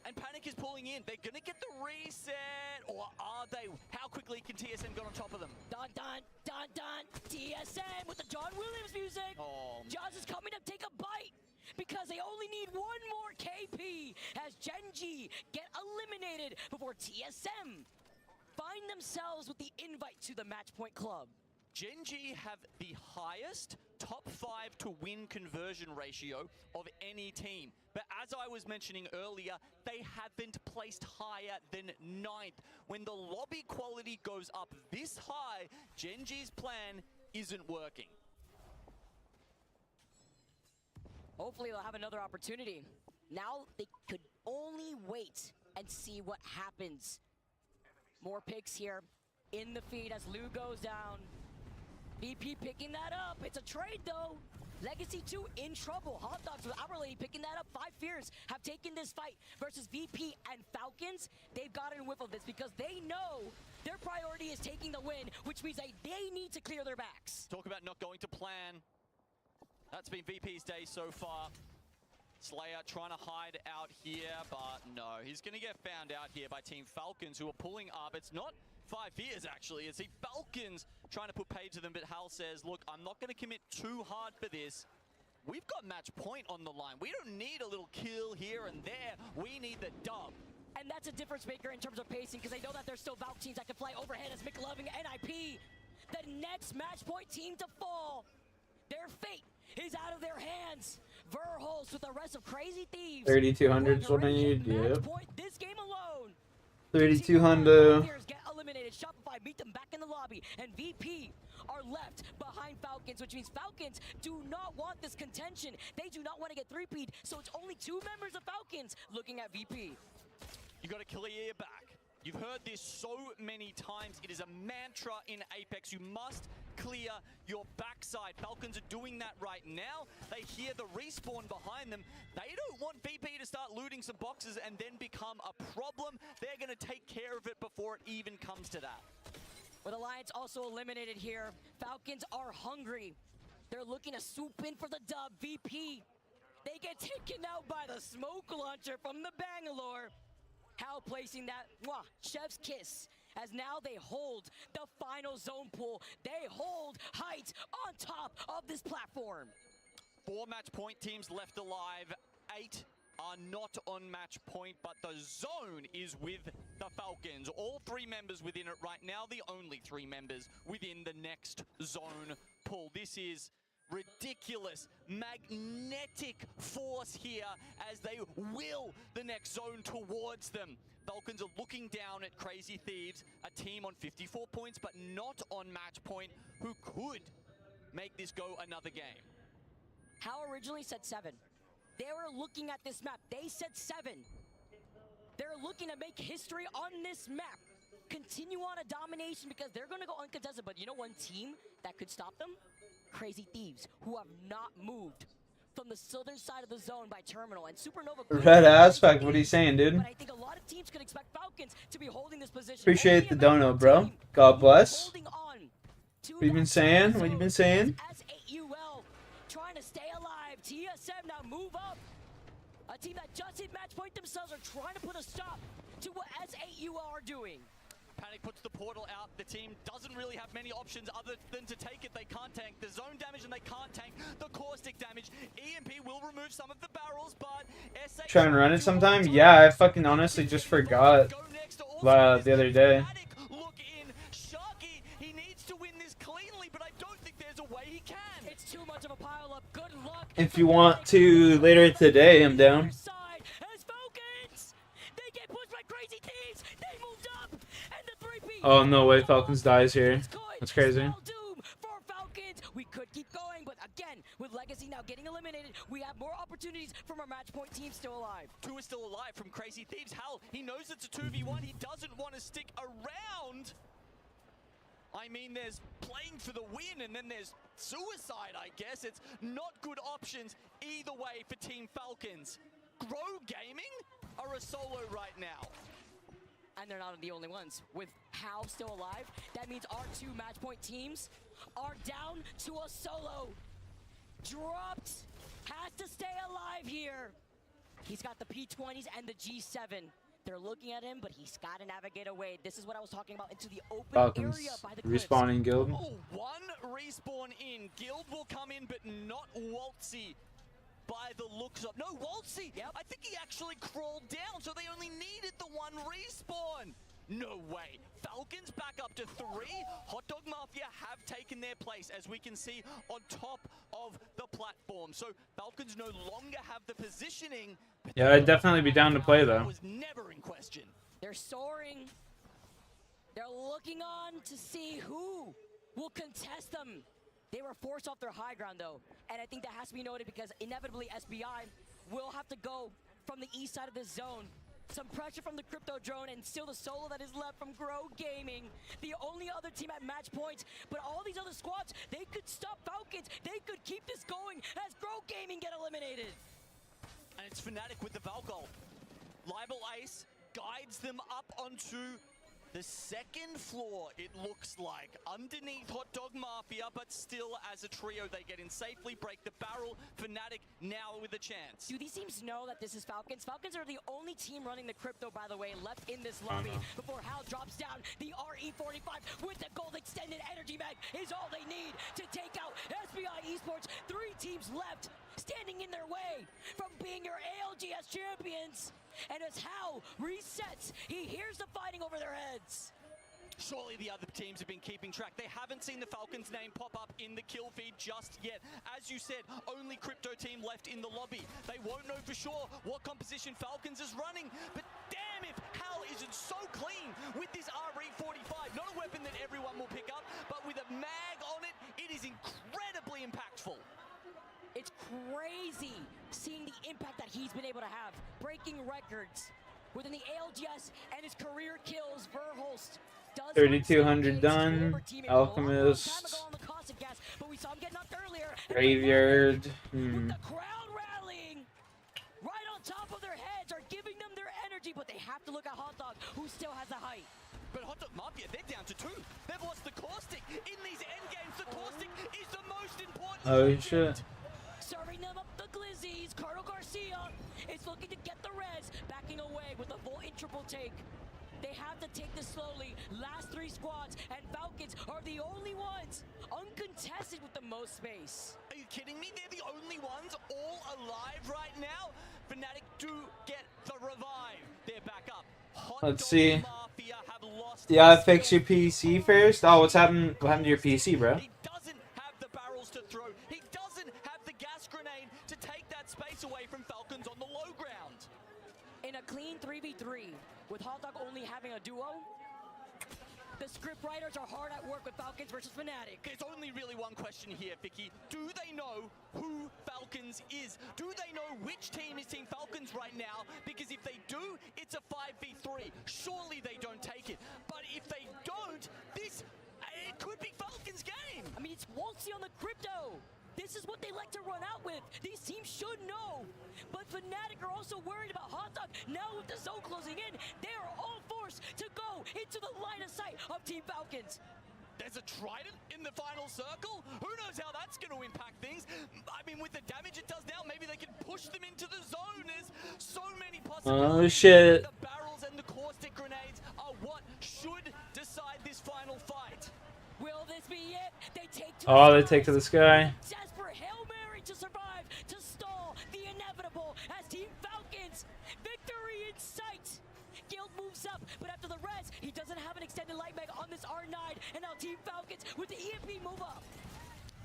and Panic is pulling in. They're going to get the reset, or are they? How quickly can TSM get on top of them? Dun, dun, dun, dun. TSM with the John Williams music. Oh. Jaws is coming to take a bite, because they only need one more KP as Gen G get eliminated before TSM find themselves with the invite to the Match Point Club. Gen G have the highest top 5 to win conversion ratio of any team. But as I was mentioning earlier, they haven't placed higher than 9th. When the lobby quality goes up this high, Gen G's plan isn't working. Hopefully they'll have another opportunity. Now they could only wait and see what happens. More picks here in the feed as Lou goes down. VP picking that up. It's a trade though. Legacy 2 in trouble. Hot Dogs with Our Lady picking that up. 5 Fears have taken this fight versus VP and Falcons. They've gotten a whiff of this because they know their priority is taking the win, which means they need to clear their backs. Talk about not going to plan. That's been VP's day so far. Slayer trying to hide out here, but no. He's going to get found out here by Team Falcons, who are pulling up. It's not 5 Fears, actually. It's the Falcons trying to put paid to them, but Hal says, look, I'm not going to commit too hard for this. We've got match point on the line. We don't need a little kill here and there. We need the dub. And that's a difference maker in terms of pacing, because they know that there's still Valk teams that can fly overhead as McLovin and NIP. The next match point team to fall. Their fate is out of their hands. Verholst with the rest of Crazy Thieves. 3,200 is what I need, yeah. This game alone. 3,200. Get eliminated. Shopify meet them back in the lobby, and VP are left behind Falcons, which means Falcons do not want this contention. They do not want to get 3-peat, so it's only 2 members of Falcons looking at VP. You got to clear your back. You've heard this so many times. It is a mantra in Apex. You must clear your backside. Falcons are doing that right now. They hear the respawn behind them. They don't want VP to start looting some boxes and then become a problem. They're going to take care of it before it even comes to that. With Alliance also eliminated here, Falcons are hungry. They're looking to swoop in for the dub. VP, they get taken out by the smoke launcher from the Bangalore. Hal placing that chef's kiss, as now they hold the final zone pool. They hold height on top of this platform. 4 match point teams left alive. 8 are not on match point, but the zone is with the Falcons. All 3 members within it right now, the only 3 members within the next zone pool. This is ridiculous, magnetic force here as they will the next zone towards them. Falcons are looking down at Crazy Thieves, a team on 54 points but not on match point, who could make this go another game. How originally said 7. They were looking at this map. They said 7. They're looking to make history on this map. Continue on a domination because they're going to go uncontested. But you know one team that could stop them? Crazy Thieves, who have not moved from the southern side of the zone by Terminal. And Supernova... Red aspect, what are you saying, dude? But I think a lot of teams could expect Falcons to be holding this position. Appreciate the dono, bro. God bless. What you been saying? What you been saying? S8UL trying to stay alive. TSM now move up. A team that just hit match point themselves are trying to put a stop to what S8UL are doing. Panic puts the portal out. The team doesn't really have many options other than to take it. They can't tank the zone damage and they can't tank the caustic damage. EMP will remove some of the barrels, but SA Try and run it sometime? Yeah, I fucking honestly just forgot the other day. Look in. Sharky, he needs to win this cleanly, but I don't think there's a way he can. It's too much of a pile up. Good luck. If you want to later today, I'm down. Oh, no way Falcons dies here. That's crazy. We could keep going, but again, with Legacy now getting eliminated, we have more opportunities from our match point team still alive. 2 is still alive from Crazy Thieves. Hell, he knows it's a 2v1. He doesn't want to stick around. I mean, there's playing for the win, and then there's suicide, I guess. It's not good options either way for Team Falcons. Grow Gaming are a solo right now. And they're not the only ones. With How still alive, that means our 2 match point teams are down to a solo. Dropped. Has to stay alive here. He's got the P20s and the G7. They're looking at him, but he's got to navigate away. This is what I was talking about, into the open Falcons area by the cliffs. respawning guild. Oh, 1 respawn in. Guild will come in, but not Waltzy. By the looks of... No, Waltzy! Yep. I think he actually crawled down, so they only needed the 1 respawn. No way. Falcons back up to 3. Hot Dog Mafia have taken their place, as we can see on top of the platform. So Falcons no longer have the positioning. Yeah, I'd definitely be down to play, though. Was never in question. They're soaring. They're looking on to see who will contest them. They were forced off their high ground, though. And I think that has to be noted because inevitably SBI will have to go from the east side of the zone. Some pressure from the crypto drone and still the solo that is left from Grow Gaming. The only other team at match points. But all these other squads, they could stop Falcons. They could keep this going as Grow Gaming get eliminated. And it's Fnatic with the Valkyl. Libel Ace guides them up onto the 2nd floor, it looks like. Underneath Hot Dog Mafia, but still as a trio, they get in safely, break the barrel. Fnatic now with a chance. Do these teams know that this is Falcons? Falcons are the only team running the crypto, by the way, left in this lobby before Hal drops down. The RE45 with the gold extended energy mag is all they need to take out SBI Esports. 3 teams left, standing in their way from being your ALGS champions. And as Hal resets, he hears the fighting over their heads. Surely the other teams have been keeping track. They haven't seen the Falcons name pop up in the kill feed just yet. As you said, only crypto team left in the lobby. They won't know for sure what composition Falcons is running, but damn if Hal isn't so clean with this RE45. Not a weapon that everyone will pick up, but with a mag on it, it is incredibly impactful. It's crazy seeing the impact that he's been able to have, breaking records within the ALGS and his career kills. Verholst does 3,200 done. Alchemist. Graveyard. The crowd rallying right on top of their heads are giving them their energy, but they have to look at Hot Dog, who still has the height. But Hot Dog Mafia, they're down to 2. They've lost the caustic. In these endgames, the caustic is the most important. Oh shit. Serving them up the glizzies. Carlo Garcia is looking to get the res, backing away with a full triple take. They have to take this slowly. Last 3 squads, and Falcons are the only ones uncontested with the most space. Are you kidding me? They're the only ones all alive right now. Fnatic do get the revive. They're back up. Let's see. Yeah, fix your PC first. Oh, what happened to your PC, bro? He doesn't have the barrels to throw. He doesn't have the gas grenade to take that space away from Falcons on the low ground. In a clean 3v3, with Hot Dog only having a duo, The script writers are hard at work with Falcons versus Fnatic. There's only really one question here, Vicky. Do they know who Falcons is? Do they know which team is Team Falcons right now? Because if they do, it's a 5v3. Surely they don't take it. But if they don't, it could be Falcons' game. I mean, it's Waltzy on the crypto. This is what they like to run out with. These teams should know. But Fnatic are also worried about Hot Dog. Now with the zone closing in, they are all forced to go into the line of sight of Team Falcons. There's a Trident in the final circle? Who knows how that's going to impact things? I mean, with the damage it does now, maybe they can push them into the zone. There's so many possibilities. Oh shit. The barrels and the caustic grenades are what should decide this final fight. Will this be it? They take to Oh, they take to the sky. Desperate Hail Mary to survive, to stall the inevitable as Team Falcons. Victory in sight. Guild moves up, but after the res, he doesn't have an extended light mag on this R9. And now Team Falcons with the EMP move up.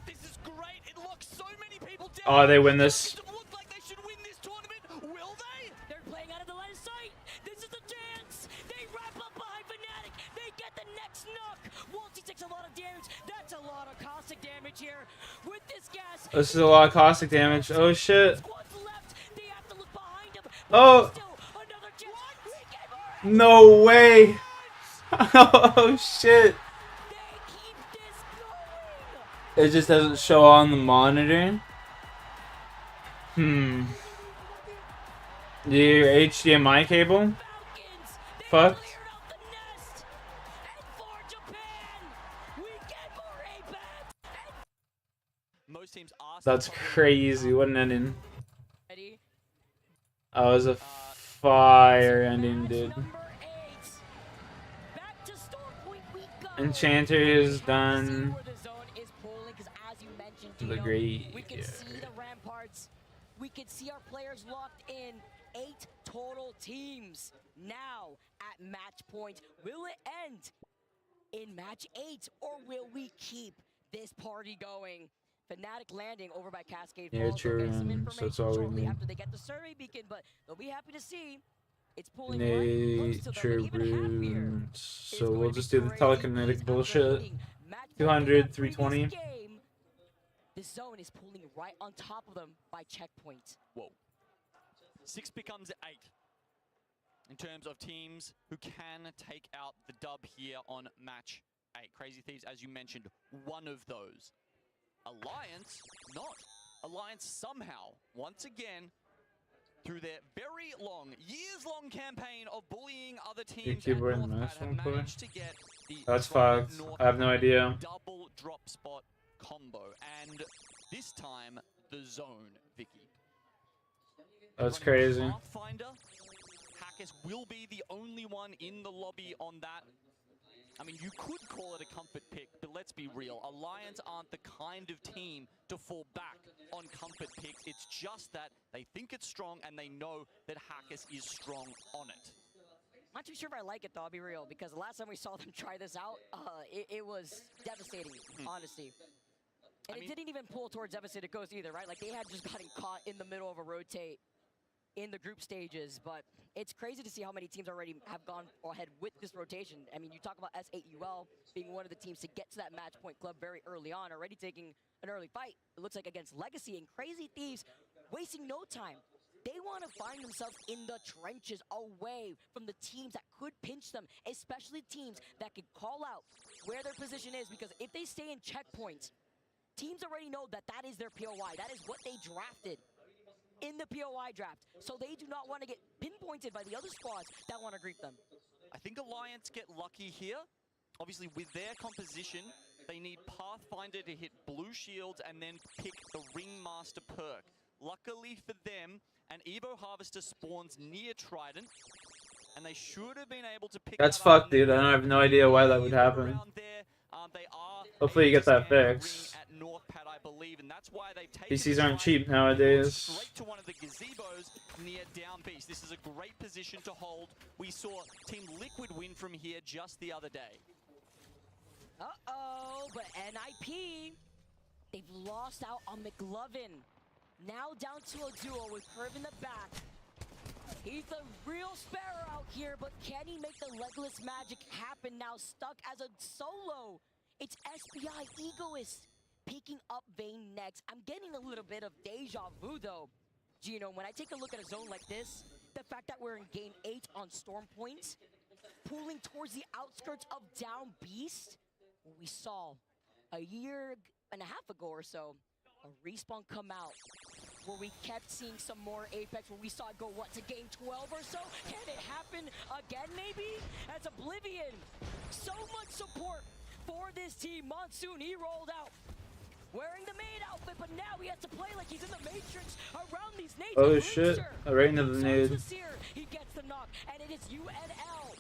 This is great. It locks so many people down. Oh, they win this. It look like they should win this tournament. Will they? They're playing out of the line of sight. This is the chance. They wrap up behind Fnatic. They get the next knock. Waltzy takes a lot of damage. That's a lot of caustic damage here. With this gas. This is a lot of caustic damage. Oh shit. Squads left. They have to look behind them. Oh. Another chance. No way. Oh shit. It just doesn't show on the monitor. The HDMI cable? Fuck. Most teams are That's crazy. What an ending. That was a fire ending, dude. Enchanter is done. The great. We can see the ramparts. We can see our players locked in. 8 total teams now at match point. Will it end in match 8, or will we keep this party going? Fnatic landing over by Cascade Falls. Nature room, so that's all we shortly need. after they get the survey beacon, but they'll be happy to see it's pulling right close to them, Nature and even happier. runes. So we'll just do the telekinetic bullshit. 200, 320. This zone is pulling right on top of them by checkpoint. Whoa. 6 becomes 8. In terms of teams who can take out the dub here on match 8. Crazy Thieves, as you mentioned, one of those. Alliance, not. Alliance somehow, once again, through their very long, years-long campaign of bullying other teams, Your keyboard and and mouse Northpad have won't play? managed to get the That's strong fucked. Northpad I have no idea. double drop spot combo, and this time the zone, Vicky. That's crazy. Pathfinder, Hackers will be the only one in the lobby on that. I mean, you could call it a comfort pick, but let's be real. Alliance aren't the kind of team to fall back on comfort picks. It's just that they think it's strong and they know that Hackers is strong on it. I'm not too sure if I like it, though, I'll be real, because the last time we saw them try this out, it was devastating, honestly. And it didn't even pull towards devastated coast either, right? Like, they had just gotten caught in the middle of a rotate in the group stages, but it's crazy to see how many teams already have gone ahead with this rotation. I mean, you talk about S8UL being one of the teams to get to that match point club very early on, already taking an early fight, it looks like, against Legacy, and Crazy Thieves wasting no time. They want to find themselves in the trenches away from the teams that could pinch them, especially teams that could call out where their position is, because if they stay in checkpoints, teams already know that that is their POI. That is what they drafted in the POI draft. So they do not want to get pinpointed by the other squads that want to greet them. I think Alliance get lucky here. Obviously, with their composition, they need Pathfinder to hit blue shields and then pick the Ringmaster perk. Luckily for them, an Evo Harvester spawns near Trident, and they should have been able to pick That's that up. fucked, dude. I have no idea why that would happen. Hopefully you get that fixed. At Northpad, I believe, and that's why they've taken PCs aren't cheap nowadays. straight to one of the gazebos near Down Beast. This is a great position to hold. We saw Team Liquid win from here just the other day. Uh-oh, but NIP, they've lost out on McLovin. Now down to a duo with Curve in the back. He's the real Sparrow out here, but can he make the legless magic happen now? Stuck as a solo. It's SPI Egoist picking up Vayne next. I'm getting a little bit of deja vu though. Gino, when I take a look at a zone like this, the fact that we're in game 8 on Storm Point, pulling towards the outskirts of Down Beast, we saw a year and a half ago or so, a Respawn come out where we kept seeing some more Apex, where we saw it go, what, to game 12 or so? Can it happen again, maybe? As Oblivion, so much support for this team. Monsoon, he rolled out wearing the maid outfit, but now he has to play like he's in the Matrix around these nades. Oh shit, right into the nade. He gets the knock, and it is UNL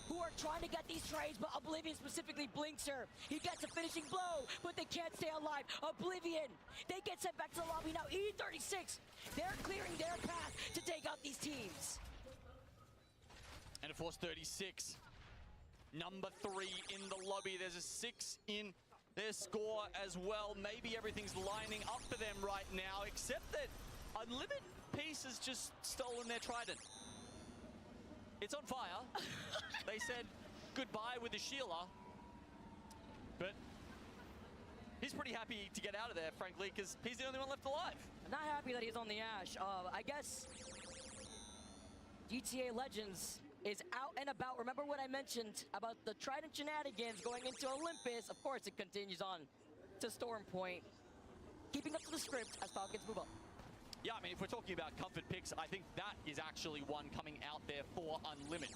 who are trying to get these trades, but Oblivion specifically blinks her. He gets a finishing blow, but they can't stay alive. Oblivion, they get sent back to the lobby now. E36, they're clearing their path to take out these teams. And of course, 36, number 3 in the lobby. There's a 6 in their score as well. Maybe everything's lining up for them right now, except that Unlimited Peace has just stolen their trident. It's on fire. They said goodbye with the Sheila, but he's pretty happy to get out of there, frankly, because he's the only one left alive. I'm not happy that he's on the Ash. I guess GTA Legends is out and about. Remember what I mentioned about the Trident shenanigans going into Olympus? Of course, it continues on to Storm Point, keeping up to the script as Falcons move up. Yeah, I mean, if we're talking about comfort picks, I think that is actually one coming out there for Unlimited.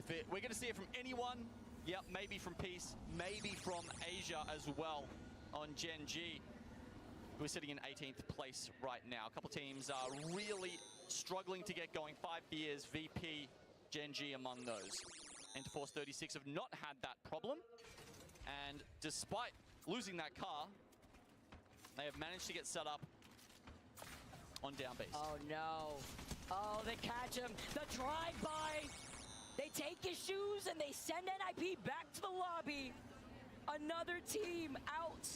We're going to see it from anyone, yeah, maybe from Peace, maybe from Asia as well on Gen G. We're sitting in 18th place right now. A couple teams are really struggling to get going. 5 years, VP, Gen G among those. And Force 36 have not had that problem. And despite losing that car, they have managed to get set up on down base. Oh no. Oh, they catch him. The drive-by. They take his shoes and they send NIP back to the lobby. Another team out.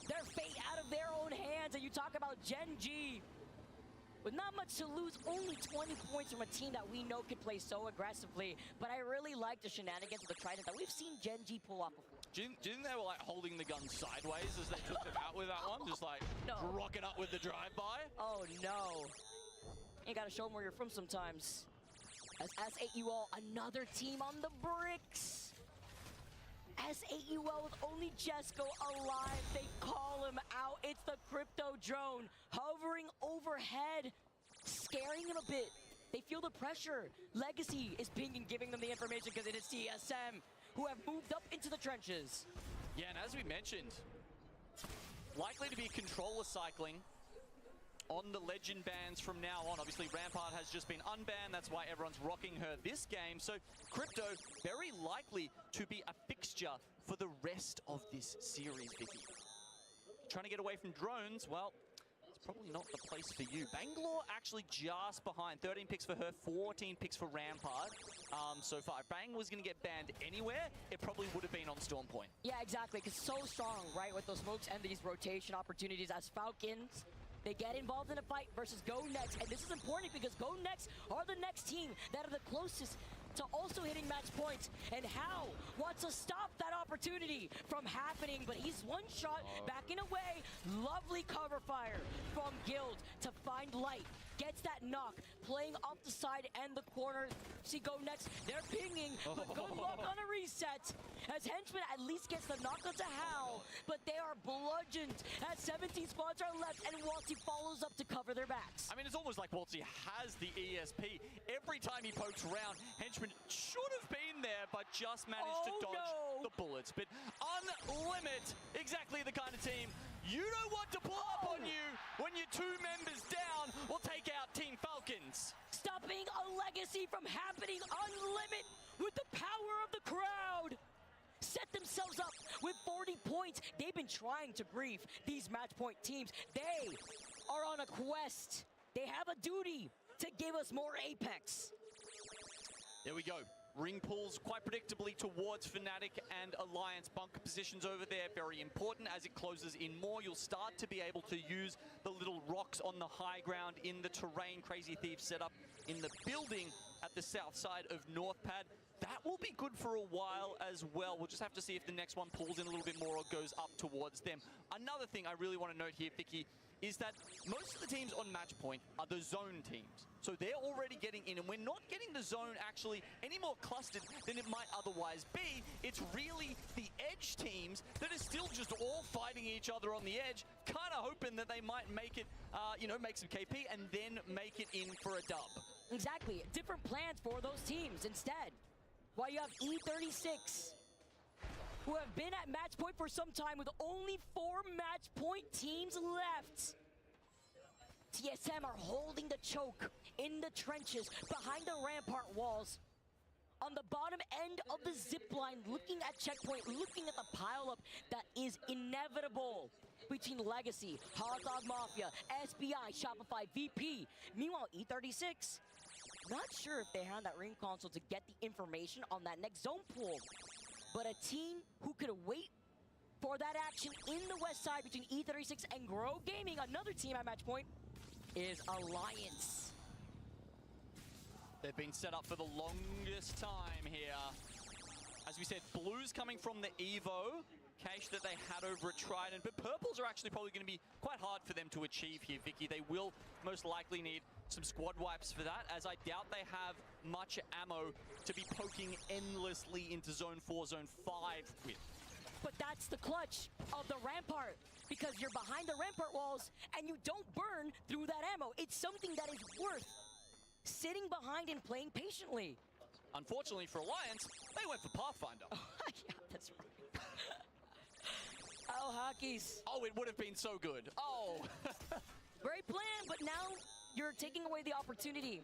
Their fate out of their own hands. And you talk about Gen G with not much to lose, only 20 points from a team that we know could play so aggressively. But I really like the shenanigans of the Trident that we've seen Gen G pull off before. Do you think they were like holding the gun sideways as they took them out with that one? Just like rocking up with the drive-by? Oh no. You gotta show them where you're from sometimes. As S8UL, another team on the bricks. S8UL with only Jesco alive. They call him out. It's the crypto drone hovering overhead, scaring him a bit. They feel the pressure. Legacy is pinging, giving them the information because it is CSM who have moved up into the trenches. Yeah, and as we mentioned, likely to be controller cycling on the legend bans from now on. Obviously, Rampart has just been unbanned. That's why everyone's rocking her this game. So Crypto, very likely to be a fixture for the rest of this series, Vicky. Trying to get away from drones, well, it's probably not the place for you. Bangalore actually just behind. 13 picks for her, 14 picks for Rampart so far. If Bang was going to get banned anywhere, it probably would have been on Storm Point. Yeah, exactly, because so strong, right, with those smokes and these rotation opportunities as Falcons. They get involved in a fight versus Go Next, and this is important because Go Next are the next team that are the closest to also hitting match points. And How wants to stop that opportunity from happening, but he's one shot backing away. Lovely cover fire from Guild to find Light. Gets that knock, playing off the side and the corner. See Go Next, they're pinging, but good luck on a reset. As Henchman at least gets the knock onto How, but they are bludgeoned as 17 squads are left, and Walty follows up to cover their backs. I mean, it's almost like Walty has the ESP. Every time he pokes around, Henchman should have been there, but just managed to dodge the bullets. But Unlimited, exactly the kind of team you don't want to pull up on you when you're 2 members down. We'll take out Team Falcons. Stopping a legacy from happening. Unlimited with the power of the crowd. Set themselves up with 40 points. They've been trying to brief these match point teams. They are on a quest. They have a duty to give us more Apex. There we go. Ring pulls quite predictably towards Fnatic and Alliance. Bunker positions over there, very important. As it closes in more, you'll start to be able to use the little rocks on the high ground in the terrain. Crazy Thieve set up in the building at the south side of North Pad. That will be good for a while as well. We'll just have to see if the next one pulls in a little bit more or goes up towards them. Another thing I really want to note here, Vicky, is that most of the teams on match point are the zone teams. So they're already getting in, and we're not getting the zone actually any more clustered than it might otherwise be. It's really the edge teams that are still just all fighting each other on the edge, kind of hoping that they might make it, make some KP and then make it in for a dub. Exactly. Different plans for those teams instead. While you have E36, who have been at match point for some time with only 4 match point teams left. TSM are holding the choke in the trenches behind the rampart walls. On the bottom end of the zip line, looking at checkpoint, looking at the pileup that is inevitable between Legacy, Hard Dog Mafia, SBI, Shopify, VP. Meanwhile, E36, not sure if they have that ring console to get the information on that next zone pool. But a team who could wait for that action in the west side between E36 and Grow Gaming, another team at match point, is Alliance. They've been set up for the longest time here. As we said, blues coming from the Evo cache that they had over at Trident, but purples are actually probably going to be quite hard for them to achieve here, Vicky. They will most likely need some squad wipes for that, as I doubt they have much ammo to be poking endlessly into Zone 4, Zone 5 with. But that's the clutch of the Rampart, because you're behind the Rampart walls and you don't burn through that ammo. It's something that is worth sitting behind and playing patiently. Unfortunately for Alliance, they went for Pathfinder. Yeah, that's right. Oh, hockeys. Oh, it would have been so good. Oh. Great plan, but now you're taking away the opportunity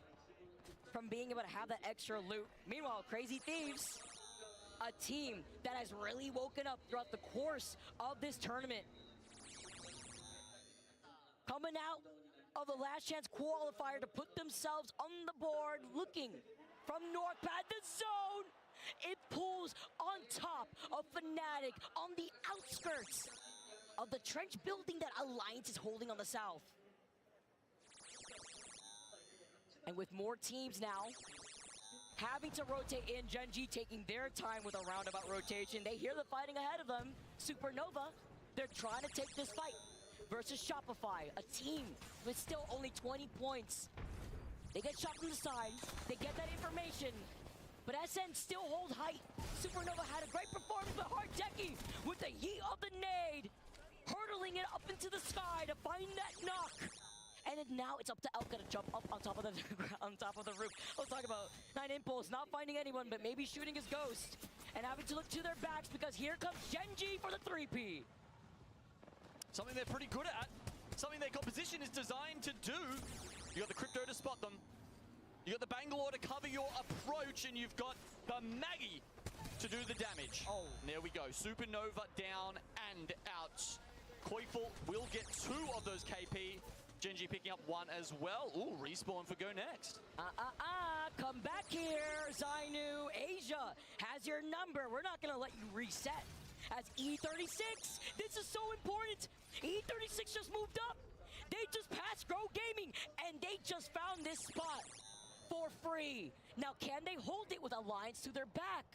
from being able to have that extra loot. Meanwhile, Crazy Thieves, a team that has really woken up throughout the course of this tournament. Coming out of the last chance qualifier to put themselves on the board, looking from North Pad, the zone. It pulls on top of Fnatic on the outskirts of the trench building that Alliance is holding on the south. And with more teams now having to rotate in, Gen G taking their time with a roundabout rotation. They hear the fighting ahead of them. Supernova, they're trying to take this fight versus Shopify, a team with still only 20 points. They get shot from the side, they get that information, but SN still hold height. Supernova had a great performance, but Hard Techie with the yeet of the nade, hurtling it up into the sky to find that knock. And now it's up to Elka to jump up on top of the roof. I was talking about 9 Impulse not finding anyone, but maybe shooting his ghost and having to look to their backs because here comes Gen G for the 3P. Something they're pretty good at. Something their composition is designed to do. You got the Crypto to spot them. You got the Bangalore to cover your approach, and you've got the Maggie to do the damage. Oh, and there we go. Supernova down and out. Koifel will get 2 of those KP. Gen G picking up 1 as well. Ooh, respawn for Go Next. Come back here, Zainu. Asia has your number. We're not gonna let you reset. As E36, this is so important. E36 just moved up. They just passed Grow Gaming, and they just found this spot for free. Now, can they hold it with Alliance to their back?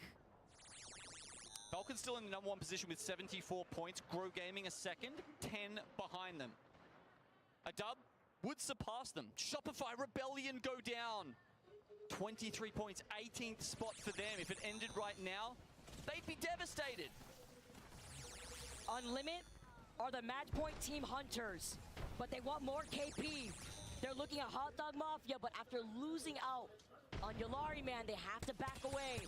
Falcons still in the #1 position with 74 points. Grow Gaming a second, 10 behind them. A dub would surpass them. Shopify Rebellion go down. 23 points, 18th spot for them. If it ended right now, they'd be devastated. Unlimit are the match point team hunters, but they want more KP. They're looking at Hot Dog Mafia, but after losing out on Yulari Man, they have to back away.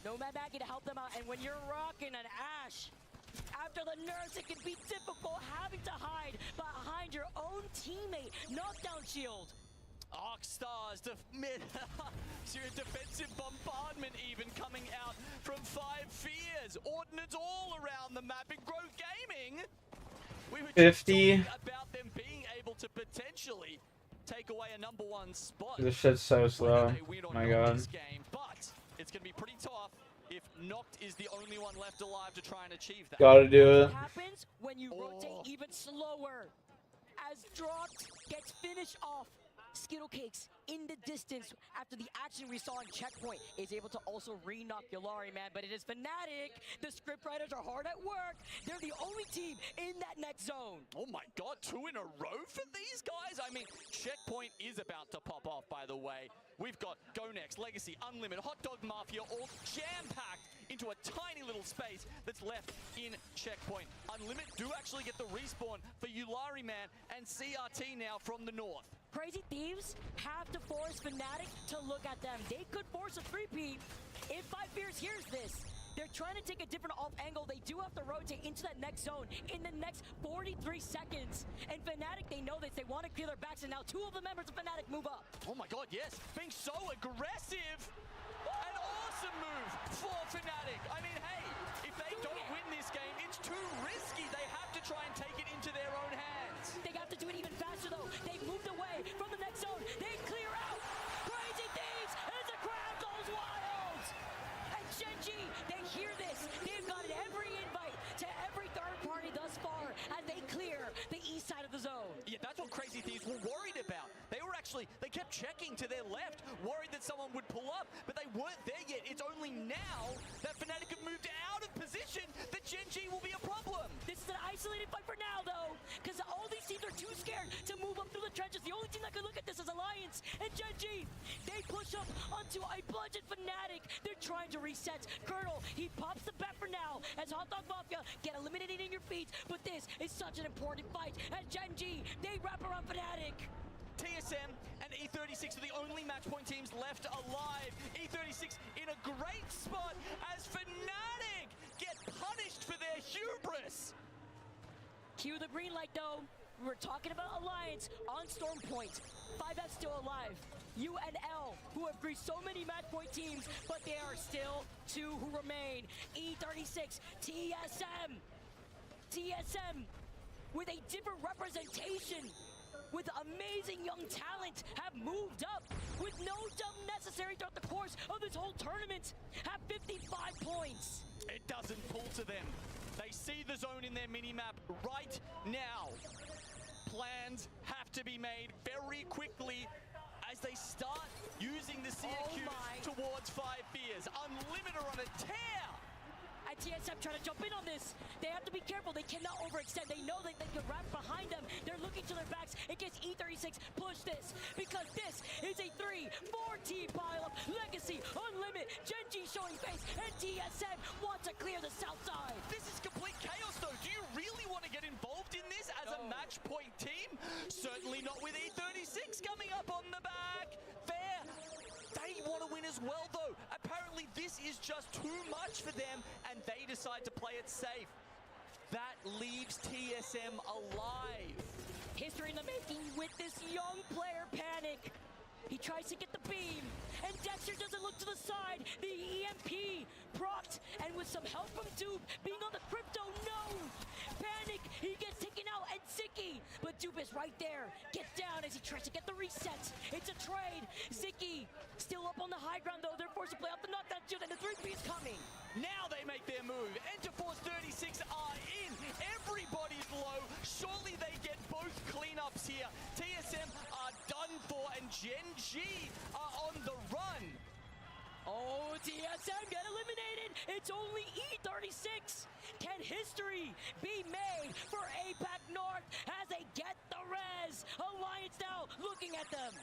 No Mad Maggie to help them out, and when you're rocking an Ashe, after the nurse, it can be difficult having to hide behind your own teammate. Knockdown shield. Arcstars, defensive bombardment even coming out from 5 Fears. Ordnance all around the map in Grow Gaming. We were just 50. talking about them being able to potentially take away a #1 spot. This shit's so slow. My god. This game, but it's going to be pretty tough if Noct is the only one left alive to try and achieve that. Gotta do it. What happens when you rotate even slower? As Dropped gets finished off, Skittle Cakes in the distance after the action we saw in Checkpoint is able to also re-knock Yulari, man, but it is Fnatic. The scriptwriters are hard at work. They're the only team in that next zone. Oh my god, 2 in a row for these guys? I mean, Checkpoint is about to pop off, by the way. We've got Go Next, Legacy, Unlimited, Hot Dog Mafia, all jam-packed into a tiny little space that's left in Checkpoint. Unlimited do actually get the respawn for Yulari, man, and CRT now from the north. Crazy Thieves have to force Fnatic to look at them. They could force a 3-peat if Five Fears hears this. They're trying to take a different off angle. They do have to rotate into that next zone in the next 43 seconds. And Fnatic, they know this. They want to clear their backs, and now 2 of the members of Fnatic move up. Oh my god, yes. Being so aggressive. An awesome move for Fnatic. I mean, hey, if they don't win this game, it's too risky. They have to try and take it into their own hands. They have to do it even faster, though. They've moved away from the next zone. They clear out. Crazy Thieves as the crowd goes wild. And Genji, they hear this. They've gotten every invite to every third party thus far as they clear the east side of the zone. Yeah, that's what Crazy Thieves were worried about. They kept checking to their left, worried that someone would pull up, but they weren't there yet. It's only now that Fnatic have moved out of position that Genji will be a problem. This is an isolated fight for now, though, because all these teams are too scared to move up through the trenches. The only team that can look at this is Alliance and Genji. They push up onto a bludgeon Fnatic. They're trying to reset. Colonel, he pops the bet for now as Hot Dog Mafia get eliminated in your feet, but this is such an important fight as Genji, they wrap around Fnatic. TSM and E36 are the only match point teams left alive. E36 in a great spot as Fnatic get punished for their hubris. Cue the green light, though. We were talking about Alliance on Storm Point. 5F still alive. UNL, who have greased so many match point teams, but there are still 2 who remain. E36, TSM. TSM with a different representation, with amazing young talent, have moved up with no jump necessary throughout the course of this whole tournament, have 55 points. It doesn't pull to them. They see the zone in their minimap right now. Plans have to be made very quickly as they start using the CQ towards 5 Fears. Unlimited on a tear. And TSM trying to jump in on this. They have to be careful. They cannot overextend. They know that they can wrap behind them. They're looking to their backs in case E36 push this, because this is a 3-4 pileup. Legacy, Unlimited, Genji showing face, and TSM want to clear the south side. This is complete chaos, though. Do you really want to get involved in this as a match point team? Certainly not with E36 coming up on the back. They want to win as well, though. Apparently, this is just too much for them, and they decide to play it safe. That leaves TSM alive. History in the making with this young player, Panic. He tries to get the beam, and Dexter doesn't look to the side. The EMP procced, and with some help from Dupe being on the crypto, no! Panic, he gets taken out, and Zicky, but Dupe is right there. Gets down as he tries to get the reset. It's a trade. Zicky still up on the high ground, though. They're forced to play off the knockdown shield, and the 3P is coming. Now they make their move. Enter Force 36 are in. Everybody's low. Surely they get both cleanups here. TSM are done for, and Genji are on the run. Oh, TSM get eliminated. It's only E36. Can history be made for APAC North as they get the res? Alliance now looking at them.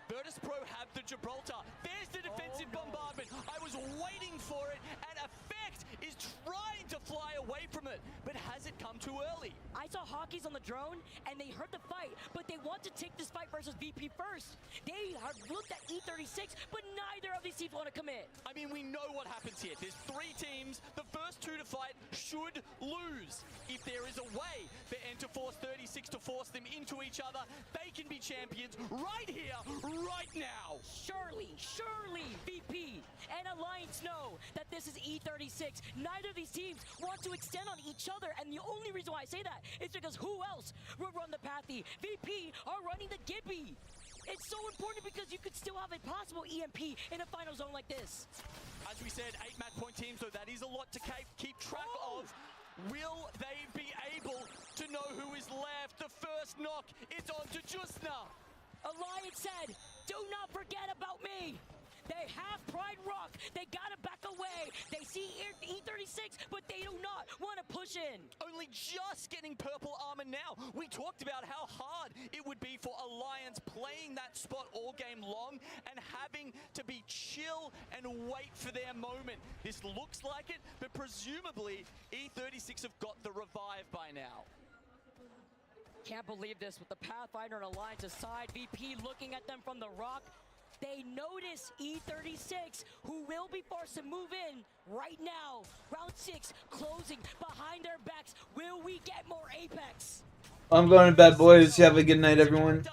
Virtus Pro have the Gibraltar. There's the defensive bombardment. I was waiting for it, and Effect is trying to fly away from it, but has it come too early? I saw Hockeys on the drone, and they heard the fight, but they want to take this fight versus VP first. They have looked at E36, but neither of these teams want to commit. I mean, we know what happens here. There's 3 teams. The first 2 to fight should lose. If there is a way for Enter Force 36 to force them into each other, they can be champions right here, right now. Surely, VP and Alliance know that this is E36. Neither of these teams want to extend on each other, and the only reason why I say that is because who else will run the Pathy? VP are running the Gibby. It's so important because you could still have a possible EMP in a final zone like this. As we said, 8 match point teams, so that is a lot to keep track of. Will they be able to know who is left? The first knock, it's on to Justna. Alliance said, do not forget about me. They have Pride Rock. They gotta back away. They see E36, but they do not want to push in. Only just getting purple armor now. We talked about how hard it would be for Alliance playing that spot all game long and having to be chill and wait for their moment. This looks like it, but presumably E36 have got the revive by now. Can't believe this with the Pathfinder and Alliance aside. VP looking at them from the rock. They notice E36, who will be forced to move in right now. Round 6 closing behind their backs. Will we get more Apex? I'm going to bed, boys. You have a good night, everyone.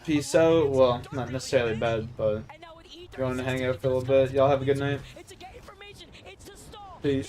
Peace out. Well, not necessarily bad, but going to hang out for a little bit. Y'all have a good night. Peace.